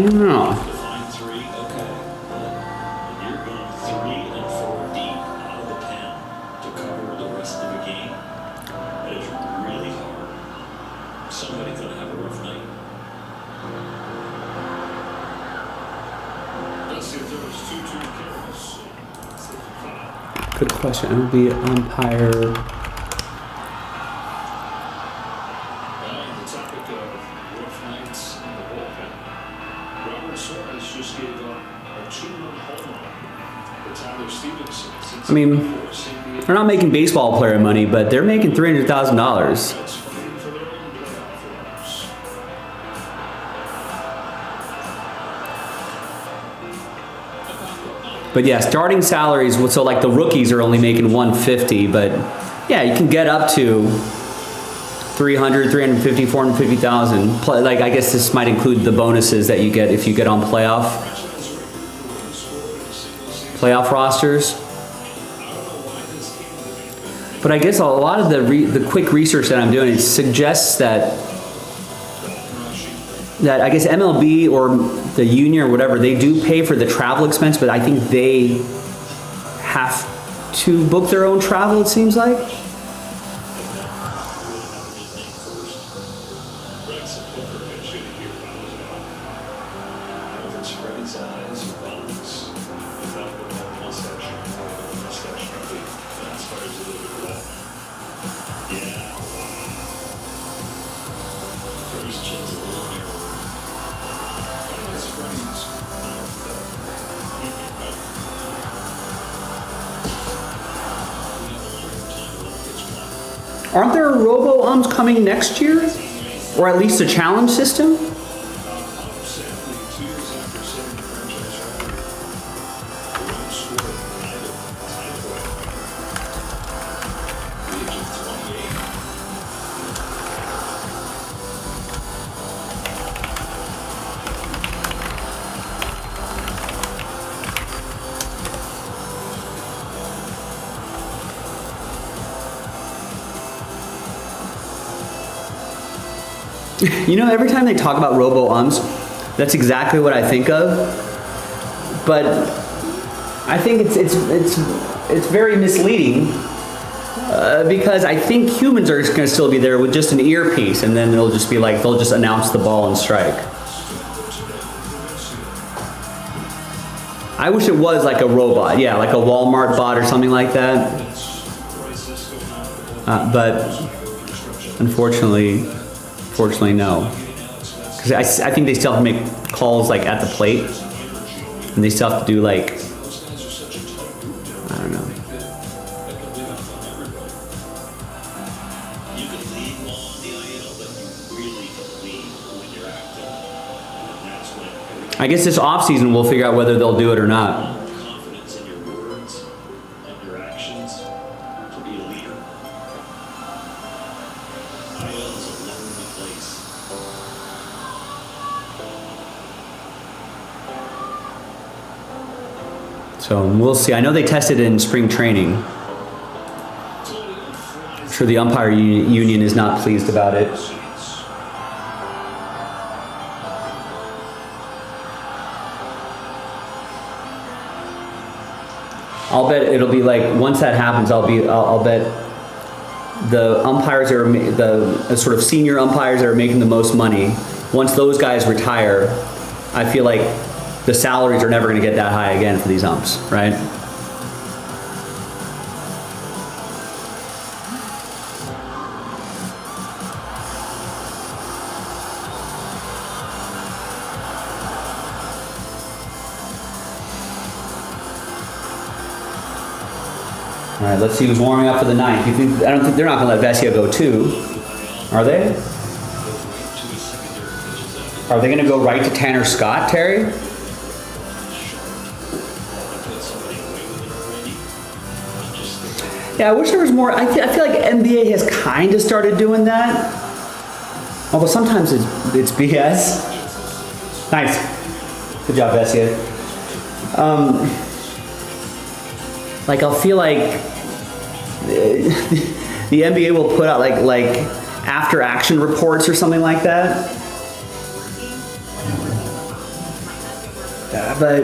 don't know. Define 3, okay. But you're going 3 and 4 deep out of the pen to cover the rest of the game. That is really hard. Somebody's going to have a rough night. Let's see if there was 2 carries. 65. Good question. MLB umpire. On the topic of rough nights in the bullpen, Robert Suarez just gave up a 2-run home run to Tyler Stevenson. I mean, they're not making baseball player money, but they're making $300,000. That's fighting for their own playoff runs. But yeah, starting salaries. So like the rookies are only making 150, but yeah, you can get up to 300, 350, 450,000. Like I guess this might include the bonuses that you get if you get on playoff rosters. But I guess a lot of the quick research that I'm doing, it suggests that I guess MLB or the union or whatever, they do pay for the travel expense, but I think they have to book their own travel, it seems like. Brett's a poker pitch in here. I don't know if it's Freddie's eyes or Bones. Without the mustache. The mustache probably transpires a little bit wet. Yeah. Freddie's chin's a little narrower. That's Freddie's. Aren't there robo-ums coming next year? Or at least a challenge system? Sadly, 2 years after setting the franchise record, the run scored either tied the age of 28. You know, every time they talk about robo-ums, that's exactly what I think of. But I think it's very misleading because I think humans are going to still be there with just an earpiece, and then they'll just be like, they'll just announce the ball and strike. I wish it was like a robot, yeah, like a Walmart bot or something like that. But unfortunately, no. Because I think they still have to make calls like at the plate, and they still have to do like, I don't know. You can lead on the IL, but you really can lead when you're active. And that's when I guess this offseason we'll figure out whether they'll do it or not. confidence in your words and your actions to be a leader. IL is a lonely place. So we'll see. I know they tested it in spring training. I'm sure the umpire union is not pleased about it. I'll bet it'll be like, once that happens, I'll bet the umpires are the sort of senior umpires that are making the most money. Once those guys retire, I feel like the salaries are never going to get that high again for these umps, right? All right, let's see who's warming up for the ninth. I don't think they're not going to let Vesia go too, are they? Are they going to go right to Tanner Scott, Terry? Yeah, I wish there was more. I feel like NBA has kind of started doing that. Although sometimes it's BS. Nice. Good job, Vesia. Like, I'll feel like the NBA will put out like after action reports or something like that. But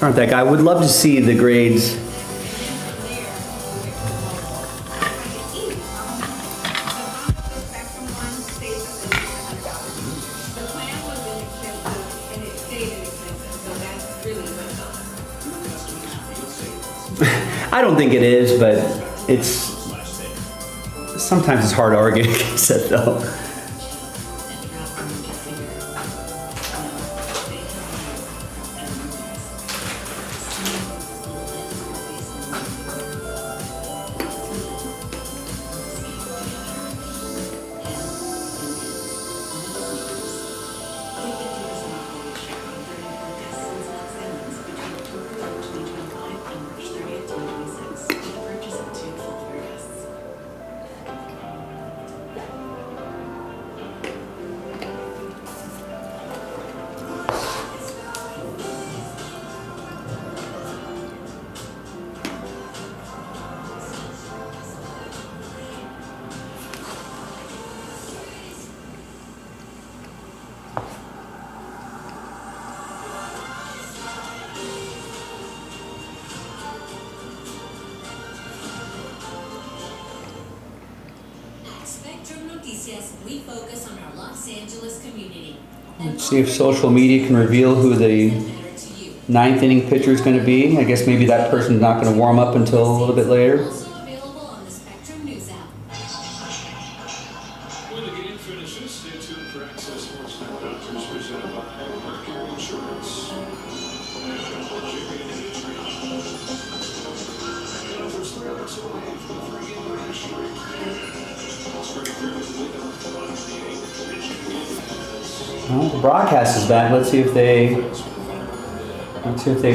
aren't that guy? I would love to see the grades. Spectrum one stays at $1,600. The plan was inexpensive and it stayed inexpensive, so that's really good though. I don't think it is, but it's sometimes it's hard to argue against it though. At Spectrum Noticias, we focus on our Los Angeles community. Let's see if social media can reveal who the ninth inning pitcher is going to be. I guess maybe that person's not going to warm up until a little bit later. Also available on the Spectrum News app. When the game finishes, stay tuned for Access Sports Net Doctors presented by Mercury Insurance. And offers 3 hours away from the 3-game winning streak. Well, the broadcast is back. Let's see if they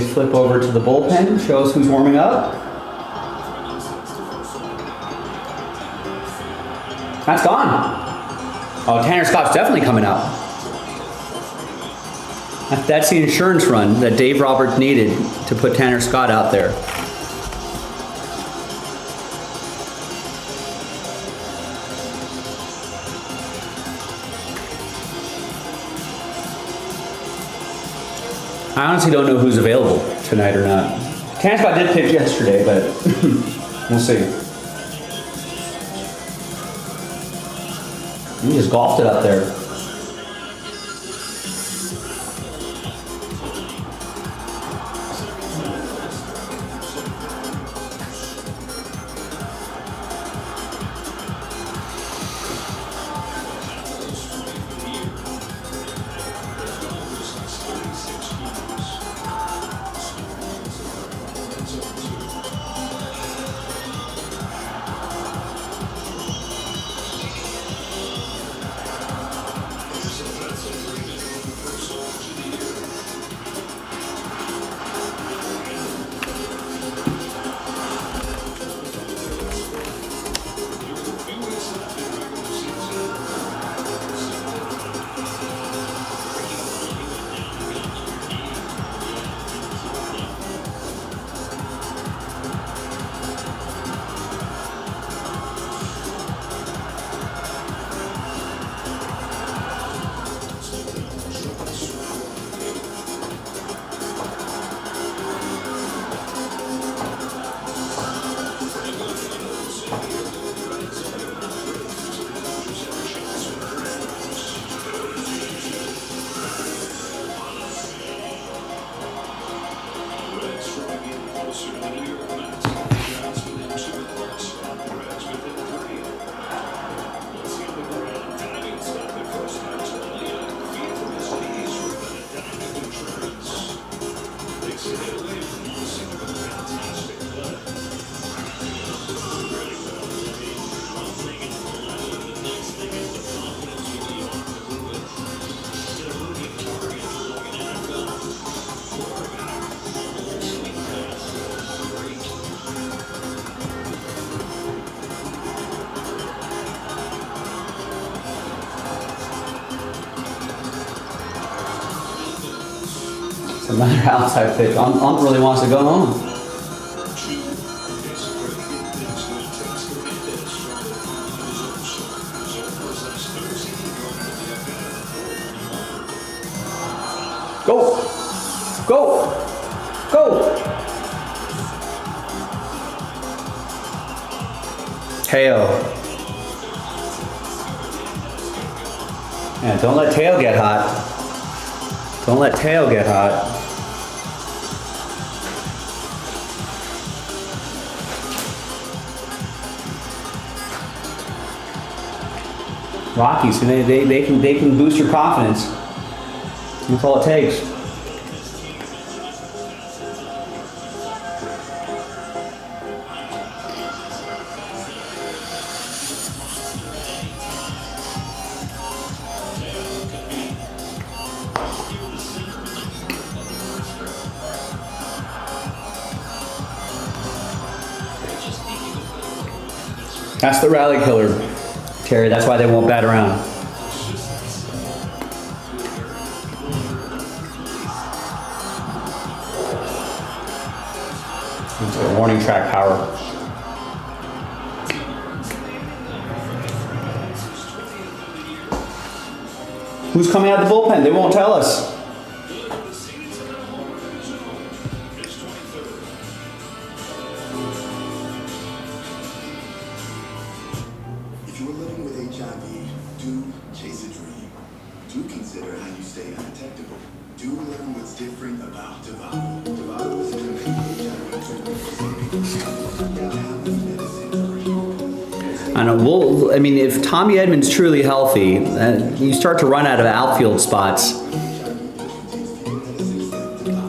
flip over to the bullpen. Show us who's warming up. That's gone. Oh, Tanner Scott's definitely coming out. That's the insurance run that Dave Roberts needed to put Tanner Scott out there. I honestly don't know who's available tonight or not. Tanner Scott did pitch yesterday, but we'll see. He just golfed it up there. Another outside pitch. On really wants to go home. Go. Go! Go! Teo. Yeah, don't let Teo get hot. Don't let Teo get hot. Rockies, they can boost your confidence. That's all it takes. That's the rally killer, Terry. That's why they won't bat around. It's a warning track power. Who's coming out of the bullpen? They won't tell us. If you are living with HIV, do chase a dream. Do consider how you stay undetectable. Do learn what's different about Dovato. Dovato is a complete HIV treatment facility. Now have the medicine for you. I know. I mean, if Tommy Edman's truly healthy, you start to run out of outfield spots.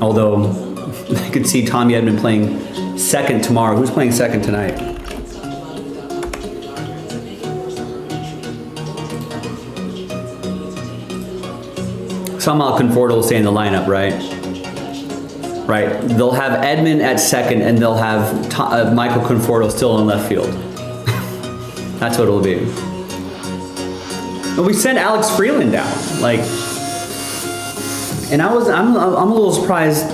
Although, I could see Tommy Edman playing second tomorrow. Who's playing second tonight? Somehow Conforto will stay in the lineup, right? Right. They'll have Edman at second, and they'll have Michael Conforto still in left field. That's what it'll be. And we sent Alex Freeland down, like, and I'm a little surprised.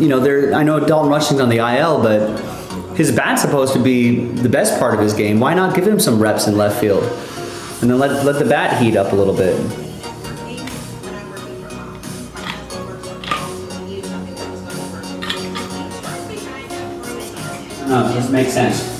You know, I know Dalton Rushing's on the IL, but his bat's supposed to be the best part of his game. Why not give him some reps in left field, and then let the bat heat up a little bit? No, this makes sense.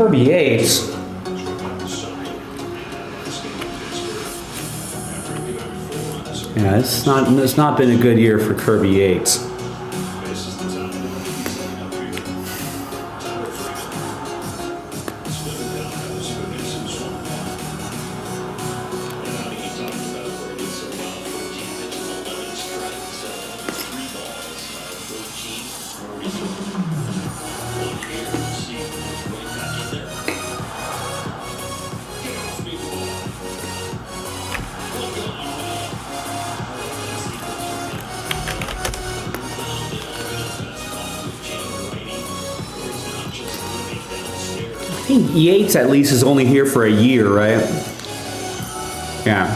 Kirby Yates. Yeah, it's not been a good year for Kirby Yates. I think Yates at least is only here for a year, right? Yeah.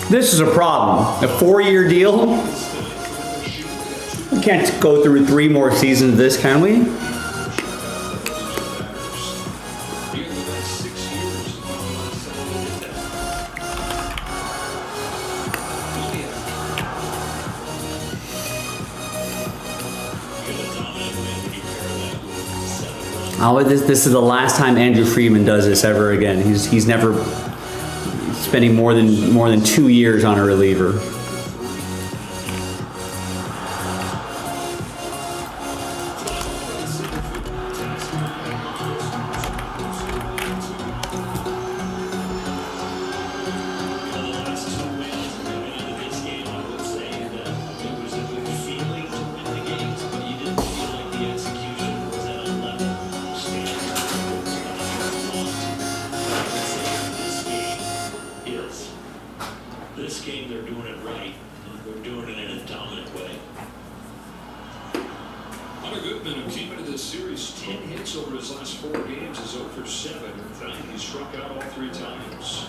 This is a problem. A 4-year deal? We can't go through 3 more seasons of this, can we? Oh, this is the last time Andrew Friedman does this ever again. He's never spending more than 2 years on a reliever. This game, they're doing it right. They're doing it in a dominant way. Hunter Goodman, who came into this series 10 hits over his last 4 games, is 0 for 7. In fact, he struck out all 3 times.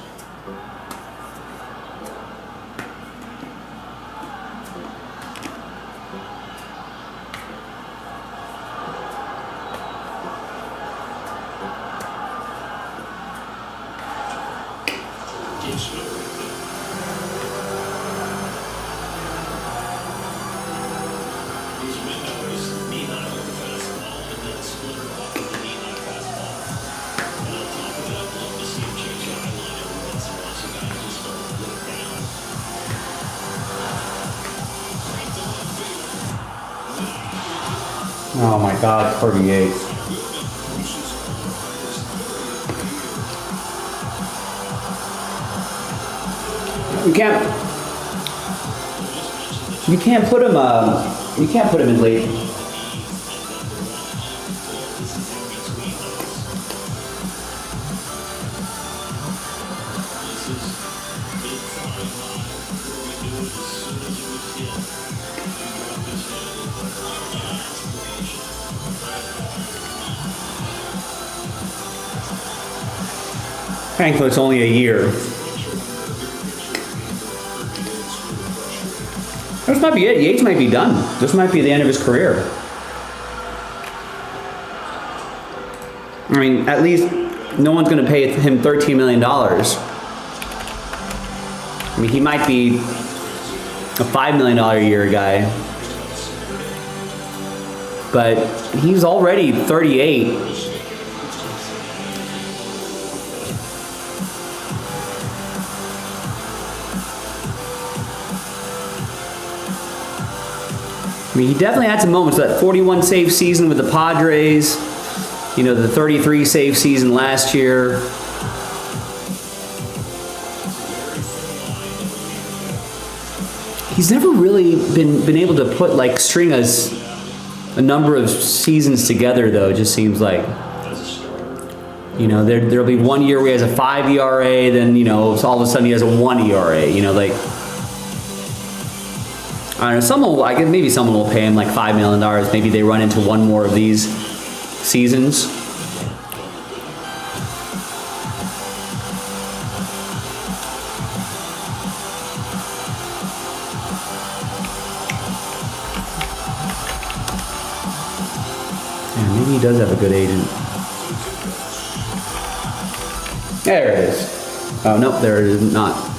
Gets no right there. He's been noticed knee-high with the fastball and then split her off with the knee-high fastball. And on top of it, I'd love to see him change the eye line every once in a while so guys just start to put it down. Oh my God, 38. You can't put him. You can't put him in late. Thankfully, it's only a year. This might be it. Yates might be done. This might be the end of his career. I mean, at least no one's going to pay him $13 million. I mean, he might be a $5 million a year guy. But he's already 38. I mean, he definitely had some moments. That 41 save season with the Padres, you know, the 33 save season last year. He's never really been able to put like string a number of seasons together, though. It just seems like, you know, there'll be 1 year where he has a 5 ERA, then, you know, all of a sudden he has a 1 ERA. You know, like, I don't know, maybe someone will pay him like $5 million. Maybe they run into one more of these seasons. Yeah, maybe he does have a good agent. There it is. Oh, nope, there it is not.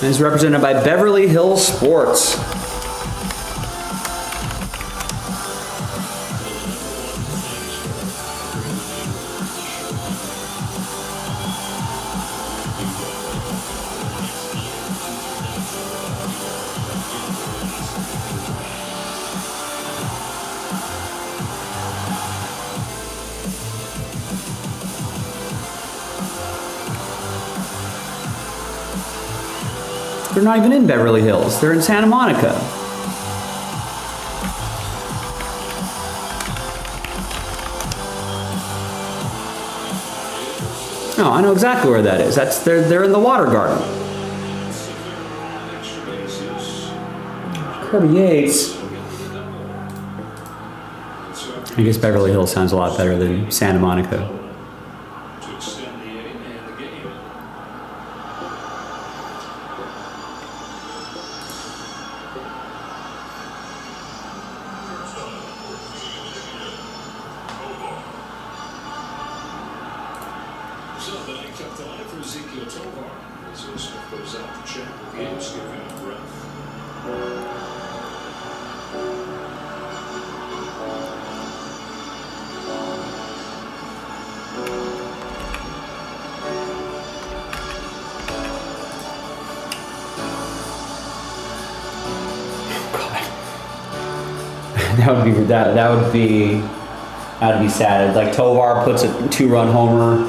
And is represented by Beverly Hills Sports. They're not even in Beverly Hills. They're in Santa Monica. Oh, I know exactly where that is. They're in the Water Garden. Kirby Yates. I guess Beverly Hills sounds a lot better than Santa Monica. To extend the inning and the game. So the ninth up the line for Ezekiel Tovar. As Smith goes out to check with Yates, giving him a breath. That'd be sad. Like Tovar puts a 2-run homer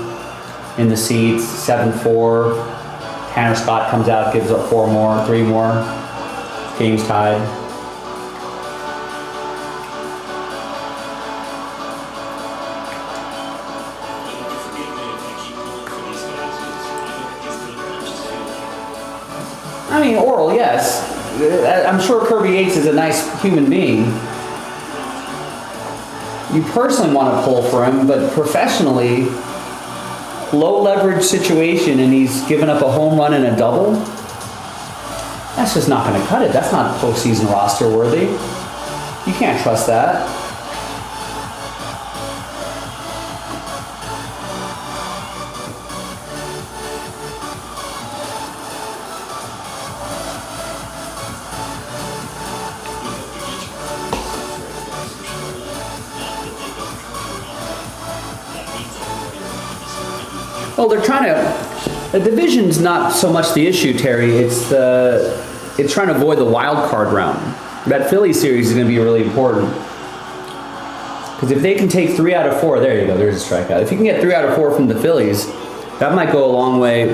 in the seats, 7-4. Tanner Scott comes out, gives up 4 more, 3 more. Game's tied. I mean, Oral, yes. I'm sure Kirby Yates is a nice human being. You personally want to pull for him, but professionally, low leverage situation and he's given up a home run and a double, that's just not going to cut it. That's not postseason roster worthy. You can't trust that. Well, they're trying to. The division's not so much the issue, Terry. It's trying to avoid the wild card round. That Philly series is going to be really important because if they can take 3 out of 4, there you go. There's a strikeout. If you can get 3 out of 4 from the Phillies, that might go a long way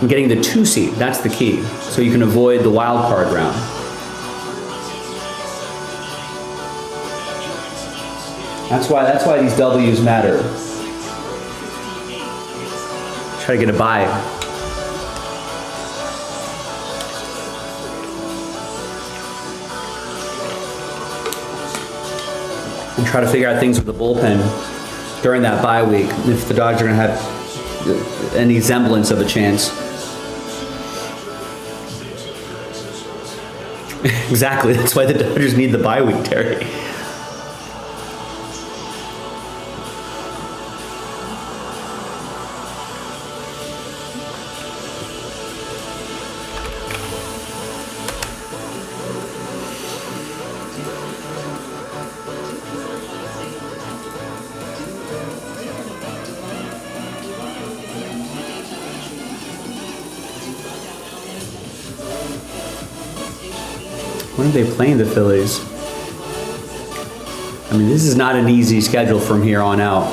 in getting the 2 seed. That's the key. So you can avoid the wild card round. That's why these W's matter. Try to get a bye. And try to figure out things with the bullpen during that bye week if the Dodgers are going to have any semblance of a chance. Exactly. That's why the Dodgers need the bye week, Terry. When are they playing the Phillies? I mean, this is not an easy schedule from here on out.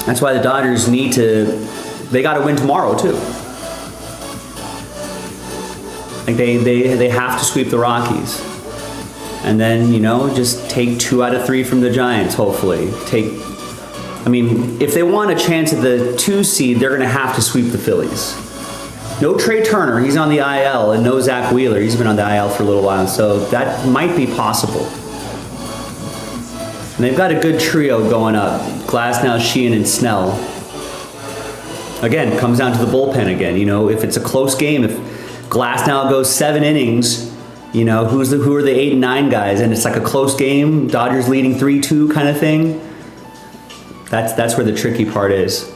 That's why the Dodgers they got to win tomorrow too. Like they have to sweep the Rockies. And then, just take 2 out of 3 from the Giants, hopefully. If they want a chance at the 2 seed, they're going to have to sweep the Phillies. No Trey Turner, he's on the IL, and no Zach Wheeler, he's been on the IL for a little while, so that might be possible. And they've got a good trio going up, Glasnow, Sheehan, and Snell. Again, comes down to the bullpen again. If it's a close game, if Glasnow goes 7 innings, who are the 8 and 9 guys, and it's like a close game, Dodgers leading 3-2 kind of thing, that's where the tricky part is.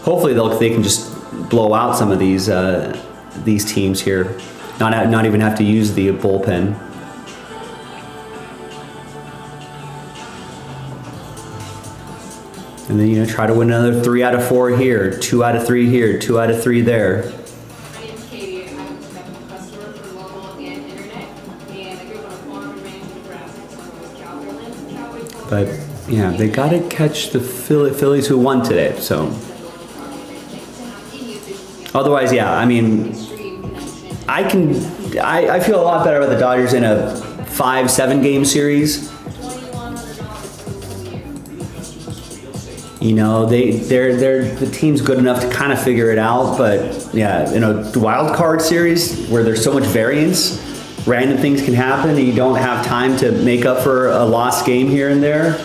Hopefully they can just blow out some of these teams here, not even have to use the bullpen. And then try to win another 3 out of 4 here, 2 out of 3 here, 2 out of 3 there. My name's Katie. I'm a customer for mobile and internet, and I grew up on a farm and ranch in Nebraska, so I was Cowboy. But yeah, they got to catch the Phillies who won today. So otherwise, yeah, I feel a lot better about the Dodgers in a 5-7 game series. The team's good enough to kind of figure it out, but yeah, in a wild card series where there's so much variance, random things can happen, and you don't have time to make up for a lost game here and there.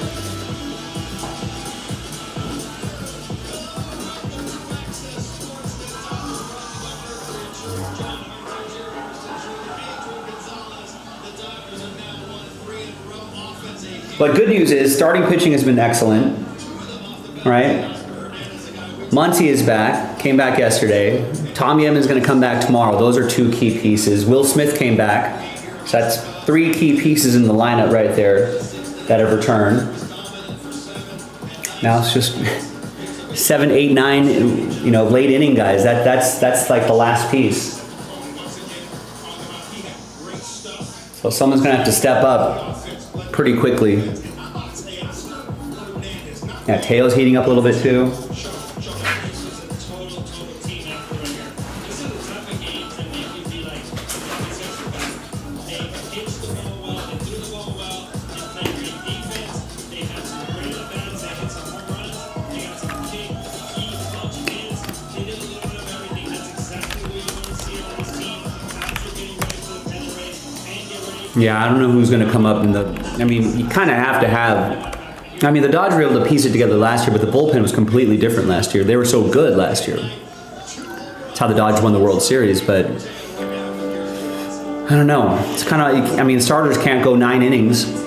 But good news is starting pitching has been excellent, right? Muncy is back, came back yesterday. Tommy Edman's going to come back tomorrow. Those are 2 key pieces. Will Smith came back. So that's 3 key pieces in the lineup right there that have returned. Now it's just 7, 8, 9, late inning guys. That's like the last piece. So someone's gonna have to step up pretty quickly. Yeah, Teo's heating up a little bit too. Yeah, I don't know who's going to come up in the. I mean, you kind of have to have. I mean, the Dodgers were able to piece it together last year, but the bullpen was completely different last year. They were so good last year. That's how the Dodgers won the World Series, but I don't know. It's kind of. I mean, starters can't go 9 innings.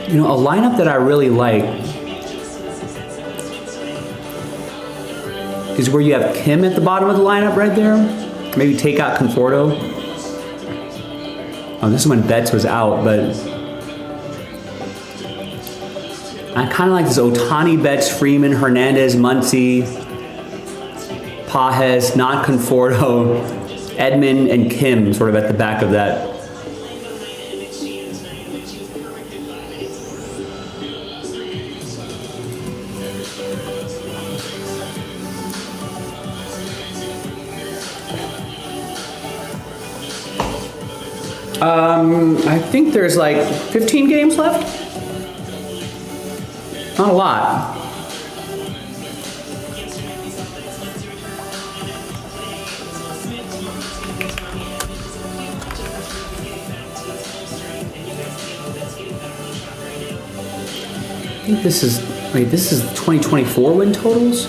You know, a lineup that I really like is where you have Kim at the bottom of the lineup right there. Maybe take out Conforto. Oh, this is when Betts was out, but I kind of like this Ohtani, Betts, Freeman, Hernandez, Muncy, Pajes, not Conforto, Edman, and Kim sort of at the back of that. I think there's like 15 games left. Not a lot. I think this is, wait, this is 2024 win totals?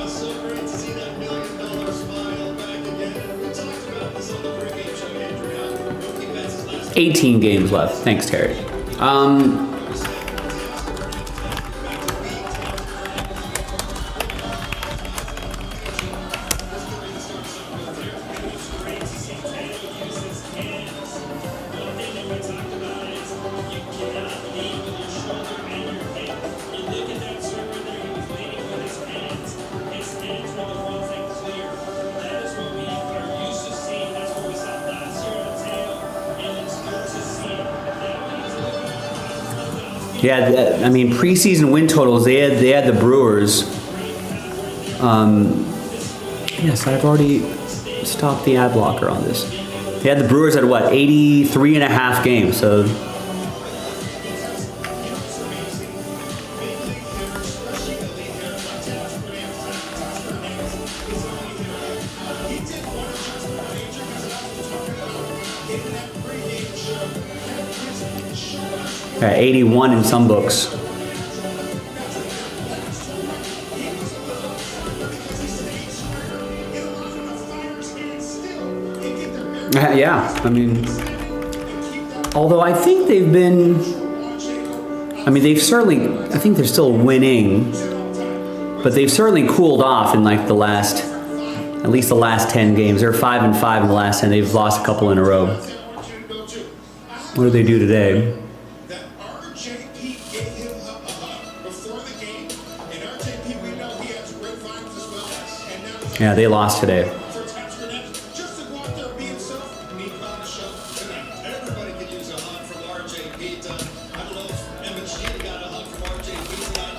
So great to see that $1 million smile back again. We talked about this on the pregame show, Andrea. Mookie Betts' last 18 games left. Thanks, Terry. Yeah, I mean, preseason win totals, they had the Brewers. Yes, I've already stopped the ad blocker on this. They had the Brewers at what, 83 and a half games, so. Yeah, 81 in some books. Yeah, I mean, although I think they've been, I mean, they've certainly, I think they're still winning, but they've certainly cooled off in like the last, at least the last 10 games. They're 5-5 in the last 10. They've lost a couple in a row. What do they do today? Yeah, they lost today.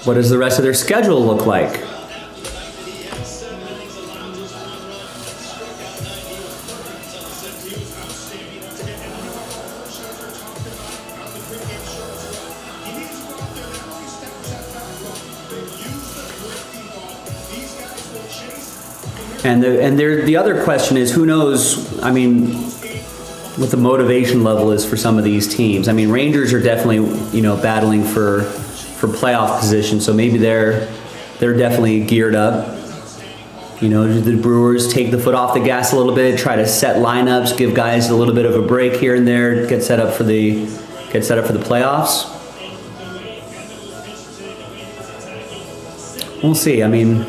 What does the rest of their schedule look like? And the other question is, who knows? I mean, what the motivation level is for some of these teams. I mean, Rangers are definitely, battling for playoff position, so maybe they're definitely geared up. The Brewers take the foot off the gas a little bit, try to set lineups, give guys a little bit of a break here and there, get set up for the playoffs. We'll see. I mean,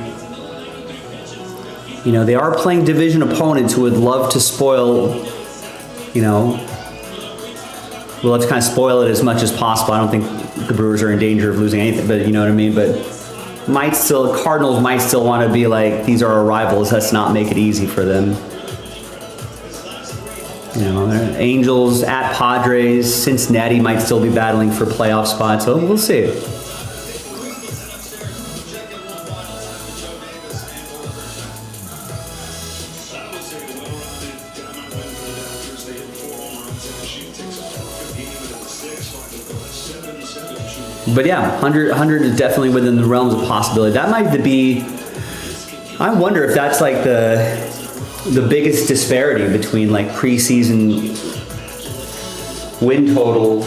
they are playing division opponents who would love to spoil, we'll have to kind of spoil it as much as possible. I don't think the Brewers are in danger of losing anything, but you know what I mean? But Cardinals might still want to be like, these are our rivals. Let's not make it easy for them. Angels at Padres, Cincinnati might still be battling for playoff spots, so we'll see. But yeah, 100 is definitely within the realms of possibility. That might be, I wonder if that's like the biggest disparity between like preseason win total.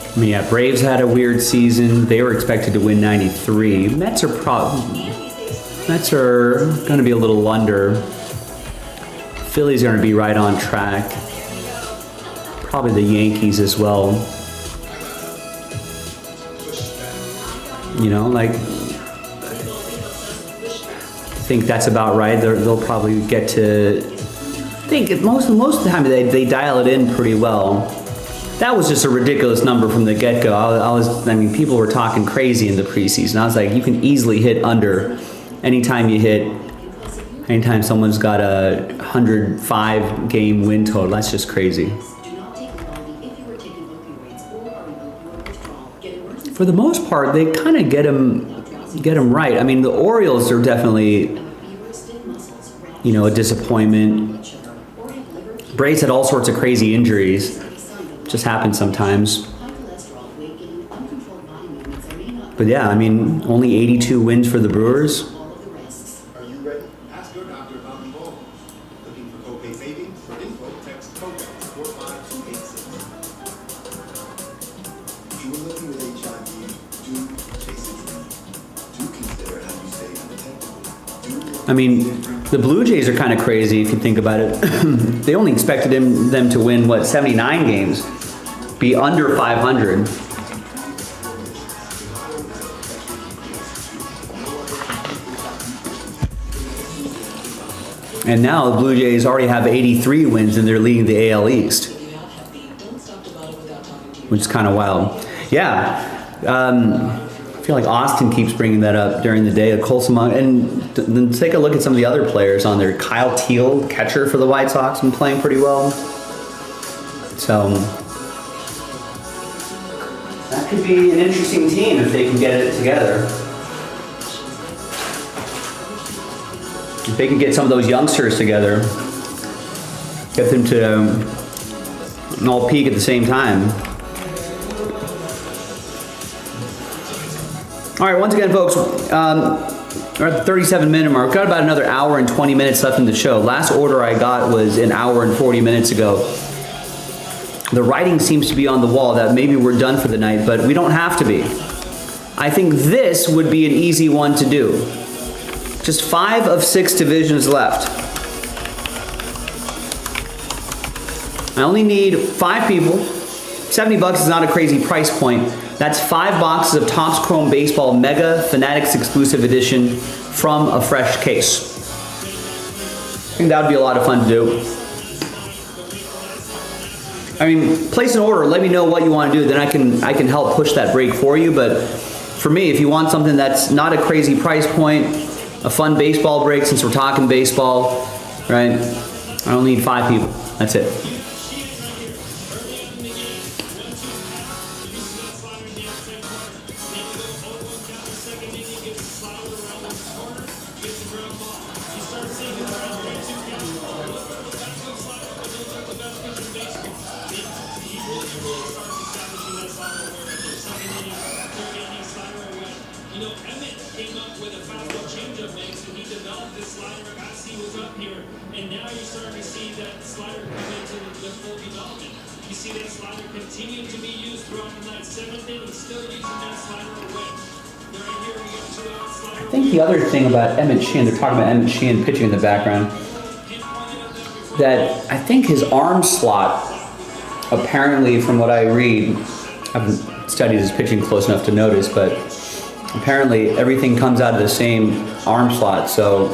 I mean, yeah, Braves had a weird season. They were expected to win 93. Mets are going to be a little under. Phillies are going to be right on track. Probably the Yankees as well. I think that's about right. They'll probably get to. I think most of the time they dial it in pretty well. That was just a ridiculous number from the get-go. People were talking crazy in the preseason. I was like, you can easily hit under anytime someone's got a 105 game win total. That's just crazy. For the most part, they kind of get them right. I mean, the Orioles are definitely, a disappointment. Braves had all sorts of crazy injuries. Just happens sometimes. But yeah, I mean, only 82 wins for the Brewers. Are you ready? Ask your doctor about Ebola. Looking for copay savings? For info, text copay 45286. If you were living with HIV, do chase it. Do consider how you stay undetectable. I mean, the Blue Jays are kind of crazy if you think about it. They only expected them to win, 79 games? Be under 500. And now the Blue Jays already have 83 wins and they're leading the AL East, which is kind of wild. Yeah, I feel like Austin keeps bringing that up during the day. And then take a look at some of the other players on there. Kyle Teal, catcher for the White Sox, been playing pretty well. So that could be an interesting team if they can get it together. If they can get some of those youngsters together, get them to all peak at the same time. All right, once again, folks, we're at the 37-minute mark. We've got about another hour and 20 minutes left in the show. Last order I got was an hour and 40 minutes ago. The writing seems to be on the wall that maybe we're done for the night, but we don't have to be. I think this would be an easy one to do. Just 5 of 6 divisions left. I only need 5 people. $70 is not a crazy price point. That's 5 boxes of Topps Chrome Baseball Mega Fanatics Exclusive Edition from a fresh case. I think that would be a lot of fun to do. I mean, place an order, let me know what you want to do, then I can help push that break for you. But for me, if you want something that's not a crazy price point, a fun baseball break, since we're talking baseball, right? I only need 5 people. That's it. You know, Emmett came up with a fastball changeup mix, and he developed this slider as he was up here. And now you're starting to see that slider come into the full development. You see that slider continue to be used throughout the night. 7th inning, still using that slider away. Right here, we got 2 out slider. I think the other thing about Emmett Sheehan, they're talking about Emmett Sheehan pitching in the background, that I think his arm slot, apparently from what I read, I haven't studied his pitching close enough to notice, but apparently everything comes out of the same arm slot. So,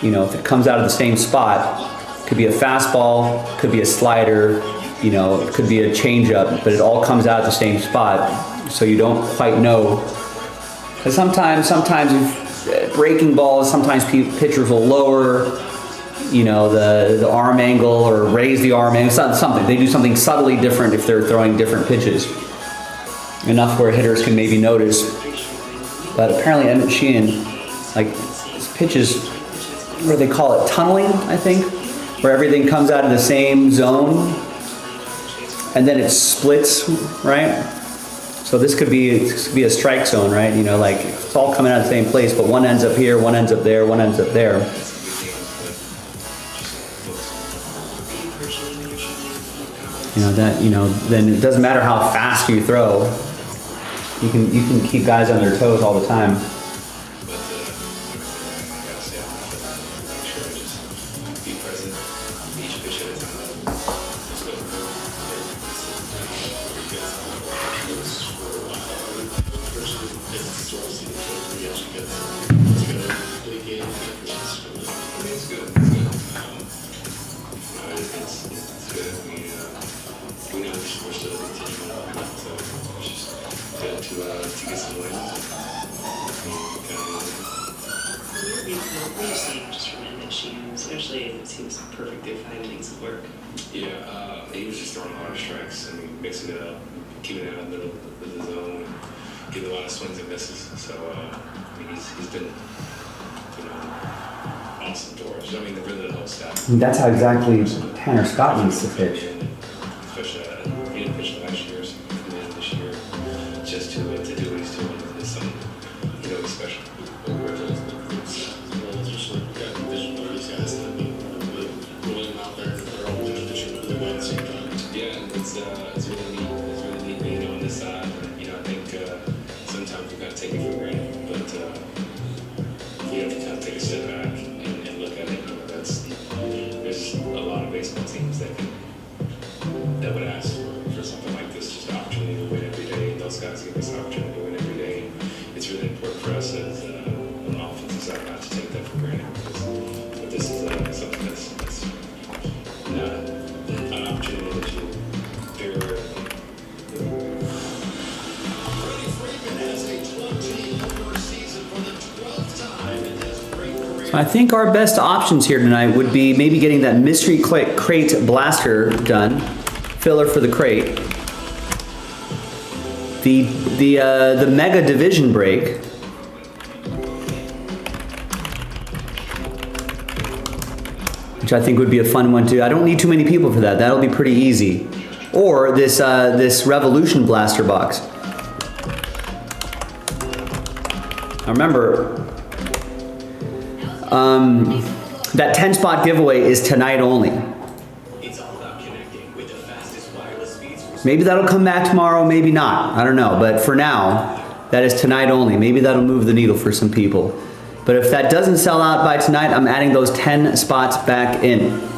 you know, if it comes out of the same spot, it could be a fastball, could be a slider, you know, it could be a changeup, but it all comes out of the same spot. So you don't quite know. Because sometimes breaking balls, sometimes pitchers will lower, you know, the arm angle or raise the arm angle, something. They do something subtly different if they're throwing different pitches. Enough where hitters can maybe notice. But apparently Emmett Sheehan, like, his pitches, what do they call it? Tunneling, I think, where everything comes out of the same zone and then it splits, right? So this could be a strike zone, right? You know, like, it's all coming out of the same place, but one ends up here, one ends up there, one ends up there. You know, that, you know, then it doesn't matter how fast you throw. You can keep guys on their toes all the time. Yeah, he was just throwing a lot of strikes and mixing it up, keeping it out in the middle of the zone, getting a lot of swings and misses. So he's been, you know, awesome to us. I mean, really the whole staff. That's how exactly Tanner Scott needs to pitch. Especially, he didn't pitch last year, so he came in this year just to do what he's doing is something, you know, special. It's really neat. It's really neat being on this side. You know, I think sometimes we kind of take it for granted, but you have to kind of take a step back and look at it. You know, there's a lot of baseball teams that would ask for something like this, just an opportunity to win every day. And those guys get this opportunity to win every day. And it's really important for us as an offensive side not to take that for granted. But this is something that's not an opportunity that you. So I think our best options here tonight would be maybe getting that mystery crate blaster done, filler for the crate. The mega division break. Which I think would be a fun one too. I don't need too many people for that. That'll be pretty easy. Or this Revolution Blaster box. Now remember, that 10 spot giveaway is tonight only. It's all about connecting with the fastest wireless speeds for Maybe that'll come back tomorrow, maybe not. I don't know. But for now, that is tonight only. Maybe that'll move the needle for some people. But if that doesn't sell out by tonight, I'm adding those 10 spots back in.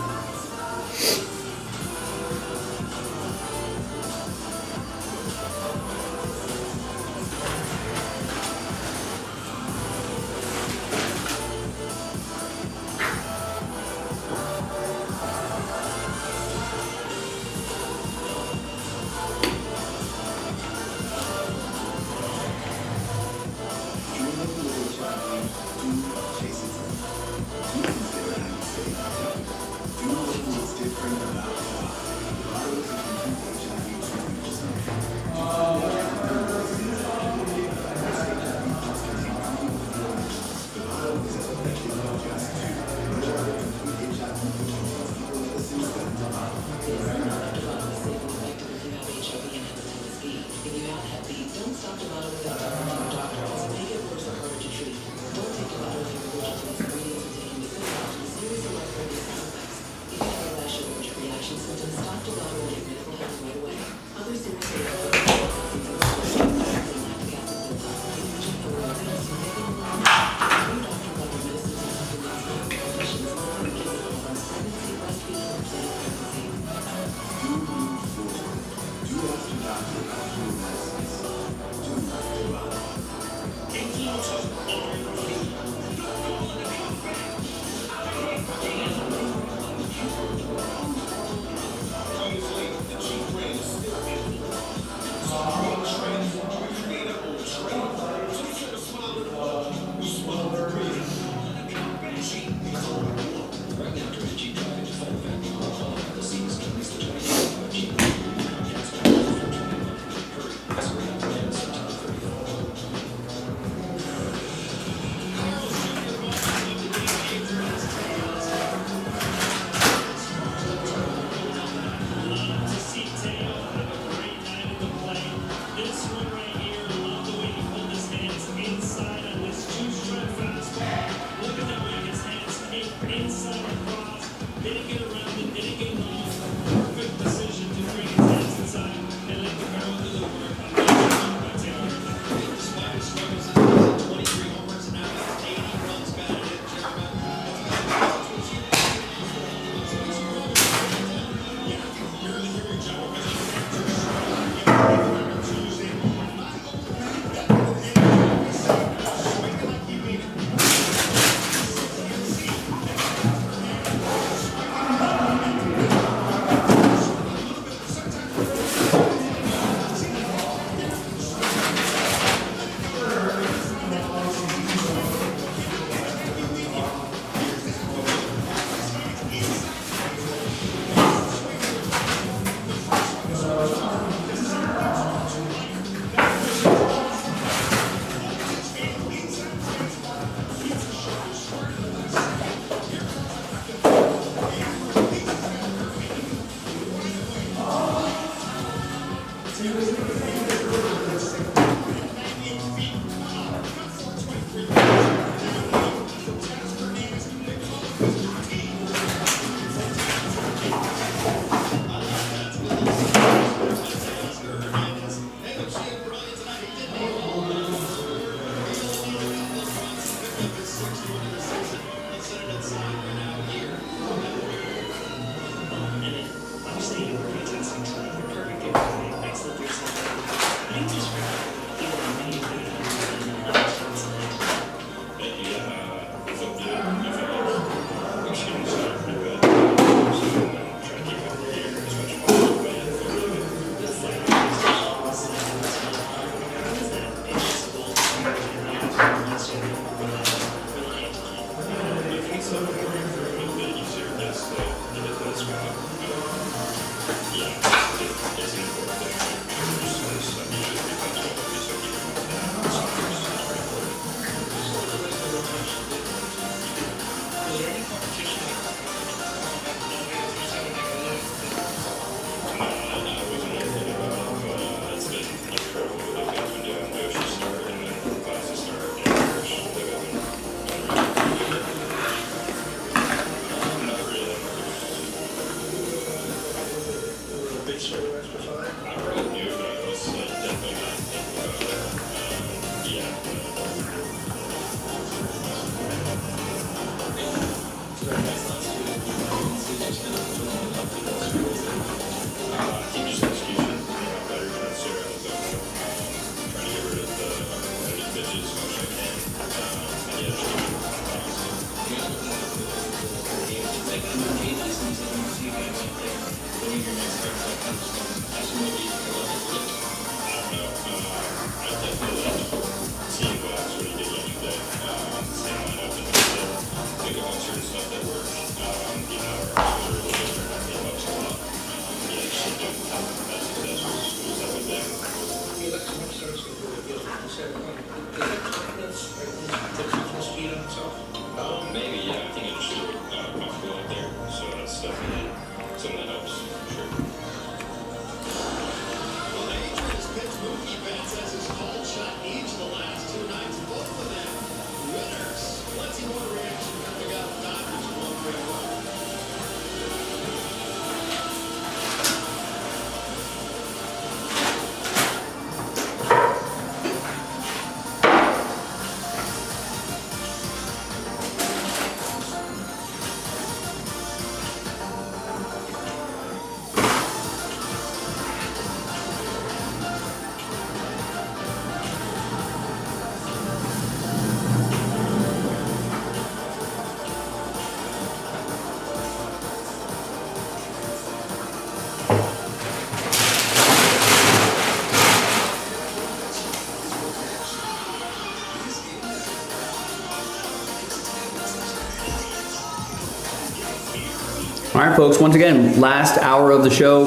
All right, folks, once again, last hour of the show.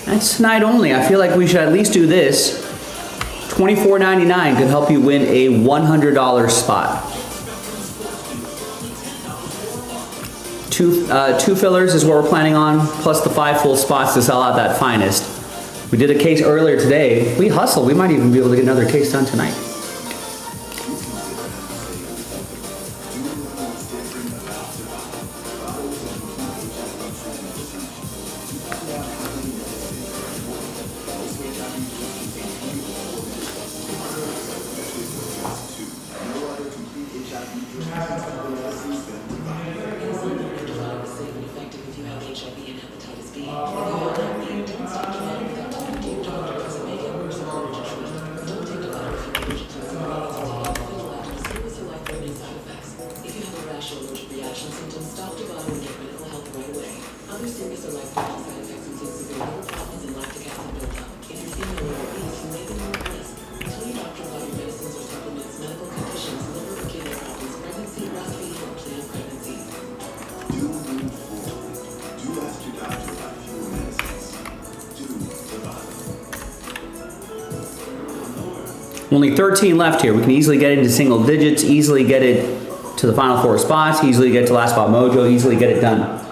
That's tonight only. I feel like we should at least do this. $24.99 could help you win a $100 spot. Two fillers is what we're planning on, plus the 5 full spots to sell out that finest. We did a case earlier today. We hustled. We might even be able to get another case done tonight. Only 13 left here. We can easily get into single digits, easily get it to the final 4 spots, easily get to last spot mojo, easily get it done.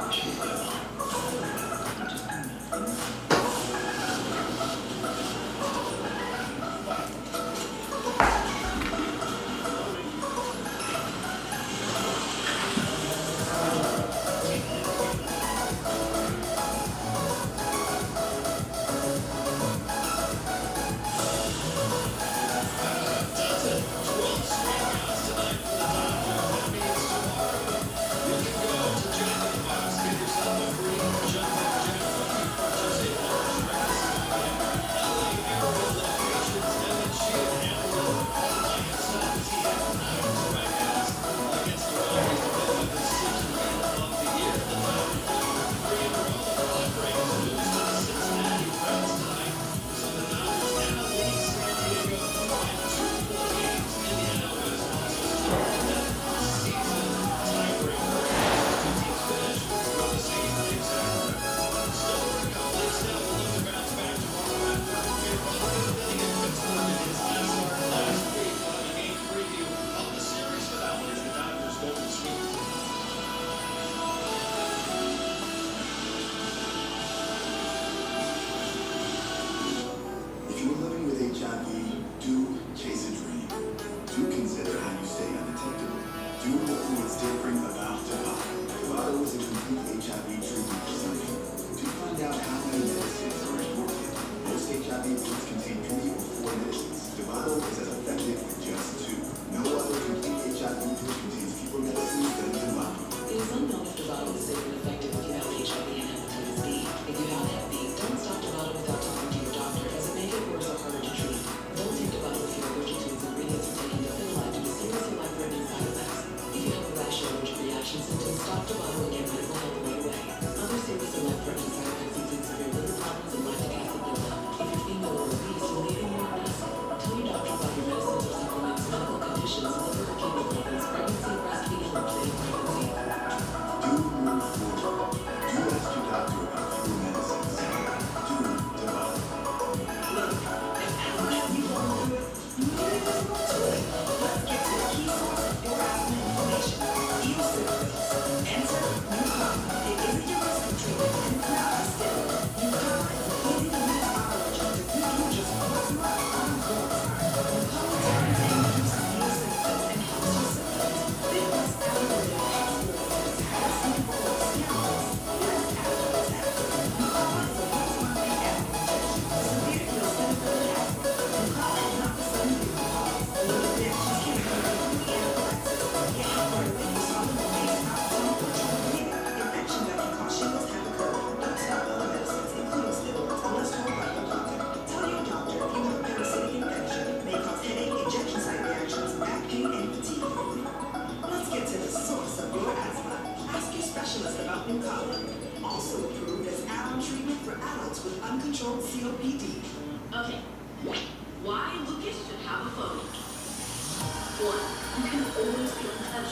One, you can always be in touch.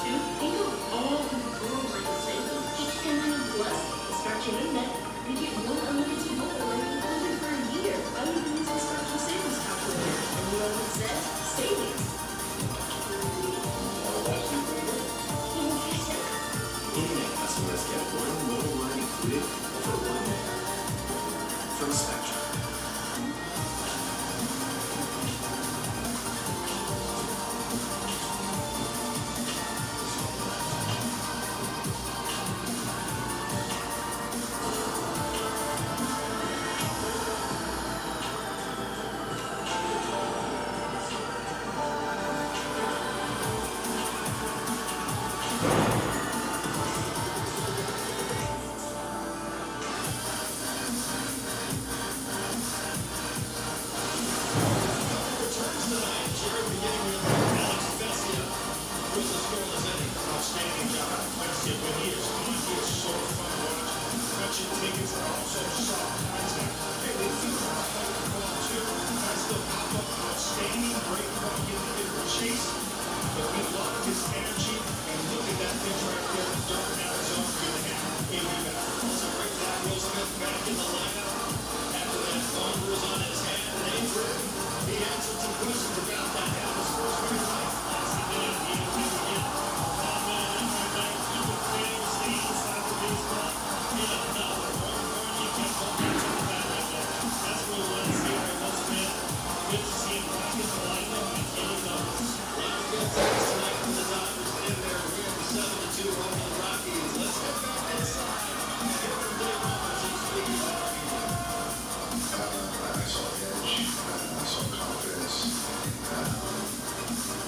Two, think of all the rules like the same. watching internet, you get one unlimited mobile and included for a year. All you can use is special savings calculator. And you know what it says? Savings. Internet customers get one mobile line included for 1 year. From Spectrum.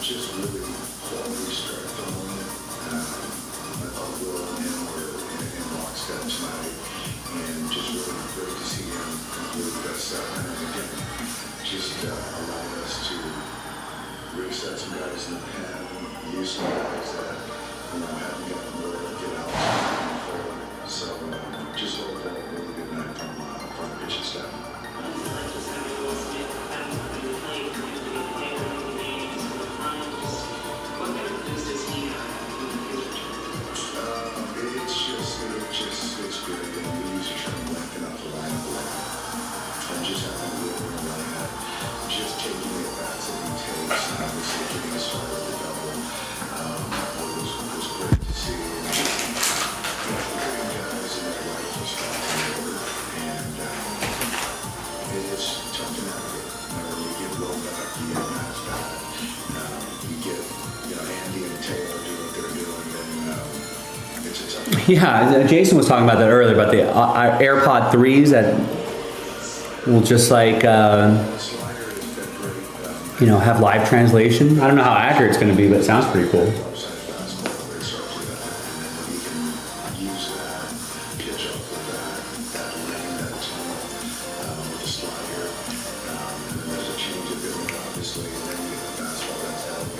Just really quality start throwing it. I thought Will and him were in lockstep tonight, and just really great to see him complete that stuff. And again, just allowed us to reset some guys in the pen, use some guys that haven't gotten where to get out and forward. So just overall, really good night from the pitching staff. It's good. And we use a term lengthen out the lineup a lot. And just having a little bit of lineup, just taking it back to the takes, and obviously getting us started with the double was great to see. And putting guys in their rightful spot in order. And it's tough to navigate. When you get Will back, you get Matt back, you get Andy and Taylor do what they're doing, then it's a tough. Yeah, Jason was talking about that earlier about the AirPod 3s that will just like have live translation. I don't know how accurate it's going to be, but it sounds pretty cool.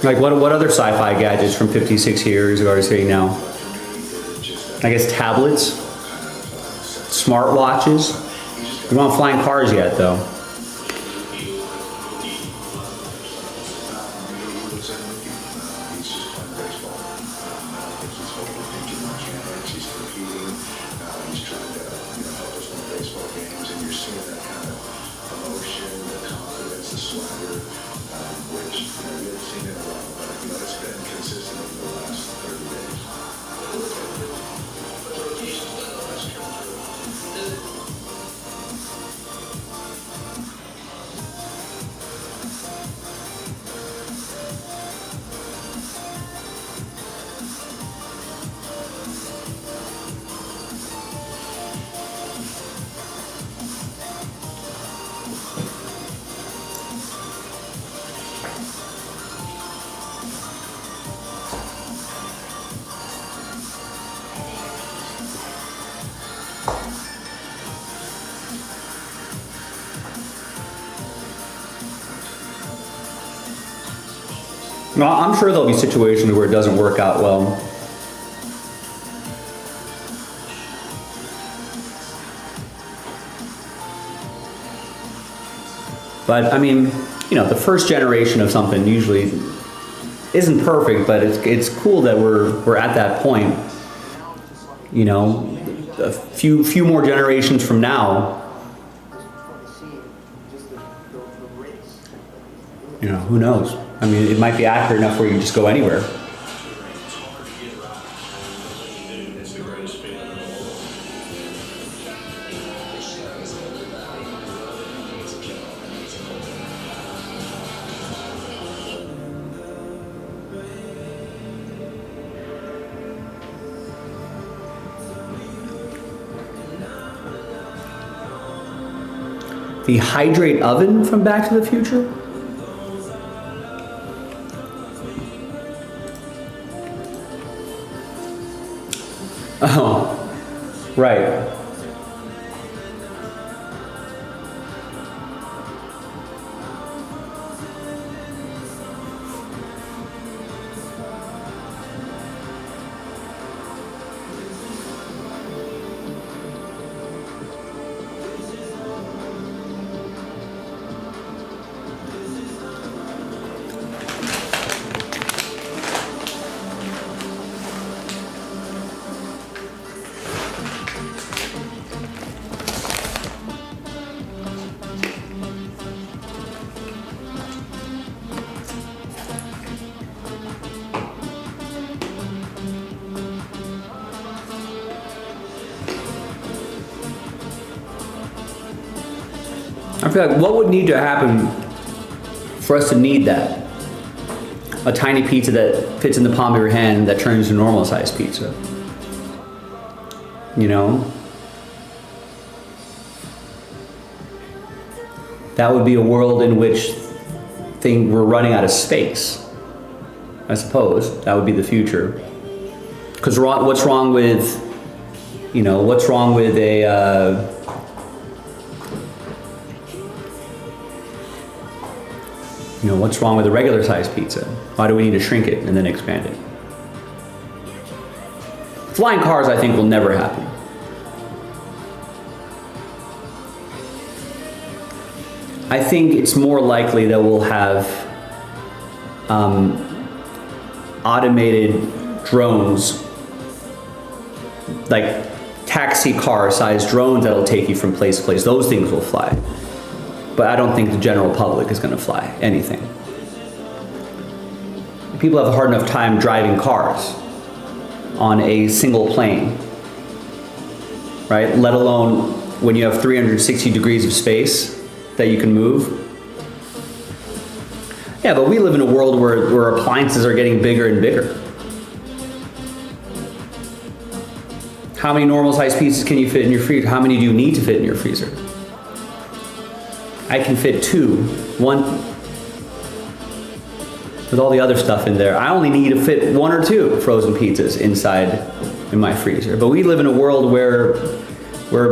Like what other sci-fi gadgets from 56 years ago are you saying now? I guess tablets, smartwatches. We don't have flying cars yet, though. No, I'm sure there'll be situations where it doesn't work out well. But I mean, the first generation of something usually isn't perfect, but it's cool that we're at that point. a few more generations from now, you know, who knows? I mean, it might be accurate enough where you can just go anywhere. It's hard to get right. It's the greatest feeling in the world. The hydrate oven from Back to the Future? Oh, right. I feel like what would need to happen for us to need that? A tiny pizza that fits in the palm of your hand that turns into a normal sized pizza. You know? That would be a world in which we're running out of space. I suppose that would be the future. Because what's wrong with, you know, what's wrong with a you know, what's wrong with a regular sized pizza? Why do we need to shrink it and then expand it? Flying cars, I think, will never happen. I think it's more likely that we'll have automated drones, like taxi car sized drones that'll take you from place to place. Those things will fly. But I don't think the general public is going to fly anything. People have a hard enough time driving cars on a single plane, right? Let alone when you have 360 degrees of space that you can move. Yeah, but we live in a world where appliances are getting bigger and bigger. How many normal sized pizzas can you fit in your freezer? How many do you need to fit in your freezer? I can fit 2, one with all the other stuff in there. I only need to fit 1 or 2 frozen pizzas inside in my freezer. But we live in a world where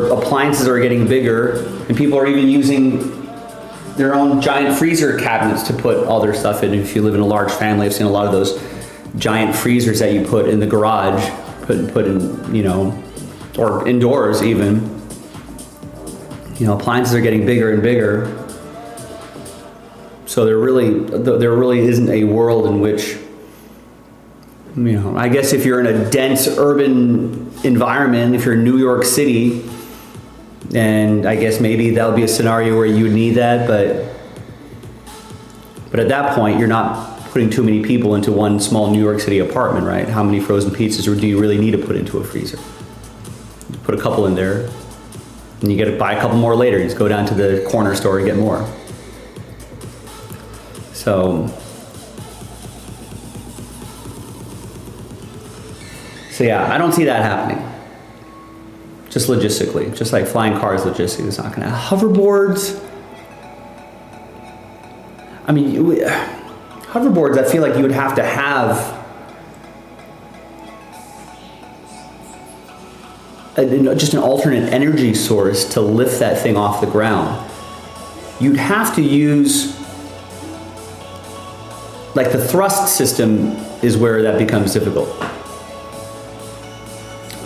appliances are getting bigger and people are even using their own giant freezer cabinets to put all their stuff in. If you live in a large family, I've seen a lot of those giant freezers that you put in the garage, put in, you know, or indoors even. You know, appliances are getting bigger and bigger. So there really isn't a world in which, you know, I guess if you're in a dense urban environment, if you're in New York City, and I guess maybe that would be a scenario where you would need that, but at that point, you're not putting too many people into one small New York City apartment, right? How many frozen pizzas do you really need to put into a freezer? You put a couple in there, and you get to buy a couple more later. You just go down to the corner store and get more. So yeah, I don't see that happening. Just logistically, just like flying cars logistically, it's not gonna. Hoverboards, I mean, hoverboards, I feel like you would have to have just an alternate energy source to lift that thing off the ground. You'd have to use, like, the thrust system is where that becomes difficult.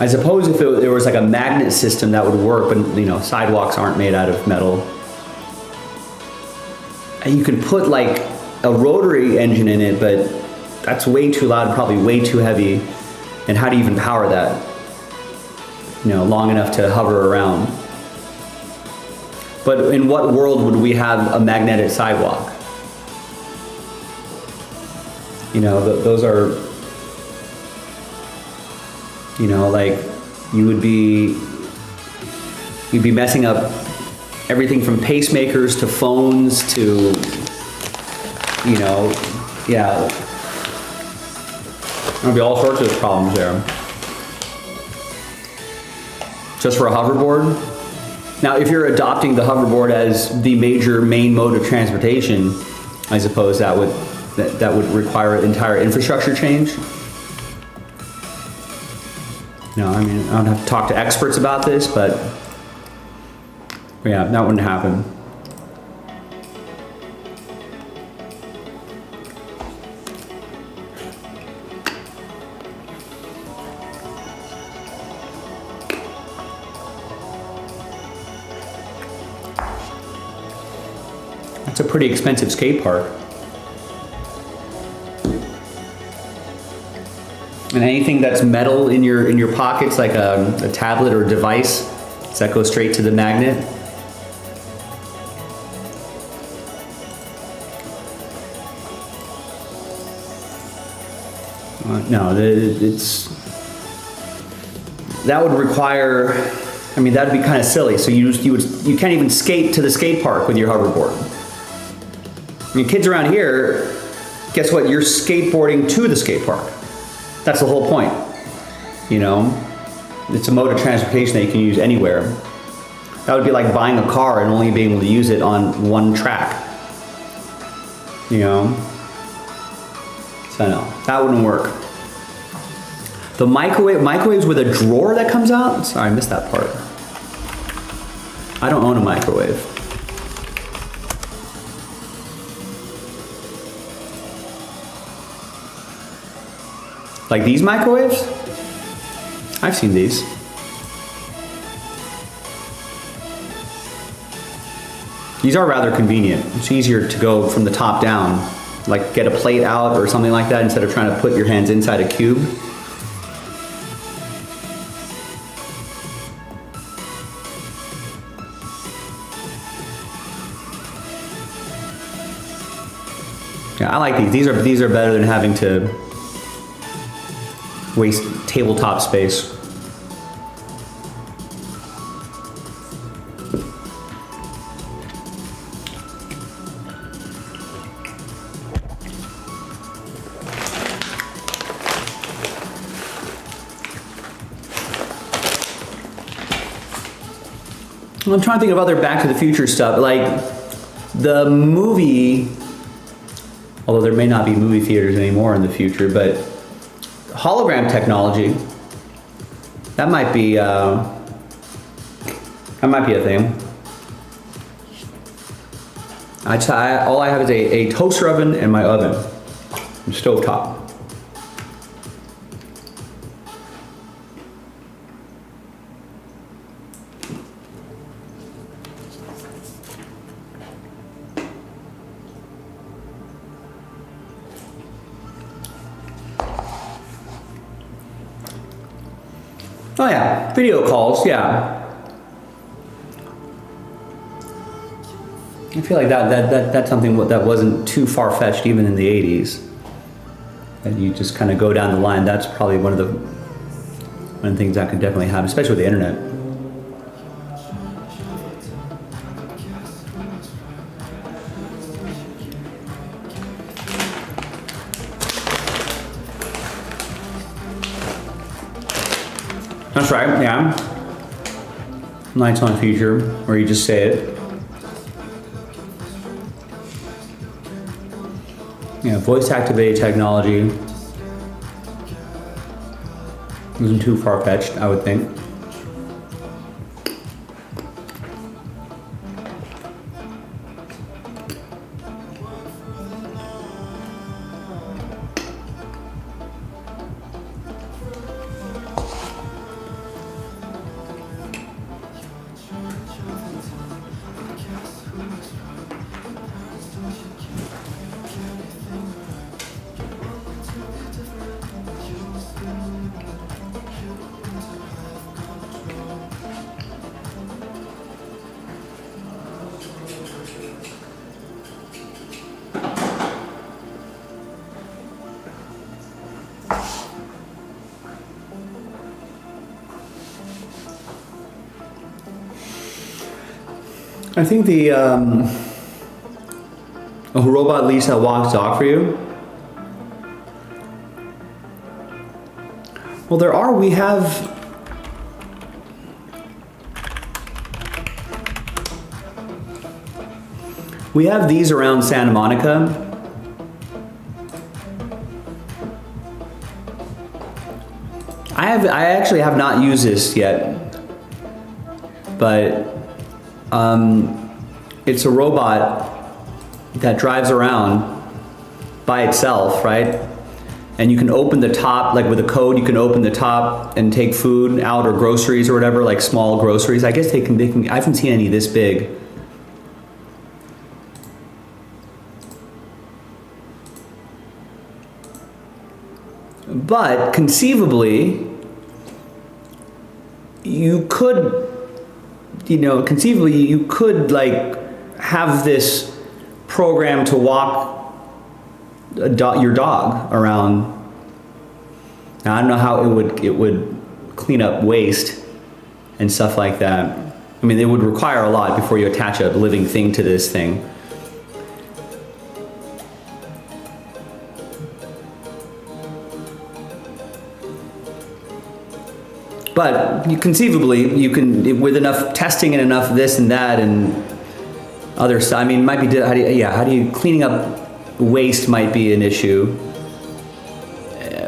I suppose if there was like a magnet system that would work, but you know, sidewalks aren't made out of metal. And you could put like a rotary engine in it, but that's way too loud, probably way too heavy. And how do you even power that? long enough to hover around. But in what world would we have a magnetic sidewalk? Those are, like you'd be messing up everything from pacemakers to phones to, yeah. There'll be all sorts of problems there. Just for a hoverboard? Now, if you're adopting the hoverboard as the major main mode of transportation, I suppose that would require an entire infrastructure change. I don't have to talk to experts about this, but yeah, that wouldn't happen. It's a pretty expensive skate park. And anything that's metal in your pockets, like a tablet or device, does that go straight to the magnet? No, that would require. That'd be kind of silly. So you can't even skate to the skate park with your hoverboard. Kids around here, guess what? You're skateboarding to the skate park. That's the whole point. It's a mode of transportation that you can use anywhere. That would be like buying a car and only being able to use it on one track. So no, that wouldn't work. The microwaves with a drawer that comes out? Sorry, I missed that part. I don't own a microwave. Like these microwaves? I've seen these. These are rather convenient. It's easier to go from the top down, like get a plate out or something like that instead of trying to put your hands inside a cube. Yeah, I like these. These are better than having to waste tabletop space. I'm trying to think of other Back to the Future stuff, like the movie, although there may not be movie theaters anymore in the future, but hologram technology, that might be a thing. All I have is a toaster oven and my oven, and stovetop. Oh yeah, video calls, yeah. I feel like that's something that wasn't too far-fetched even in the 80s. And you just kind of go down the line. That's probably one of the things that could definitely happen, especially with the internet. That's right, yeah. Lights on feature, where you just say it. Yeah, voice activated technology isn't too far-fetched, I would think. I think the a robot leash that walks dog for you. Well, we have these around Santa Monica. I actually have not used this yet, but it's a robot that drives around by itself, right? And you can open the top, like with a code, you can open the top and take food out or groceries or whatever, like small groceries. I guess they can, I haven't seen any this big. But conceivably, you could, like have this program to walk your dog around. Now, I don't know how it would clean up waste and stuff like that. I mean, it would require a lot before you attach a living thing to this thing. But conceivably, you can, with enough testing and enough this and that and other stuff. I mean, it might be, how do you cleaning up waste might be an issue.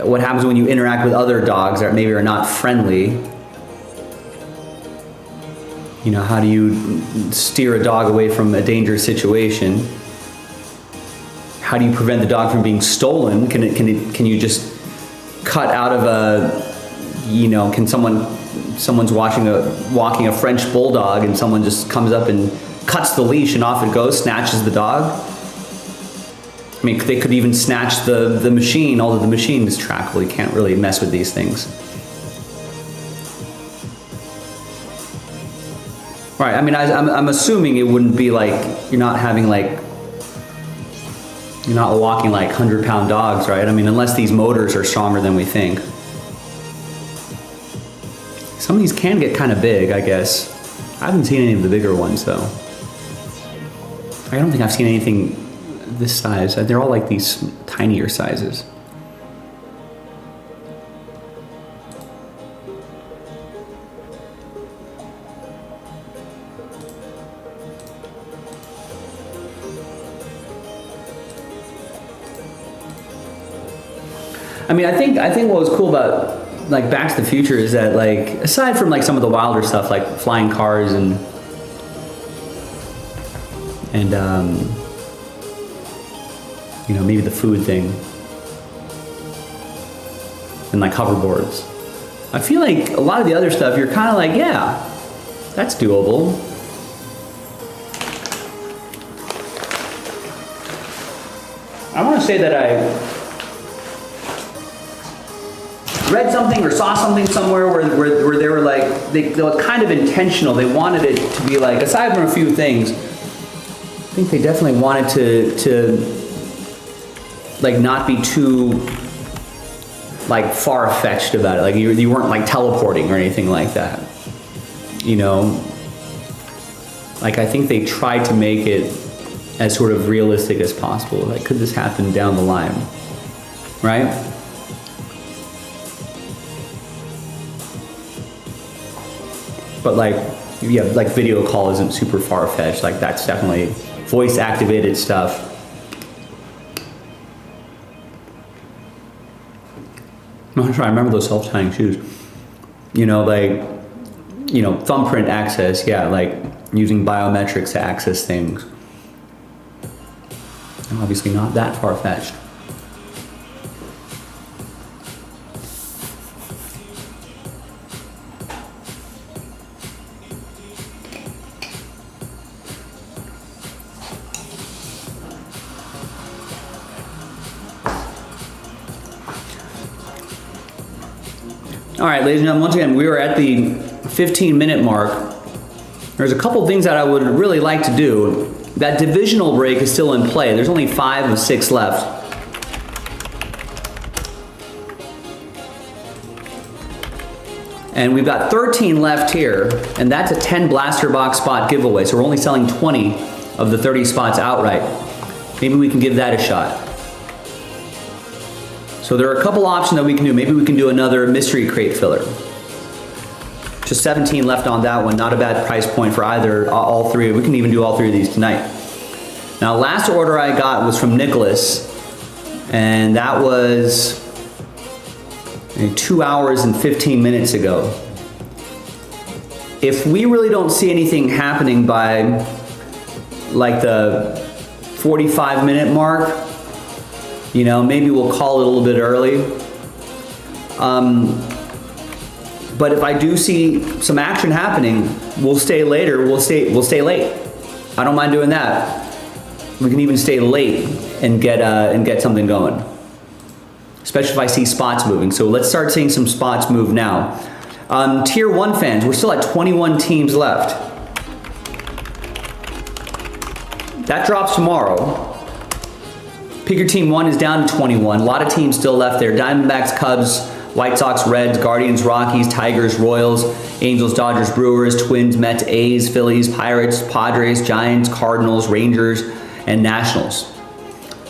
What happens when you interact with other dogs that maybe are not friendly? How do you steer a dog away from a dangerous situation? How do you prevent the dog from being stolen? Can you just cut out of a, can someone's walking a French bulldog and someone just comes up and cuts the leash and off it goes, snatches the dog? I mean, they could even snatch the machine, although the machine is trackable. You can't really mess with these things. Right, I mean, I'm assuming it wouldn't be like, you're not walking like 100-pound dogs, right? I mean, unless these motors are stronger than we think. Some of these can get kind of big, I guess. I haven't seen any of the bigger ones, though. I don't think I've seen anything this size. They're all like these tinier sizes. I mean, I think what was cool about like Back to the Future is that, like, aside from like some of the wilder stuff like flying cars and maybe the food thing and like hoverboards, I feel like a lot of the other stuff you're kind of like, yeah, that's doable. I want to say that I read something or saw something somewhere where they were like, they were kind of intentional. They wanted it to be like, aside from a few things, I think they definitely wanted to like not be too like far-fetched about it. Like you weren't like teleporting or anything like that. Like I think they tried to make it as sort of realistic as possible. Like, could this happen down the line, right? But like, yeah, like video call isn't super far-fetched. Like that's definitely voice-activated stuff. I'm trying to remember those self-tying shoes. Thumbprint access, yeah, like using biometrics to access things. Obviously not that far-fetched. All right, ladies and gentlemen, once again, we are at the 15-minute mark. There's a couple things that I would really like to do. That divisional break is still in play. There's only 5 of 6 left. And we've got 13 left here, and that's a 10 blaster box spot giveaway. So we're only selling 20 of the 30 spots outright. Maybe we can give that a shot. So there are a couple options that we can do. Maybe we can do another mystery crate filler. Just 17 left on that one. Not a bad price point for either, all three. We can even do all three of these tonight. Now, last order I got was from Nicholas, and that was 2 hours and 15 minutes ago. If we really don't see anything happening by like the 45-minute mark, you know, maybe we'll call it a little bit early. But if I do see some action happening, we'll stay later. We'll stay late. I don't mind doing that. We can even stay late and get something going, especially if I see spots moving. So let's start seeing some spots move now. Tier 1 fans, we're still at 21 teams left. That drops tomorrow. Pick your team 1 is down to 21. A lot of teams still left there. Diamondbacks, Cubs, White Sox, Reds, Guardians, Rockies, Tigers, Royals, Angels, Dodgers, Brewers, Twins, Mets, A's, Phillies, Pirates, Padres, Giants, Cardinals, Rangers, and Nationals.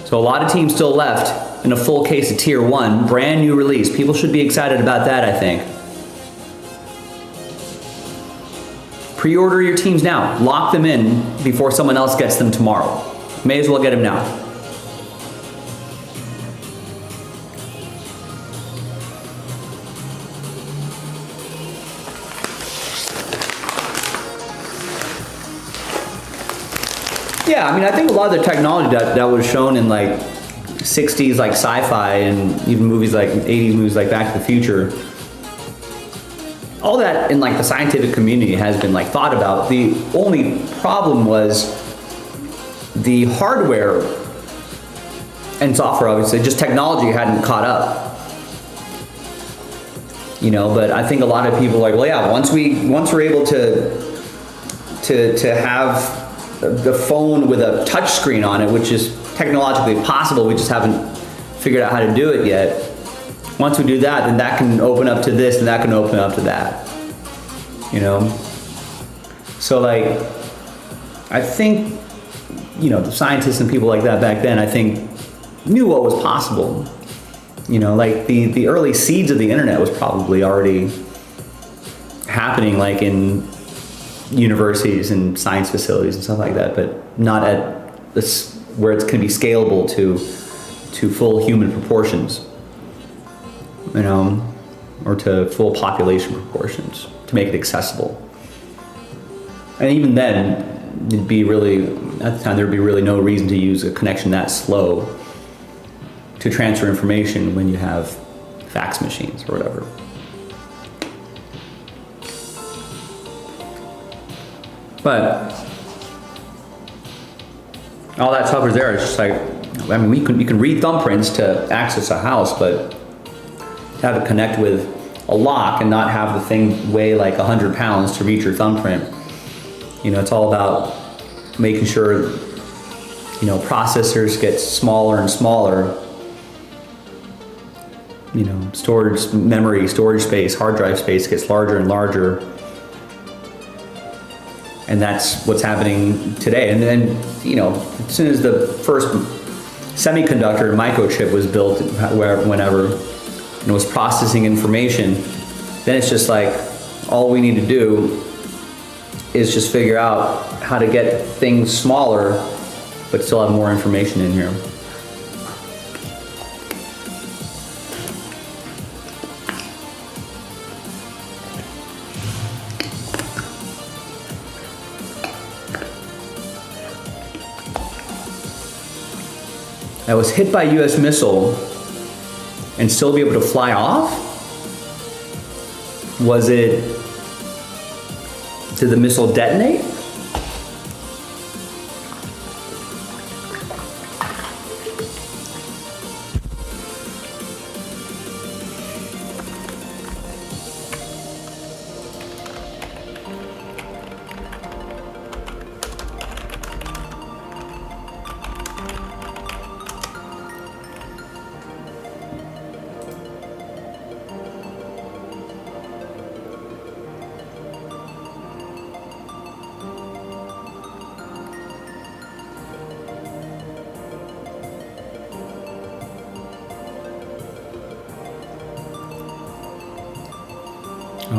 So a lot of teams still left in a full case of Tier 1. Brand new release. People should be excited about that, I think. Pre-order your teams now. Lock them in before someone else gets them tomorrow. May as well get them now. Yeah, I mean, I think a lot of the technology that was shown in like 60s like sci-fi and even movies like 80s movies like Back to the Future, all that in like the scientific community has been like thought about. The only problem was the hardware and software, obviously, just technology hadn't caught up. You know, but I think a lot of people are like, well, yeah, once we're able to have the phone with a touch screen on it, which is technologically possible, we just haven't figured out how to do it yet. Once we do that, then that can open up to this and that can open up to that, you know? So like, I think, you know, the scientists and people like that back then, I think, knew what was possible. You know, like the early seeds of the internet was probably already happening, like in universities and science facilities and stuff like that, but not at this where it's going to be scalable to full human proportions, you know, or to full population proportions to make it accessible. And even then, it'd be really, at the time, there'd be really no reason to use a connection that slow to transfer information when you have fax machines or whatever. But all that stuff is there. It's just like, I mean, you can read thumbprints to access a house, but to have it connect with a lock and not have the thing weigh like 100 pounds to read your thumbprint, you know, it's all about making sure, you know, processors get smaller and smaller, you know, storage memory, storage space, hard drive space gets larger and larger. And that's what's happening today. And then, you know, as soon as the first semiconductor microchip was built, whenever, and it was processing information, then it's just like, all we need to do is just figure out how to get things smaller, but still have more information in here. That was hit by a US missile and still be able to fly off? Was it, did the missile detonate?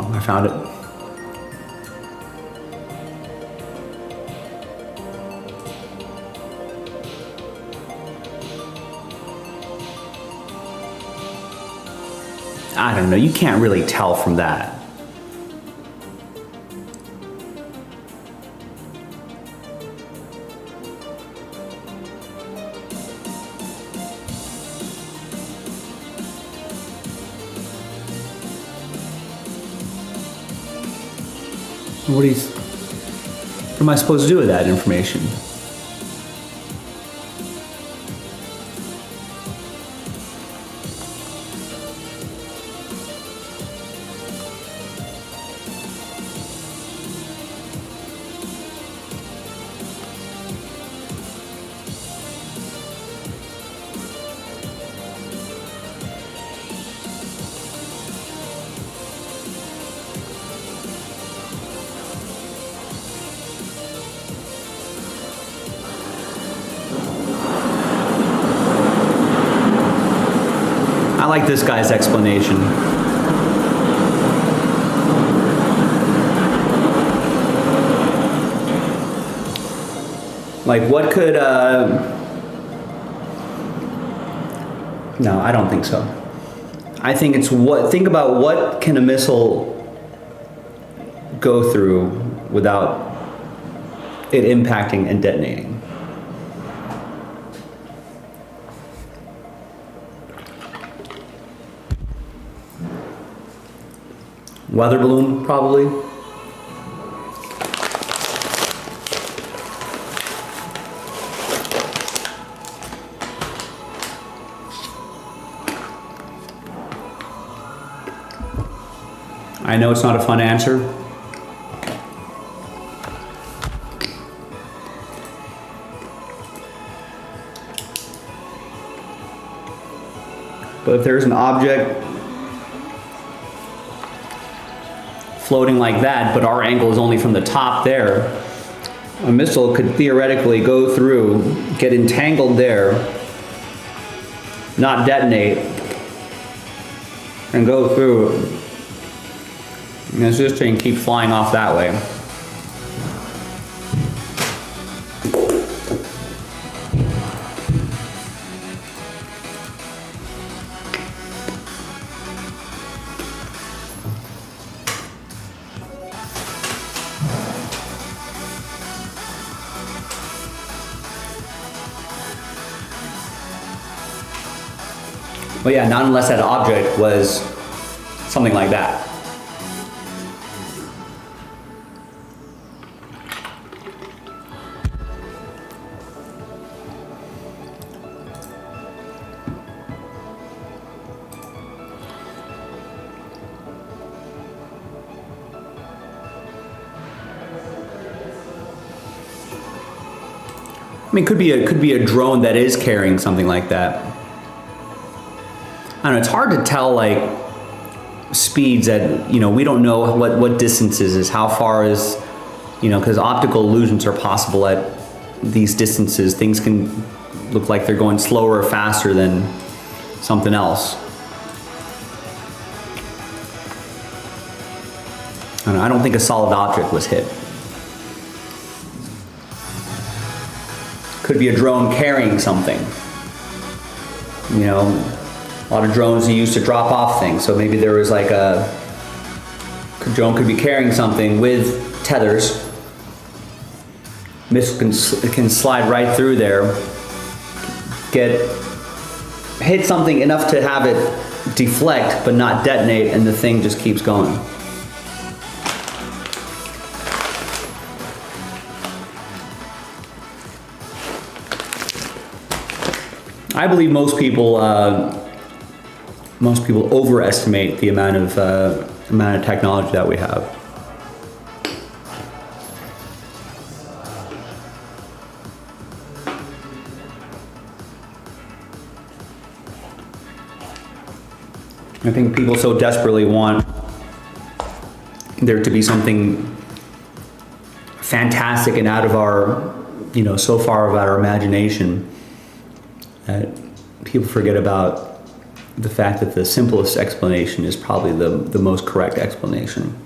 Oh, I found it. I don't know, you can't really tell from that. What am I supposed to do with that information? I like this guy's explanation. Like, what could, no, I don't think so. I think it's think about what can a missile go through without it impacting and detonating. Weather balloon, probably. I know it's not a fun answer. But if there's an object floating like that, but our angle is only from the top there, a missile could theoretically go through, get entangled there, not detonate, and go through. And this thing keep flying off that way. But yeah, not unless that object was something like that. I mean, could be a drone that is carrying something like that. I don't know, it's hard to tell, like, speeds at, we don't know what distances is, how far is, because optical illusions are possible at these distances. Things can look like they're going slower or faster than something else. I don't think a solid object was hit. Could be a drone carrying something. A lot of drones are used to drop off things, so maybe there was like a drone could be carrying something with tethers. Missile can slide right through there, hit something enough to have it deflect but not detonate, and the thing just keeps going. I believe most people overestimate the amount of technology that we have. I think people so desperately want there to be something fantastic and out of our, so far of our imagination, that people forget about the fact that the simplest explanation is probably the most correct explanation.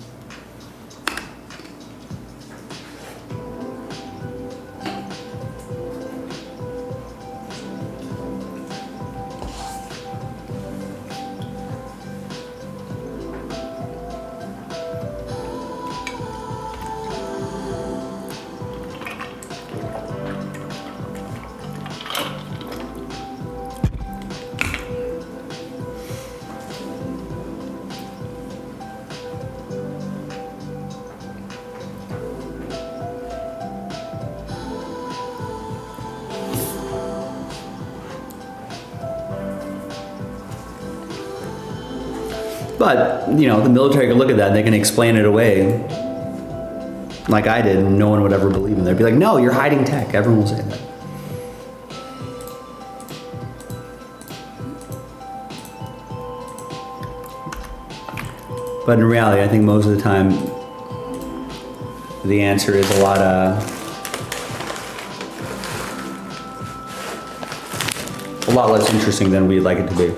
But, you know, the military can look at that and they can explain it away like I did, and no one would ever believe them. They'd be like, no, you're hiding tech. Everyone will say that. But in reality, I think most of the time, the answer is a lot less interesting than we'd like it to be.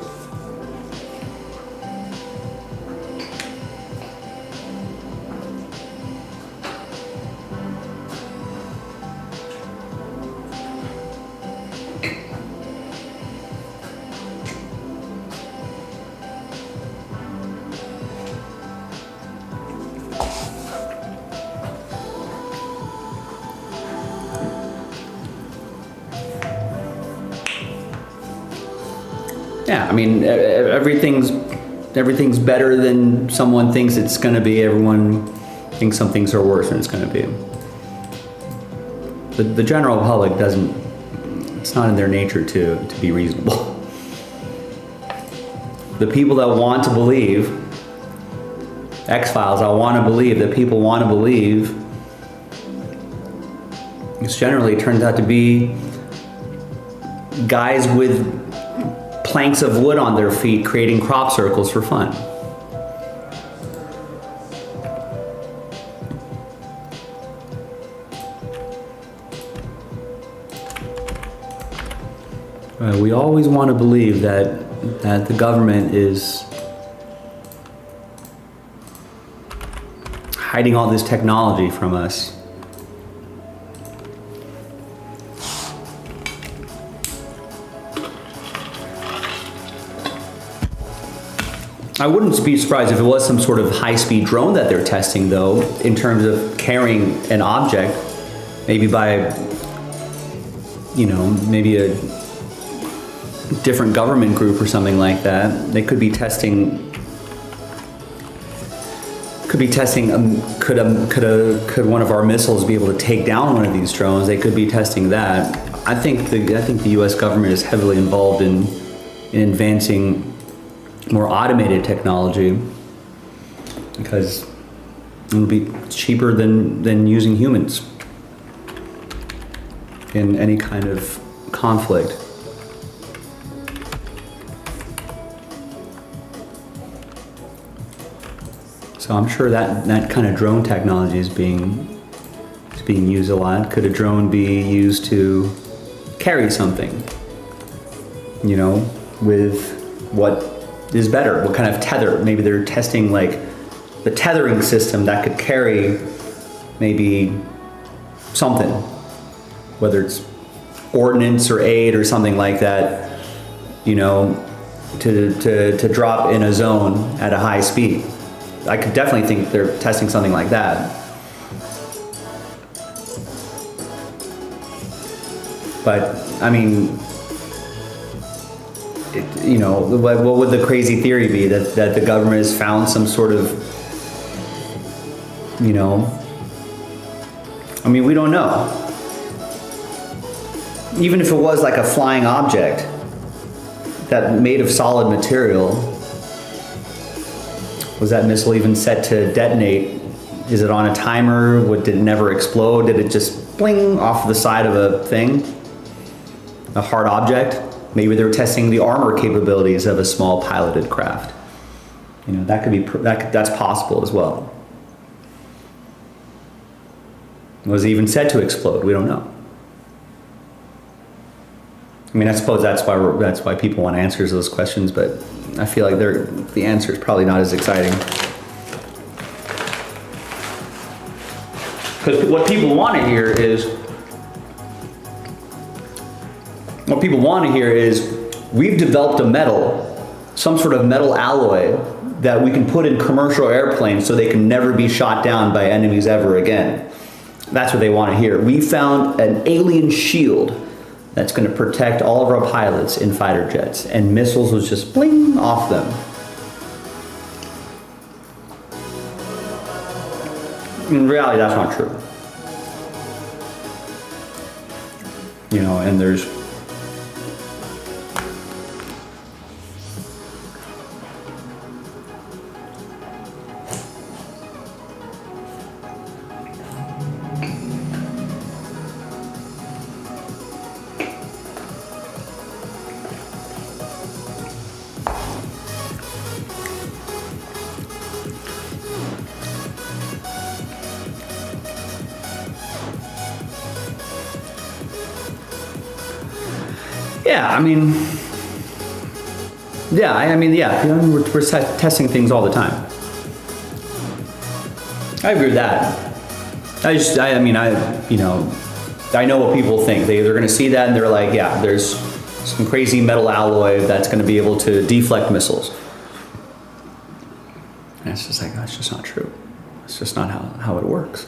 Yeah, I mean, everything's better than someone thinks it's going to be. Everyone thinks some things are worse than it's going to be. The general public doesn't. It's not in their nature to be reasonable. The people that want to believe X-Files, I want to believe that people want to believe. It generally turns out to be guys with planks of wood on their feet creating crop circles for fun. We always want to believe that the government is hiding all this technology from us. I wouldn't be surprised if it was some sort of high-speed drone that they're testing, though, in terms of carrying an object, maybe by, you know, maybe a different government group or something like that. They could be testing. Could one of our missiles be able to take down one of these drones? They could be testing that. I think the U.S. government is heavily involved in advancing more automated technology because it'll be cheaper than using humans in any kind of conflict. So I'm sure that kind of drone technology is being used a lot. Could a drone be used to carry something? You know, with what is better? What kind of tether? Maybe they're testing like the tethering system that could carry maybe something, whether it's ordnance or aid or something like that, you know, to drop in a zone at a high speed. I could definitely think they're testing something like that. But I mean, you know, what would the crazy theory be? That the government has found some sort of, you know, I mean, we don't know. Even if it was like a flying object that made of solid material, was that missile even set to detonate? Is it on a timer? Did it never explode? Did it just bling off the side of a thing? A hard object? Maybe they were testing the armor capabilities of a small piloted craft. You know, that could be, that's possible as well. Was it even set to explode? We don't know. I mean, I suppose that's why people want answers to those questions, but I feel like the answer is probably not as exciting. Because what people want to hear is, we've developed a metal, some sort of metal alloy that we can put in commercial airplanes so they can never be shot down by enemies ever again. That's what they want to hear. We found an alien shield that's going to protect all of our pilots in fighter jets, and missiles was just bling off them. In reality, that's not true. You know, and there's we're testing things all the time. I agree with that. I know what people think. They're going to see that and they're like, yeah, there's some crazy metal alloy that's going to be able to deflect missiles. And it's just like, that's just not true. It's just not how it works.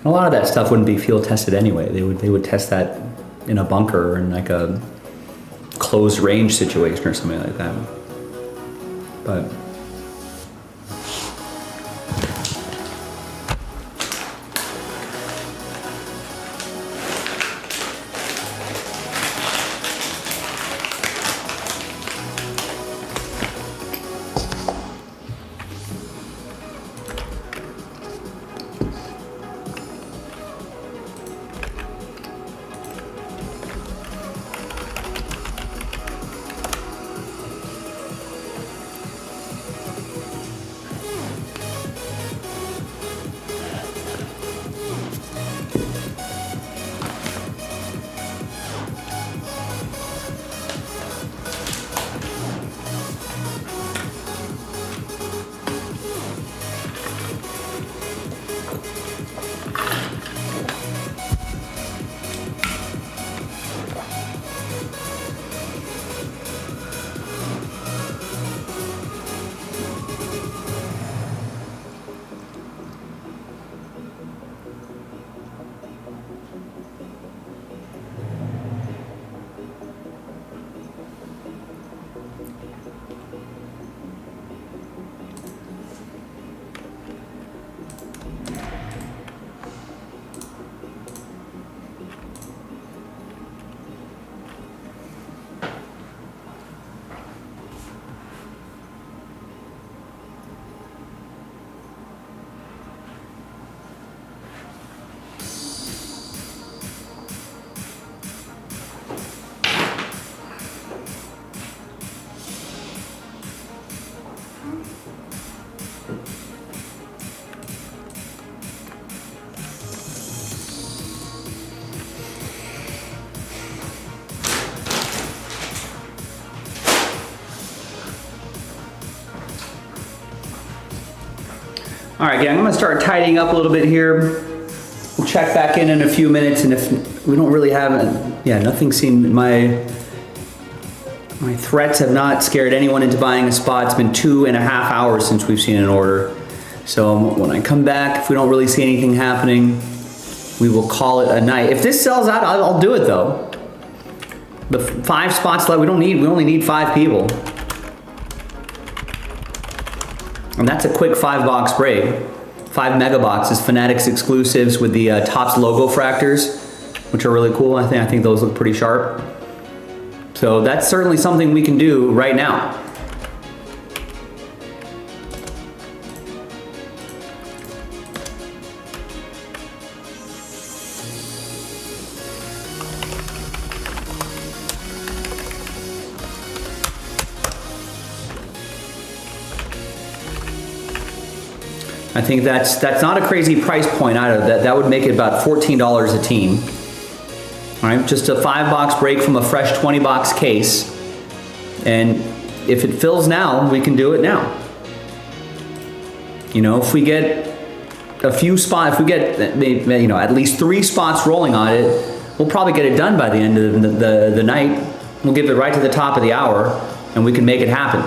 A lot of that stuff wouldn't be field tested anyway. They would test that in a bunker or in like a closed range situation or something like that. But all right, gang, I'm gonna start tidying up a little bit here. We'll check back in a few minutes, and if we don't really have, nothing seemed, my threats have not scared anyone into buying a spot. It's been 2.5 hours since we've seen an order. So when I come back, if we don't really see anything happening, we will call it a night. If this sells out, I'll do it though. The 5 spots left, we only need 5 people. And that's a quick 5-box break. 5 mega boxes, Fanatics exclusives with the Topps logo fractors, which are really cool. I think those look pretty sharp. So that's certainly something we can do right now. I think that's not a crazy price point either. That would make it about $14 a team. All right, just a 5-box break from a fresh 20-box case. And if it fills now, we can do it now. You know, if we get a few spots, if we get at least 3 spots rolling on it, we'll probably get it done by the end of the night. We'll give it right to the top of the hour, and we can make it happen.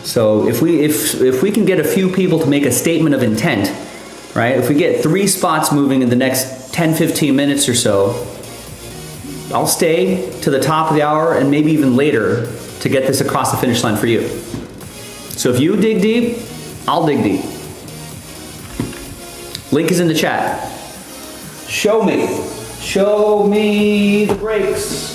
So if we can get a few people to make a statement of intent, right? If we get 3 spots moving in the next 10-15 minutes or so, I'll stay to the top of the hour and maybe even later to get this across the finish line for you. So if you dig deep, I'll dig deep. Link is in the chat. Show me the breaks.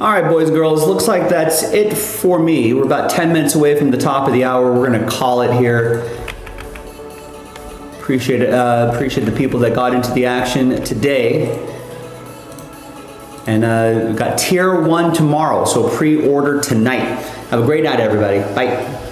All right, boys and girls, looks like that's it for me. We're about 10 minutes away from the top of the hour. We're gonna call it here. Appreciate it. Appreciate the people that got into the action today. And we've got Tier 1 tomorrow, so pre-order tonight. Have a great night, everybody. Bye.